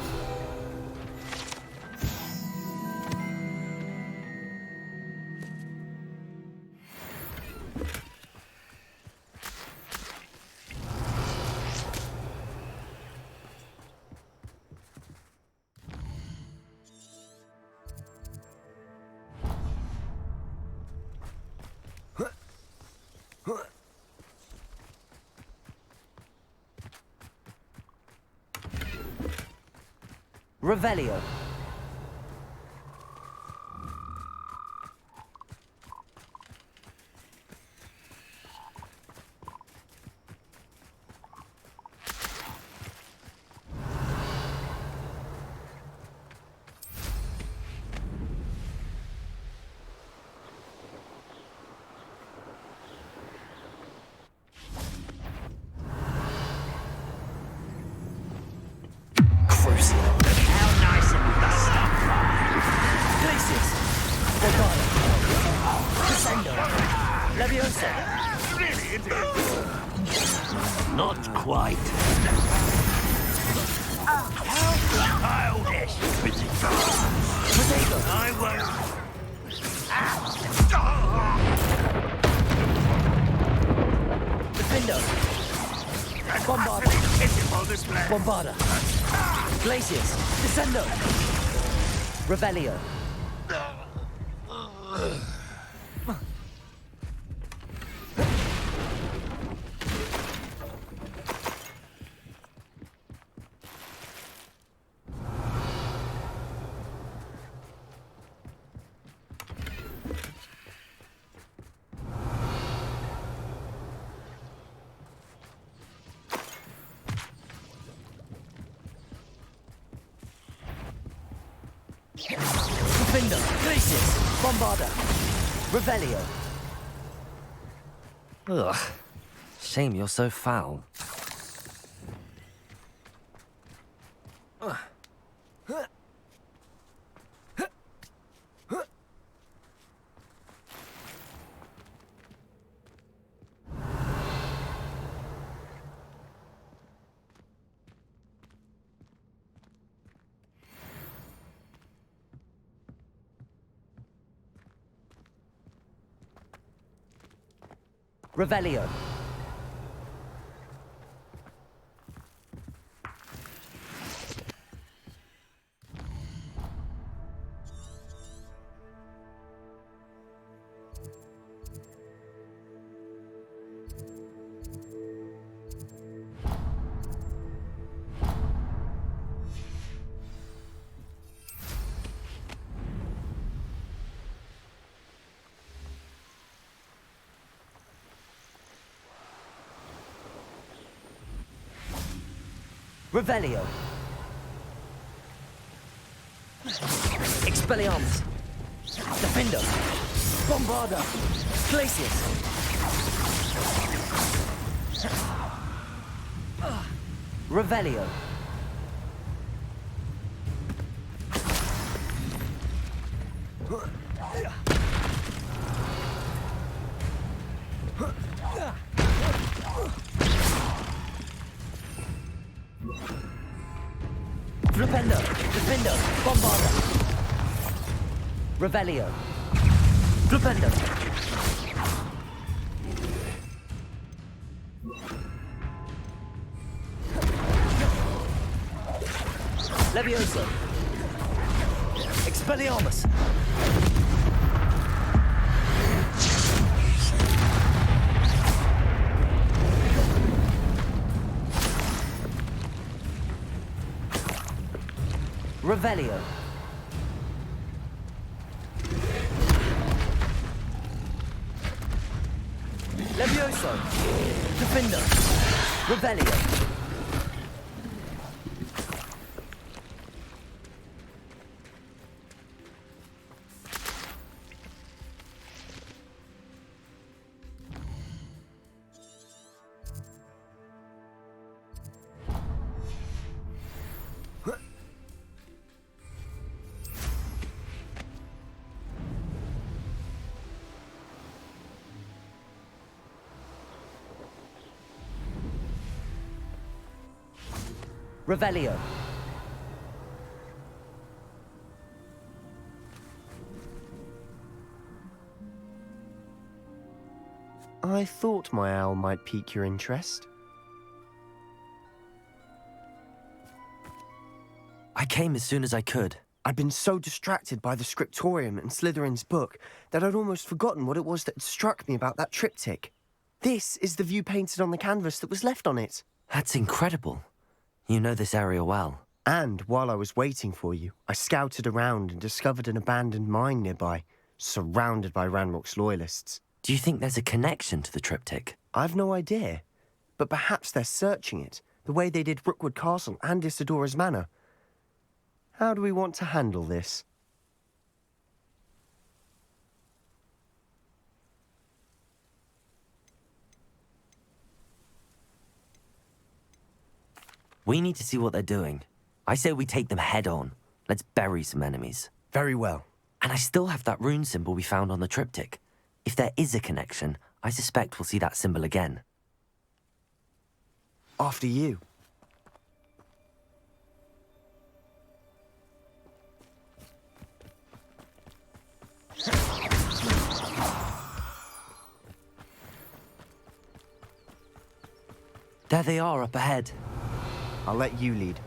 Revelio. Not quite. Childish. I won't. Defendo. Bombarda. Bombarda. Glacius. Descendo. Revelio. Defendo. Glacius. Bombarda. Revelio. Ugh. Shame you're so foul. Revelio. Revelio. Expelliarmus. Defendo. Bombarda. Glacius. Revelio. Flipendo, Defendo, Bombarda. Revelio. Flipendo. Levioso. Expelliarmus. Revelio. Levioso. Defendo. Revelio. Revelio. I thought my owl might pique your interest. I came as soon as I could. I'd been so distracted by the scriptorium and Slytherin's book that I'd almost forgotten what it was that had struck me about that triptych. This is the view painted on the canvas that was left on it. That's incredible. You know this area well. And while I was waiting for you, I scouted around and discovered an abandoned mine nearby, surrounded by Ranrock's loyalists. Do you think there's a connection to the triptych? I've no idea, but perhaps they're searching it, the way they did Rookwood Castle and Isidora's Manor. How do we want to handle this? We need to see what they're doing. I say we take them head on. Let's bury some enemies. Very well. And I still have that rune symbol we found on the triptych. If there is a connection, I suspect we'll see that symbol again. After you. There they are up ahead. I'll let you lead.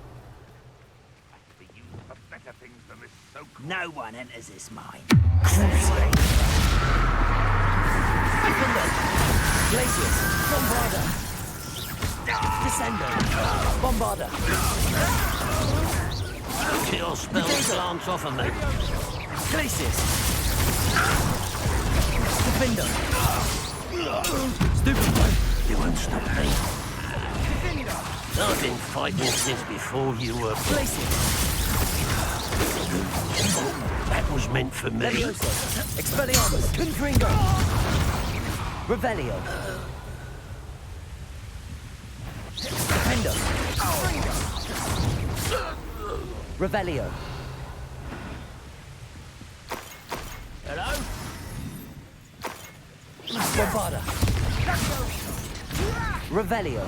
No one enters this mine. Glacius, Bombarda. Descender, Bombarda. Kill spells glance off of me. Glacius. Defender. Stupefy. You won't stop me. I've been fighting since before you were... Glacius. That was meant for me. Levioso. Expelliarmus. Confringo. Revelio. Defender. Revelio. Hello? Bombarda. Revelio.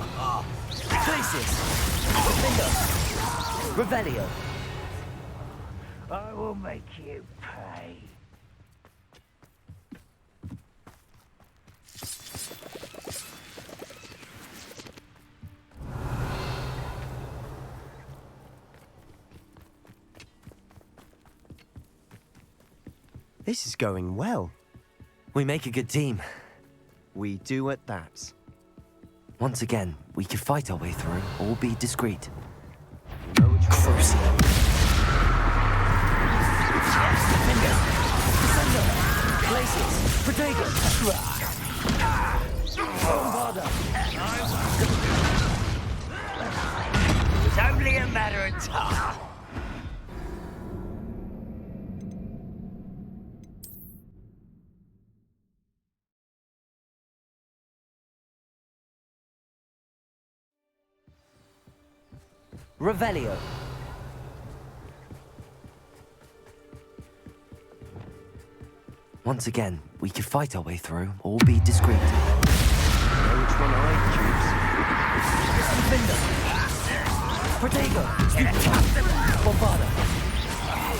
Glacius. Defender. Revelio. I will make you pay. This is going well. We make a good team. We do at that. Once again, we can fight our way through, or be discreet. You know which Crucial. Defender. Descender. Glacius. Protego. Bombarda. It's only a matter of time. Revelio. Once again, we can fight our way through, or be discreet. You know which one I Defender. Protego. Bombarda.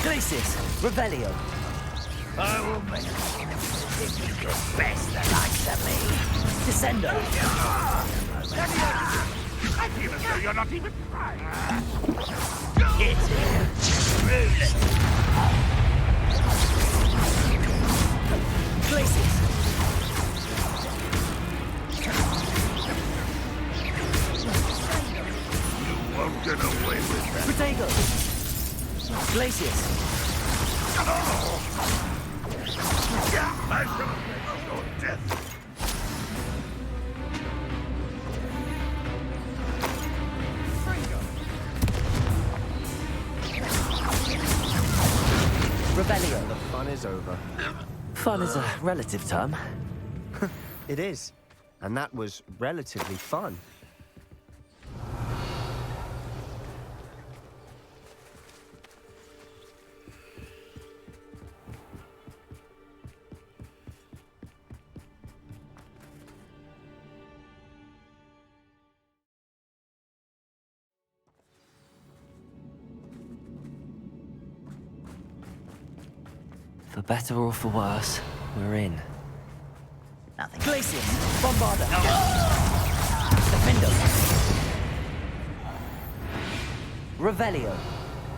Glacius. Revelio. I will make you if you get best the likes of me. Descender. I feel as though you're not even trying. Get here. Rule it. Glacius. You won't get away with that. Protego. Glacius. I shall avenge your death. Revelio. The fun is over. Fun is a relative term. It is. And that was relatively fun. For better or for worse, we're in. Nothing. Glacius! Bombarda! Defender! Revelio!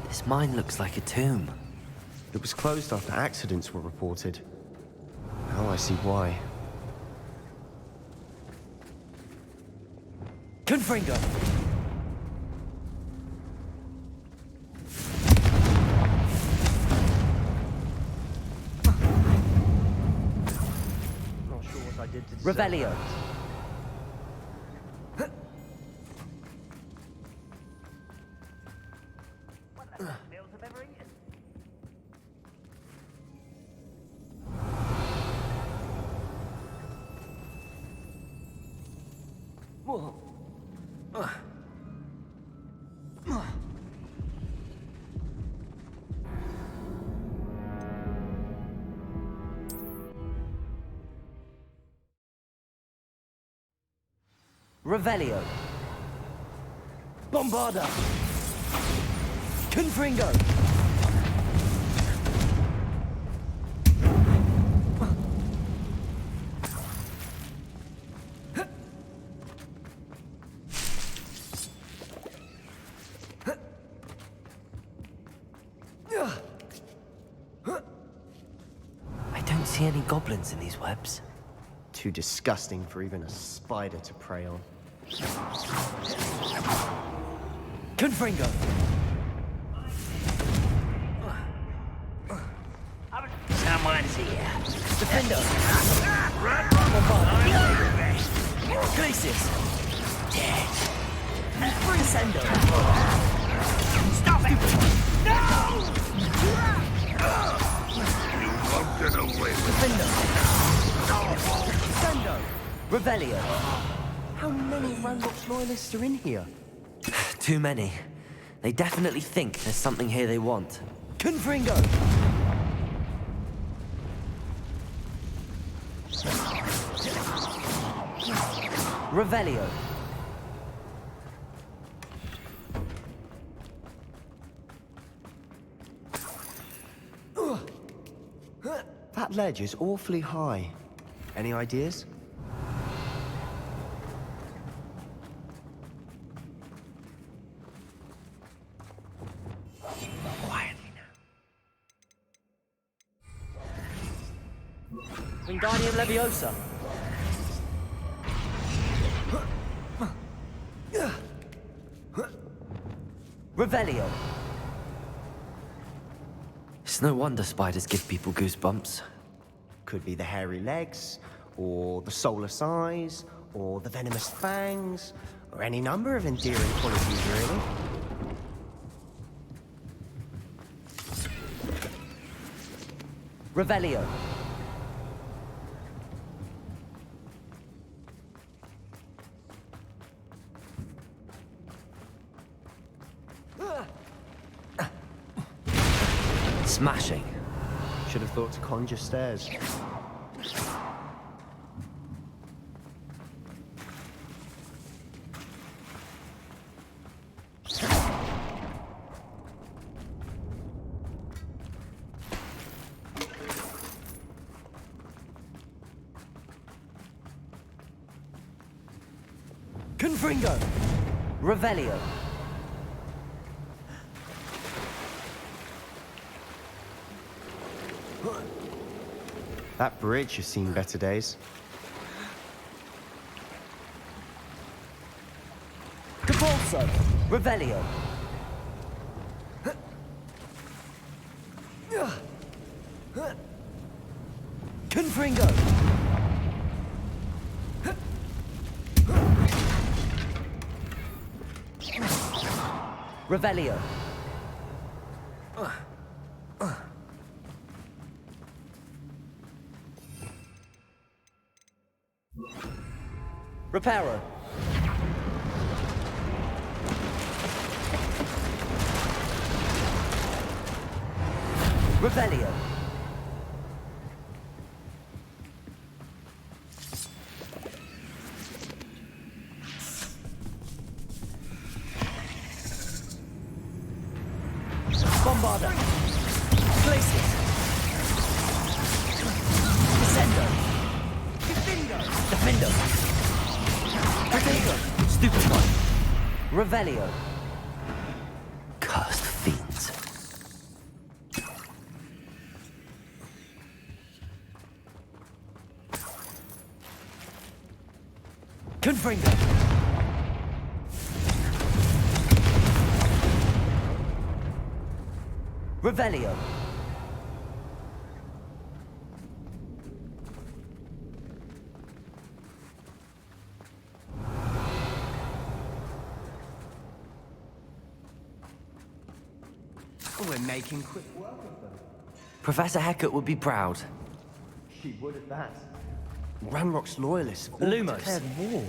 This mine looks like a tomb. It was closed after accidents were reported. Now I see why. Confringo! Not sure what I did to deserve Revelio! that. Revelio! Bombarda! Confringo! I don't see any goblins in these webs. Too disgusting for even a spider to prey on. Confringo! Someone's here. Defender! Glacius! Dead. Resendo! Stop it! No! You won't get away with Defender! Sendo! Revelio! How many Randox loyalists are in here? Too many. They definitely think there's something here they want. Confringo! Revelio! That ledge is awfully high. Any ideas? Wingardium Leviosa! Revelio! It's no wonder spiders give people goosebumps. Could be the hairy legs, or the soulless eyes, or the venomous fangs, or any number of endearing qualities, really. Revelio! Smashing. Should have thought to conjure stairs. Confringo! Revelio! That bridge has seen better days. Capulso! Revelio! Confringo! Revelio! Reparo! Revelio! Bombarda! Glacius! Descendo! Defendo! Revelio. Cursed fiends. Confringo. Revelio. We're making quick work of them. Professor Hecat would be proud. She would at that. Ranrock's loyalists have all Lumos. declared war.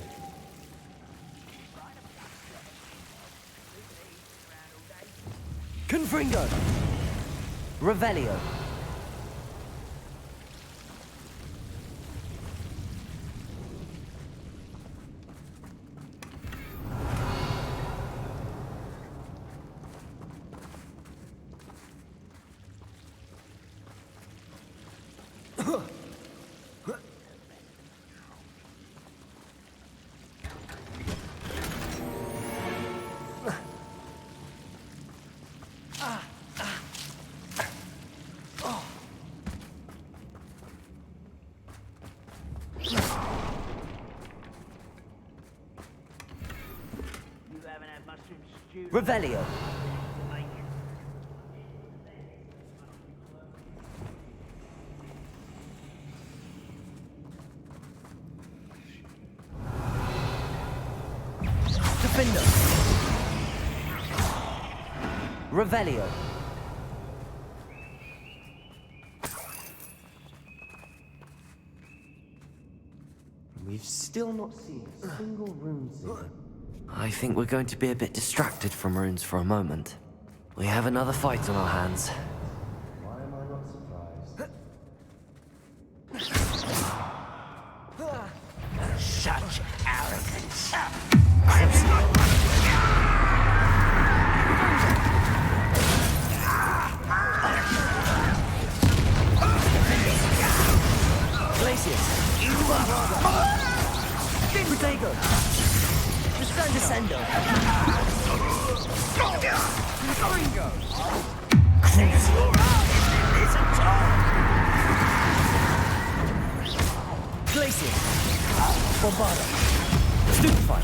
Confringo. Revelio. Revelio. Defender. Revelio. We've still not seen a single rune symbol. I think we're going to be a bit distracted from runes for a moment. We have another fight on our hands. Why am I not surprised? Such arrogance. Glacius. Protego. Descendo. Ringo. Close your eyes and listen, Tom. Glacius. Bombardo. Stupefy.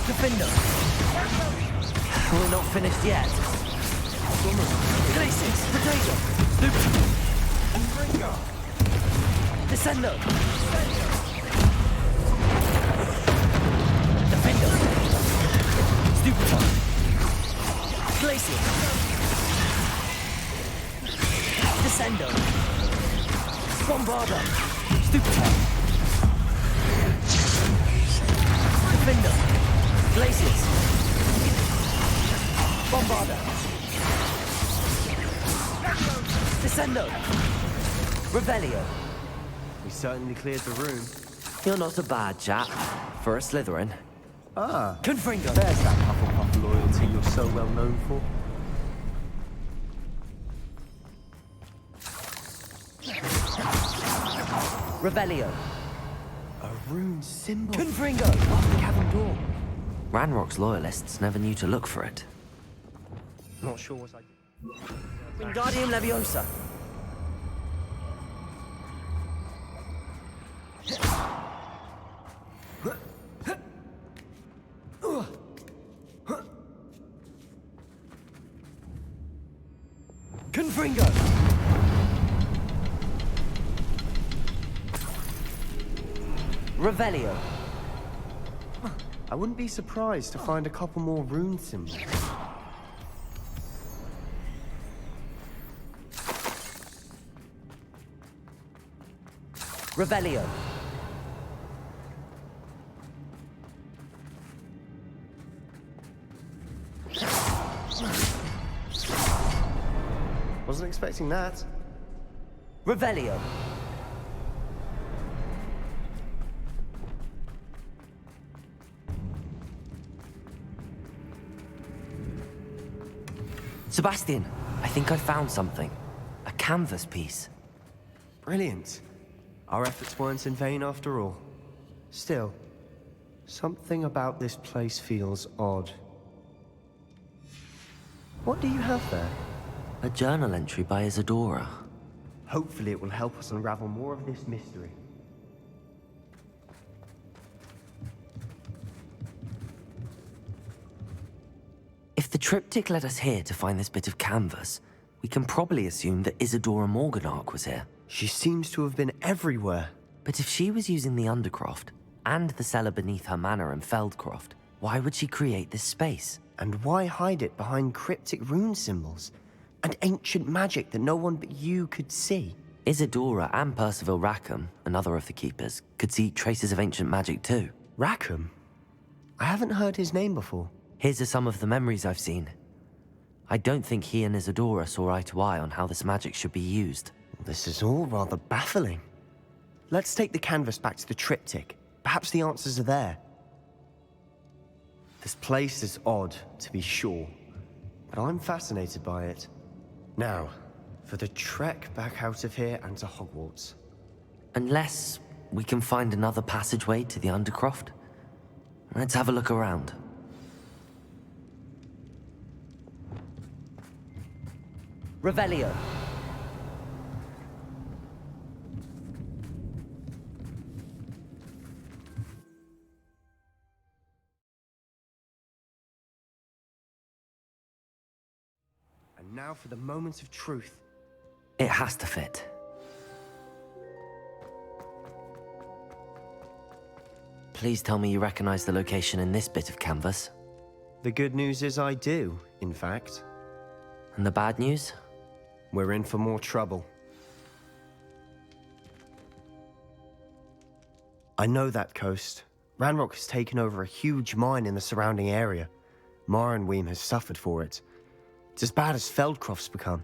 Defender. We're not finished yet. Glacius. Potato. Stupefy. Ringo. Descendo. Defender. Stupefy. Glacius. Descendo. Bombardo. Stupefy. Defender. Glacius. Bombardo. Descendo. Revelio. We certainly cleared the room. You're not a bad chap for a Slytherin. Ah. Confringo. There's that Hufflepuff loyalty you're so well known for. Revelio. A rune symbol. Confringo. Off the cavern door. Ranrock's loyalists never knew to look for it. Not sure what I did. Wingardium Leviosa. Confringo. Revelio. I wouldn't be surprised to find a couple more rune symbols. Revelio. Wasn't expecting that. Revelio. Sebastian, I think I found something. A canvas piece. Brilliant. Our efforts weren't in vain after all. Still, something about this place feels odd. What do you have there? A journal entry by Isadora. Hopefully it will help us unravel more of this mystery. If the triptych led us here to find this bit of canvas, we can probably assume that Isadora Morganach was here. She seems to have been everywhere. But if she was using the Undercroft, and the cellar beneath her manor in Feldcroft, why would she create this space? And why hide it behind cryptic rune symbols? And ancient magic that no one but you could see? Isadora and Percival Rackham, another of the keepers, could see traces of ancient magic too. Rackham? I haven't heard his name before. Here's some of the memories I've seen. I don't think he and Isadora saw eye to eye on how this magic should be used. This is all rather baffling. Let's take the canvas back to the triptych. Perhaps the answers are there. This place is odd, to be sure, but I'm fascinated by it. Now, for the trek back out of here and to Hogwarts. Unless we can find another passageway to the Undercroft. Let's have a look around. Revelio. And now for the moment of truth. It has to fit. Please tell me you recognize the location in this bit of canvas. The good news is I do, in fact. And the bad news? We're in for more trouble. I know that coast. Ranrock has taken over a huge mine in the surrounding area. Marrenweem has suffered for it. It's as bad as Feldcroft's become.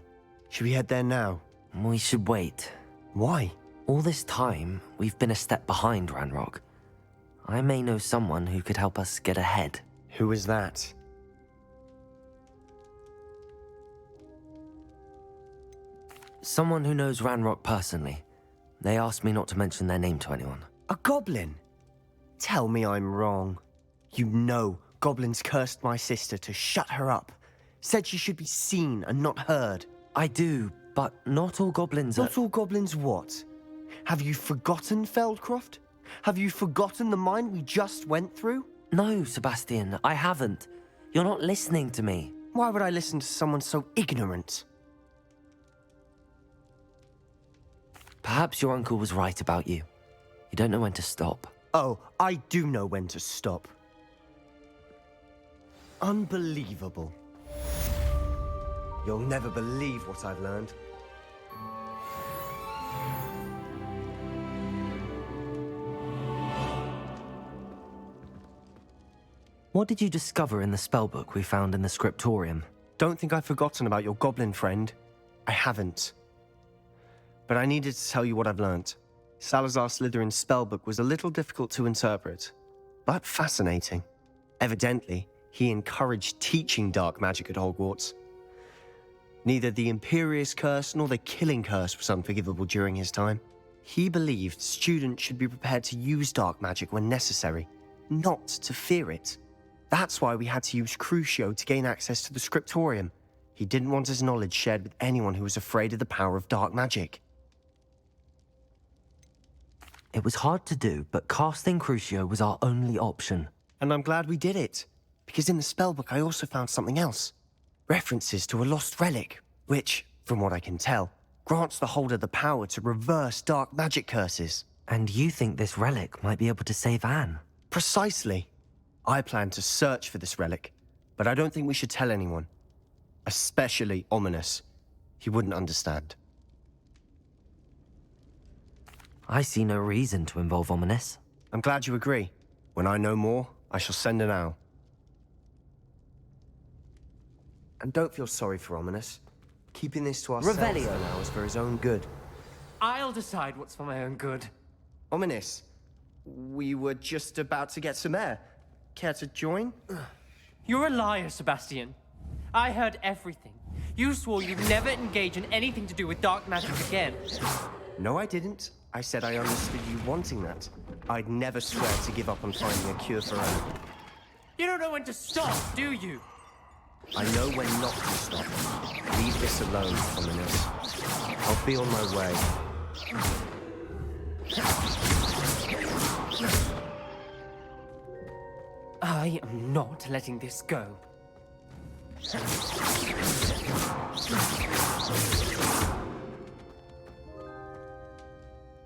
Should we head there now? We should wait. Why? All this time, we've been a step behind Ranrock. I may know someone who could help us get ahead. Who is that? Someone who knows Ranrock personally. They asked me not to mention their name to anyone. A goblin? Tell me I'm wrong. You know goblins cursed my sister to shut her up. Said she should be seen and not heard. I do, but not all goblins Not all goblins what? Have you forgotten Feldcroft? Have you forgotten the mine we just went through? No, Sebastian, I haven't. You're not listening to me. Why would I listen to someone so ignorant? Perhaps your uncle was right about you. You don't know when to stop. Oh, I do know when to stop. Unbelievable. You'll never believe what I've learned. What did you discover in the spellbook we found in the scriptorium? Don't think I've forgotten about your goblin friend. I haven't. But I needed to tell you what I've learnt. Salazar Slytherin's spellbook was a little difficult to interpret, but fascinating. Evidently, he encouraged teaching dark magic at Hogwarts. Neither the Imperious Curse nor the Killing Curse was unforgivable during his time. He believed students should be prepared to use dark magic when necessary, not to fear it. That's why we had to use Crucio to gain access to the scriptorium. He didn't want his knowledge shared with anyone who was afraid of the power of dark magic. It was hard to do, but casting Crucio was our only option. And I'm glad we did it, because in the spellbook I also found something else. References to a lost relic, which, from what I can tell, grants the holder the power to reverse dark magic curses. And you think this relic might be able to save Anne? Precisely. I plan to search for this relic, but I don't think we should tell anyone. Especially Ominous. He wouldn't understand. I see no reason to involve Ominous. I'm glad you agree. When I know more, I shall send an owl. And don't feel sorry for Ominous. Keeping this to ourselves for now is for his own good. I'll decide what's for my own good. Ominous, we were just about to get some air. Care to join? You're a liar, Sebastian. I heard everything. You swore you'd never engage in anything to do with dark magic again. No, I didn't. I said I understood you wanting that. I'd never swear to give up on finding a cure for Anne. You don't know when to stop, do you? I know when not to stop. Leave this alone, Ominous. I'll be on my way. I am not letting this go.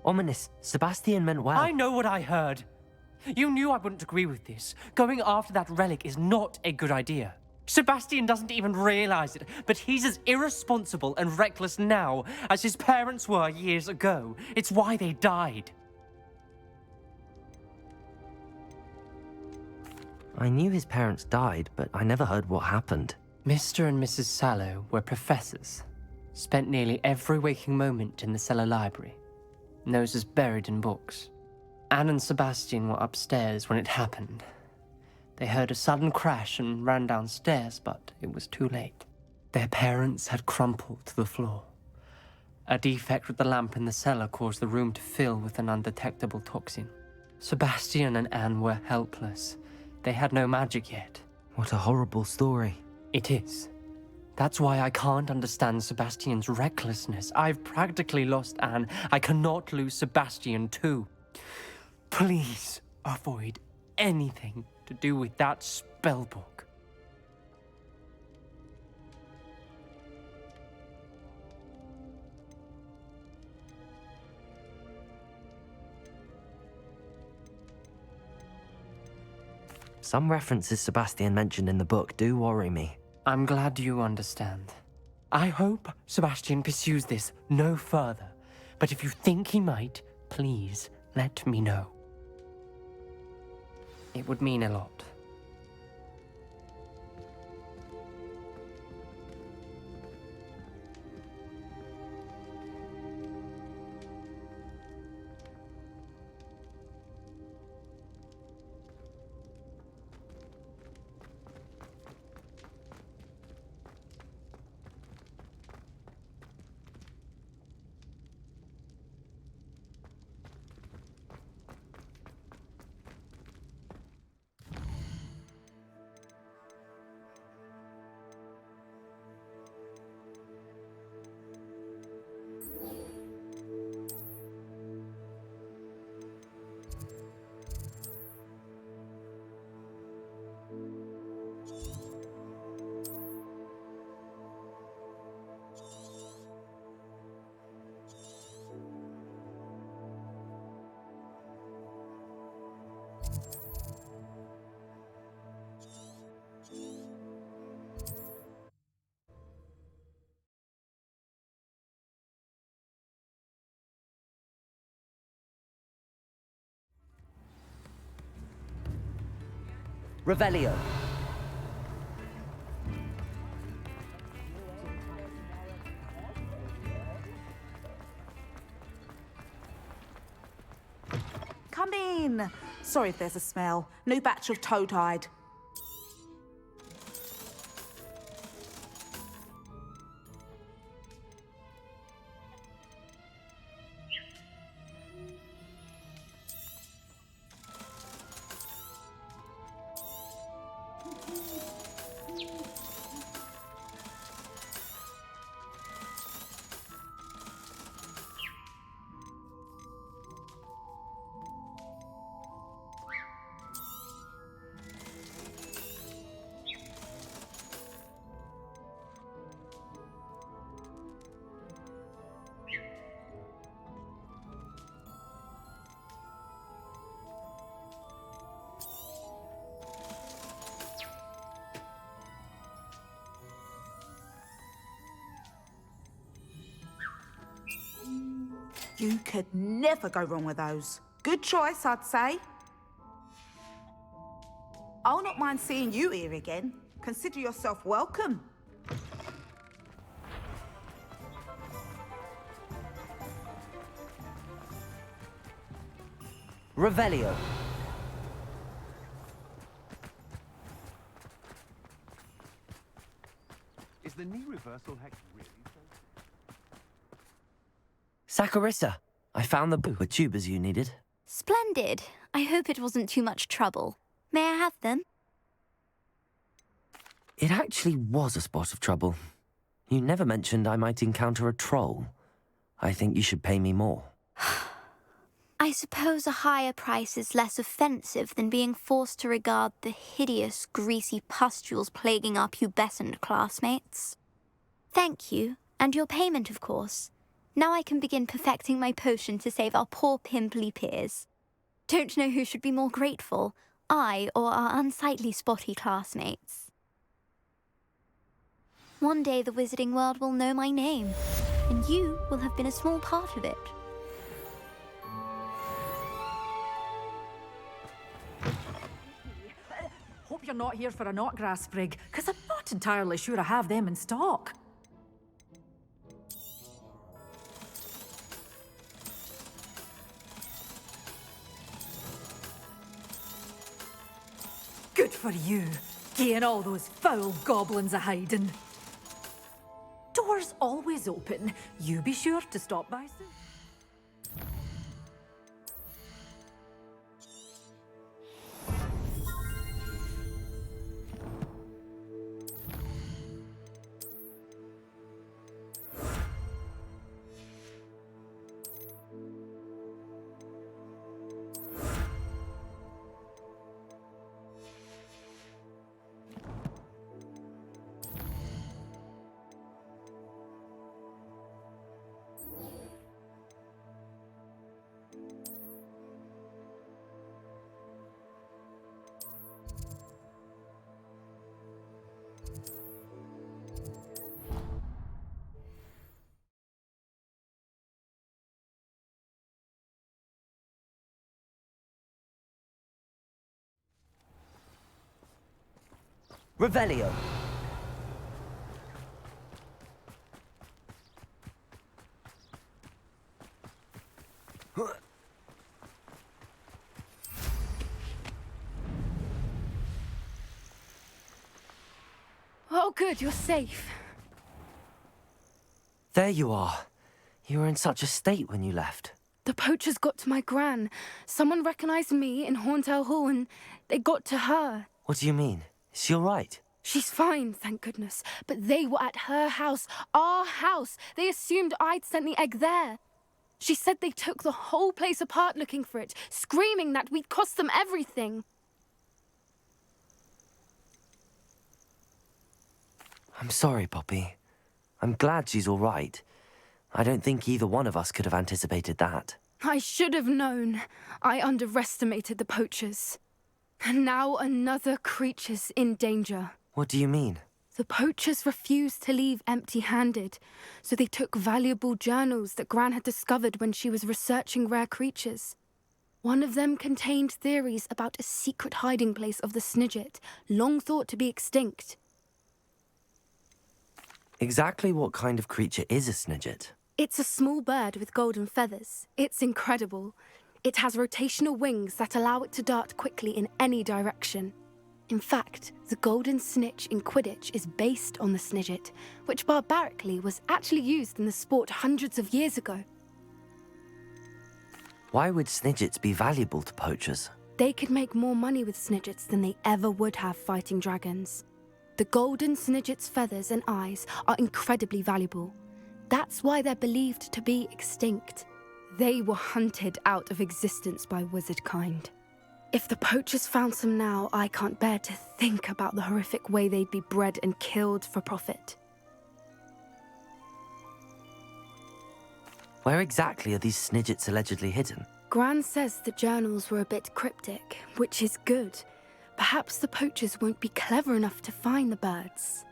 Ominous, Sebastian meant well. I know what I heard. You knew I wouldn't agree with this. Going after that relic is not a good idea. Sebastian doesn't even realize it, but he's as irresponsible and reckless now as his parents were years ago. It's why they died. I knew his parents died, but I never heard what happened. Mr. and Mrs. Sallow were professors. Spent nearly every waking moment in the cellar library. Noses buried in books. Anne and Sebastian were upstairs when it happened. They heard a sudden crash and ran downstairs, but it was too late. Their parents had crumpled to the floor. A defect with the lamp in the cellar caused the room to fill with an undetectable toxin. Sebastian and Anne were helpless. They had no magic yet. What a horrible story. It is. That's why I can't understand Sebastian's recklessness. I've practically lost Anne. I cannot lose Sebastian too. Please avoid anything to do with that spellbook. Some references Sebastian mentioned in the book do worry me. I'm glad you understand. I hope Sebastian pursues this no further. But if you think he might, please let me know. It would mean a lot. Revelio. Come in. Sorry if there's a smell. New batch of toad-hide. You could never go wrong with those. Good choice, I'd say. I'll not mind seeing you here again. Consider yourself welcome. Revelio. Is the knee reversal hex really so? Saccharissa, I found the tubers you needed. Splendid. I hope it wasn't too much trouble. May I have them? It actually was a spot of trouble. You never mentioned I might encounter a troll. I think you should pay me more. I suppose a higher price is less offensive than being forced to regard the hideous, greasy pustules plaguing our pubescent classmates. Thank you, and your payment, of course. Now I can begin perfecting my potion to save our poor pimply peers. Don't know who should be more grateful, I or our unsightly spotty classmates. One day the wizarding world will know my name, and you will have been a small part of it. Hope you're not here for a knotgrass sprig, because I'm not entirely sure I have them in stock. Good for you, getting all those foul goblins a-hiding. Doors always open. You be sure to stop by soon. Revelio. Oh, good, you're safe. There you are. You were in such a state when you left. The poachers got to my gran. Someone recognized me in Horntail Hall and they got to her. What do you mean? Is she all right? She's fine, thank goodness. But they were at her house, our house. They assumed I'd sent the egg there. She said they took the whole place apart looking for it, screaming that we'd cost them everything. I'm sorry, Poppy. I'm glad she's all right. I don't think either one of us could have anticipated that. I should have known. I underestimated the poachers. And now another creature's in danger. What do you mean? The poachers refused to leave empty-handed, so they took valuable journals that Gran had discovered when she was researching rare creatures. One of them contained theories about a secret hiding place of the Snidget, long thought to be extinct. Exactly what kind of creature is a Snidget? It's a small bird with golden feathers. It's incredible. It has rotational wings that allow it to dart quickly in any direction. In fact, the golden snitch in Quidditch is based on the Snidget, which barbarically was actually used in the sport hundreds of years ago. Why would Snidgets be valuable to poachers? They could make more money with Snidgets than they ever would have fighting dragons. The golden Snidget's feathers and eyes are incredibly valuable. That's why they're believed to be extinct. They were hunted out of existence by wizard kind. If the poachers found some now, I can't bear to think about the horrific way they'd be bred and killed for profit. Where exactly are these Snidgets allegedly hidden? Gran says the journals were a bit cryptic, which is good. Perhaps the poachers won't be clever enough to find the birds.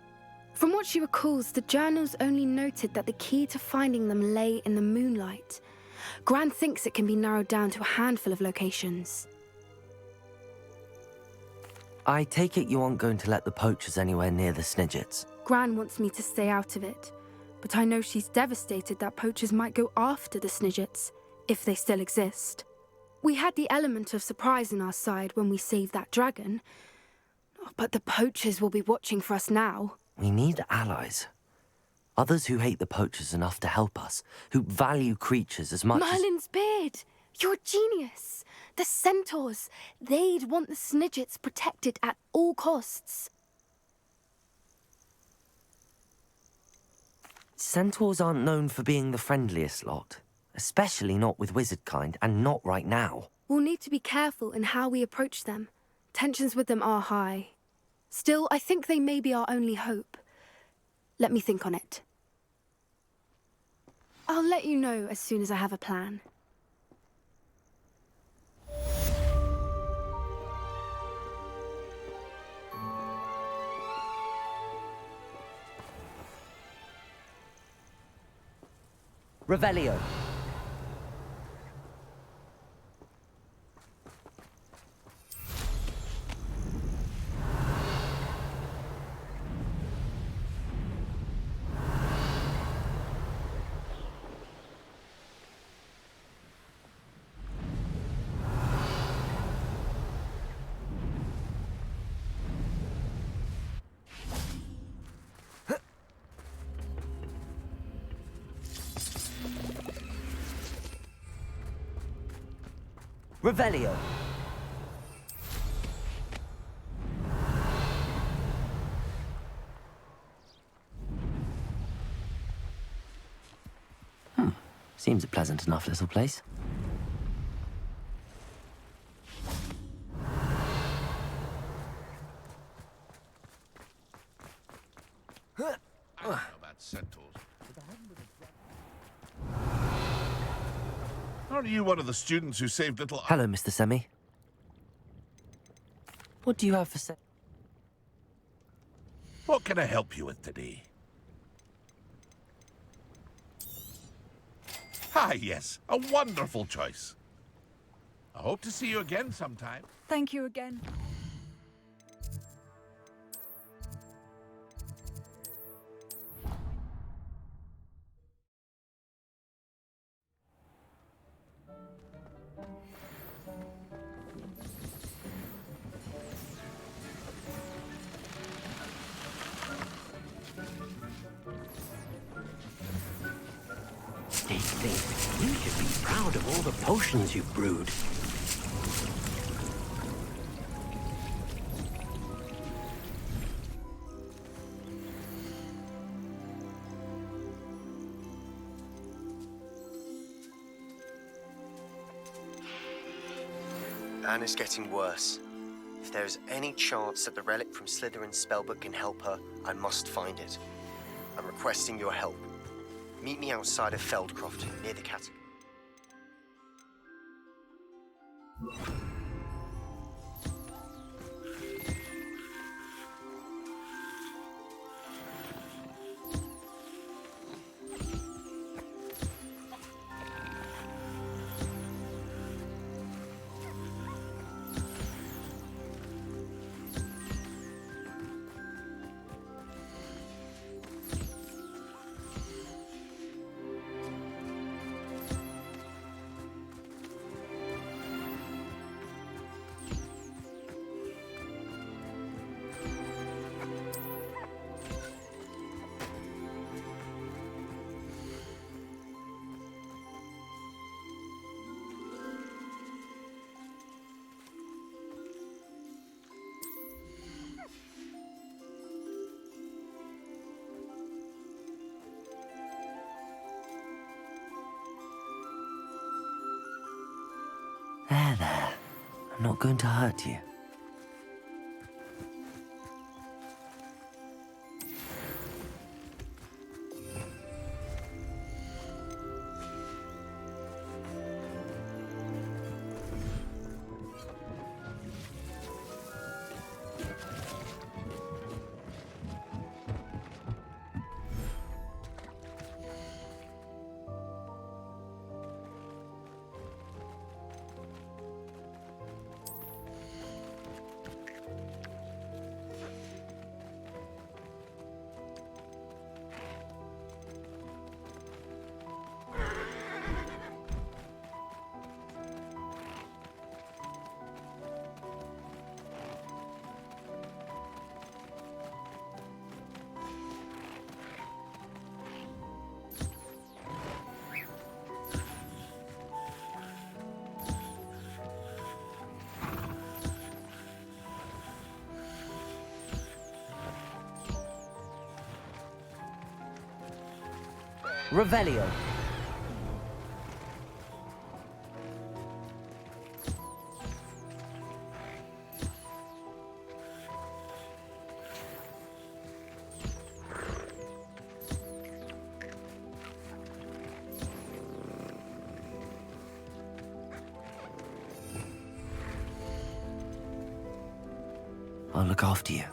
From what she recalls, the journals only noted that the key to finding them lay in the moonlight. Gran thinks it can be narrowed down to a handful of locations. I take it you aren't going to let the poachers anywhere near the Snidgets. Gran wants me to stay out of it, but I know she's devastated that poachers might go after the Snidgets, if they still exist. We had the element of surprise on our side when we saved that dragon, but the poachers will be watching for us now. We need allies. Others who hate the poachers enough to help us, who value creatures as much Merlin's beard! You're a genius! The centaurs! They'd want the Snidgets protected at all costs. Centaurs aren't known for being the friendliest lot, especially not with wizard kind, and not right now. We'll need to be careful in how we approach them. Tensions with them are high. Still, I think they may be our only hope. Let me think on it. I'll let you know as soon as I have a plan. Revelio. Revelio. Seems a pleasant enough little place. I don't know about centaurs. Aren't you one of the students who saved little... Hello, Mr. Semi. What do you have for sale? What can I help you with today? Ah, yes, a wonderful choice. I hope to see you again sometime. Thank you again. You should be proud of all the potions you've brewed. Anna's getting worse. If there is any chance that the relic from Slytherin's spellbook can help her, I must find it. I'm requesting your help. Meet me outside of Feldcroft, near the catacomb. There. I'm not going to hurt you. Revelio. I'll look after you.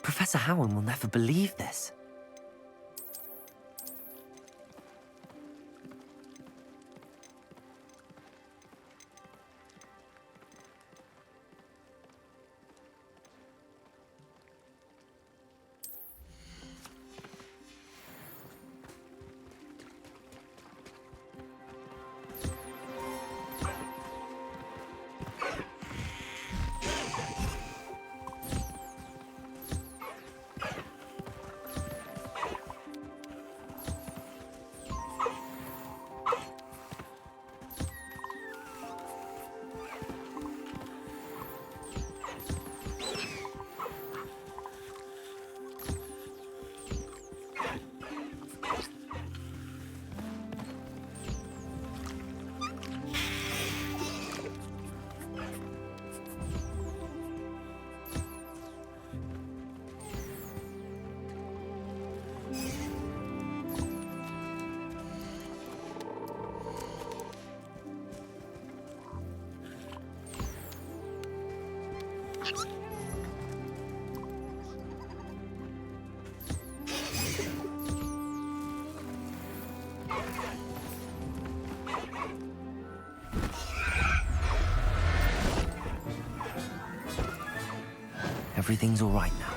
Professor Howard will never believe this. Everything's all right now.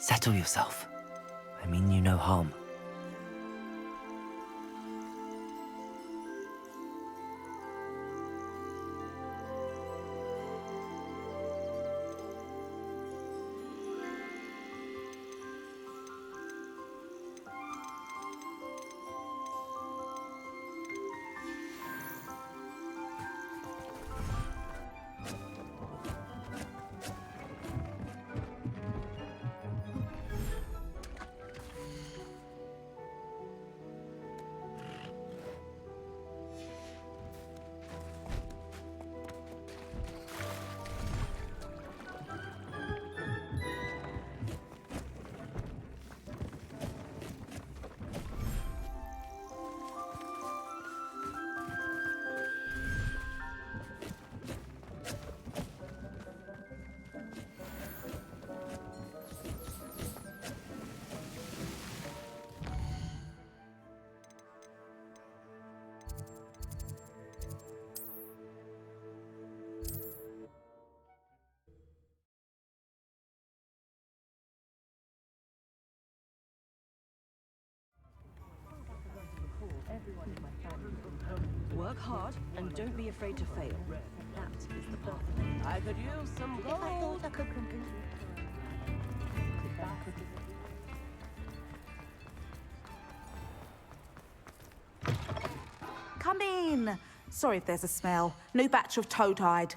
Settle yourself. I mean you no harm. Work hard and don't be afraid to fail. That is the path. I could use some If I gold. thought I could Come in. Sorry if there's a smell. New batch of toad-hide.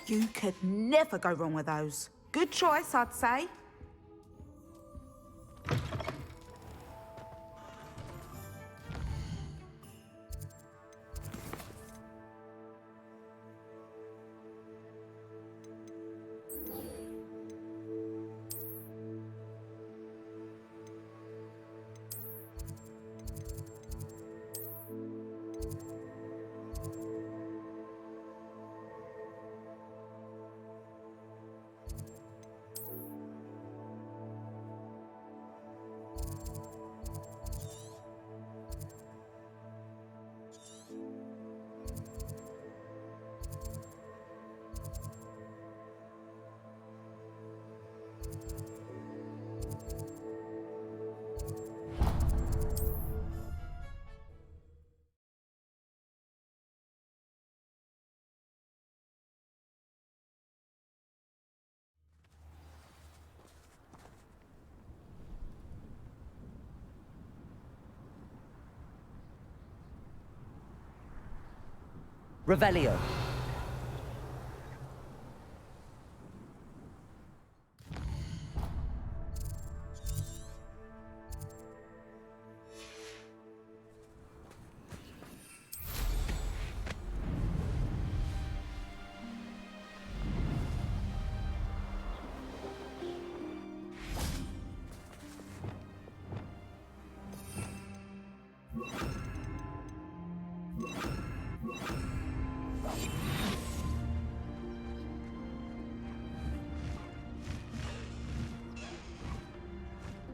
You could never go wrong with those. Good choice, I'd say. Revelio.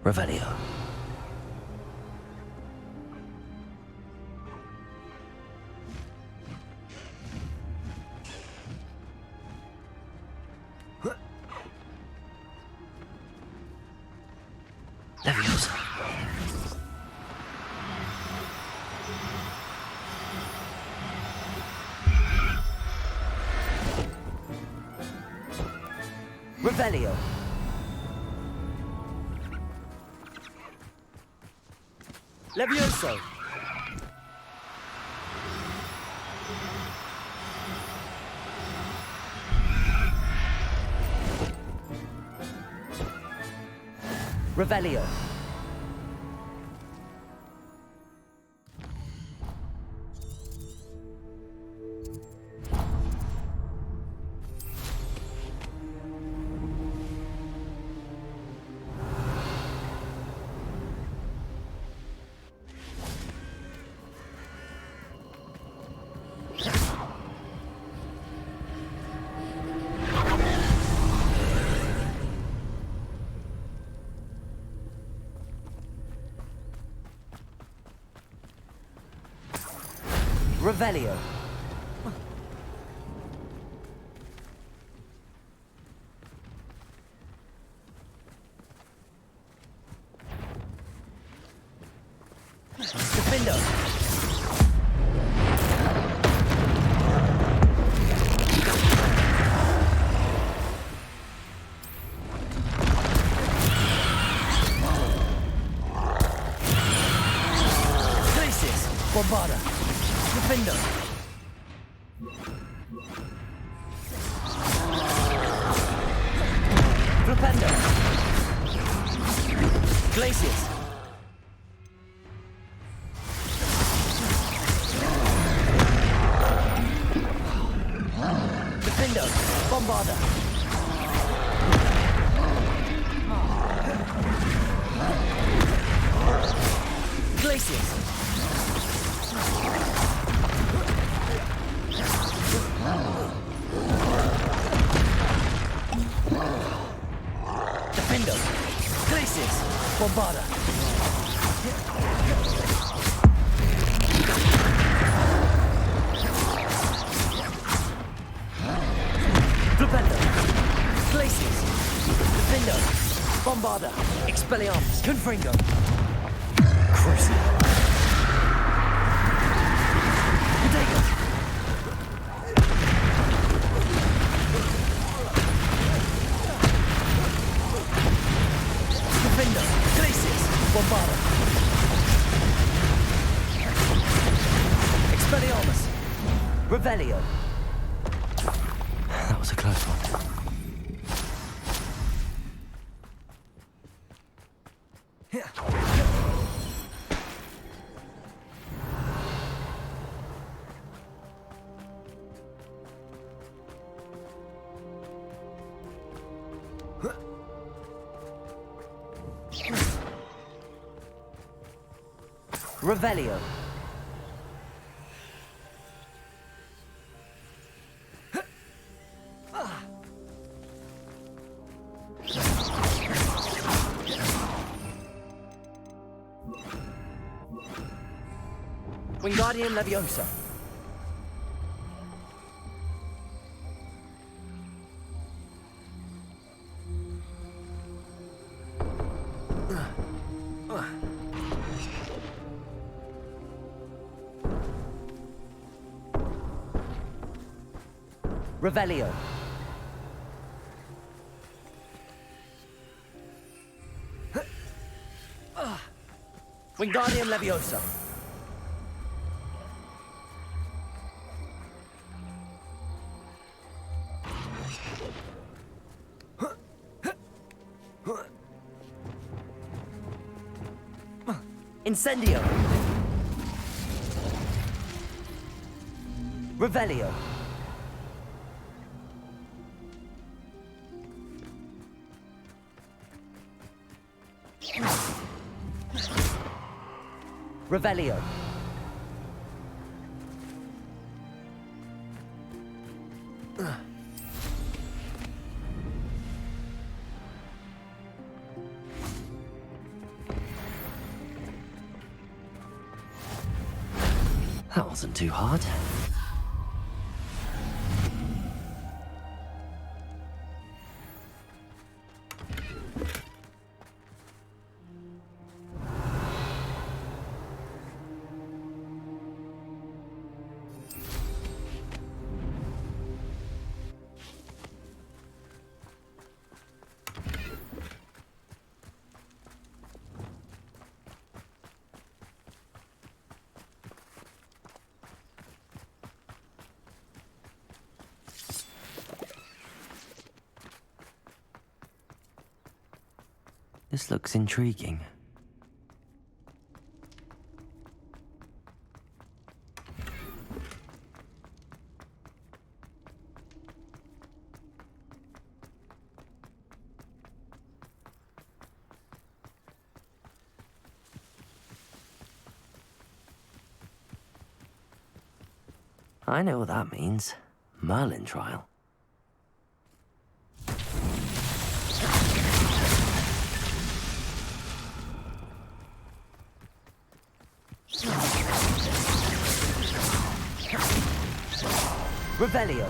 Revelio. Leviosa. Revelio. Levioso. Revelio. Revelio. Defendo. Places. Bombada. Defendo. Flipendo. Glaciers. Defendo. Bombada. Defendo! Glacius! Bombarda! Flipendo! Glacius! Defendo! Bombarda! Expelliarmus! Confringo! Crucial! Bodega! Defendo! Glacius! Bombarda! Expelliarmus! Revelio! That was a close one. Revelio. Wingardium Leviosa. Revelio. Wingardium Leviosa. Incendio. Revelio. Revelio. That wasn't too hard. This looks intriguing. I know what that means. Merlin trial. Revelio.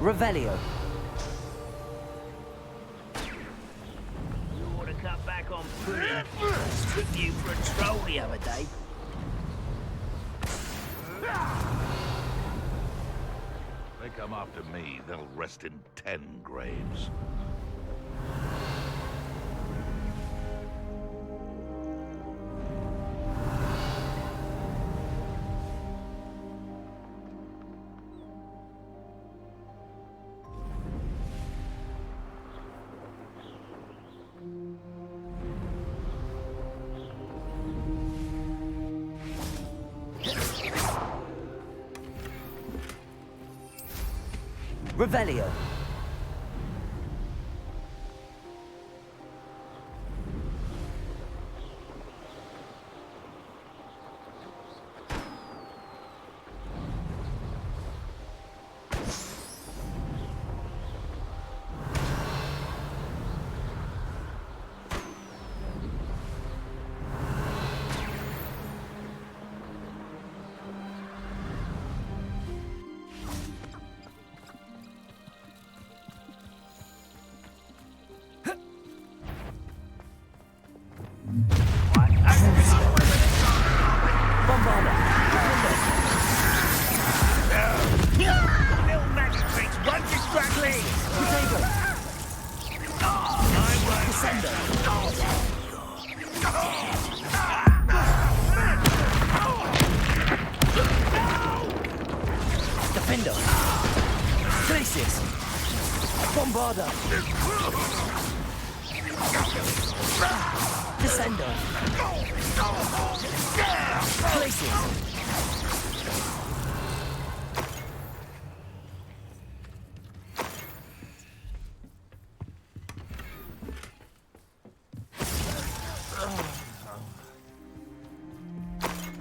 Revelio. took you for a troll the other day. They come after me, they'll rest in 10 graves. Revelio.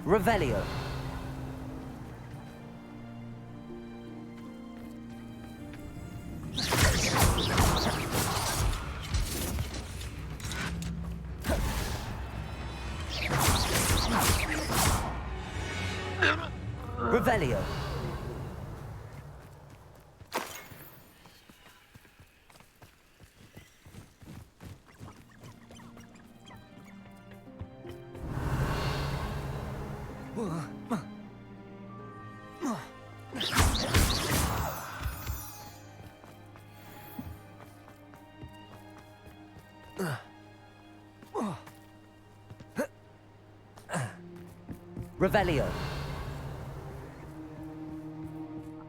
Revelio. Revelio. Revelio.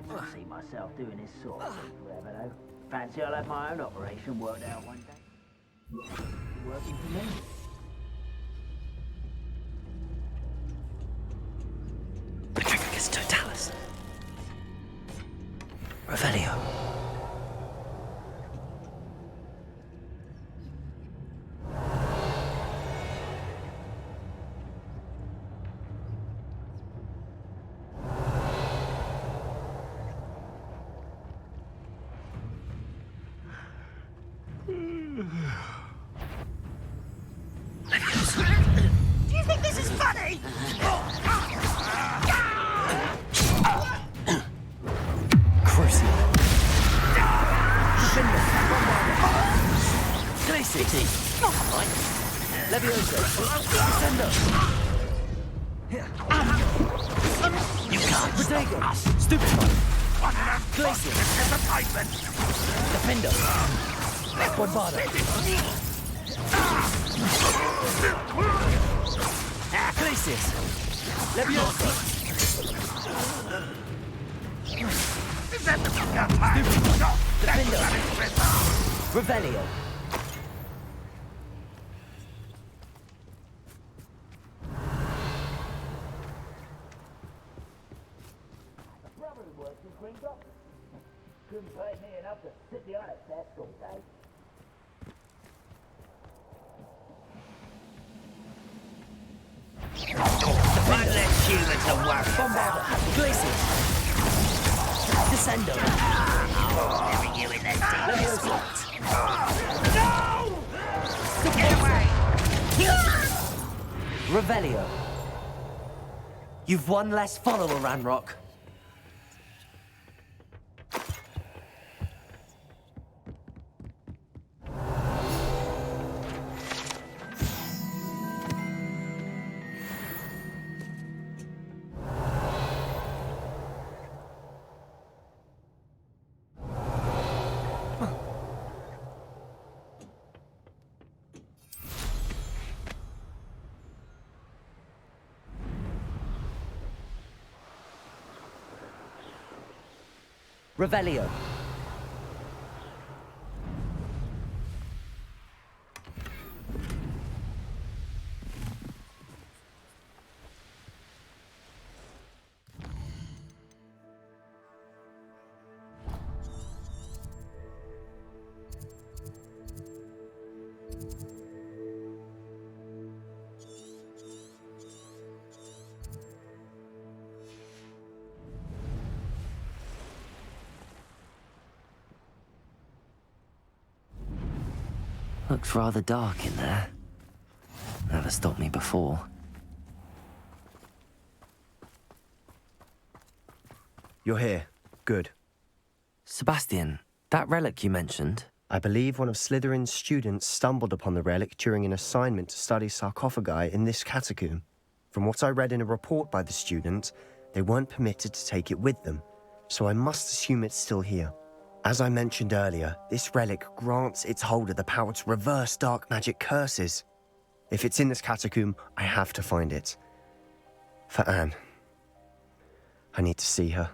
I see myself doing this sort of thing forever, though. Fancy I'll have my own operation worked out one day. Working for me. Petrificus totalis. Revelio. Do you think this is funny? Crucial. Glacier. Levioso. Descendo. You can't. Protego. Stupefy. Glacier. Defender. Bombardo. Glacius. Levioso. Defender. Revelio. Couldn't pay me enough to sit behind a desk all day. One less human to worry about. Glacius. Descendo. Having you in that Levioso. No! Get away! Revelio. You've one less follower, Ranrock. Revelio. Looks rather dark in there. Never stopped me before. You're here. Good. Sebastian, that relic you mentioned? I believe one of Slytherin's students stumbled upon the relic during an assignment to study sarcophagi in this catacomb. From what I read in a report by the student, they weren't permitted to take it with them, so I must assume it's still here. As I mentioned earlier, this relic grants its holder the power to reverse dark magic curses. If it's in this catacomb, I have to find it. For Anne. I need to see her.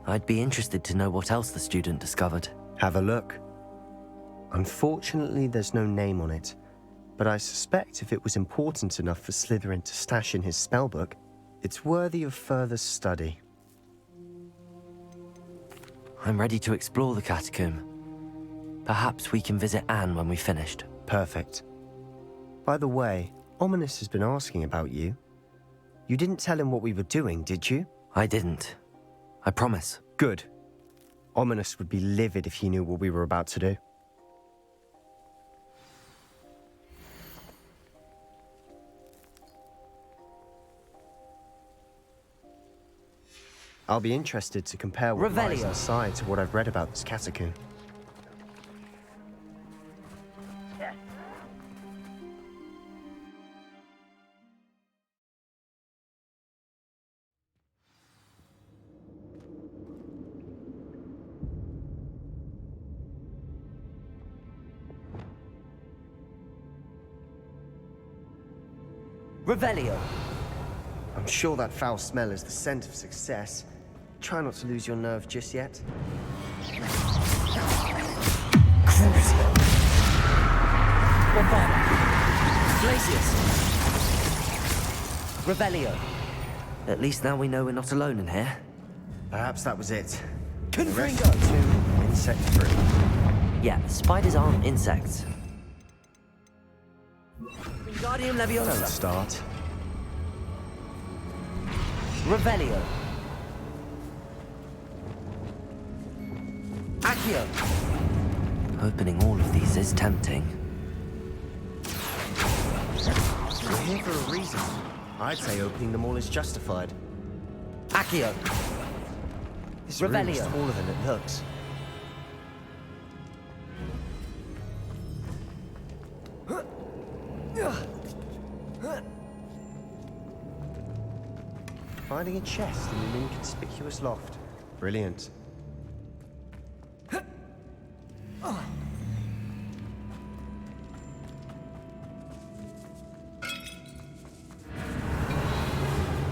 I'd be interested to know what else the student discovered. Have a look. Unfortunately, there's no name on it, but I suspect if it was important enough for Slytherin to stash in his spellbook, it's worthy of further study. I'm ready to explore the catacomb. Perhaps we can visit Anne when we've finished. Perfect. By the way, Ominous has been asking about you. You didn't tell him what we were doing, did you? I didn't. I promise. Good. Ominous would be livid if he knew what we were about to do. I'll be interested to compare what lies inside to what I've read about this catacomb. Revelio. I'm sure that foul smell is the scent of success. Try not to lose your nerve just yet. Revelio. At least now we know we're not alone in here. Perhaps that was it. Confringo. Insect-free. Yeah, spiders aren't insects. Wingardium Leviosa. Don't start. Revelio. Accio. Opening all of these is tempting. We're here for a reason. I'd say opening them all is justified. Accio. This room is Revelio. smaller than it looks. Finding a chest in an inconspicuous loft. Brilliant.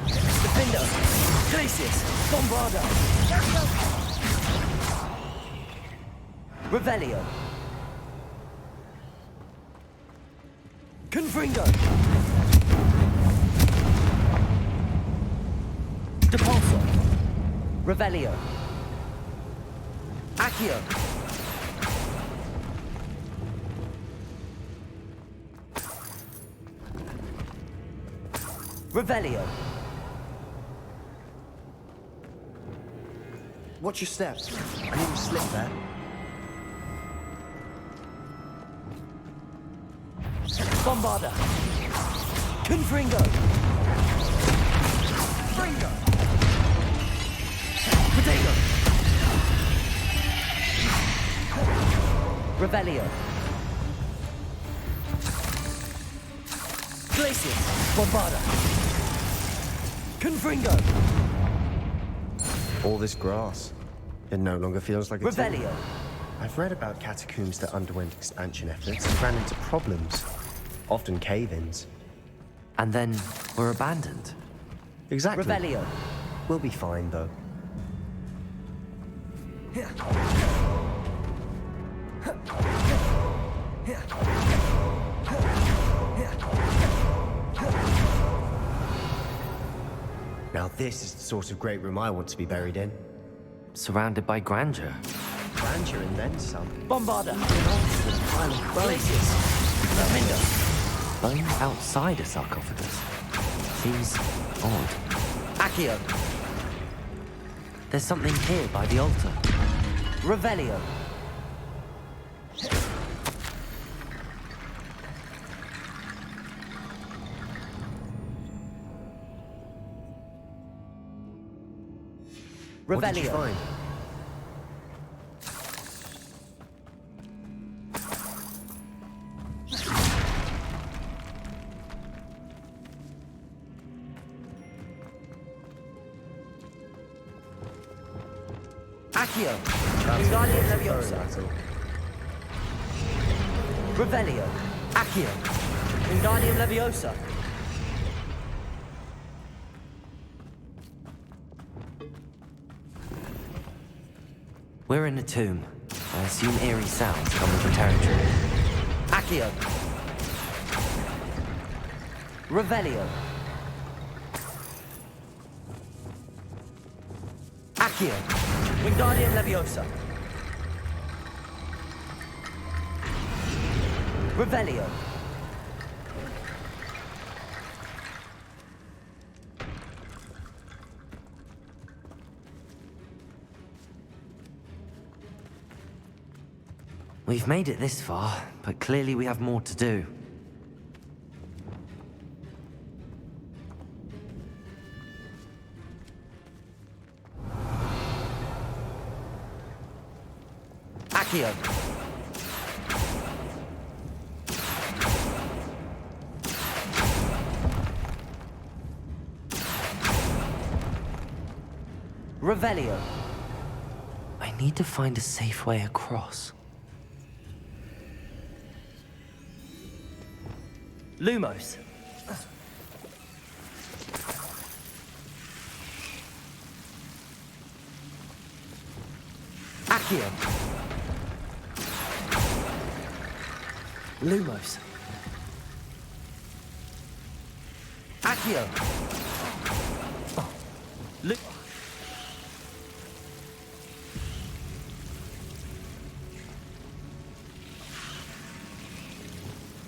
Defender. Glacius. Bombarda. Revelio. Confringo. Depulso. Revelio. Accio. Revelio. Watch your steps. I need to slip there. Bombarda. Confringo. Fringo. Potato. Revelio. Glacius. Bombarda. Confringo. All this grass. It no longer feels like a tomb. Revelio. I've read about catacombs that underwent expansion efforts and ran into problems. Often cave-ins. And then were abandoned. Exactly. Revelio. We'll be fine, though. Now this is the sort of great room I want to be buried in. Surrounded by grandeur. Grandeur and then some. Bombarda. Glaciers. Bone outside a sarcophagus. Seems odd. Accio. There's something here by the altar. Revelio. What did you Revelio. find? Accio. That's Wingardium a Leviosa. battle. Revelio. Accio. Wingardium Leviosa. We're in a tomb. I assume eerie sounds come with the territory. Accio. Revelio. Accio. Wingardium Leviosa. Revelio. We've made it this far, but clearly we have more to do. Accio. Revelio. I need to find a safe way across. Lumos. Accio. Lumos. Accio. Lu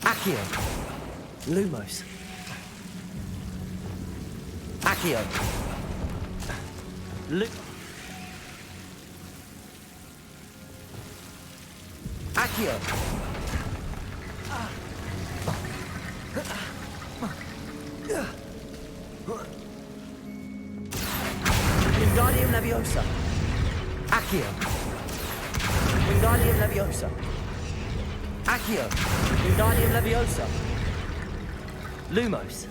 Accio. Lumos. Accio. Accio. Wingardium Leviosa. Accio. Wingardium Leviosa. Accio. Wingardium Leviosa. Lumos.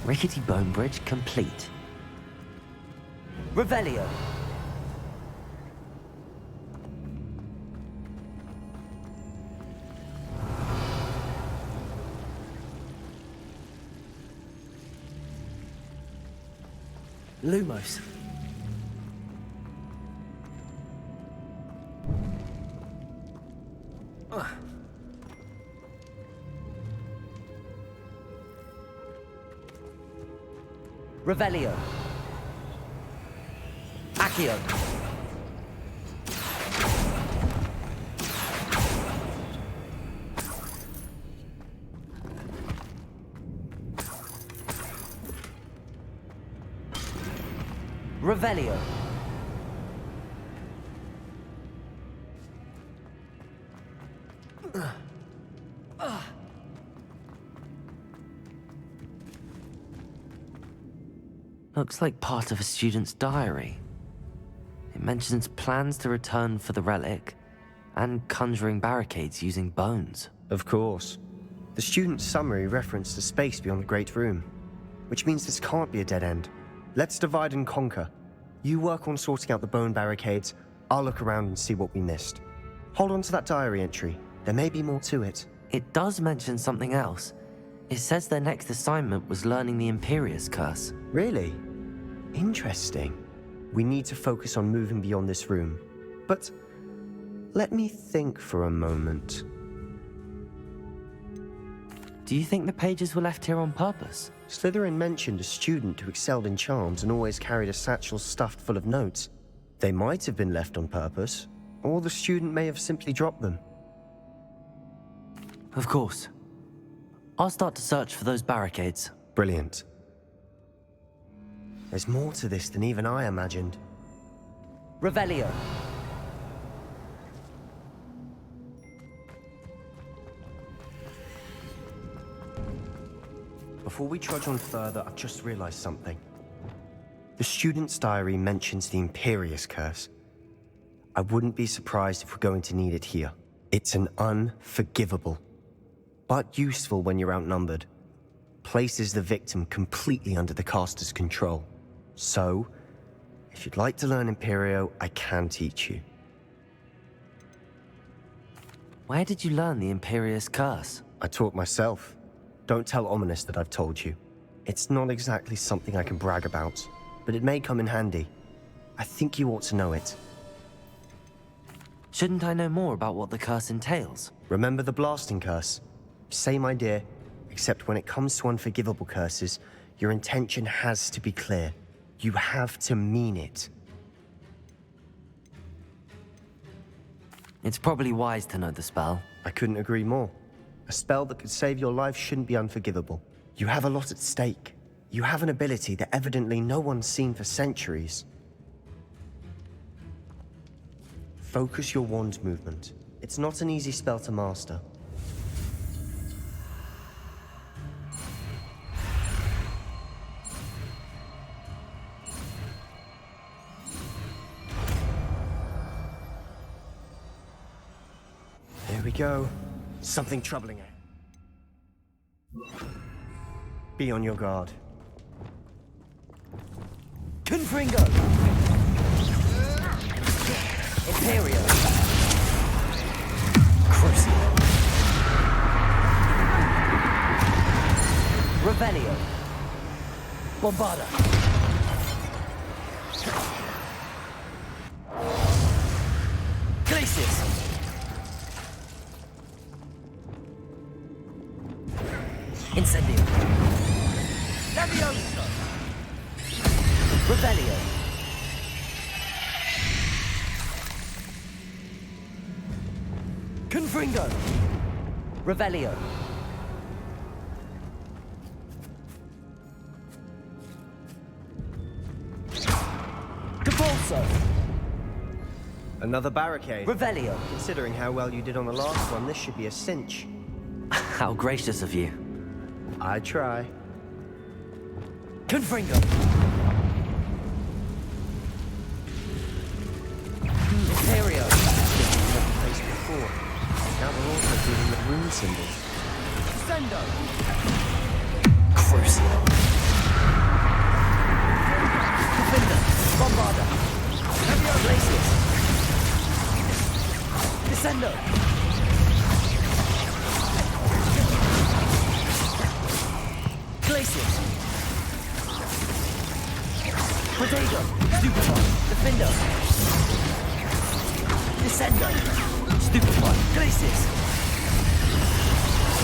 Rickety bone bridge complete. Revelio. Lumos. Revelio. Accio. Revelio. Looks like part of a student's diary. It mentions plans to return for the relic and conjuring barricades using bones. Of course. The student's summary referenced a space beyond the Great Room, which means this can't be a dead end. Let's divide and conquer. You work on sorting out the bone barricades, I'll look around and see what we missed. Hold on to that diary entry. There may be more to it. It does mention something else. It says their next assignment was learning the Imperious Curse. Really? Interesting. We need to focus on moving beyond this room. But let me think for a moment. Do you think the pages were left here on purpose? Slytherin mentioned a student who excelled in charms and always carried a satchel stuffed full of notes. They might have been left on purpose, or the student may have simply dropped them. Of course. I'll start to search for those barricades. Brilliant. There's more to this than even I imagined. Revelio. Before we trudge on further, I've just realized something. The student's diary mentions the Imperious Curse. I wouldn't be surprised if we're going to need it here. It's an unforgivable, but useful when you're outnumbered. Places the victim completely under the caster's control. So, if you'd like to learn Imperio, I can teach you. Where did you learn the Imperious Curse? I taught myself. Don't tell Ominous that I've told you. It's not exactly something I can brag about, but it may come in handy. I think you ought to know it. Shouldn't I know more about what the curse entails? Remember the blasting curse? Same idea, except when it comes to unforgivable curses, your intention has to be clear. You have to mean it. It's probably wise to know the spell. I couldn't agree more. A spell that could save your life shouldn't be unforgivable. You have a lot at stake. You have an ability that evidently no one's seen for centuries. Focus your wand movement. It's not an easy spell to master. Here we go. Something troubling it. Be on your guard. Confringo! Imperio! Crucio! Revelio! Bombarda! Glacius! Incendio! Levioso! Revelio! Confringo! Revelio! Depulso! Another barricade. Revelio! Considering how well you did on the last one, this should be a cinch. How gracious of you. I try. Confringo! Imperio! Place before. Now we're also dealing with rune symbols. Sendo! Crucio! Defender! Bombarda! Levio Glacius! Descendo! Glacius! Protego! Stupefy! Defender! Descendo! Stupefy! Glacius!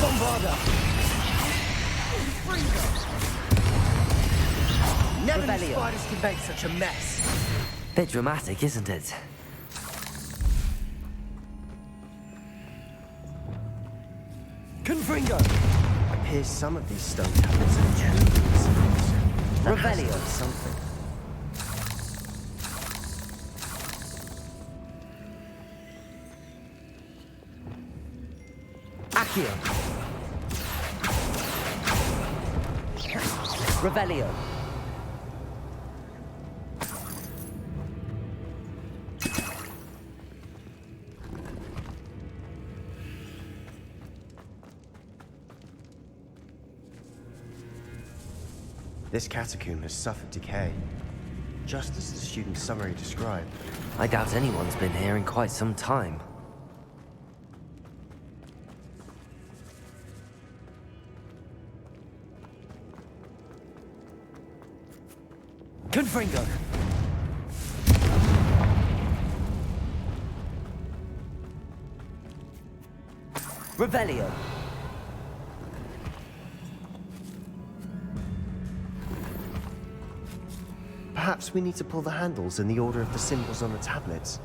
Bombarda! Never knew Revelio. spiders could make such a mess. Bit dramatic, isn't it? Confringo! Appears some of these stone tablets are tombs. That has to Revelio. be something. Accio! Revelio! This catacomb has suffered decay, just as the student's summary described. I doubt anyone's been here in quite some time. Confringo! Revelio! Perhaps we need to pull the handles in the order of the symbols on the tablets.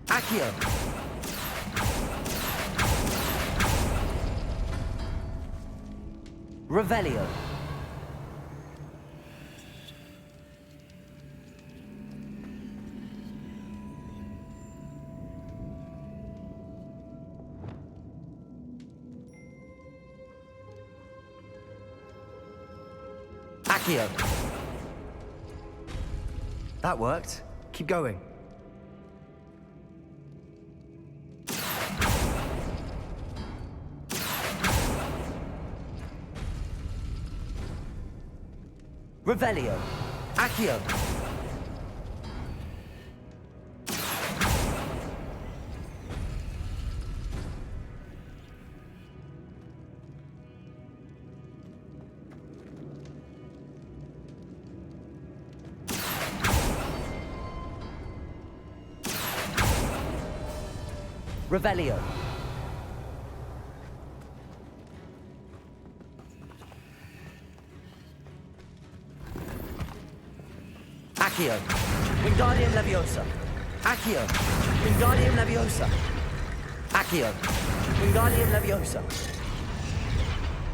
Accio! Revelio! Accio! That worked. Keep going. Revelio! Accio! Revelio! Accio! Wingardium Leviosa! Accio! Wingardium Leviosa! Accio! Wingardium Leviosa!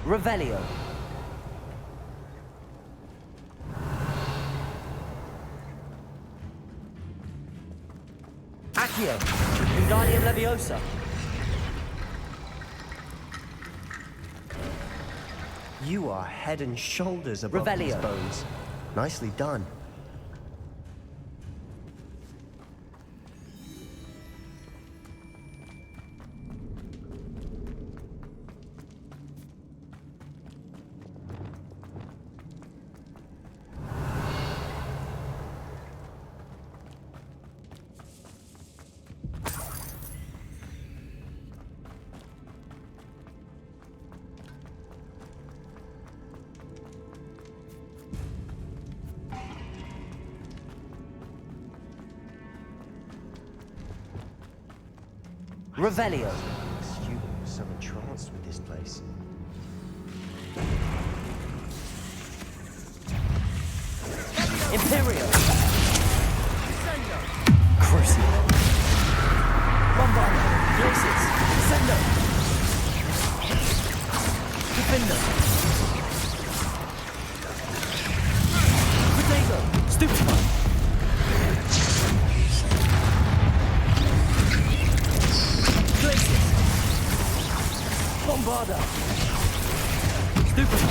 Revelio! Accio! Wingardium Leviosa! You are head and shoulders above these Revelio. bones. Nicely done. Revelio! The student was so entranced with this place. Imperio! Crucio! Bombarda! Glacis! Sendo! Defender! Potato! Stupefy! Glacis! Bombarda! Stupefy!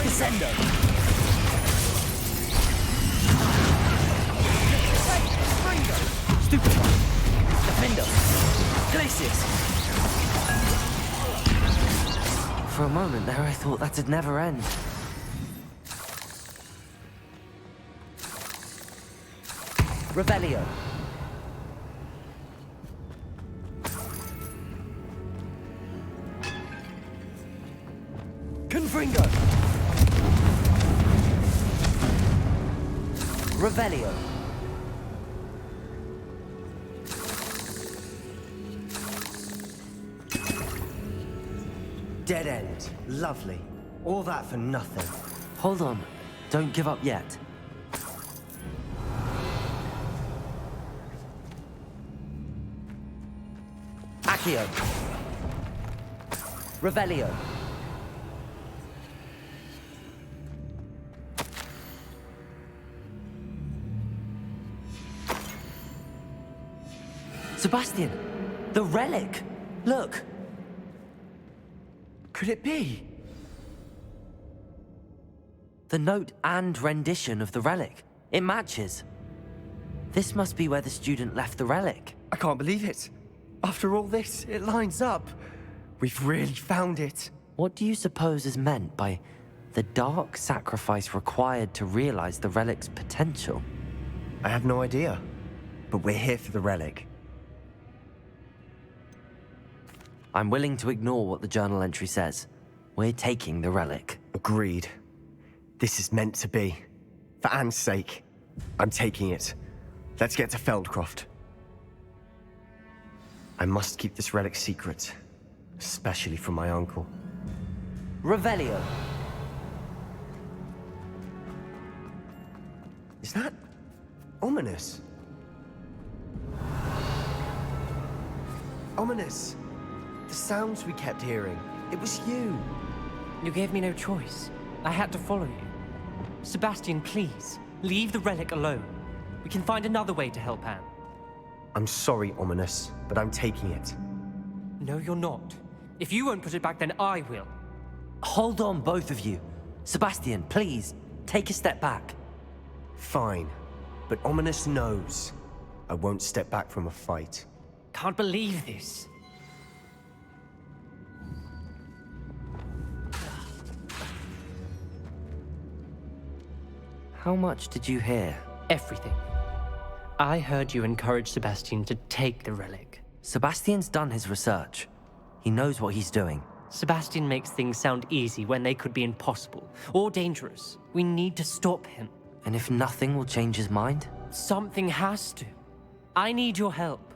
Descendo! Stupefy! Defender! Glacius! For a moment there, I thought that'd never end. Revelio! Confringo! Revelio! Dead end. Lovely. All that for nothing. Hold on. Don't give up yet. Accio! Revelio! Sebastian, the relic! Look! Could it be? The note and rendition of the relic. It matches. This must be where the student left the relic. I can't believe it. After all this, it lines up. We've really found it. What do you suppose is meant by the dark sacrifice required to realize the relic's potential? I have no idea, but we're here for the relic. I'm willing to ignore what the journal entry says. We're taking the relic. Agreed. This is meant to be. For Anne's sake, I'm taking it. Let's get to Feldcroft. I must keep this relic secret, especially from my uncle. Revelio. Is that ominous? Ominous. The sounds we kept hearing. It was you. You gave me no choice. I had to follow you. Sebastian, please, leave the relic alone. We can find another way to help Anne. I'm sorry, Ominous, but I'm taking it. No, you're not. If you won't put it back, then I will. Hold on, both of you. Sebastian, please, take a step back. Fine, but Ominous knows I won't step back from a fight. Can't believe this. How much did you hear? Everything. I heard you encourage Sebastian to take the relic. Sebastian's done his research. He knows what he's doing. Sebastian makes things sound easy when they could be impossible or dangerous. We need to stop him. And if nothing will change his mind? Something has to. I need your help.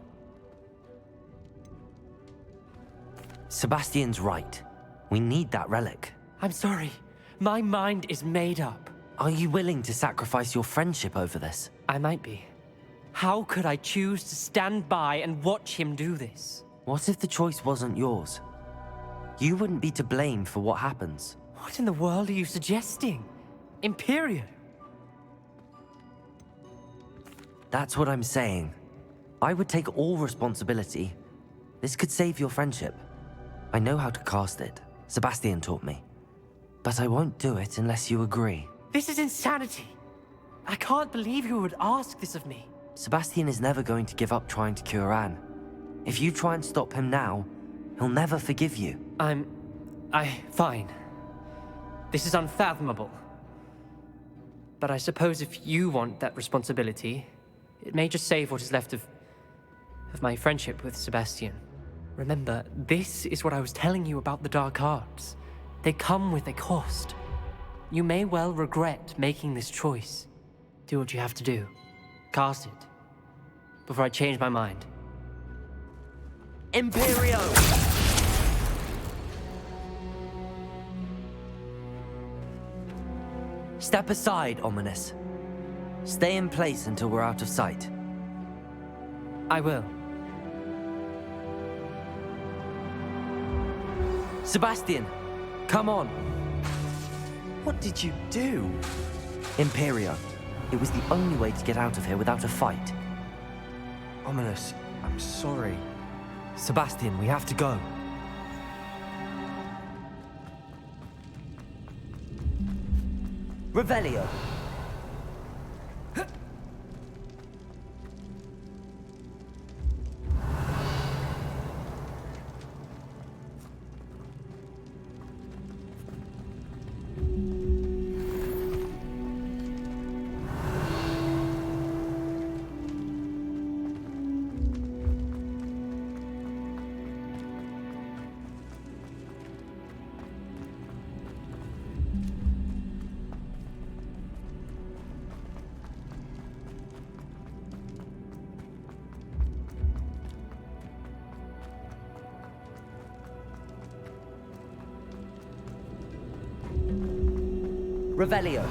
Sebastian's right. We need that relic. I'm sorry. My mind is made up. Are you willing to sacrifice your friendship over this? I might be. How could I choose to stand by and watch him do this? What if the choice wasn't yours? You wouldn't be to blame for what happens. What in the world are you suggesting? Imperial? That's what I'm saying. I would take all responsibility. This could save your friendship. I know how to cast it. Sebastian taught me. But I won't do it unless you agree. This is insanity. I can't believe you would ask this of me. Sebastian is never going to give up trying to cure Anne. If you try and stop him now, he'll never forgive you. Fine. This is unfathomable. But I suppose if you want that responsibility, it may just save what is left of my friendship with Sebastian. Remember, this is what I was telling you about the dark arts. They come with a cost. You may well regret making this choice. Do what you have to do. Cast it. Before I change my mind. Imperio! Step aside, Ominous. Stay in place until we're out of sight. I will. Sebastian, come on. What did you do? Imperio. It was the only way to get out of here without a fight. Ominous, I'm sorry. Sebastian, we have to go. Revelio. Revelio.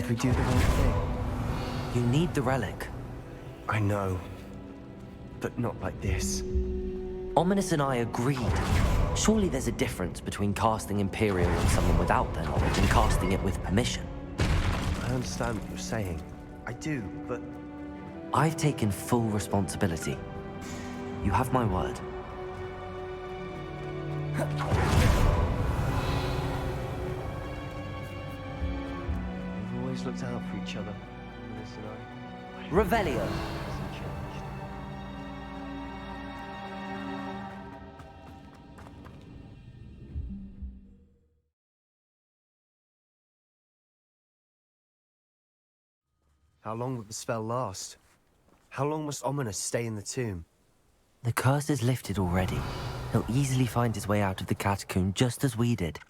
Did we do the wrong thing? You need the relic. I know. But not like this. Ominous and I agreed. Surely there's a difference between casting Imperial on someone without their knowledge and casting it with permission. I understand what you're saying. I do, but... I've taken full responsibility. You have my word. We've always looked out for each other, Ominous and I. Revelio. Hasn't changed. How long will the spell last? How long must Ominous stay in the tomb? The curse is lifted already. He'll easily find his way out of the catacomb just as we did.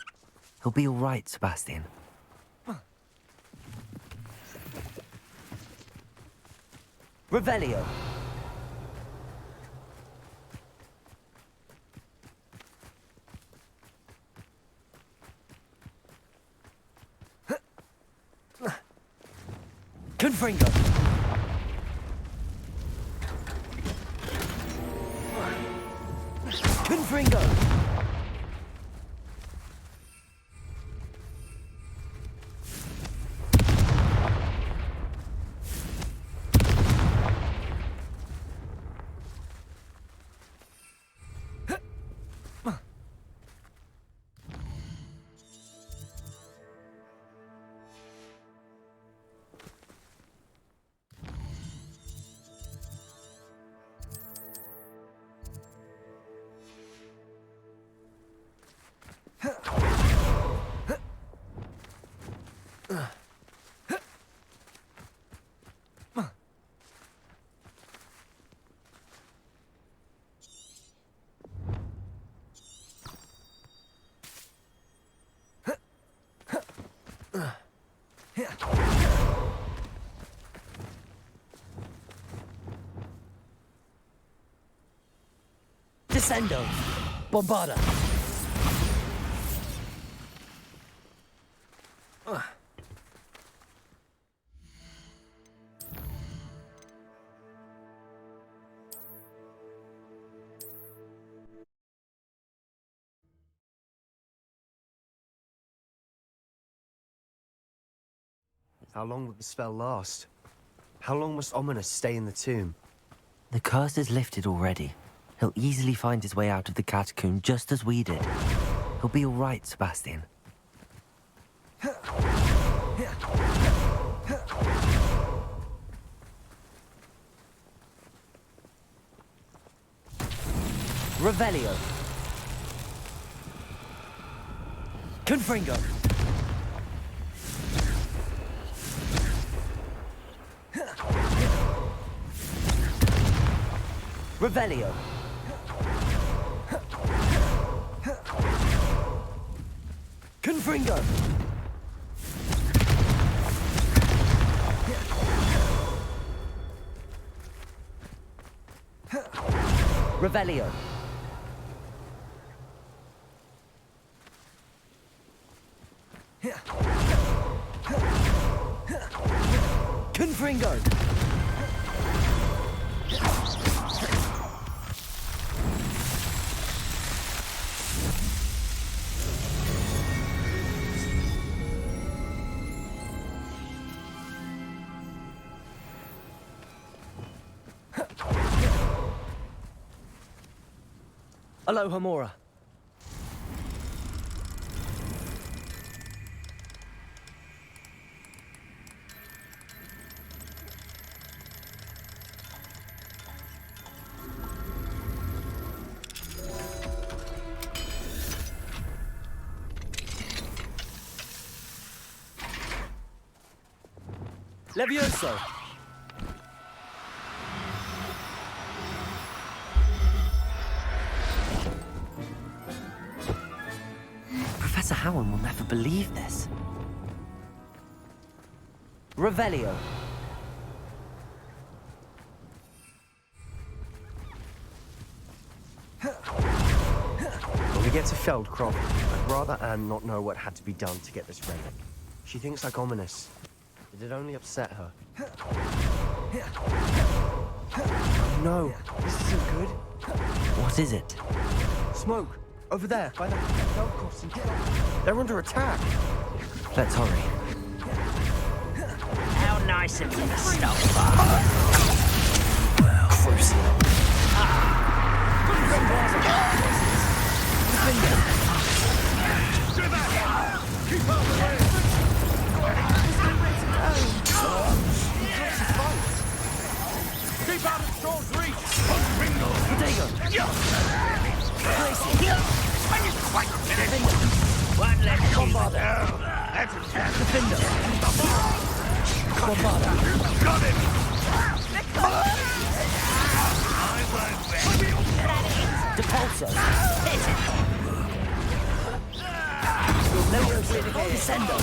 He'll be all right, Sebastian. Revelio. Confringo. Confringo. Descendo. Bombarda. How long will the spell last? How long must Ominous stay in the tomb? The curse is lifted already. He'll easily find his way out of the catacomb just as we did. He'll be all right, Sebastian. Revelio. Confringo. Revelio. Confringo. Revelio. Confringo. Aloha, Mora. Levioso. Professor Howard will never believe this. Revelio. When we get to Feldcroft, I'd rather Anne not know what had to be done to get this relic. She thinks like Ominous. It'd only upset her. Oh, no, this isn't good. What is it? Smoke! Over there, by the golf course. They're under attack. Let's hurry. How nice of you to stop by. Crucial. Keep out the way! Keep out of Troll's reach! Bingo! One left. Come on, that's a chance. Defender. Got it! I won't rest. Depulso. Descendo.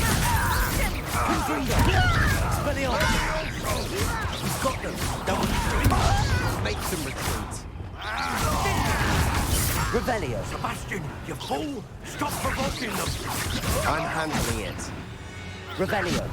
We've got them. Don't make them retreat. Revelio. Sebastian, you fool! Stop provoking them! I'm handling it. Revelio.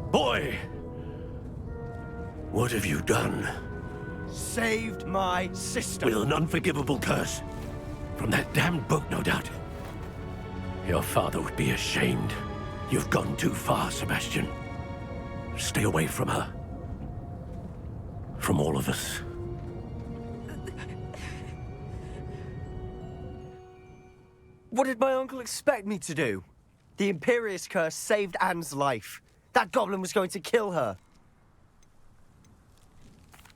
Boy! What have you done? Saved my sister. With an unforgivable curse. From that damned book, no doubt. Your father would be ashamed. You've gone too far, Sebastian. Stay away from her. From all of us. What did my uncle expect me to do? The Imperious curse saved Anne's life. That goblin was going to kill her.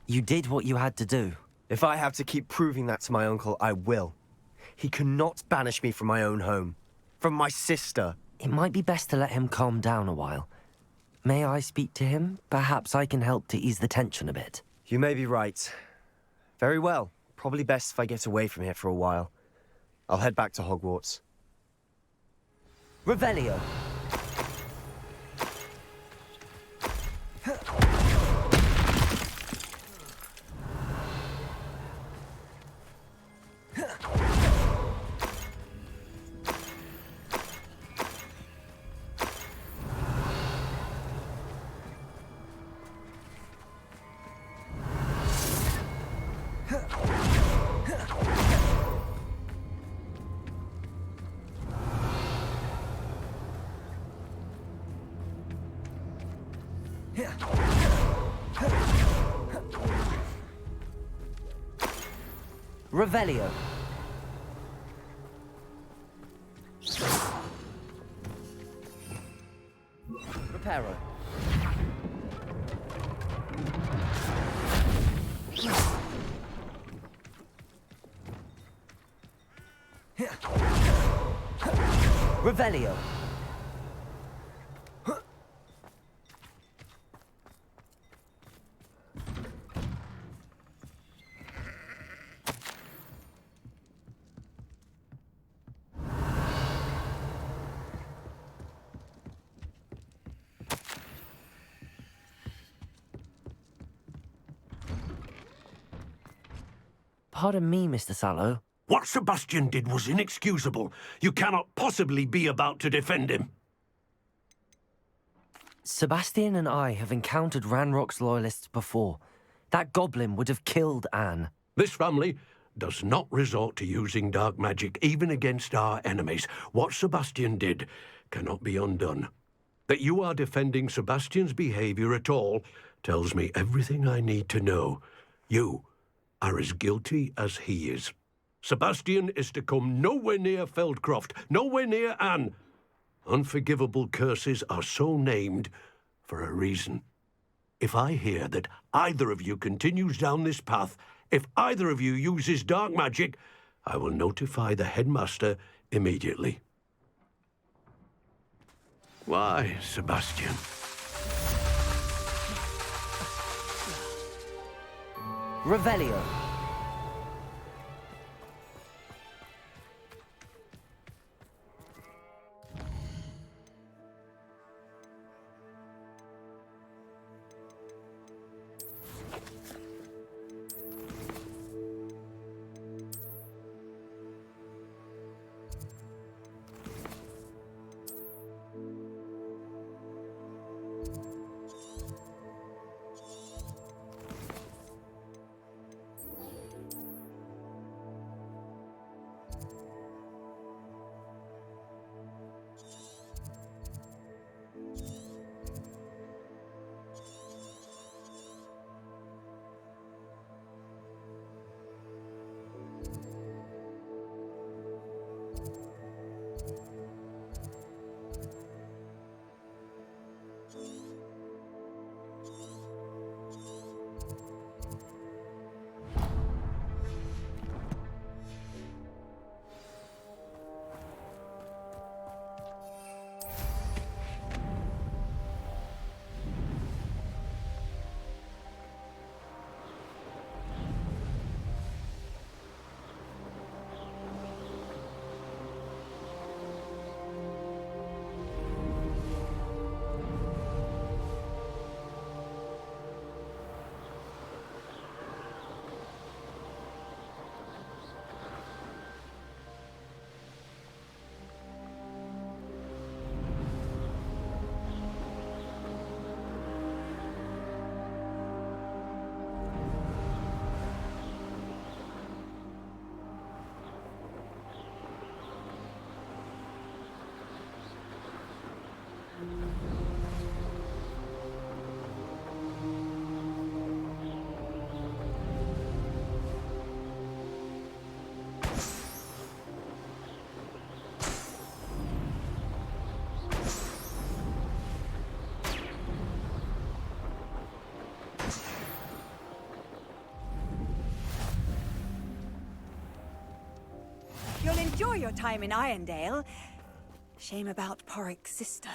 You did what you had to do. If I have to keep proving that to my uncle, I will. He cannot banish me from my own home. From my sister. It might be best to let him calm down a while. May I speak to him? Perhaps I can help to ease the tension a bit. You may be right. Very well. Probably best if I get away from here for a while. I'll head back to Hogwarts. Revelio. Revelio. Reparo. Revelio. Pardon me, Mr. Sallow. What Sebastian did was inexcusable. You cannot possibly be about to defend him. Sebastian and I have encountered Ranrock's loyalists before. That goblin would have killed Anne. This family does not resort to using dark magic, even against our enemies. What Sebastian did cannot be undone. That you are defending Sebastian's behavior at all tells me everything I need to know. You are as guilty as he is. Sebastian is to come nowhere near Feldcroft, nowhere near Anne. Unforgivable curses are so named for a reason. If I hear that either of you continues down this path, if either of you uses dark magic, I will notify the headmaster immediately. Why, Sebastian? Revelio. You'll enjoy your time in Irondale. Shame about Porrick's sister.